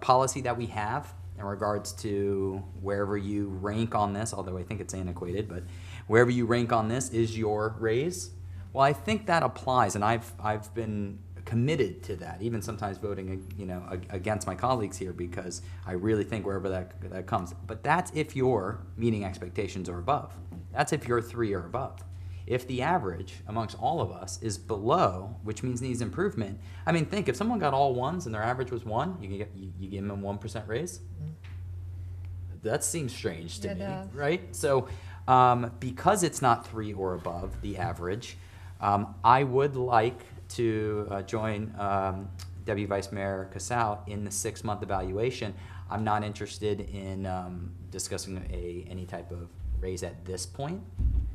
policy that we have in regards to wherever you rank on this, although I think it's antiquated, but wherever you rank on this is your raise. Well, I think that applies, and I've been committed to that, even sometimes voting, against my colleagues here, because I really think wherever that comes. But that's if you're meeting expectations or above. That's if you're 3 or above. If the average amongst all of us is below, which means needs improvement, I mean, think if someone got all 1s and their average was 1, you give them a 1% raise. That seems strange to me, right? So, because it's not 3 or above the average, I would like to join Deputy Vice Mayor Casal in the 6-month evaluation. I'm not interested in discussing any type of raise at this point.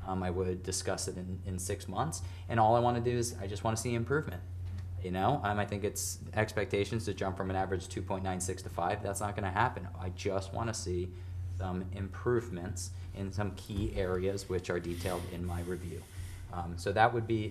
I would discuss it in 6 months, and all I want to do is I just want to see improvement. I think it's expectations to jump from an average 2.96 to 5. That's not going to happen. I just want to see some improvements in some key areas which are detailed in my review. So that would be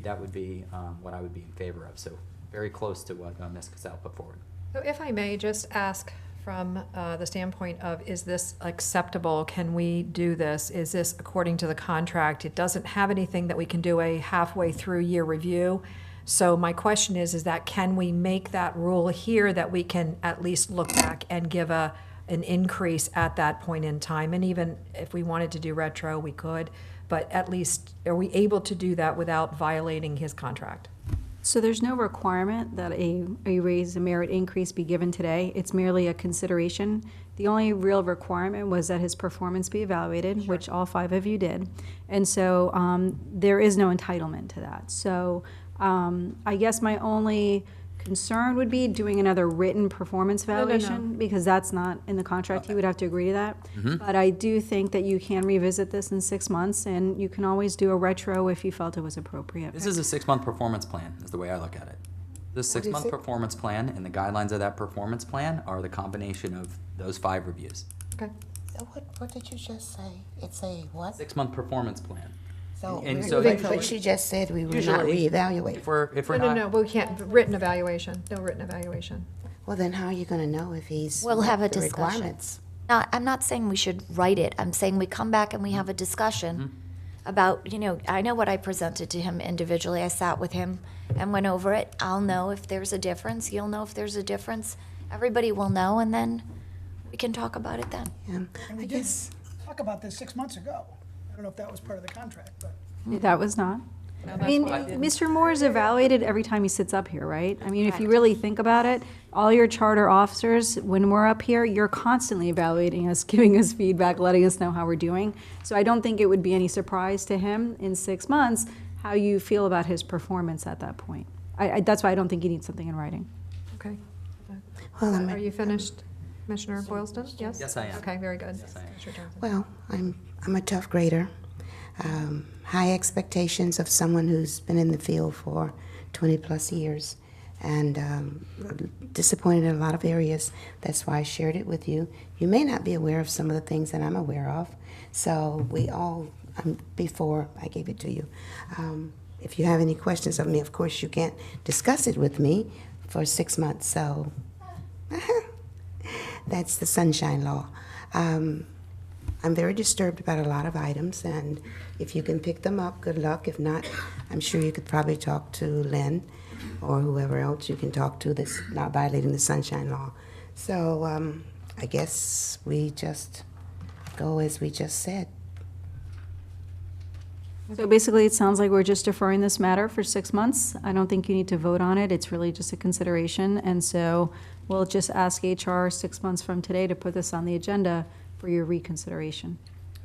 what I would be in favor of. So very close to what Ms. Casal put forward. So if I may just ask from the standpoint of, is this acceptable? Can we do this? Is this according to the contract? It doesn't have anything that we can do a halfway through year review. So my question is that can we make that rule here that we can at least look back and give an increase at that point in time? And even if we wanted to do retro, we could. But at least, are we able to do that without violating his contract? So there's no requirement that a raise, a merit increase be given today. It's merely a consideration. The only real requirement was that his performance be evaluated, which all 5 of you did. And so there is no entitlement to that. So I guess my only concern would be doing another written performance evaluation, because that's not in the contract. You would have to agree to that. But I do think that you can revisit this in 6 months, and you can always do a retro if you felt it was appropriate. This is a 6-month performance plan, is the way I look at it. This 6-month performance plan and the guidelines of that performance plan are the combination of those 5 reviews. Okay. So what did you just say? It's a what? 6-month performance plan. So, but she just said we would not reevaluate. If we're not. No, we can't, written evaluation, no written evaluation. Well, then how are you going to know if he's We'll have a the discussion. requirements? No, I'm not saying we should write it. I'm saying we come back and we have a discussion about, I know what I presented to him individually. I sat with him and went over it. I'll know if there's a difference. You'll know if there's a difference. Everybody will know, and then we can talk about it then. Yeah. And we did talk about this 6 months ago. I don't know if that was part of the contract, but. That was not. I mean, Mr. Moore is evaluated every time he sits up here, right? I mean, if you really think about it, all your charter officers, when we're up here, you're constantly evaluating us, giving us feedback, letting us know how we're doing. So I don't think it would be any surprise to him in 6 months how you feel about his performance at that point. That's why I don't think you need something in writing. Okay. Well, Are you finished, Commissioner Boylston? Yes? Yes, I am. Okay, very good. Yes, I am. Commissioner Johnson. Well, I'm a tough grader. High expectations of someone who's been in the field for 20-plus years, and disappointed in a lot of areas. That's why I shared it with you. You may not be aware of some of the things that I'm aware of, so we all, before I gave it to you. If you have any questions of me, of course, you can't discuss it with me for 6 months, so that's the sunshine law. I'm very disturbed about a lot of items, and if you can pick them up, good luck. If not, I'm sure you could probably talk to Lynn or whoever else you can talk to that's not violating the sunshine law. So I guess we just go as we just said. So basically, it sounds like we're just deferring this matter for 6 months. I don't think you need to vote on it. It's really just a consideration, and so we'll just ask HR 6 months from today to put this on the agenda for your reconsideration.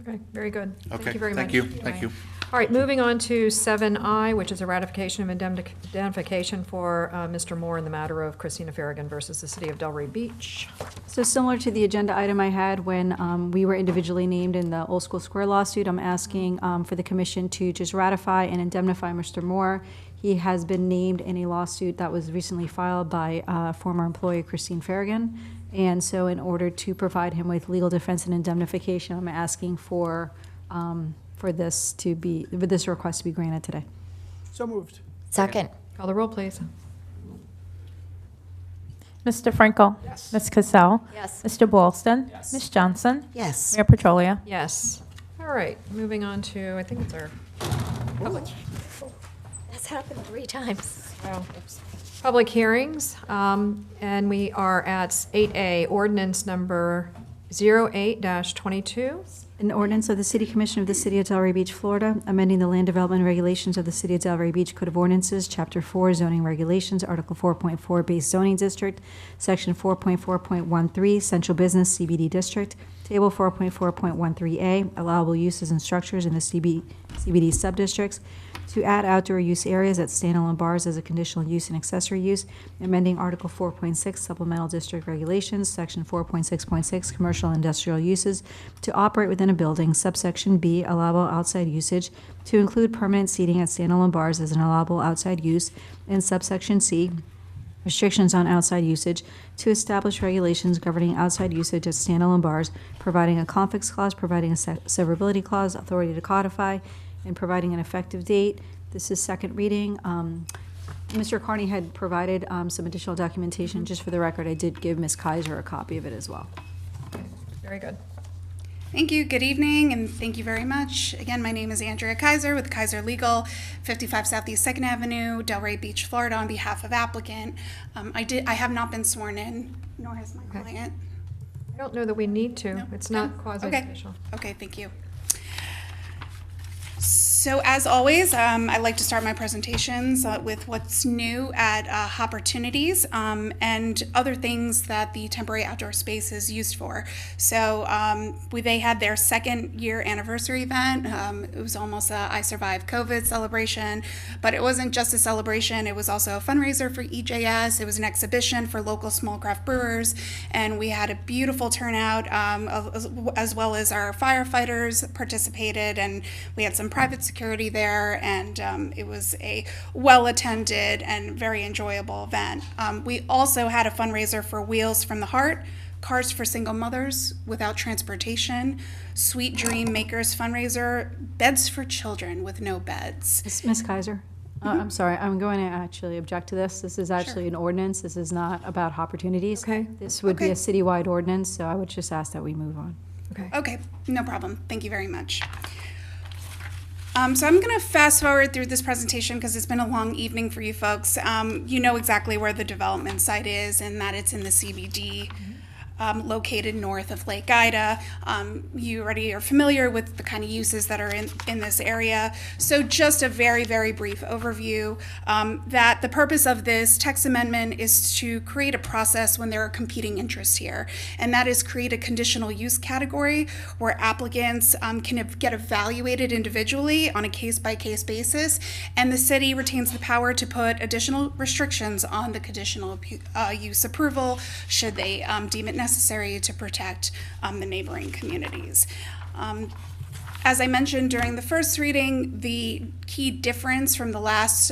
Okay, very good. Okay, Thank you very much. Thank you. All right, moving on to 7I, which is a ratification of indemnification for Mr. Moore in the matter of Christina Farragon versus the City of Delray Beach. So similar to the agenda item I had when we were individually named in the Old School Square lawsuit, I'm asking for the commission to just ratify and indemnify Mr. Moore. He has been named in a lawsuit that was recently filed by former employee Christine Farragon. And so in order to provide him with legal defense and indemnification, I'm asking for this request to be granted today. So moved. Second. Call the roll, please. Mr. Franco? Yes. Ms. Cassell? Yes. Mr. Boylston? Ms. Johnson? Yes. Mayor Petrolia? Yes. All right, moving on to, I think it's our public, That's happened 3 times. public hearings. And we are at 8A, ordinance number 08-22. An ordinance of the City Commission of the City of Delray Beach, Florida, amending the land development regulations of the City of Delray Beach Code of Ordinances, Chapter 4, zoning regulations, Article 4.4, base zoning district, Section 4.4.13, central business CBD district, Table 4.4.13A, allowable uses and structures in the CBD subdistricts, to add outdoor use areas at standalone bars as a conditional use and accessory use, amending Article 4.6 supplemental district regulations, Section 4.6.6 commercial and industrial uses, to operate within a building, subsection B, allowable outside usage, to include permanent seating at standalone bars as an allowable outside use, and subsection C, restrictions on outside usage, to establish regulations governing outside usage at standalone bars, providing a conflicts clause, providing a severability clause, authority to codify, and providing an effective date. This is second reading. Mr. Carney had provided some additional documentation. Just for the record, I did give Ms. Kaiser a copy of it as well. Very good. Thank you. Good evening, and thank you very much. Again, my name is Andrea Kaiser with Kaiser Legal, 55 Southeast 2nd Avenue, Delray Beach, Florida, on behalf of applicant. I have not been sworn in, nor has my client. I don't know that we need to. No? It's not No? quasi-judicial. Okay, thank you. So as always, I like to start my presentations with what's new at Hopportunities and other things that the temporary outdoor space is used for. So they had their 2nd year anniversary event. It was almost a I Survived COVID celebration, but it wasn't just a celebration. It was also a fundraiser for EJS. It was an exhibition for local small craft brewers, and we had a beautiful turnout, as well as our firefighters participated, and we had some private security there, and it was a well-attended and very enjoyable event. We also had a fundraiser for Wheels from the Heart, Cars for Single Mothers Without Transportation, Sweet Dream Makers fundraiser, Beds for Children with No Beds. Ms. Kaiser? I'm sorry, I'm going to actually object to this. This is actually an ordinance. This is not about Hopportunities. Okay. This would be a citywide ordinance, so I would just ask that we move on. Okay, no problem. Thank you very much. So I'm going to fast forward through this presentation because it's been a long evening for you folks. You know exactly where the development site is, and that it's in the CBD. Located north of Lake Ida. You already are familiar with the kind of uses that are in this area. So just a very, very brief overview that the purpose of this text amendment is to create a process when there are competing interests here. And that is create a conditional use category where applicants can get evaluated individually on a case-by-case basis. And the city retains the power to put additional restrictions on the conditional use approval should they deem it necessary to protect the neighboring communities. As I mentioned during the first reading, the key difference from the last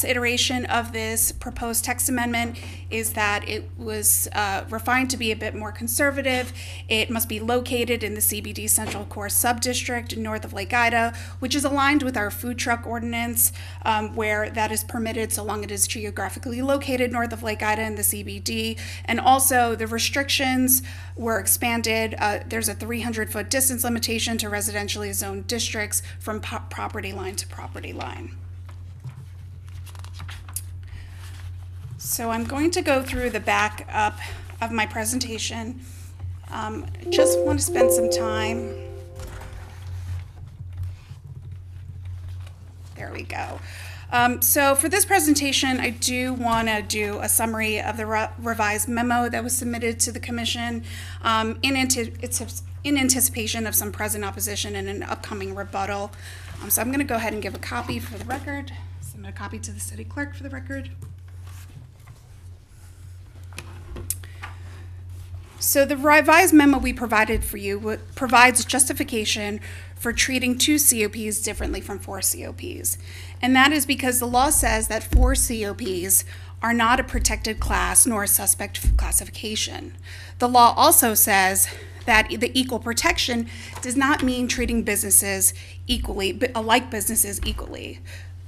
iteration of this proposed text amendment is that it was refined to be a bit more conservative. It must be located in the CBD Central Core Subdistrict north of Lake Ida, which is aligned with our food truck ordinance, where that is permitted so long as it is geographically located north of Lake Ida in the CBD. And also the restrictions were expanded. There's a 300-foot distance limitation to residentially zoned districts from property line to property line. So I'm going to go through the back up of my presentation. Just want to spend some time. There we go. So for this presentation, I do want to do a summary of the revised memo that was submitted to the commission in anticipation of some present opposition and an upcoming rebuttal. So I'm going to go ahead and give a copy for the record. Submit a copy to the city clerk for the record. So the revised memo we provided for you provides justification for treating 2 COPs differently from 4 COPs. And that is because the law says that 4 COPs are not a protected class nor a suspect classification. The law also says that the equal protection does not mean treating businesses equally, but alike businesses equally.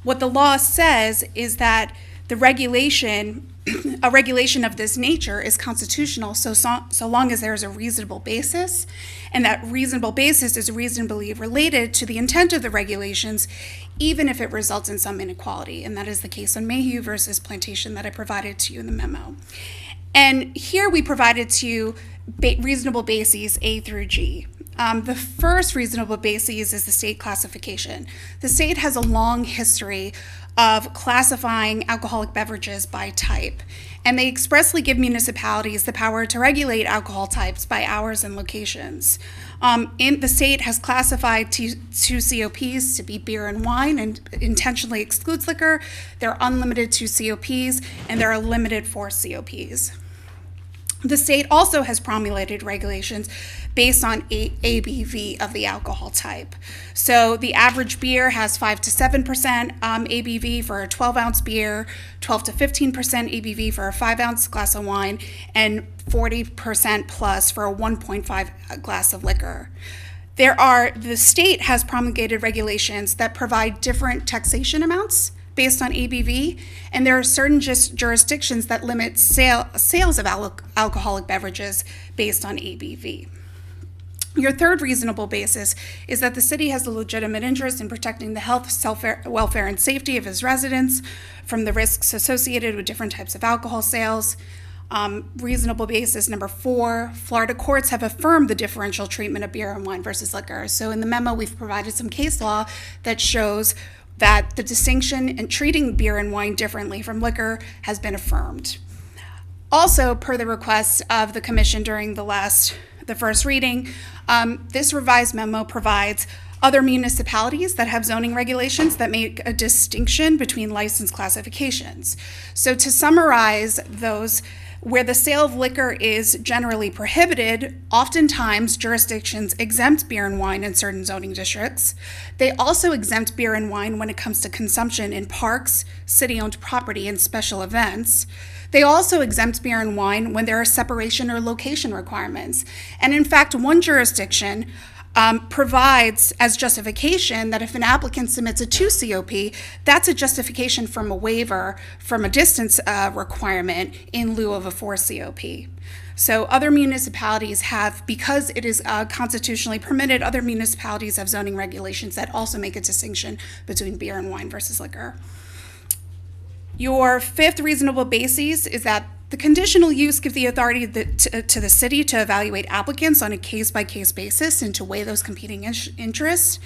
What the law says is that The regulation, a regulation of this nature is constitutional so long as there is a reasonable basis, and that reasonable basis is reasonably related to the intent of the regulations, even if it results in some inequality. And that is the case on Mayhew versus Plantation that I provided to you in the memo. And here we provided to you reasonable bases A through G. The first reasonable basis is the state classification. The state has a long history of classifying alcoholic beverages by type, and they expressly give municipalities the power to regulate alcohol types by hours and locations. The state has classified two COPs to be beer and wine and intentionally excludes liquor. There are unlimited 2 COPs, and there are limited 4 COPs. The state also has promulgated regulations based on ABV of the alcohol type. So the average beer has 5 to 7% ABV for a 12-ounce beer, 12 to 15% ABV for a 5-ounce glass of wine, and 40% plus for a 1.5 glass of liquor. The state has promulgated regulations that provide different taxation amounts based on ABV, and there are certain jurisdictions that limit sales of alcoholic beverages based on ABV. Your third reasonable basis is that the city has a legitimate interest in protecting the health, welfare, and safety of its residents from the risks associated with different types of alcohol sales. Reasonable basis number 4, Florida courts have affirmed the differential treatment of beer and wine versus liquor. So in the memo, we've provided some case law that shows that the distinction in treating beer and wine differently from liquor has been affirmed. Also, per the request of the commission during the first reading, this revised memo provides other municipalities that have zoning regulations that make a distinction between license classifications. So to summarize those, where the sale of liquor is generally prohibited, oftentimes jurisdictions exempt beer and wine in certain zoning districts. They also exempt beer and wine when it comes to consumption in parks, city-owned property, and special events. They also exempt beer and wine when there are separation or location requirements. And in fact, one jurisdiction provides as justification that if an applicant submits a 2 COP, that's a justification from a waiver from a distance requirement in lieu of a 4 COP. So other municipalities have, because it is constitutionally permitted, other municipalities have zoning regulations that also make a distinction between beer and wine versus liquor. Your fifth reasonable basis is that the conditional use gives the authority to the city to evaluate applicants on a case-by-case basis and to weigh those competing interests.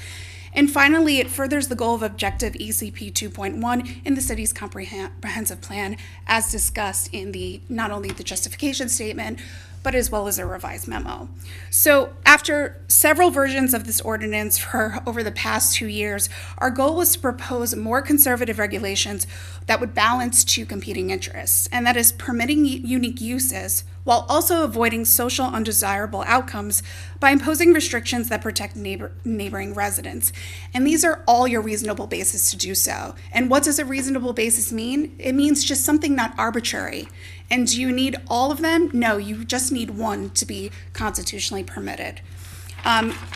And finally, it furthers the goal of objective ECP 2.1 in the city's comprehensive plan, as discussed in not only the justification statement, but as well as a revised memo. So after several versions of this ordinance for over the past 2 years, our goal was to propose more conservative regulations that would balance 2 competing interests, and that is permitting unique uses while also avoiding social undesirable outcomes by imposing restrictions that protect neighboring residents. And these are all your reasonable basis to do so. And what does a reasonable basis mean? It means just something not arbitrary. And do you need all of them? No, you just need one to be constitutionally permitted.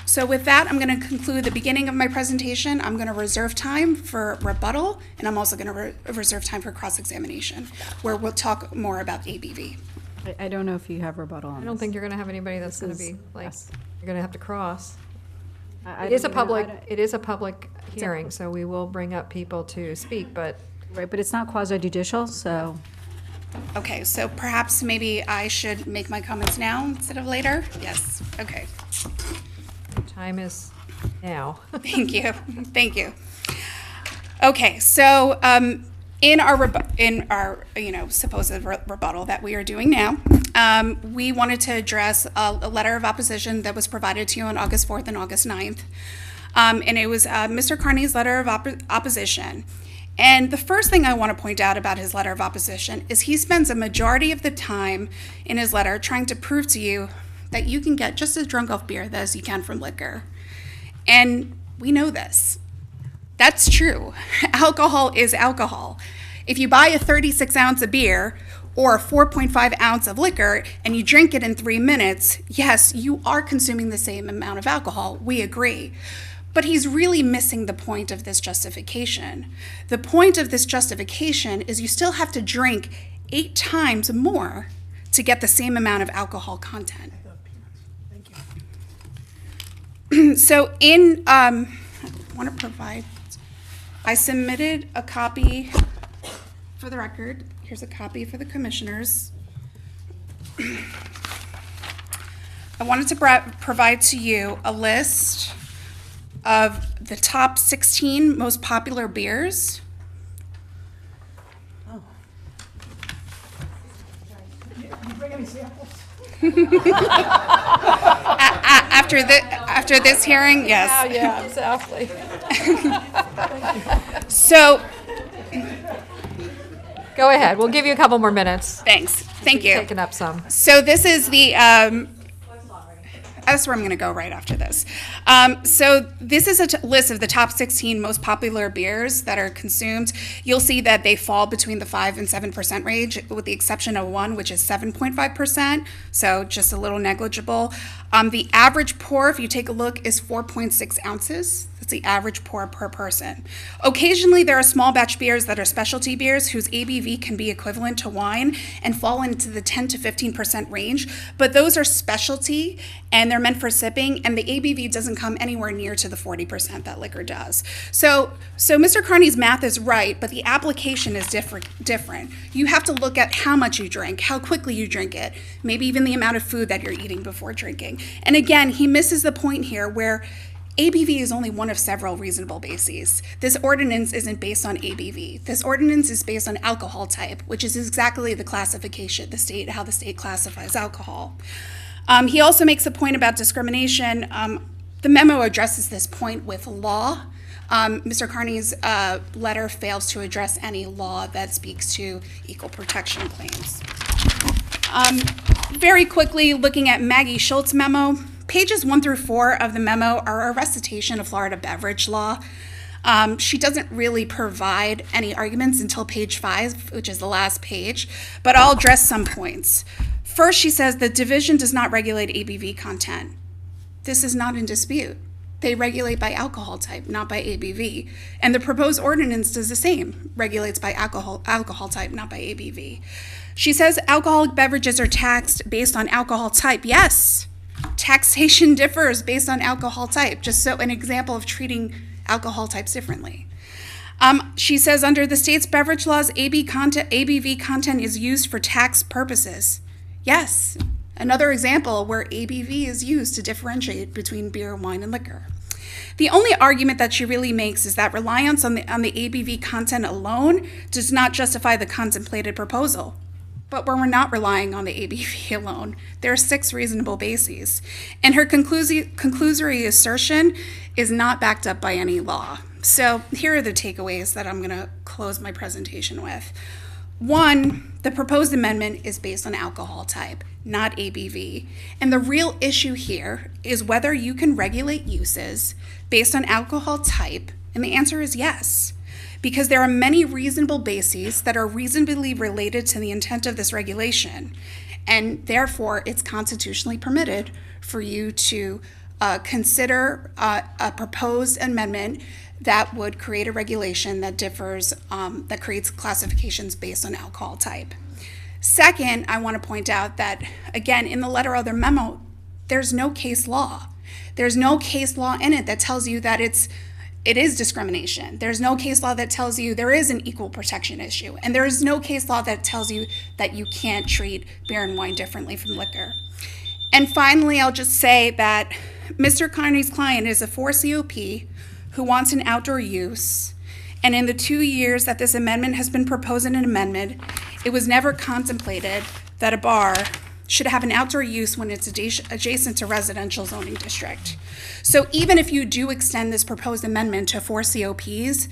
So with that, I'm going to conclude the beginning of my presentation. I'm going to reserve time for rebuttal, and I'm also going to reserve time for cross-examination, where we'll talk more about ABV. I don't know if you have rebuttal on I don't this. think you're going to have anybody that's going to be, like, yes. you're going to have to cross. I It is a don't even know public, it is a public hearing, so we will bring up people to speak, but. Right, but it's not quasi-judicial, so. Okay, so perhaps maybe I should make my comments now instead of later? Yes, okay. Time is now. Thank you, thank you. Okay, so in our supposed rebuttal that we are doing now, we wanted to address a letter of opposition that was provided to you on August 4th and August 9th. And it was Mr. Carney's letter of opposition. And the first thing I want to point out about his letter of opposition is he spends a majority of the time in his letter trying to prove to you that you can get just as drunk off beer as you can from liquor. And we know this. That's true. Alcohol is alcohol. If you buy a 36 ounce of beer or a 4.5 ounce of liquor and you drink it in 3 minutes, yes, you are consuming the same amount of alcohol. We agree. But he's really missing the point of this justification. The point of this justification is you still have to drink 8 times more to get the same amount of alcohol content. So I want to provide, I submitted a copy for the record. Here's a copy for the commissioners. I wanted to provide to you a list of the top 16 most popular beers. Oh. Did you bring any samples? After this hearing, yes. Yeah, exactly. So, go ahead. We'll give you a couple more minutes. Thanks. Thank you. Taking up some. So this is the, that's where I'm going to go right after this. So this is a list of the top 16 most popular beers that are consumed. You'll see that they fall between the 5 and 7% range, with the exception of one, which is 7.5%. So just a little negligible. The average pour, if you take a look, is 4.6 ounces. That's the average pour per person. Occasionally, there are small batch beers that are specialty beers whose ABV can be equivalent to wine and fall into the 10 to 15% range, but those are specialty and they're meant for sipping, and the ABV doesn't come anywhere near to the 40% that liquor does. So Mr. Carney's math is right, but the application is different. You have to look at how much you drink, how quickly you drink it, maybe even the amount of food that you're eating before drinking. And again, he misses the point here where ABV is only one of several reasonable bases. This ordinance isn't based on ABV. This ordinance is based on alcohol type, which is exactly the classification, how the state classifies alcohol. He also makes a point about discrimination. The memo addresses this point with law. Mr. Carney's letter fails to address any law that speaks to equal protection claims. Very quickly, looking at Maggie Schultz's memo, pages 1 through 4 of the memo are a recitation of Florida beverage law. She doesn't really provide any arguments until page 5, which is the last page, but I'll address some points. First, she says the division does not regulate ABV content. This is not in dispute. They regulate by alcohol type, not by ABV. And the proposed ordinance does the same, regulates by alcohol type, not by ABV. She says alcoholic beverages are taxed based on alcohol type. Yes, taxation differs based on alcohol type, just so an example of treating alcohol types differently. She says under the state's beverage laws, ABV content is used for tax purposes. Yes, another example where ABV is used to differentiate between beer, wine, and liquor. The only argument that she really makes is that reliance on the ABV content alone does not justify the contemplated proposal. But we're not relying on the ABV alone. There are 6 reasonable bases. And her conclusory assertion is not backed up by any law. So here are the takeaways that I'm going to close my presentation with. 1, the proposed amendment is based on alcohol type, not ABV. And the real issue here is whether you can regulate uses based on alcohol type, and the answer is yes, because there are many reasonable bases that are reasonably related to the intent of this regulation, and therefore it's constitutionally permitted for you to consider a proposed amendment that would create a regulation that differs, that creates classifications based on alcohol type. Second, I want to point out that, again, in the letter of the memo, there's no case law. There's no case law in it that tells you that it is discrimination. There's no case law that tells you there is an equal protection issue. And there is no case law that tells you that you can't treat beer and wine differently from liquor. And finally, I'll just say that Mr. Carney's client is a 4COP who wants an outdoor use. And in the 2 years that this amendment has been proposed in an amendment, it was never contemplated that a bar should have an outdoor use when it's adjacent to residential zoning district. So even if you do extend this proposed amendment to 4 COPs,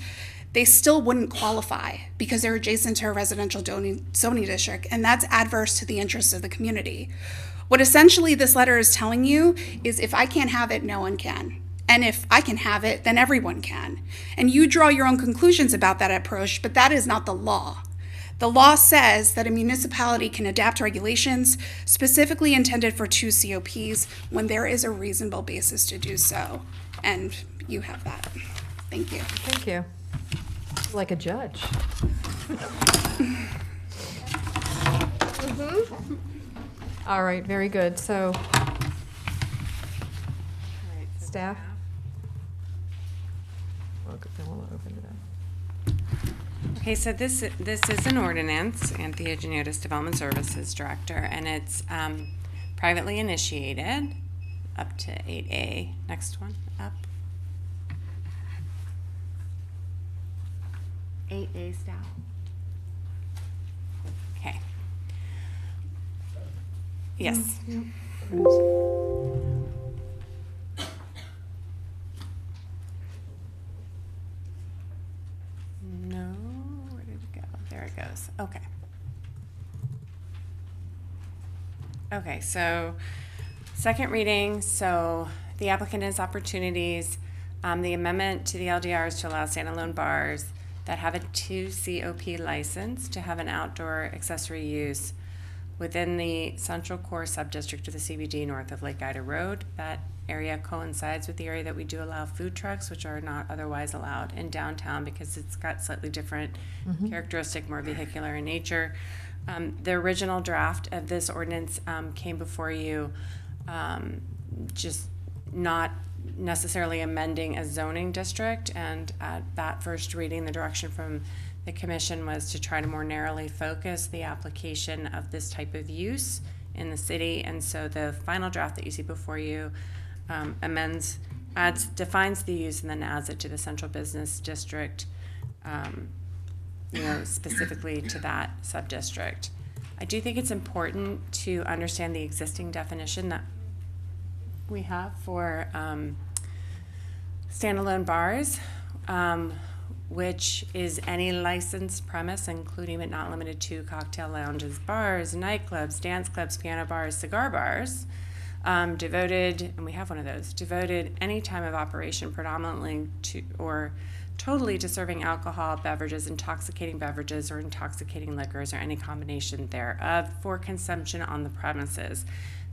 they still wouldn't qualify because they're adjacent to a residential zoning district, and that's adverse to the interests of the community. What essentially this letter is telling you is if I can't have it, no one can. And if I can have it, then everyone can. And you draw your own conclusions about that approach, but that is not the law. The law says that a municipality can adapt regulations specifically intended for 2 COPs when there is a reasonable basis to do so. And you have that. Thank you. Thank you. Like a judge. All right, very good. So, staff? We'll open it up. Okay, so this is an ordinance, Anthea Janiotis, Development Services Director, and it's privately initiated up to 8A. Next one up. 8A staff. Okay. Yes. No, where did it go? There it goes. Okay. Okay, so second reading, so the applicant has opportunities. The amendment to the LDR is to allow standalone bars that have a 2 COP license to have an outdoor accessory use within the central core subdistrict of the CBD north of Lake Ida Road. That area coincides with the area that we do allow food trucks, which are not otherwise allowed in downtown because it's got slightly different characteristic, more vehicular in nature. The original draft of this ordinance came before you, just not necessarily amending a zoning district, and at that first reading, the direction from the commission was to try to more narrowly focus the application of this type of use in the city. And so the final draft that you see before you defines the use and then adds it to the central business district, specifically to that sub-district. I do think it's important to understand the existing definition that we have for standalone bars, which is any licensed premise, including but not limited to cocktail lounges, bars, nightclubs, dance clubs, piano bars, cigar bars, devoted, and we have one of those, devoted any time of operation predominantly to or totally to serving alcohol, beverages, intoxicating beverages, or intoxicating liquors, or any combination thereof for consumption on the premises.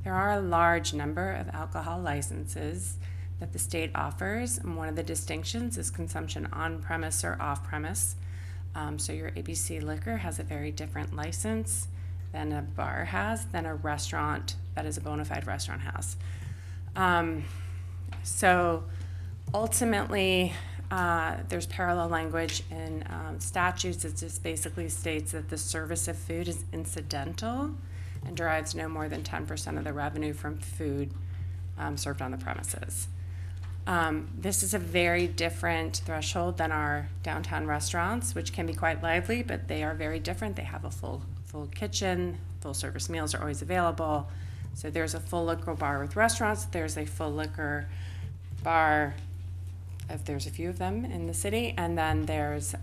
There are a large number of alcohol licenses that the state offers, and one of the distinctions is consumption on premise or off premise. So your ABC Liquor has a very different license than a bar has, than a restaurant that is a bona fide restaurant has. So ultimately, there's parallel language in statutes that just basically states that the service of food is incidental and derives no more than 10% of the revenue from food served on the premises. This is a very different threshold than our downtown restaurants, which can be quite lively, but they are very different. They have a full kitchen, full service meals are always available. So there's a full liquor bar with restaurants, there's a full liquor bar, if there's a few of them in the city, and then there's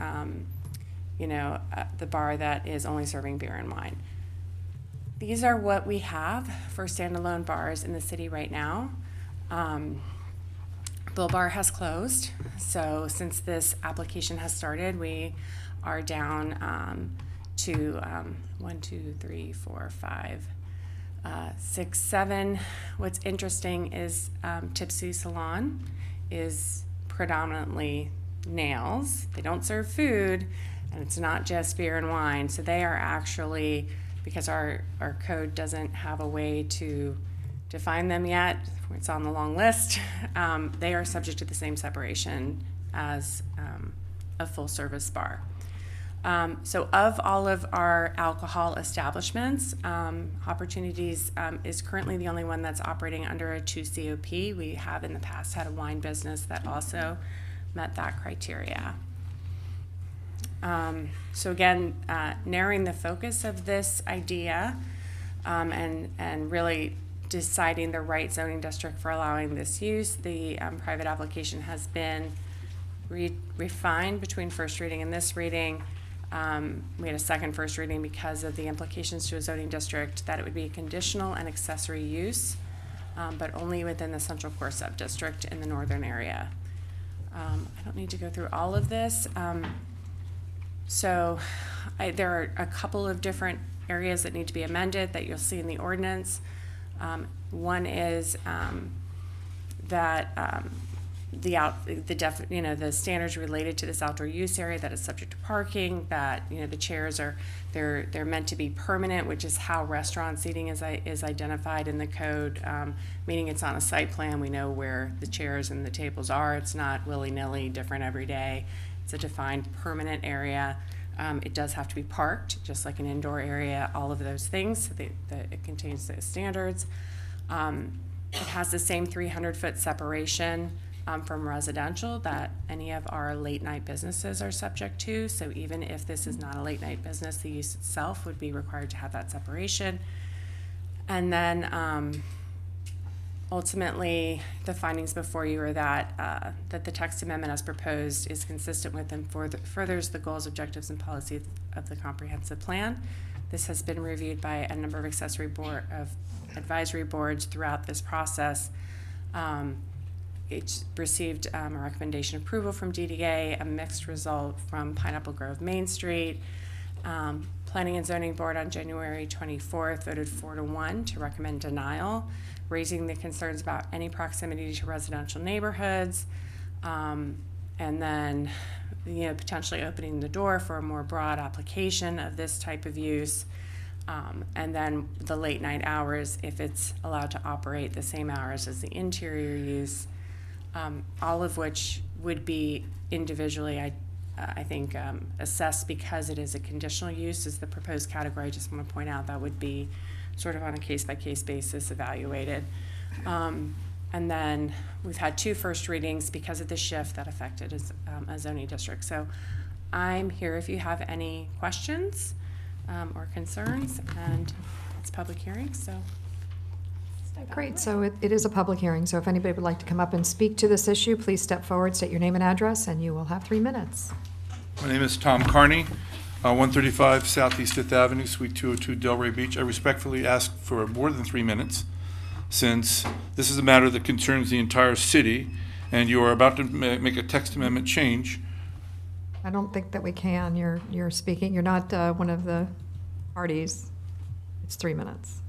the bar that is only serving beer and wine. These are what we have for standalone bars in the city right now. Bull Bar has closed, so since this application has started, we are down to 1, 2, 3, 4, 5, 6, 7. What's interesting is Tipsy Salon is predominantly nails. They don't serve food, and it's not just beer and wine, so they are actually, because our code doesn't have a way to define them yet, it's on the long list, they are subject to the same separation as a full service bar. So of all of our alcohol establishments, Opportunities is currently the only one that's operating under a 2 COP. We have in the past had a wine business that also met that criteria. So again, narrowing the focus of this idea and really deciding the right zoning district for allowing this use. The private application has been refined between first reading and this reading. We had a second first reading because of the implications to a zoning district that it would be a conditional and accessory use, but only within the central core sub-district in the northern area. I don't need to go through all of this. So there are a couple of different areas that need to be amended that you'll see in the ordinance. One is that the standards related to this outdoor use area that is subject to parking, that the chairs they're meant to be permanent, which is how restaurant seating is identified in the code, meaning it's on a site plan. We know where the chairs and the tables are. It's not willy-nilly different every day. It's a defined permanent area. It does have to be parked, just like an indoor area, all of those things. So it contains those standards. It has the same 300-foot separation from residential that any of our late-night businesses are subject to. So even if this is not a late-night business, the use itself would be required to have that separation. And then ultimately, the findings before you are that the text amendment as proposed is consistent with and furthers the goals, objectives, and policies of the comprehensive plan. This has been reviewed by a number of advisory boards throughout this process. It received a recommendation approval from DDA, a mixed result from Pineapple Grove Main Street. Planning and Zoning Board on January 24th voted 4-1 to recommend denial, raising the concerns about any proximity to residential neighborhoods, and then potentially opening the door for a more broad application of this type of use, and then the late night hours, if it's allowed to operate the same hours as the interior use, all of which would be individually, I think, assessed because it is a conditional use is the proposed category. I just want to point out that would be sort of on a case-by-case basis evaluated. And then we've had 2 first readings because of the shift that affected a zoning district. So I'm here if you have any questions or concerns, and it's public hearing, so. Great, so it is a public hearing, so if anybody would like to come up and speak to this issue, please step forward, state your name and address, and you will have 3 minutes. My name is Tom Carney, 135 Southeast 5th Avenue, Suite 202, Delray Beach. I respectfully ask for more than 3 minutes, since this is a matter that concerns the entire city, and you are about to make a text amendment change. I don't think that we can. You're speaking. You're not one of the parties. It's 3 minutes.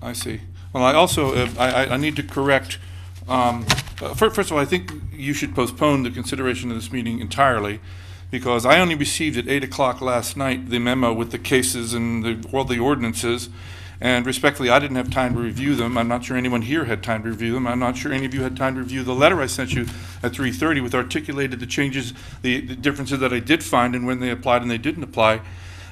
I see. Well, I also, I need to correct, first of all, I think you should postpone the consideration of this meeting entirely, because I only received at 8 o'clock last night the memo with the cases and all the ordinances, and respectfully, I didn't have time to review them. I'm not sure anyone here had time to review them. I'm not sure any of you had time to review the letter I sent you at 3:30 with articulated the changes, the differences that I did find and when they applied and they didn't apply.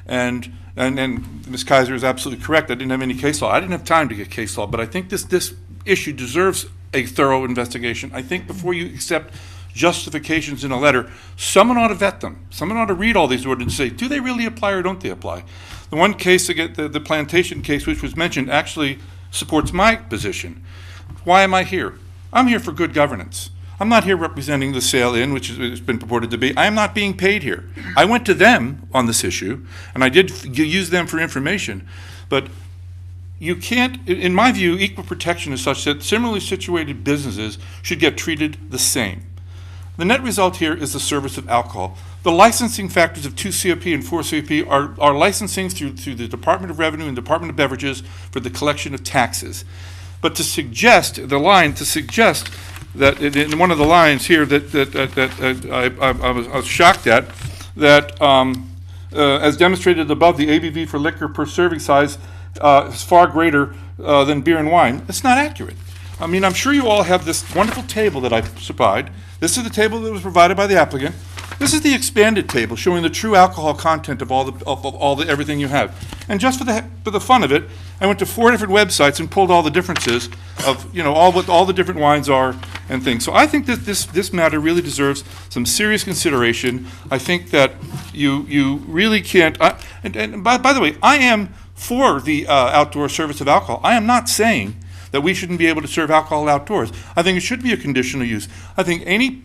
And Ms. Kaiser is absolutely correct. I didn't have any case law. I didn't have time to get case law, but I think this issue deserves a thorough investigation. I think before you accept justifications in a letter, someone ought to vet them. Someone ought to read all these ordinances and say, do they really apply or don't they apply? The one case, the plantation case, which was mentioned, actually supports my position. Why am I here? I'm here for good governance. I'm not here representing the Sail Inn, which has been purported to be. I am not being paid here. I went to them on this issue, and I did use them for information. But you can't, in my view, equal protection is such that similarly situated businesses should get treated the same. The net result here is the service of alcohol. The licensing factors of 2 COP and 4 COP are licensing through the Department of Revenue and Department of Beverages for the collection of taxes. But to suggest that in one of the lines here I was shocked at, that as demonstrated above, the ABV for liquor per serving size is far greater than beer and wine. It's not accurate. I mean, I'm sure you all have this wonderful table that I supplied. This is the table that was provided by the applicant. This is the expanded table showing the true alcohol content of everything you have. And just for the fun of it, I went to 4 different websites and pulled all the differences of what all the different wines are and things. So I think that this matter really deserves some serious consideration. I think that you really can't. And by the way, I am for the outdoor service of alcohol. I am not saying that we shouldn't be able to serve alcohol outdoors. I think it should be a conditional use. I think any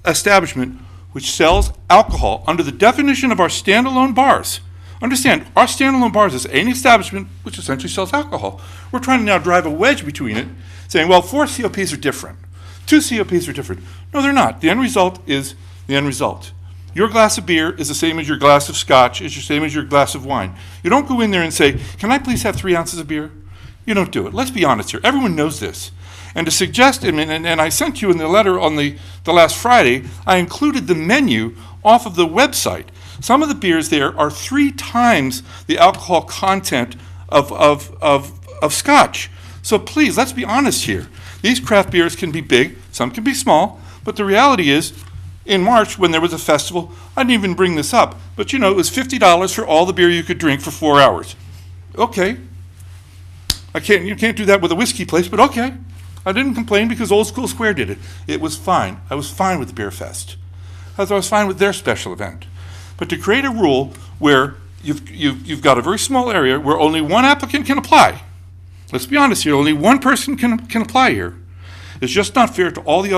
establishment which sells alcohol under the definition of our standalone bars. Understand, our standalone bars is any establishment which essentially sells alcohol. We're trying to now drive a wedge between it, saying, well, 4 COPs are different. 2 COPs are different. No, they're not. The end result is the end result. Your glass of beer is the same as your glass of scotch, is the same as your glass of wine. You don't go in there and say, can I please have 3 ounces of beer? You don't do it. Let's be honest here. Everyone knows this. And to suggest, and I sent you in the letter on the last Friday, I included the menu off of the website. Some of the beers there are 3 times the alcohol content of scotch. So please, let's be honest here. These craft beers can be big, some can be small, but the reality is, in March, when there was a festival, I didn't even bring this up, but it was $50 for all the beer you could drink for 4 hours. Okay. You can't do that with a whiskey place, but okay. I didn't complain because Old School Square did it. It was fine. I was fine with the Beer Fest. I was fine with their special event. But to create a rule where you've got a very small area where only one applicant can apply, let's be honest here, only one person can apply here. It's just not fair to all the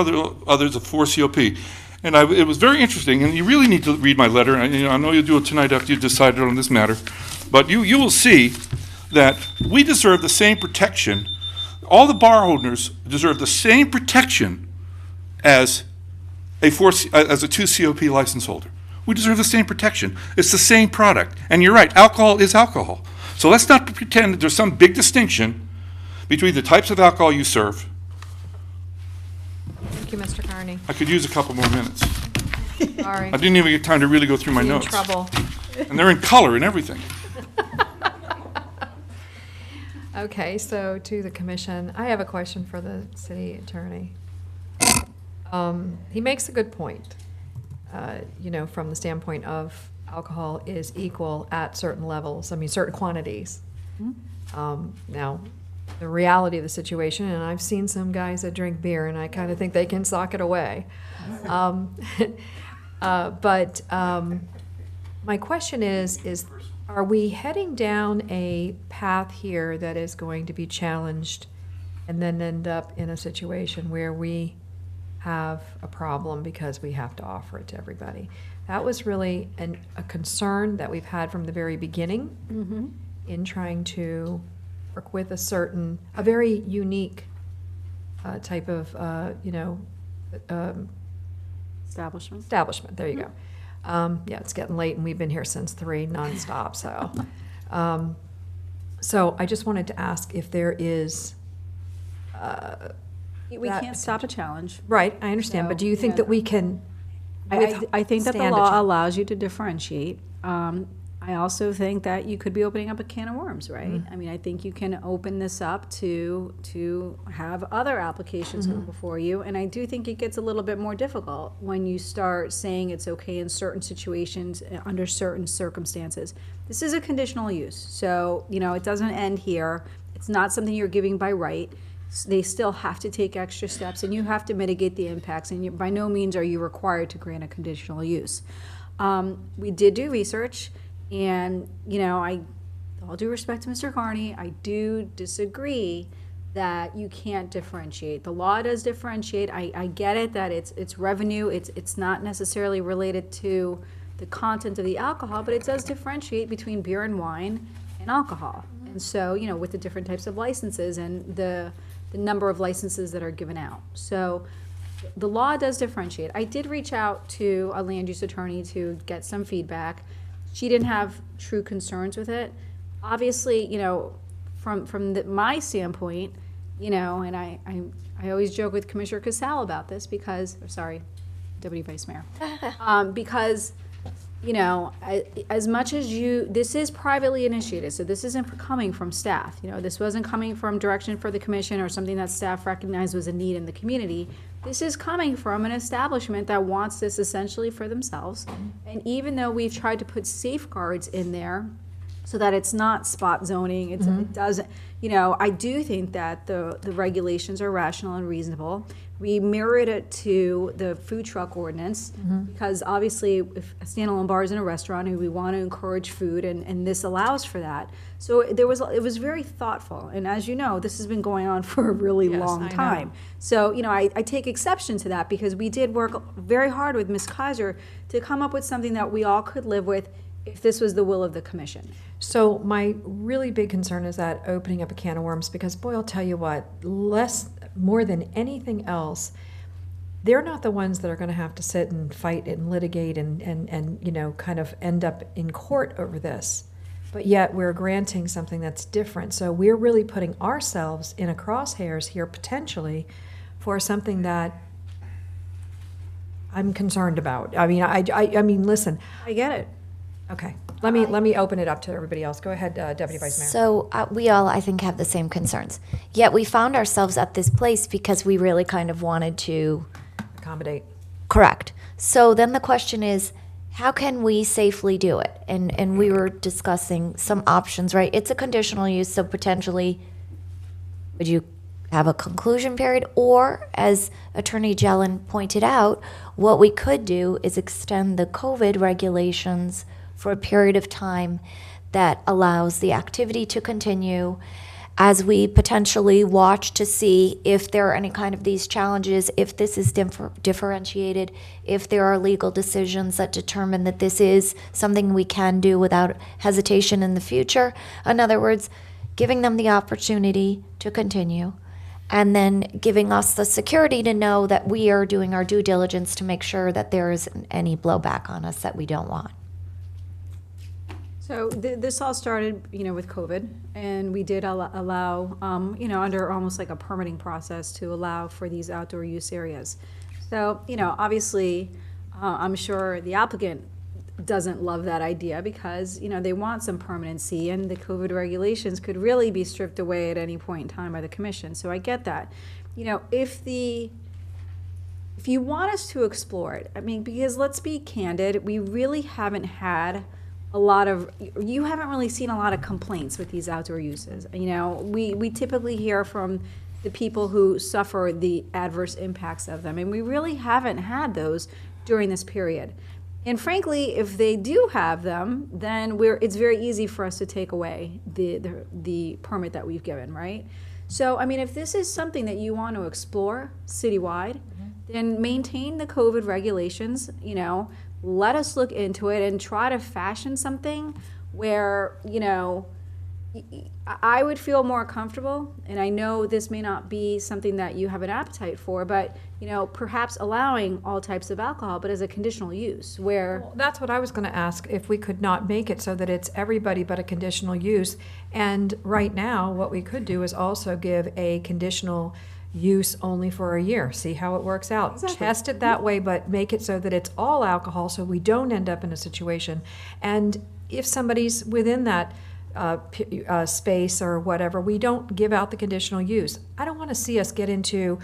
others of 4 COP. And it was very interesting, and you really need to read my letter. I know you'll do it tonight after you've decided on this matter. But you will see that we deserve the same protection. All the bar owners deserve the same protection as a 2 COP license holder. We deserve the same protection. It's the same product. And you're right, alcohol is alcohol. So let's not pretend that there's some big distinction between the types of alcohol you serve. Thank you, Mr. Carney. I could use a couple more minutes. Sorry. I didn't even get time to really go through my Be in notes. trouble. And they're in color and everything. Okay, so to the commission, I have a question for the city attorney. He makes a good point, from the standpoint of alcohol is equal at certain levels, certain quantities. Now, the reality of the situation, and I've seen some guys that drink beer, and I kind of think they can sock it away. But my question is are we heading down a path here that is going to be challenged and then end up in a situation where we have a problem because we have to offer it to everybody? That was really a concern that we've had from the very beginning in trying to work with a very unique type of, Establishment. Establishment, there you go. Yeah, it's getting late and we've been here since 3 nonstop, so. So I just wanted to ask if there is. We can't stop a challenge. Right, I understand, but do you think that we can? I think that the withstand a law challenge? allows you to differentiate. I also think that you could be opening up a can of worms, right? I think you can open this up to have other applications come before you, and I do think it gets a little bit more difficult when you start saying it's okay in certain situations, under certain circumstances. This is a conditional use, so, it doesn't end here. It's not something you're giving by right. They still have to take extra steps, and you have to mitigate the impacts, and by no means are you required to grant a conditional use. We did do research, and, all due respect to Mr. Carney, I do disagree that you can't differentiate. The law does differentiate. I get it that it's revenue. It's not necessarily related to the content of the alcohol, but it does differentiate between beer and wine and alcohol. And so, with the different types of licenses and the number of licenses that are given out. So the law does differentiate. I did reach out to a land use attorney to get some feedback. She didn't have true concerns with it. Obviously, from my standpoint, and I always joke with Commissioner Casal about this because, Deputy Vice Mayor, because, as much as this is privately initiated, so this isn't coming from staff. This wasn't coming from direction for the commission or something that staff recognized was a need in the community. This is coming from an establishment that wants this essentially for themselves. And even though we've tried to put safeguards in there so that it's not spot zoning, it doesn't, I do think that the regulations are rational and reasonable. We mirrored it to the food truck ordinance because obviously if a standalone bar is in a restaurant and we want to encourage food and this allows for that. So it was very thoughtful. And as you know, this has been going on for a really long time. So, I take exception to that because we did work very hard with Ms. Kaiser to come up with something that we all could live with if this was the will of the commission. So my really big concern is that opening up a can of worms, because boy, I'll tell you what, more than anything else, they're not the ones that are going to have to sit and fight and litigate and, you know, kind of end up in court over this. But yet we're granting something that's different. So we're really putting ourselves in a crosshairs here potentially for something that I'm concerned about. I mean, I mean, listen. I get it. Okay. Let me open it up to everybody else. Go ahead, Deputy Vice Mayor. So we all, I think, have the same concerns. Yet we found ourselves at this place because we really kind of wanted to accommodate. Correct. So then the question is, how can we safely do it? And we were discussing some options, right? It's a conditional use, so potentially, would you have a conclusion period? Or, as Attorney Jelen pointed out, what we could do is extend the COVID regulations for a period of time that allows the activity to continue as we potentially watch to see if there are any kind of these challenges, if this is differentiated, if there are legal decisions that determine that this is something we can do without hesitation in the future. In other words, giving them the opportunity to continue, and then giving us the security to know that we are doing our due diligence to make sure that there isn't any blowback on us that we don't want. So this all started, you know, with COVID, and we did allow, you know, under almost like a permitting process to allow for these outdoor use areas. So, you know, obviously, I'm sure the applicant doesn't love that idea because, you know, they want some permanency, and the COVID regulations could really be stripped away at any point in time by the commission. So I get that. You know, if you want us to explore it, I mean, because let's be candid, we really haven't had you haven't really seen a lot of complaints with these outdoor uses. You know, we typically hear from the people who suffer the adverse impacts of them, and we really haven't had those during this period. And frankly, if they do have them, then it's very easy for us to take away the permit that we've given, right? So, I mean, if this is something that you want to explore citywide, then maintain the COVID regulations, you know, let us look into it and try to fashion something where, you know, I would feel more comfortable, and I know this may not be something that you have an appetite for, but, you know, perhaps allowing all types of alcohol, but as a conditional use, where... Well, that's what I was going to ask, if we could not make it so that it's everybody but a conditional use. And right now, what we could do is also give a conditional use only for a year, see how it works out. Exactly. Test it that way, but make it so that it's all alcohol so we don't end up in a situation. And if somebody's within that space or whatever, we don't give out the conditional use. I don't want to see us get into,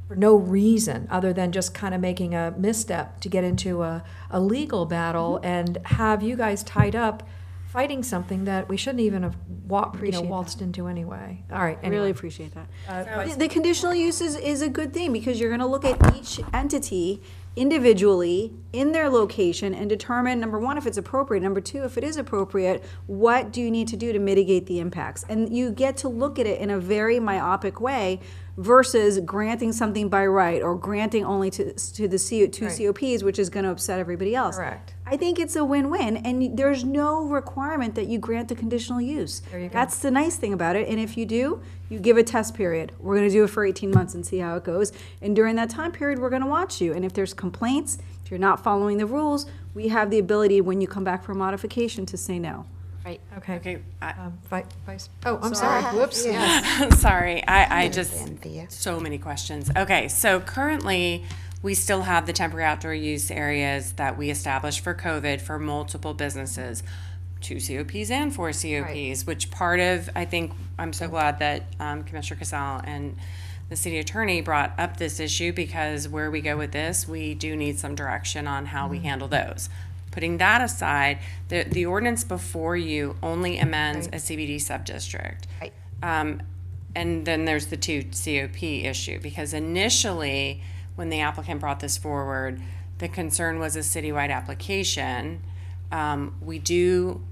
for no reason other than just kind of making a misstep, to get into a legal battle and have you guys tied up fighting something that we shouldn't even have waltzed into anyway. All right. I Anyway. really appreciate that. The conditional use is a good thing because you're going to look at each entity individually in their location and determine, number one, if it's appropriate, number two, if it is appropriate, what do you need to do to mitigate the impacts? And you get to look at it in a very myopic way versus granting something by right or granting only to the two COPs, which is going to upset everybody else. Correct. I think it's a win-win, and there's no requirement that you grant the conditional use. There you go. That's the nice thing about it, and if you do, you give a test period. We're going to do it for 18 months and see how it goes, and during that time period, we're going to watch you, and if there's complaints, if you're not following the rules, we have the ability, when you come back for modification, to say no. Right. Okay. Okay. Vice. Oh, I'm sorry. Whoops. Yes. Sorry. I just, so many questions. Okay. So currently, we still have the temporary outdoor use areas that we established for COVID for multiple businesses, 2 COPs and 4 COPs, which part of, I think, I'm so glad that Commissioner Casal and the city attorney brought up this issue, because where we go with this, we do need some direction on how we handle those. Putting that aside, the ordinance before you only amends a CBD subdistrict. Right. And then there's the 2 COP issue, because initially, when the applicant brought this forward, the concern was a citywide application. We do,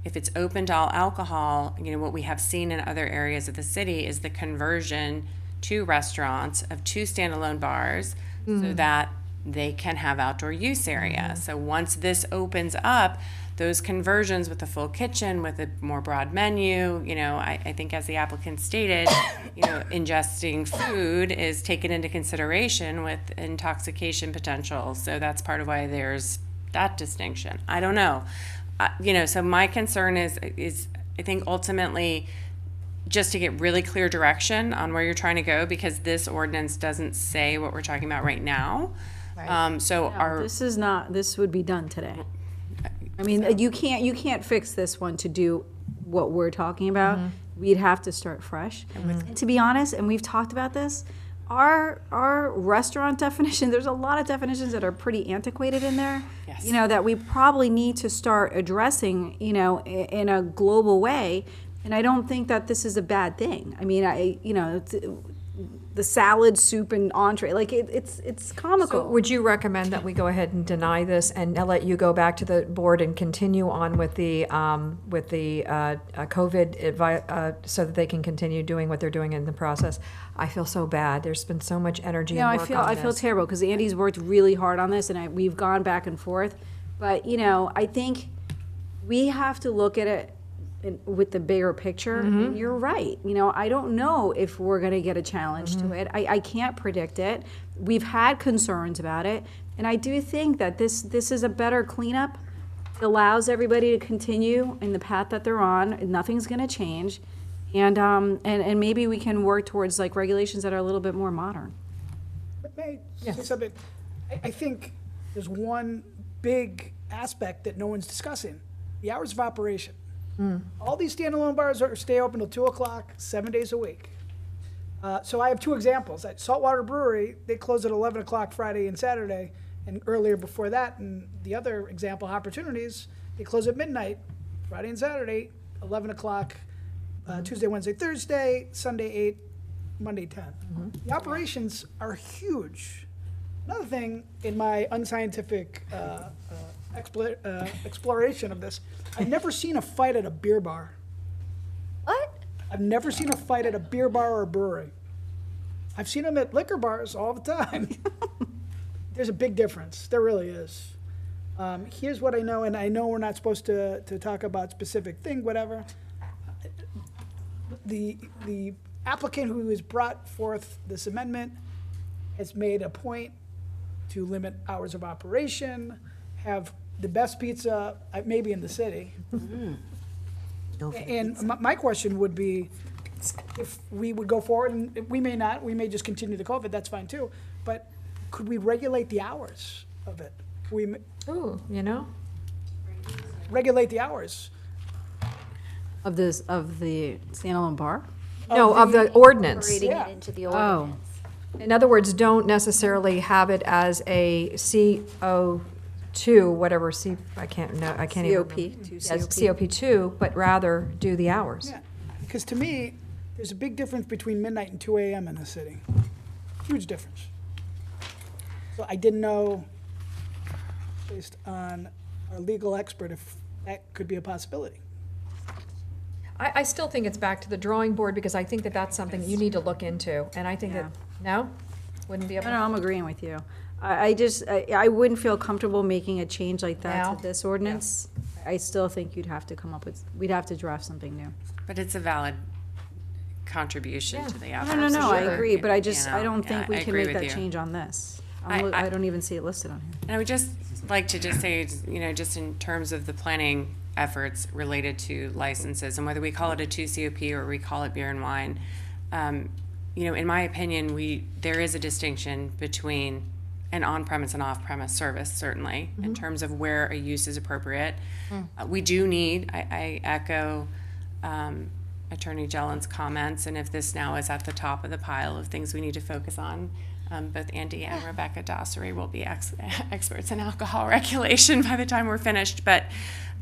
if it's open to all alcohol, you know, what we have seen in other areas of the city is the conversion to restaurants of 2 standalone bars so that they can have outdoor use area. So once this opens up, those conversions with a full kitchen, with a more broad menu, I think as the applicant stated, ingesting food is taken into consideration with intoxication potential. So that's part of why there's that distinction. I don't know. So my concern is I think ultimately just to get really clear direction on where you're trying to go, because this ordinance doesn't say what we're talking about right now. This would be done today. I mean, you can't fix this one to do what we're talking about. We'd have to start fresh. And to be honest, and we've talked about this, our restaurant definition, there's a lot of definitions that are pretty antiquated in there. Yes. That we probably need to start addressing, in a global way. And I don't think that this is a bad thing. I mean, the salad, soup, and entree, it's comical. So would you recommend that we go ahead and deny this and let you go back to the board and continue on with the COVID so that they can continue doing what they're doing in the process? I feel so bad. There's been so much energy and work on I this. feel terrible because Andy's worked really hard on this, and we've gone back and forth. But I think we have to look at it with the bigger picture. And you're right. I don't know if we're going to get a challenge to it. I can't predict it. We've had concerns about it, and I do think that this is a better cleanup. It allows everybody to continue in the path that they're on. Nothing's going to change, and maybe we can work towards regulations that are a little bit more modern. But may I say something? I think there's one big aspect that no one's discussing: the hours of operation. All these standalone bars stay open till 2 o'clock, 7 days a week. So I have two examples. At Saltwater Brewery, they close at 11 o'clock Friday and Saturday, and earlier before that. And the other example, Opportunities, they close at midnight Friday and Saturday, 11 o'clock Tuesday, Wednesday, Thursday, Sunday 8, Monday 10. The operations are huge. Another thing, in my unscientific exploration of this, I've never seen a fight at a beer bar. What? I've never seen a fight at a beer bar or a brewery. I've seen them at liquor bars all the time. There's a big difference. There really is. Here's what I know, and I know we're not supposed to talk about specific thing, whatever. The applicant who has brought forth this amendment has made a point to limit hours of operation, have the best pizza maybe in the city. And my question would be, if we would go forward, and we may not, we may just continue the COVID, that's fine too, but could we regulate the hours of it? Regulate the hours. Of the standalone bar? No, of the ordinance. Incorporating it into the ordinance. In other words, don't necessarily have it as a CO2, whatever I can't even COP, remember. to Yes, COP. COP2, but rather do the hours. Yeah, because to me, there's a big difference between midnight and 2 a.m. in the city. Huge difference. So I didn't know, based on our legal expert, if that could be a possibility. I still think it's back to the drawing board, because I think that that's something you need to look into, and I think that, no? Wouldn't be able No, to? I'm agreeing with you. I wouldn't feel comfortable making a change like that Now? to this ordinance. I still think we'd have to draft something new. But it's a valid contribution to the effort. No, I Sure. agree, but I don't Yeah, think we I can agree make with that you. change on this. I- I don't even see it listed on here. And I would just like to just say, just in terms of the planning efforts related to licenses, and whether we call it a 2 COP or we call it beer and wine, in my opinion, there is a distinction between an on-premise and off-premise service, certainly, in terms of where a use is appropriate. We do need, I echo Attorney Jellen's comments, and if this now is at the top of the pile of things we need to focus on, both Andy and Rebecca Dossery will be experts in alcohol regulation by the time we're finished. But,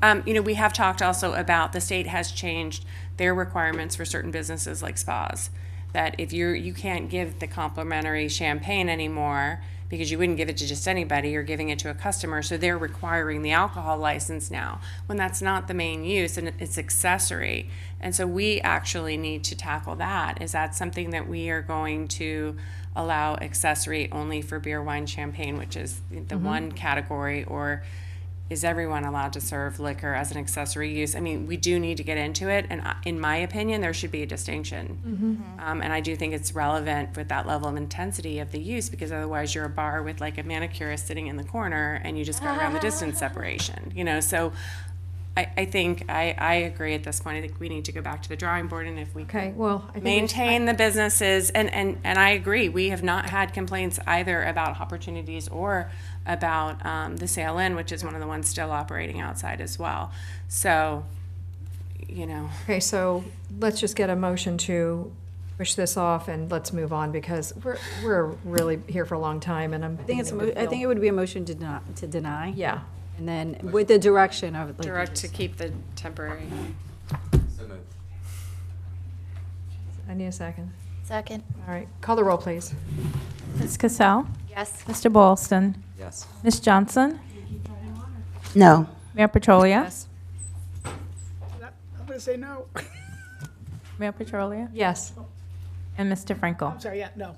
we have talked also about the state has changed their requirements for certain businesses like spas, that if you can't give the complimentary champagne anymore because you wouldn't give it to just anybody, you're giving it to a customer, so they're requiring the alcohol license now, when that's not the main use and it's accessory. And so we actually need to tackle that. Is that something that we are going to allow accessory only for beer, wine, champagne, which is the one category, or is everyone allowed to serve liquor as an accessory use? I mean, we do need to get into it, and in my opinion, there should be a distinction. And I do think it's relevant with that level of intensity of the use, because otherwise you're a bar with like a manicurist sitting in the corner and you just got around the distance separation, you know? So I think I agree at this point. I think we need to go back to the drawing board, and if we Okay, well, I think maintain the businesses, and I agree, we have not had complaints either about opportunities or about the Sail Inn, which is one of the ones still operating outside as well. So, you know. Okay, so let's just get a motion to push this off and let's move on, because we're really here for a long time, and I'm. I think it would be a motion to deny. Yeah. And then with the direction of. Like, Direct to keep the temporary. So moved. I need a second. Second. All right, call the roll, please. Ms. Cassell? Yes. Mr. Boylston? Yes. Ms. Johnson? No. Mayor Petrolia? Yes. I'm going to say no. Mayor Petrolia? Yes. And Mr. Frankel? I'm sorry, yeah, no.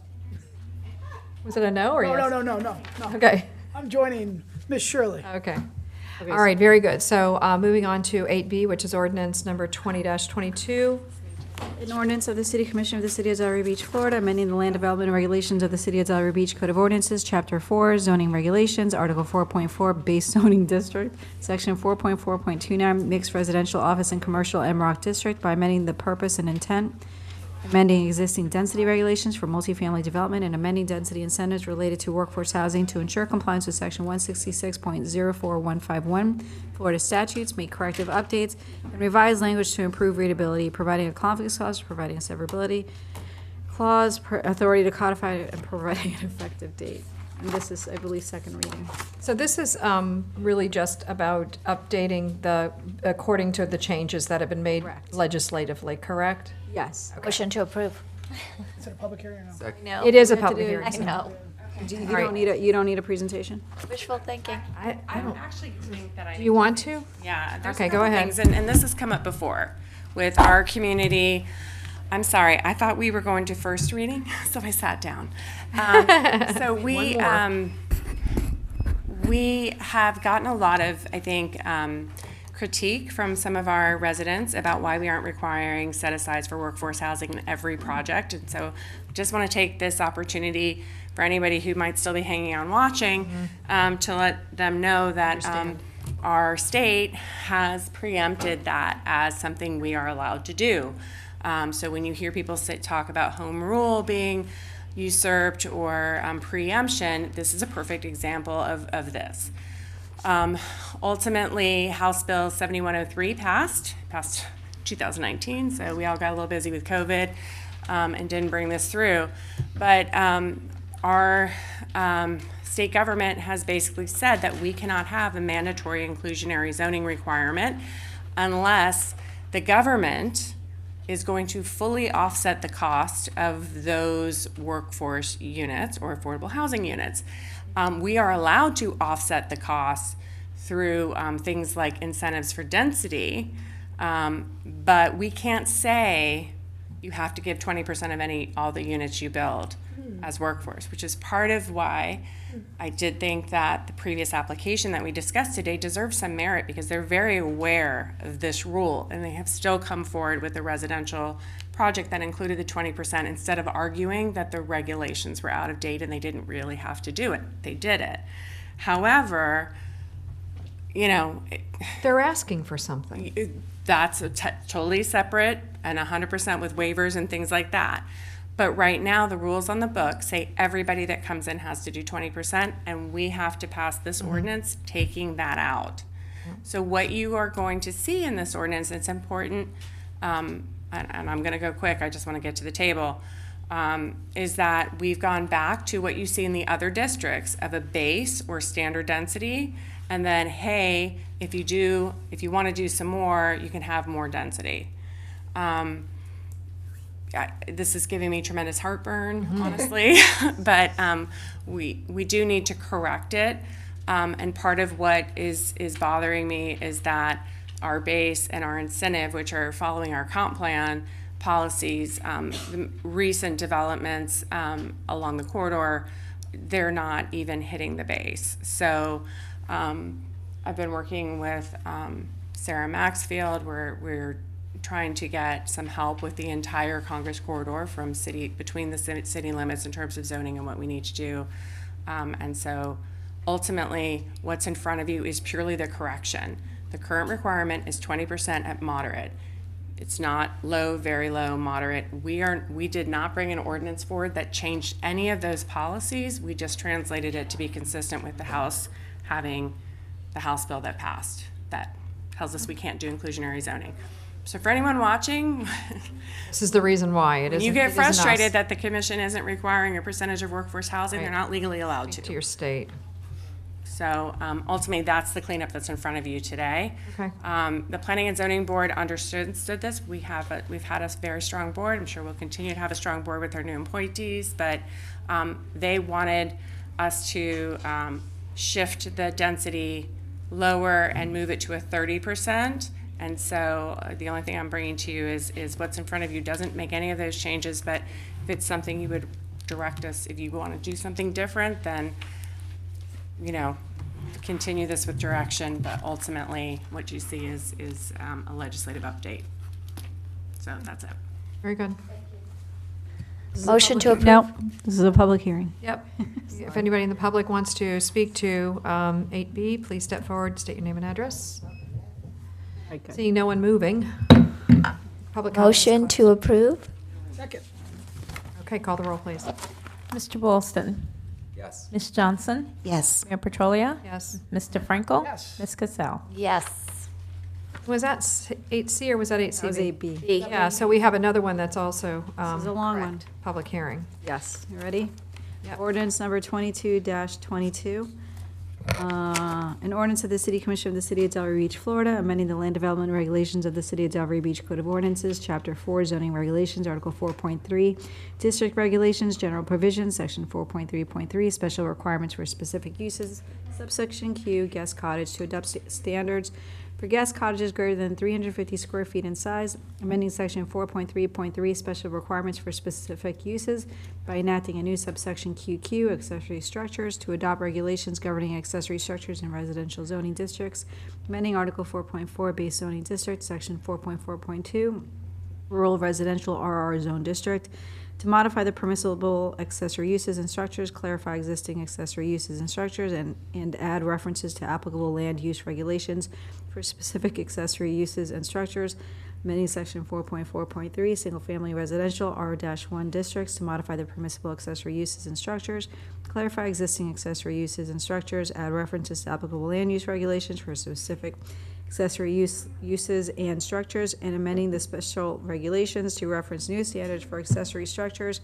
Was it a no or yes? No. Okay. I'm joining Miss Shirley. Okay. All right, very good. So moving on to 8B, which is ordinance number 20-22. An ordinance of the City Commission of the City of Delray Beach, Florida, amending the land development regulations of the City of Delray Beach Code of Ordinances, Chapter 4, zoning regulations, Article 4.4, base zoning district, Section 4.4.29, mixed residential office and commercial MROC district by amending the purpose and intent, amending existing density regulations for multifamily development, and amending density incentives related to workforce housing to ensure compliance with Section 166.04151 Florida statutes, make corrective updates, and revise language to improve readability, providing a conflicts clause, providing a severability clause, authority to codify, and providing an effective date. And this is, I believe, second reading. So this is really just about updating according to the changes that have been made legislatively, correct? Yes. Motion to approve. Is it a public hearing or no? No. It is a We have to public do- hearing. I so- know. You don't need a presentation? Wishful thinking. I don't. actually think that I Do you want to? Yeah. There's Okay, a go couple ahead. things, and this has come up before with our community. I'm sorry, I thought we were going to first reading, so I sat down. So we have gotten a lot of, I think, critique from some of our residents about why we aren't requiring set-asides for workforce housing in every project. And so just want to take this opportunity for anybody who might still be hanging on watching to let them know that our state has preempted that as something we are allowed to do. So when you hear people talk about home rule being usurped or preemption, this is a perfect example of this. Ultimately, House Bill 7103 passed 2019, so we all got a little busy with COVID and didn't bring this through. But our state government has basically said that we cannot have a mandatory inclusionary zoning requirement unless the government is going to fully offset the cost of those workforce units or affordable housing units. We are allowed to offset the costs through things like incentives for density, but we can't say you have to give 20% of all the units you build as workforce, which is part of why I did think that the previous application that we discussed today deserves some merit, because they're very aware of this rule, and they have still come forward with a residential project that included the 20% instead of arguing that the regulations were out of date and they didn't really have to do it. They did it. However, you know, They're asking for something. that's totally separate and 100% with waivers and things like that. But right now, the rules on the book say everybody that comes in has to do 20%, and we have to pass this ordinance taking that out. So what you are going to see in this ordinance, it's important, and I'm going to go quick, I just want to get to the table, is that we've gone back to what you see in the other districts of a base or standard density, and then, hey, if you want to do some more, you can have more density. This is giving me tremendous heartburn, honestly, but we do need to correct it. And part of what is bothering me is that our base and our incentive, which are following our comp plan policies, the recent developments along the corridor, they're not even hitting the base. So I've been working with Sarah Maxfield. We're trying to get some help with the entire Congress corridor from between the city limits in terms of zoning and what we need to do. And so ultimately, what's in front of you is purely the correction. The current requirement is 20% at moderate. It's not low, very low, moderate. We did not bring an ordinance forward that changed any of those policies. We just translated it to be consistent with the House having the House bill that passed that tells us we can't do inclusionary zoning. So for anyone watching, This is the reason why. It isn't. you it get isn't us. frustrated that the commission isn't requiring a percentage of workforce housing, they're Right. not legally allowed To your state. So ultimately, that's the cleanup that's in front of you today. Okay. The Planning and Zoning Board understood this. We've had a very strong board. I'm sure we'll continue to have a strong board with our new appointees, but they wanted us to shift the density lower and move it to a 30%. And so the only thing I'm bringing to you is what's in front of you doesn't make any of those changes, but if it's something you would direct us, if you want to do something different, then, you know, continue this with direction, but ultimately what you see is a legislative update. So that's it. Very good. Motion to approve. No, this is a public hearing. Yep. If anybody in the public wants to speak to 8B, please step forward, state your name and address. Okay. Seeing no one moving. Public comment is Motion closed. to approve. Second. Okay, call the roll, please. Mr. Boylston? Yes. Ms. Johnson? Yes. Mayor Petrolia? Yes. Mr. Frankel? Yes. Ms. Cassell? Yes. Was that 8C or was that 8CB? That was 8B. Yeah, so we have another one that's also This is a long one. public hearing. Yes, you ready? Yep. Ordinance number 22-22. An ordinance of the City Commission of the City of Delray Beach, Florida, amending the land development regulations of the City of Delray Beach Code of Ordinances, Chapter 4, zoning regulations, Article 4.3, district regulations, general provisions, Section 4.3.3, special requirements for specific uses, subsection Q, guest cottage, to adopt standards for guest cottages greater than 350 square feet in size, amending Section 4.3.3, special requirements for specific uses by enacting a new subsection QQ, accessory structures, to adopt regulations governing accessory structures in residential zoning districts, amending Article 4.4, base zoning district, Section 4.4.2, rural residential RR zone district, to modify the permissible accessory uses and structures, clarify existing accessory uses and structures, and add references to applicable land use regulations for specific accessory uses and structures, amending Section 4.4.3, single-family residential R-1 districts, to modify the permissible accessory uses and structures, clarify existing accessory uses and structures, add references to applicable land use regulations for specific accessory uses and structures, and amending the special regulations to reference new standards for accessory structures,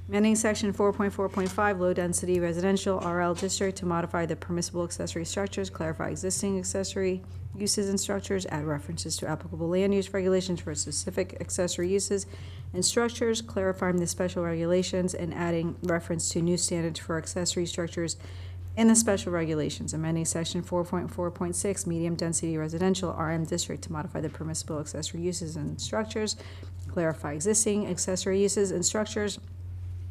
amending Section 4.4.5, low-density residential RL district, to modify the permissible accessory structures, clarify existing accessory uses and structures, add references to applicable land use regulations for specific accessory uses and structures, clarifying the special regulations, and adding reference to new standards for accessory structures in the special regulations, amending Section 4.4.6, medium-density residential RM district, to modify the permissible accessory uses and structures, clarify existing accessory uses and structures,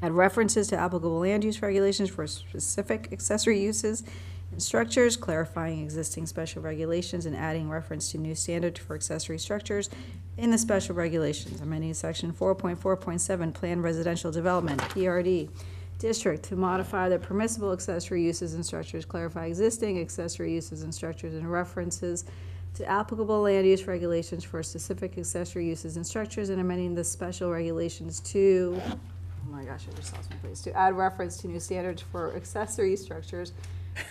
add references to applicable land use regulations for specific accessory uses and structures, clarifying existing special regulations, and adding reference to new standards for accessory structures in the special regulations, amending Section 4.4.7, planned residential development, PRD, district, to modify the permissible accessory uses and structures, clarify existing accessory uses and structures, and references to applicable land use regulations for specific accessory uses and structures, and amending the special regulations to, oh my gosh, I just lost my place, to add reference to new standards for accessory structures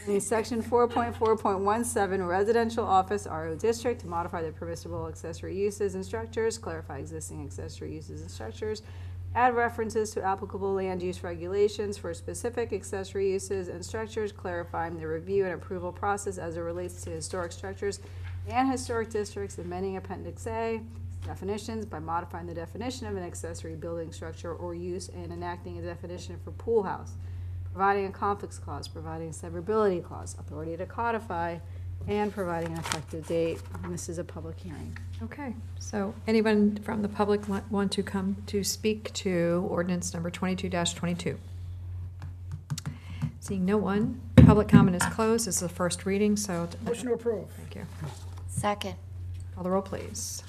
in Section 4.4.17, residential office RO district, to modify the permissible accessory uses and structures, clarify existing accessory uses and structures, add references to applicable land use regulations for specific accessory uses and structures, clarifying the review and approval process as it relates to historic structures and historic districts, amending Appendix A, definitions by modifying the definition of an accessory building structure or use and enacting a definition for pool house, providing a conflicts clause, providing a severability clause, authority to codify, and providing an effective date. And this is a public hearing. Okay, so anyone from the public want to come to speak to ordinance number 22-22? Seeing no one, Public comment is closed. This is the first reading, so. Motion to approve. Thank you. Second. Call the roll, please.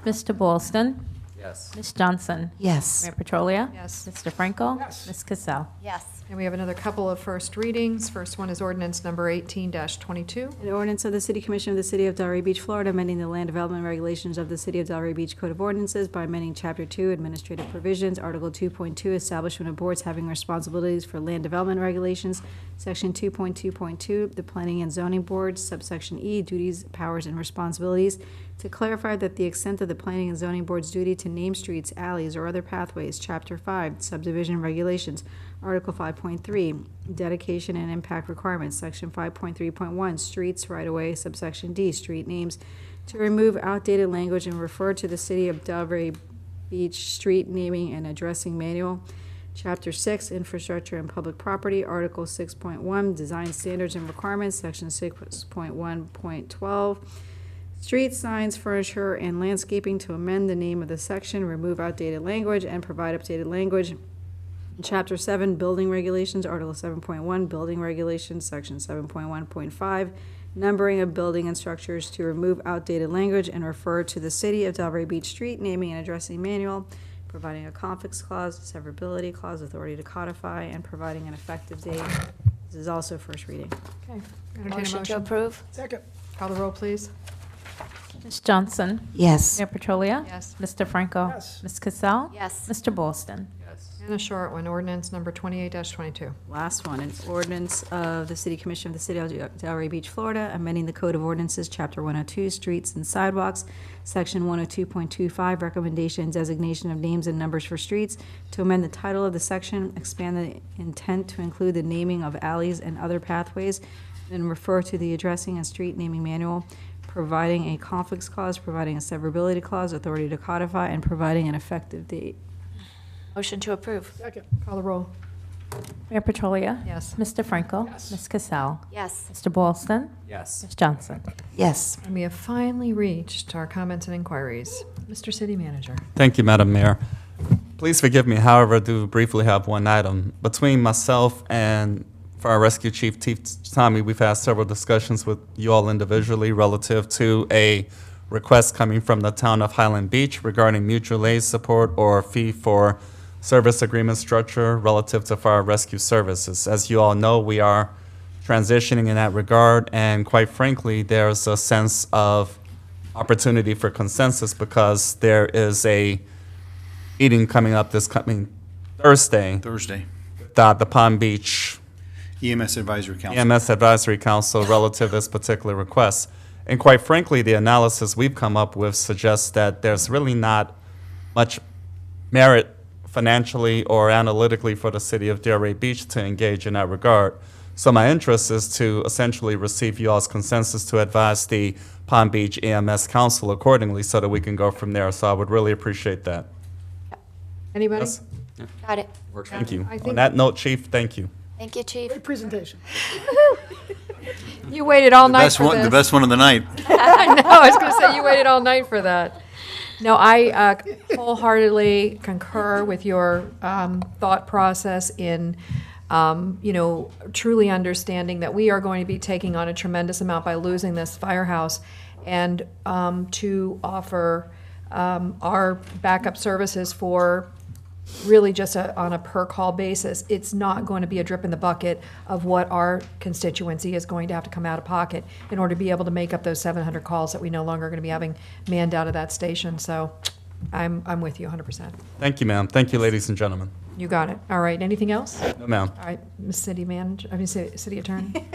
Mr. Boylston? Yes. Ms. Johnson? Yes. Mayor Petrolia? Yes. Mr. Franco? Yes. Ms. Cassell? Yes. And we have another couple of first readings. First one is ordinance number 18-22. An ordinance of the City Commission of the City of Delray Beach, Florida, amending the land development regulations of the City of Delray Beach Code of Ordinances by amending Chapter 2, Administrative Provisions, Article 2.2, Establishment of Boards Having Responsibilities for Land Development Regulations, Section 2.2.2, the Planning and Zoning Board, subsection E, Duties, Powers, and Responsibilities, to clarify that the extent of the Planning and Zoning Board's duty to name streets, alleys, or other pathways, Chapter 5, Subdivision Regulations, Article 5.3, Dedication and Impact Requirements, Section 5.3.1, Streets, Right-of-Way, subsection D, Street Names, to remove outdated language and refer to the City of Delray Beach Street Naming and Addressing Manual, Chapter 6, Infrastructure and Public Property, Article 6.1, Design Standards and Requirements, Section 6.1.12, Street signs, furniture, and landscaping, to amend the name of the section, remove outdated language, and provide updated language. Chapter 7, Building Regulations, Article 7.1, Building Regulations, Section 7.1.5, Numbering of building and structures, to remove outdated language and refer to the City of Delray Beach Street Naming and Addressing Manual, providing a conflicts clause, severability clause, authority to codify, and providing an effective date. This is also first reading. Okay. Entertain a Motion to motion. approve? Second. Call the roll, please. Ms. Johnson? Yes. Mayor Petrolia? Yes. Mr. Franco? Yes. Ms. Cassell? Yes. Mr. Boylston? And a short one, ordinance number 28-22. Last one, an ordinance of the City Commission of the City of Delray Beach, Florida, amending the Code of Ordinances, Chapter 102, Streets and Sidewalks, Section 102.25, Recommendation and Designation of Names and Numbers for Streets, to amend the title of the section, expand the intent to include the naming of alleys and other pathways, and refer to the addressing and street naming manual, providing a conflicts clause, providing a severability clause, authority to codify, and providing an effective date. Motion to approve? Second. Call the roll. Mayor Petrolia? Yes. Mr. Franco? Yes. Ms. Cassell? Yes. Mr. Boylston? Yes. Ms. Johnson? Yes. And we have finally reached our comments and inquiries. Mr. City Manager. Thank you, Madam Mayor. Please forgive me, however, I do briefly have one item. Between myself and Fire Rescue Chief Tommy, we've had several discussions with you all individually relative to a request coming from the town of Highland Beach regarding mutual aid support or fee for service agreement structure relative to fire rescue services. As you all know, we are transitioning in that regard, and quite frankly, there's a sense of opportunity for consensus because there is a meeting coming up this coming Thursday. The Palm Beach EMS Advisory Council. EMS Advisory Council relative to this particular request. And quite frankly, the analysis we've come up with suggests that there's really not much merit financially or analytically for the city of Delray Beach to engage in that regard. So my interest is to essentially receive you all's consensus to advise the Palm Beach EMS Council accordingly so that we can go from there. So I would really appreciate that. Anybody? Yes. Got it. Thank you. I On think- that note, Chief, thank you. Thank you, Chief. Great presentation. You waited all night for this. The best one of the night. I know, I was going to say, you waited all night for that. No, I wholeheartedly concur with your thought process in, truly understanding that we are going to be taking on a tremendous amount by losing this firehouse, and to offer our backup services for really just on a per-call basis. It's not going to be a drip in the bucket of what our constituency is going to have to come out of pocket in order to be able to make up those 700 calls that we no longer are going to be having manned out of that station. So I'm with you 100%. Thank you, ma'am. Thank you, ladies and gentlemen. You got it. All right, anything else? No, ma'am. All right, Ms. City Manager, City Attorney.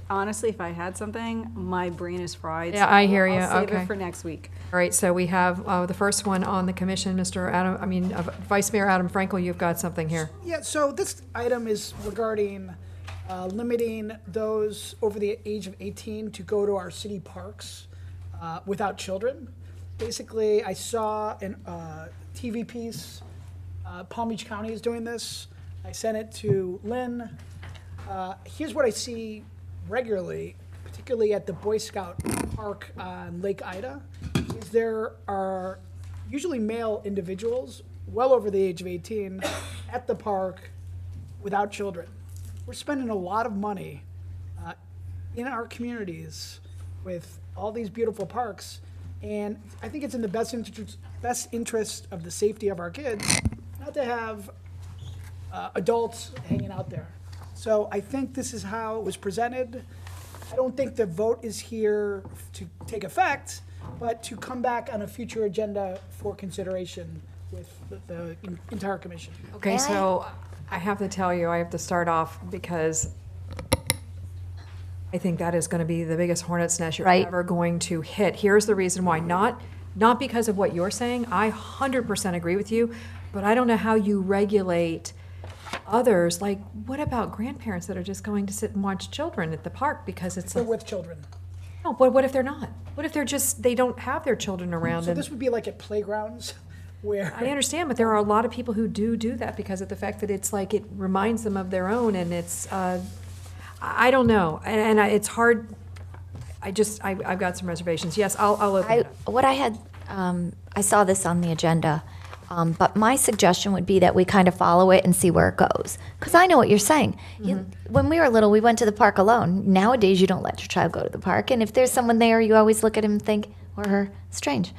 Honestly, if I had something, my brain is fried. Yeah, so I hear you. I'll save Okay. it for next week. All right, so we have the first one on the commission, Vice Mayor Adam Frankel, you've got something here. Yeah, so this item is regarding limiting those over the age of 18 to go to our city parks without children. Basically, I saw a TV piece, Palm Beach County is doing this. I sent it to Lynn. Here's what I see regularly, particularly at the Boy Scout Park on Lake Ida, is there are usually male individuals well over the age of 18 at the park without children. we're spending a lot of money in our communities with all these beautiful parks, and I think it's in the best interest of the safety of our kids not to have adults hanging out there. So I think this is how it was presented. I don't think the vote is here to take effect, but to come back on a future agenda for consideration with the entire commission. Okay, so I have to tell you, I have to start off because I think that is going to be the biggest hornet's nest you're ever going to hit. Here's the reason why. Not because of what you're saying. I 100% agree with you, but I don't know how you regulate others. Like, what about grandparents that are just going to sit and watch children at the park because it's They're with children. No, but what if they're not? What if they don't have their children around? So this would be like at playgrounds where... I understand, but there are a lot of people who do that because of the fact that it's like it reminds them of their own, and it's, I don't know, and it's hard. I've got some reservations. Yes, I'll open it up. What I had, I saw this on the agenda, but my suggestion would be that we kind of follow it and see where it goes. Because I know what you're saying. When we were little, we went to the park alone. Nowadays, you don't let your child go to the park. And if there's someone there, you always look at him and think, or her, strange.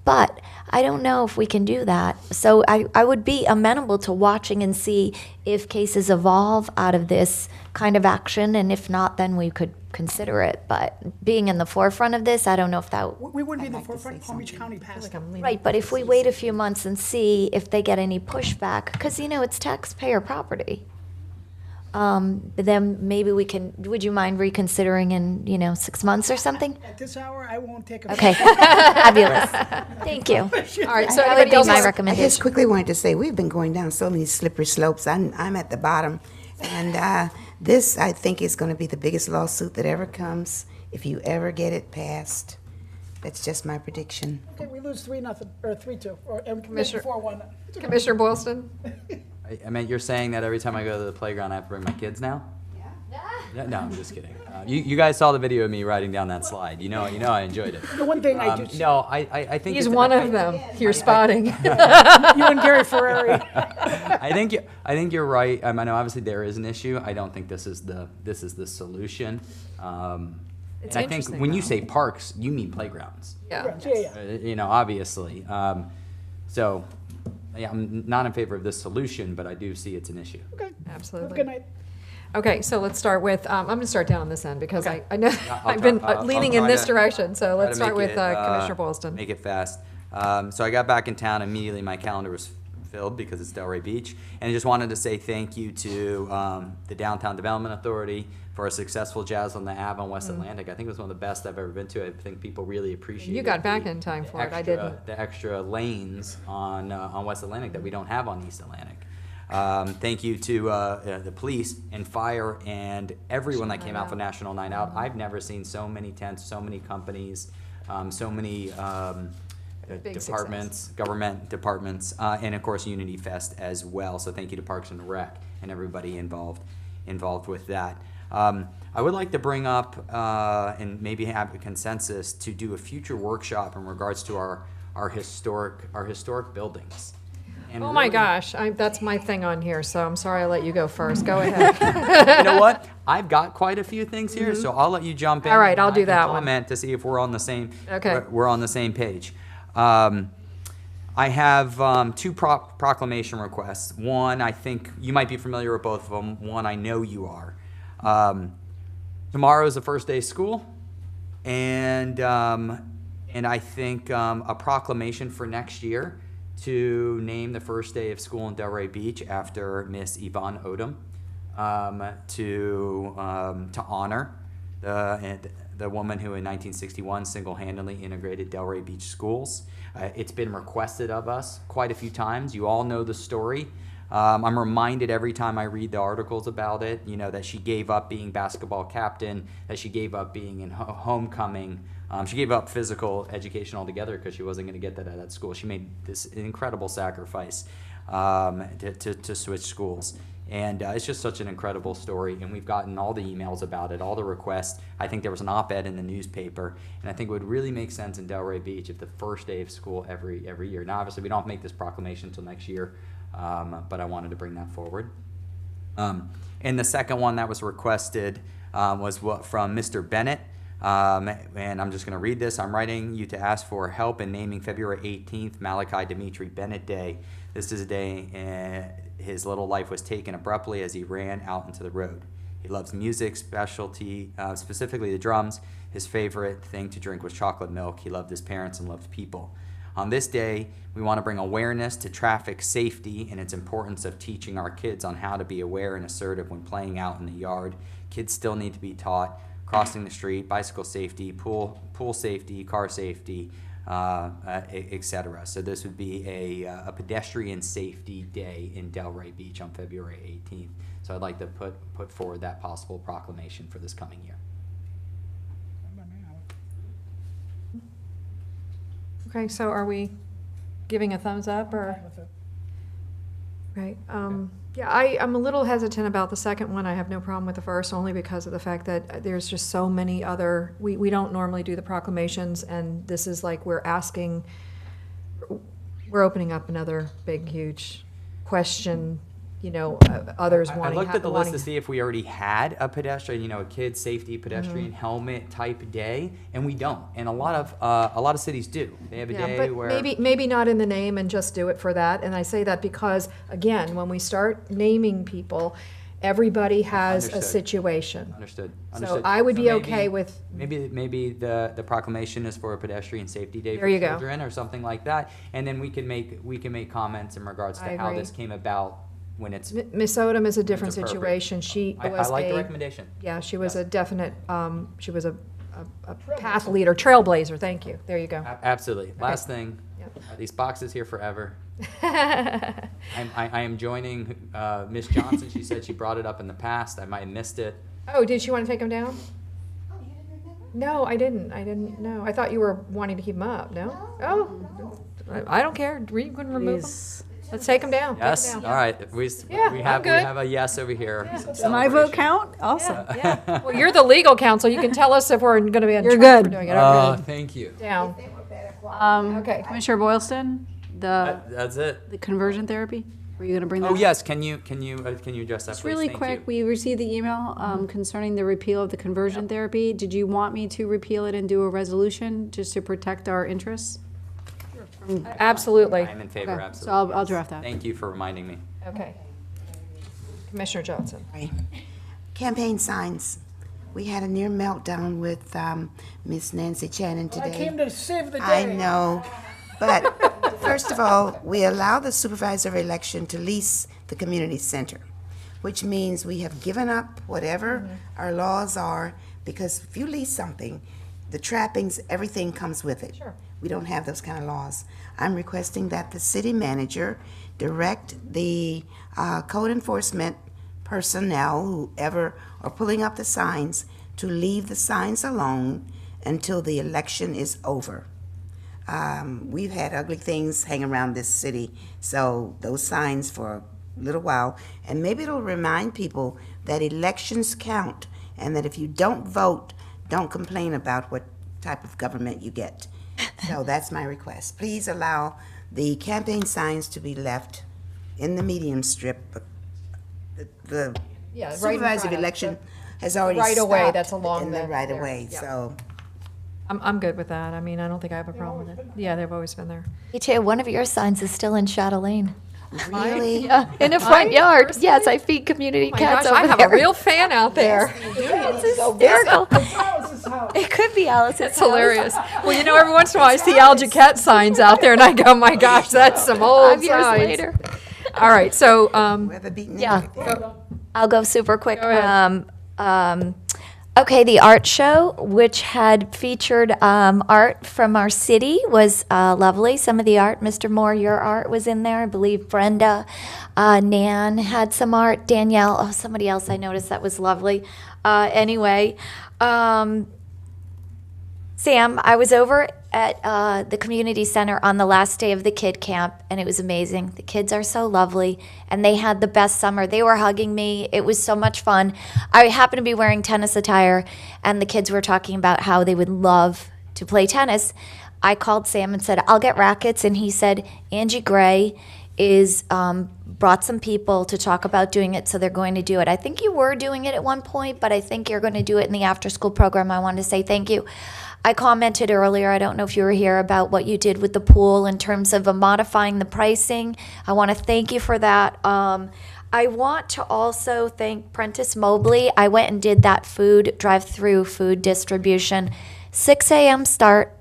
But I don't know if we can do that. So I would be amenable to watching and see if cases evolve out of this kind of action. And if not, then we could consider it. But being in the forefront of this, I don't know if that... We wouldn't be in the forefront. Palm Beach County passed it. Right, but if we wait a few months and see if they get any pushback, because, it's taxpayer property, then maybe we can, would you mind reconsidering in, 6 months or something? At this hour, I won't take a... Okay, fabulous. Thank you. All right, so that would be my I recommendation. just quickly wanted to say, we've been going down so many slippery slopes. I'm at the bottom. And this, I think, is going to be the biggest lawsuit that ever comes if you ever get it passed. That's just my prediction. Okay, we lose 3-0, or 3-2, or Commissioner- 4-1. Commissioner Boylston? I mean, you're saying that every time I go to the playground, I have to bring my kids now? Yeah. No, I'm just kidding. You guys saw the video of me riding down that slide. You know I enjoyed it. The one thing I do... No, I think He's one of them. You're spotting. You and Gary Ferrari. I think you're right. I know obviously there is an issue. I don't think this is the solution. It's and I think interesting, when you though. say parks, you mean playgrounds. Yeah. Obviously. So, yeah, I'm not in favor of this solution, but I do see it's an issue. Okay. Absolutely. Good night. Okay, so let's start with, I'm going to start down on this end because Okay. I know I'll I've been I'll leaning try in this to- direction, so try let's to start make with it, Commissioner Boylston. Make it fast. So I got back in town immediately. My calendar was filled because it's Delray Beach, and I just wanted to say thank you to the Downtown Development Authority for a successful Jazz on the Ave on West Atlantic. I think it was one of the best I've ever been to. I think people really appreciate. You got back in time for it. I didn't. The extra lanes on West Atlantic that we don't have on East Atlantic. Thank you to the police and fire and everyone that came out for National Night Out. I've never seen so many tents, so many companies, so many departments, government departments, and of course Unity Fest as well. So thank you to Parks and Rec and everybody involved with that. I would like to bring up and maybe have a consensus to do a future workshop in regards to our historic buildings. And Oh my really- gosh, that's my thing on here, so I'm sorry I let you go first. Go ahead. You know what? I've got quite a few things here, so I'll let you jump in. All right, I'll and do I can that one. comment to see if we're on the same. Okay. We're on the same page. I have two proclamation requests. One, I think you might be familiar with both of them. One, I know you are. Tomorrow is the first day of school, and I think a proclamation for next year to name the first day of school in Delray Beach after Miss Yvonne Odom, to honor the woman who in 1961 single-handedly integrated Delray Beach schools. It's been requested of us quite a few times. You all know the story. I'm reminded every time I read the articles about it, that she gave up being basketball captain, that she gave up being in homecoming. She gave up physical education altogether because she wasn't going to get that at that school. She made this incredible sacrifice to switch schools. And it's just such an incredible story. And we've gotten all the emails about it, all the requests. I think there was an op-ed in the newspaper. And I think it would really make sense in Delray Beach if the first day of school every year. Now, obviously, we don't make this proclamation until next year, but I wanted to bring that forward. And the second one that was requested was from Mr. Bennett. And I'm just going to read this. I'm writing you to ask for help in naming February 18th Malachi Dimitri Bennett Day. This is a day his little life was taken abruptly as he ran out into the road. He loves music, specifically the drums. His favorite thing to drink was chocolate milk. He loved his parents and loved people. On this day, we want to bring awareness to traffic safety and its importance of teaching our kids on how to be aware and assertive when playing out in the yard. Kids still need to be taught crossing the street, bicycle safety, pool safety, car safety, etc. So this would be a pedestrian safety day in Delray Beach on February 18th. So I'd like to put forward that possible proclamation for this coming year. Okay, so are we giving a thumbs up or? Okay, yeah, I'm a little hesitant about the second one. I have no problem with the first, only because of the fact that there's just so many other, we don't normally do the proclamations, and this is like we're opening up another big, huge question, others wanting. I looked at the list to see if we already had a pedestrian, a kid safety pedestrian helmet type day, and we don't. And a lot of cities do. They have a day but where maybe not in the name and just do it for that. And I say that because, again, when we start naming people, everybody has a situation. Understood. So I would be okay with. Maybe the proclamation is for a pedestrian safety day for children or something like that, and then we can make comments in regards to how this came about. When it's Miss Odom is a different situation. She I was like the recommendation. Yeah, she was a definite. She was a path leader, trailblazer. Thank you. There you go. Absolutely. Okay. Last thing, are these boxes here forever? I am joining Miss Johnson. She said she brought it up in the past. I might have missed it. Oh, did she want to take them down? No, I didn't. No, I thought you were wanting to keep them up. No. Oh, I don't care. We can remove them. Let's take them down. Yes. Take them all down. right. We have a yes over here. Does my vote count? Awesome. Yeah. Well, you're the legal counsel. You can tell us if we're going to be in You're trouble good. for doing it. Oh, thank you. Down. Okay. Commissioner Boylston, That's it. the conversion therapy. Were you going to bring that? Oh up? yes. Can you address that, Just please? really Thank quick, you. we received the email concerning the repeal of the conversion therapy. Did you want me to repeal it and do a resolution just to protect our interests? Absolutely. I'm in favor. Okay, Absolutely. so I'll draft that. Thank you for reminding me. Okay. Commissioner Johnson. Right. Campaign signs. We had a near meltdown with Miss Nancy Channon today. I came to save the day. I know, but first of all, we allow the supervisor election to lease the community center, which means we have given up whatever our laws are, because if you lease something, the trappings, everything comes with it. Sure. We don't have those kind of laws. I'm requesting that the city manager direct the code enforcement personnel, whoever are pulling up the signs, to leave the signs alone until the election is over. We've had ugly things hang around this city, so those signs for a little while, and maybe it'll remind people that elections count, and that if you don't vote, don't complain about what type of government you get. So that's my request. Please allow the campaign signs to be left in the medium strip. The Yeah, right in supervisor front of election the has already right away, stopped that's along in the the- right there. away, Yeah. so. I'm good with that. I mean, I don't think I have a problem with it. Yeah, they've always been there. Me too. One of your signs is still in Shadow Lane. Really? Yeah, in a front yard. Yes, I feed community Oh my cats gosh, over I have there. a real fan out there. It's hysterical. It could be Alice's It's house. hilarious. Well, every once in a while I see Al Jaquette signs out there, and I go, my gosh, that's some old 5 years signs. later. All right, so Yeah, I'll go super quick. Go ahead. Okay, the art show, which had featured art from our city, was lovely. Some of the art, Mr. Moore, your art was in there. I believe Brenda, Nan had some art. Danielle, somebody else I noticed that was lovely. Anyway, Sam, I was over at the community center on the last day of the kid camp, and it was amazing. The kids are so lovely, and they had the best summer. They were hugging me. It was so much fun. I happened to be wearing tennis attire, and the kids were talking about how they would love to play tennis. I called Sam and said, I'll get rackets, and he said, Angie Gray is brought some people to talk about doing it, so they're going to do it. I think you were doing it at one point, but I think you're going to do it in the after-school program. I wanted to say thank you. I commented earlier, I don't know if you were here, about what you did with the pool in terms of modifying the pricing. I want to thank you for that. I want to also thank Prentice Mobley. I went and did that drive-through food distribution. 6 a.m. start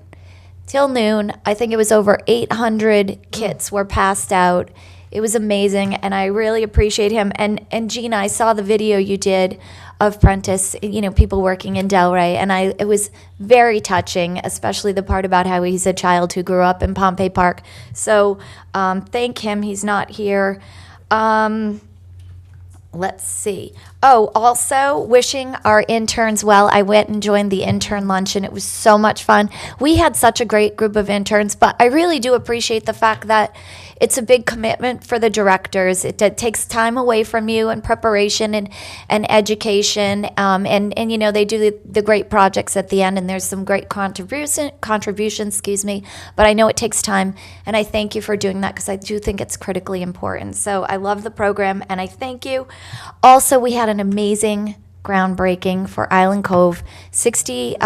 till noon. I think it was over 800 kits were passed out. It was amazing, and I really appreciate him. And Gina, I saw the video you did of Prentice, people working in Delray, and it was very touching, especially the part about how he's a child who grew up in Pompey Park. So thank him. He's not here. Let's see. Oh, also wishing our interns well. I went and joined the intern luncheon. It was so much fun. We had such a great group of interns, but I really do appreciate the fact that it's a big commitment for the directors. It takes time away from you and preparation and education. And they do the great projects at the end, and there's some great contributions, but I know it takes time, and I thank you for doing that because I do think it's critically important. So I love the program, and I thank you. Also, we had an amazing groundbreaking for Island Cove, 60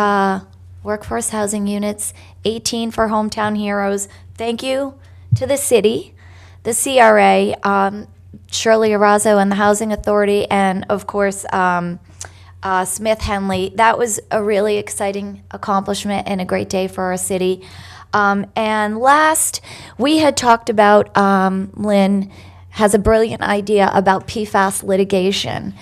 workforce housing units, 18 for Hometown Heroes. Thank you to the city, the CRA, Shirley Arazo and the Housing Authority, and of course Smith Henley. That was a really exciting accomplishment and a great day for our city. And last, we had talked about, Lynn has a brilliant idea about PFAS litigation.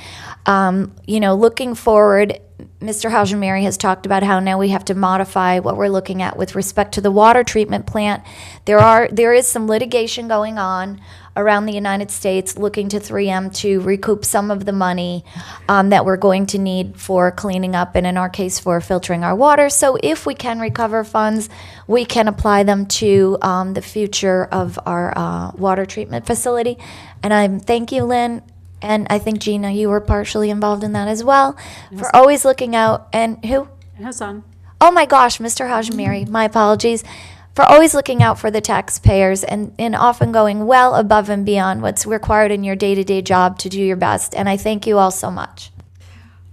Looking forward, Mr. Hajimiri has talked about how now we have to modify what we're looking at with respect to the water treatment plant. There is some litigation going on around the United States looking to 3M to recoup some of the money that we're going to need for cleaning up, and in our case for filtering our water. So if we can recover funds, we can apply them to the future of our water treatment facility. And thank you, Lynn. And I think, Gina, you were partially involved in that as well, for always looking out. And who? And Hassan. Oh my gosh, Mr. Hajimiri, my apologies. For always looking out for the taxpayers and often going well above and beyond what's required in your day-to-day job to do your best. And I thank you all so much.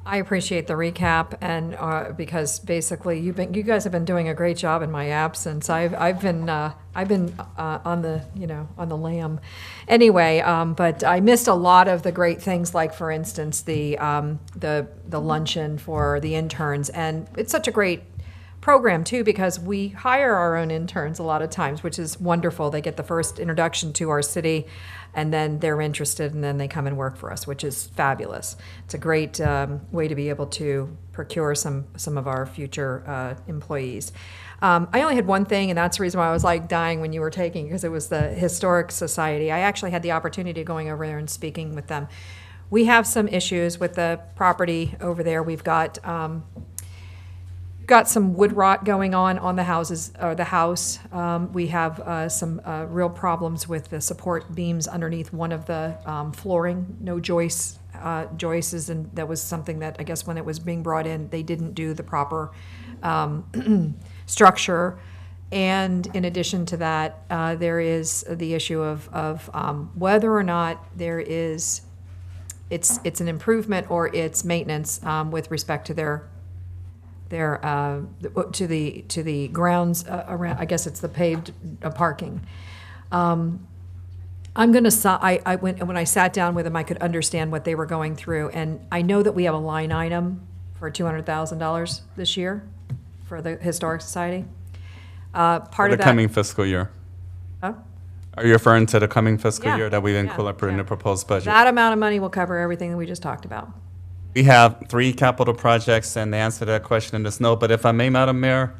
I appreciate the recap, and because basically you guys have been doing a great job in my absence. I've been on the lam, anyway. But I missed a lot of the great things, like for instance the luncheon for the interns, and it's such a great program too, because we hire our own interns a lot of times, which is wonderful. They get the first introduction to our city, and then they're interested, and then they come and work for us, which is fabulous. It's a great way to be able to procure some of our future employees. I only had one thing, and that's the reason why I was like dying when you were taking, because it was the Historic Society. I actually had the opportunity of going over there and speaking with them. We have some issues with the property over there. We've got some wood rot going on the houses, or the house. We have some real problems with the support beams underneath one of the flooring, no joists, and that was something that I guess when it was being brought in, they didn't do the proper structure. And in addition to that, there is the issue of whether or not there is, it's an improvement or it's maintenance with respect to their to the grounds around. I guess it's the paved parking. I'm gonna. When I sat down with them, I could understand what they were going through, and I know that we have a line item for $200,000 this year for the Historic Society. Part of that coming fiscal year. Huh? Are you referring to the coming fiscal year that we've Yeah. included in the proposed budget? That amount of money will cover everything that we just talked about. We have 3 capital projects, and the answer to that question is no. But if I may, Madam Mayor,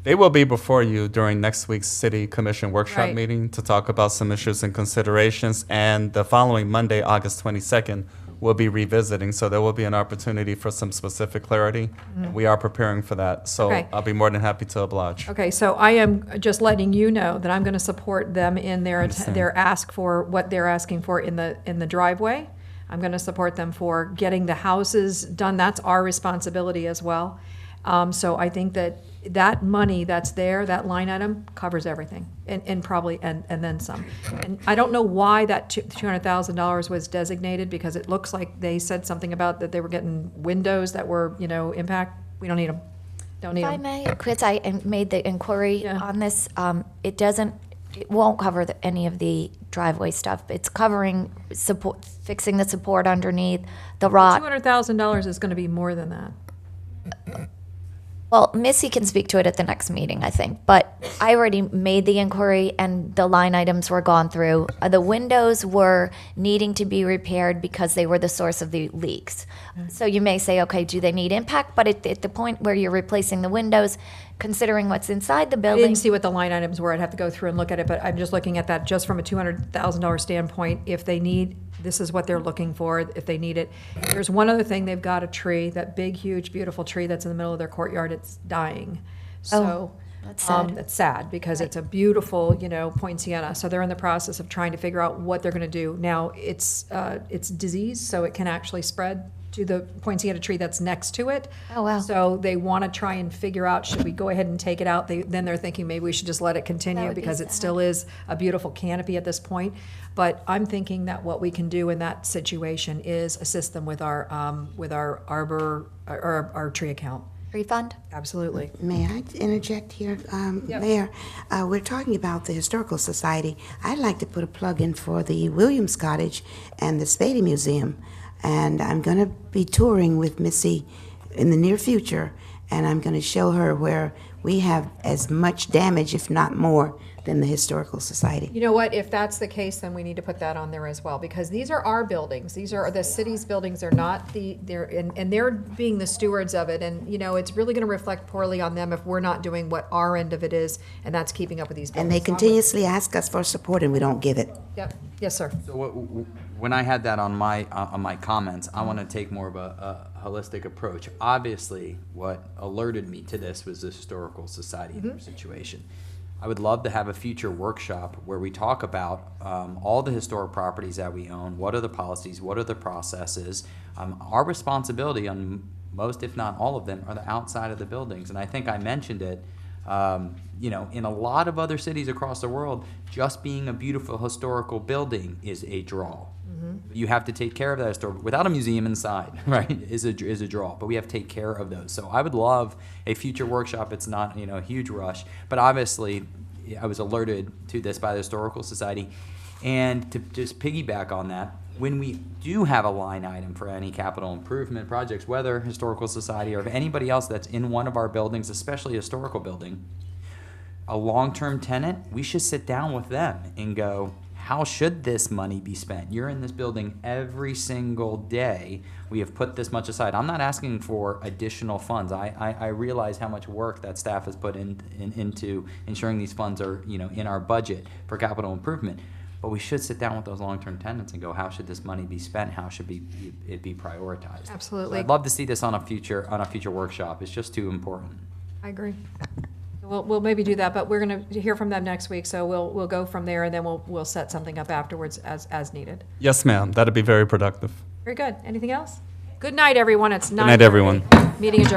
they will be before you during next week's City Commission workshop Right. meeting to talk about some issues and considerations. And the following Monday, August 22nd, we'll be revisiting. So there will be an opportunity for some specific clarity. We are preparing for that. So Okay. I'll be more than happy to oblige. Okay, so I am just letting you know that I'm going to support them in their ask for what they're asking for in the driveway. I'm going to support them for getting the houses done. That's our responsibility as well. So I think that that money that's there, that line item, covers everything, and probably, and then some. And I don't know why that $200,000 was designated, because it looks like they said something about that they were getting windows that were, impact. We don't need them. Don't need If I them. may, Chris, I made the inquiry on this. It won't cover any of the driveway stuff. It's covering support, fixing the support underneath, the rot. $200,000 is going to be more than that. Well, Missy can speak to it at the next meeting, I think. But I already made the inquiry, and the line items were gone through. The windows were needing to be repaired because they were the source of the leaks. So you may say, okay, do they need impact? But at the point where you're replacing the windows, considering what's inside the I building. didn't see what the line items were. I'd have to go through and look at it, but I'm just looking at that just from a $200,000 standpoint. If they need, this is what they're looking for, if they need it. There's one other thing, they've got a tree, that big, huge, beautiful tree that's in the middle of their courtyard. It's dying. So that's sad. It's sad because it's a beautiful, poinsettia. So they're in the process of trying to figure out what they're going to do. Now, it's disease, so it can actually spread to the poinsettia tree that's next to it. Oh, wow. So they want to try and figure out, should we go ahead and take it out? Then they're thinking maybe we should just let it continue, would be because it sad. still is a beautiful canopy at this point. But I'm thinking that what we can do in that situation is assist them with our arbor, or our tree account. Refund? Absolutely. May I interject here, Mayor? We're talking about the Historical Society. I'd like to put a plug in for the Williams Cottage and the Spady Museum. And I'm going to be touring with Missy in the near future, and I'm going to show her where we have as much damage, if not more, than the Historical Society. You know what, if that's the case, then we need to put that on there as well, because these are our buildings. These are the city's buildings. They're not and they're being the stewards of it. And, it's really going to reflect poorly on them if we're not doing what our end of it is, and that's keeping up with these buildings. And they continuously ask us for support, and we don't give it. Yep. Yes, sir. So when I had that on my comments, I want to take more of a holistic approach. Obviously, what alerted me to this was the Historical Society situation. I would love to have a future workshop where we talk about all the historic properties that we own. What are the policies? What are the processes? Our responsibility on most, if not all of them, are the outside of the buildings. And I think I mentioned it. In a lot of other cities across the world, just being a beautiful historical building is a draw. You have to take care of that historical, without a museum inside, right, is a draw, but we have to take care of those. So I would love a future workshop. It's not, a huge rush, but obviously I was alerted to this by the Historical Society. And to just piggyback on that, when we do have a line item for any capital improvement projects, whether Historical Society or if anybody else that's in one of our buildings, especially a historical building, a long-term tenant, we should sit down with them and go, how should this money be spent? You're in this building every single day. We have put this much aside. I'm not asking for additional funds. I realize how much work that staff has put into ensuring these funds are, in our budget for capital improvement. But we should sit down with those long-term tenants and go, how should this money be spent? How should it be prioritized? Absolutely. So I'd love to see this on a future workshop. It's just too important. I agree. We'll maybe do that, but we're going to hear from them next week, so we'll go from there, and then we'll set something up afterwards as needed. Yes, ma'am. That'd be very productive. Very good. Anything else? Good night, everyone. It's 9:30. Good night, everyone. Meeting adjourned.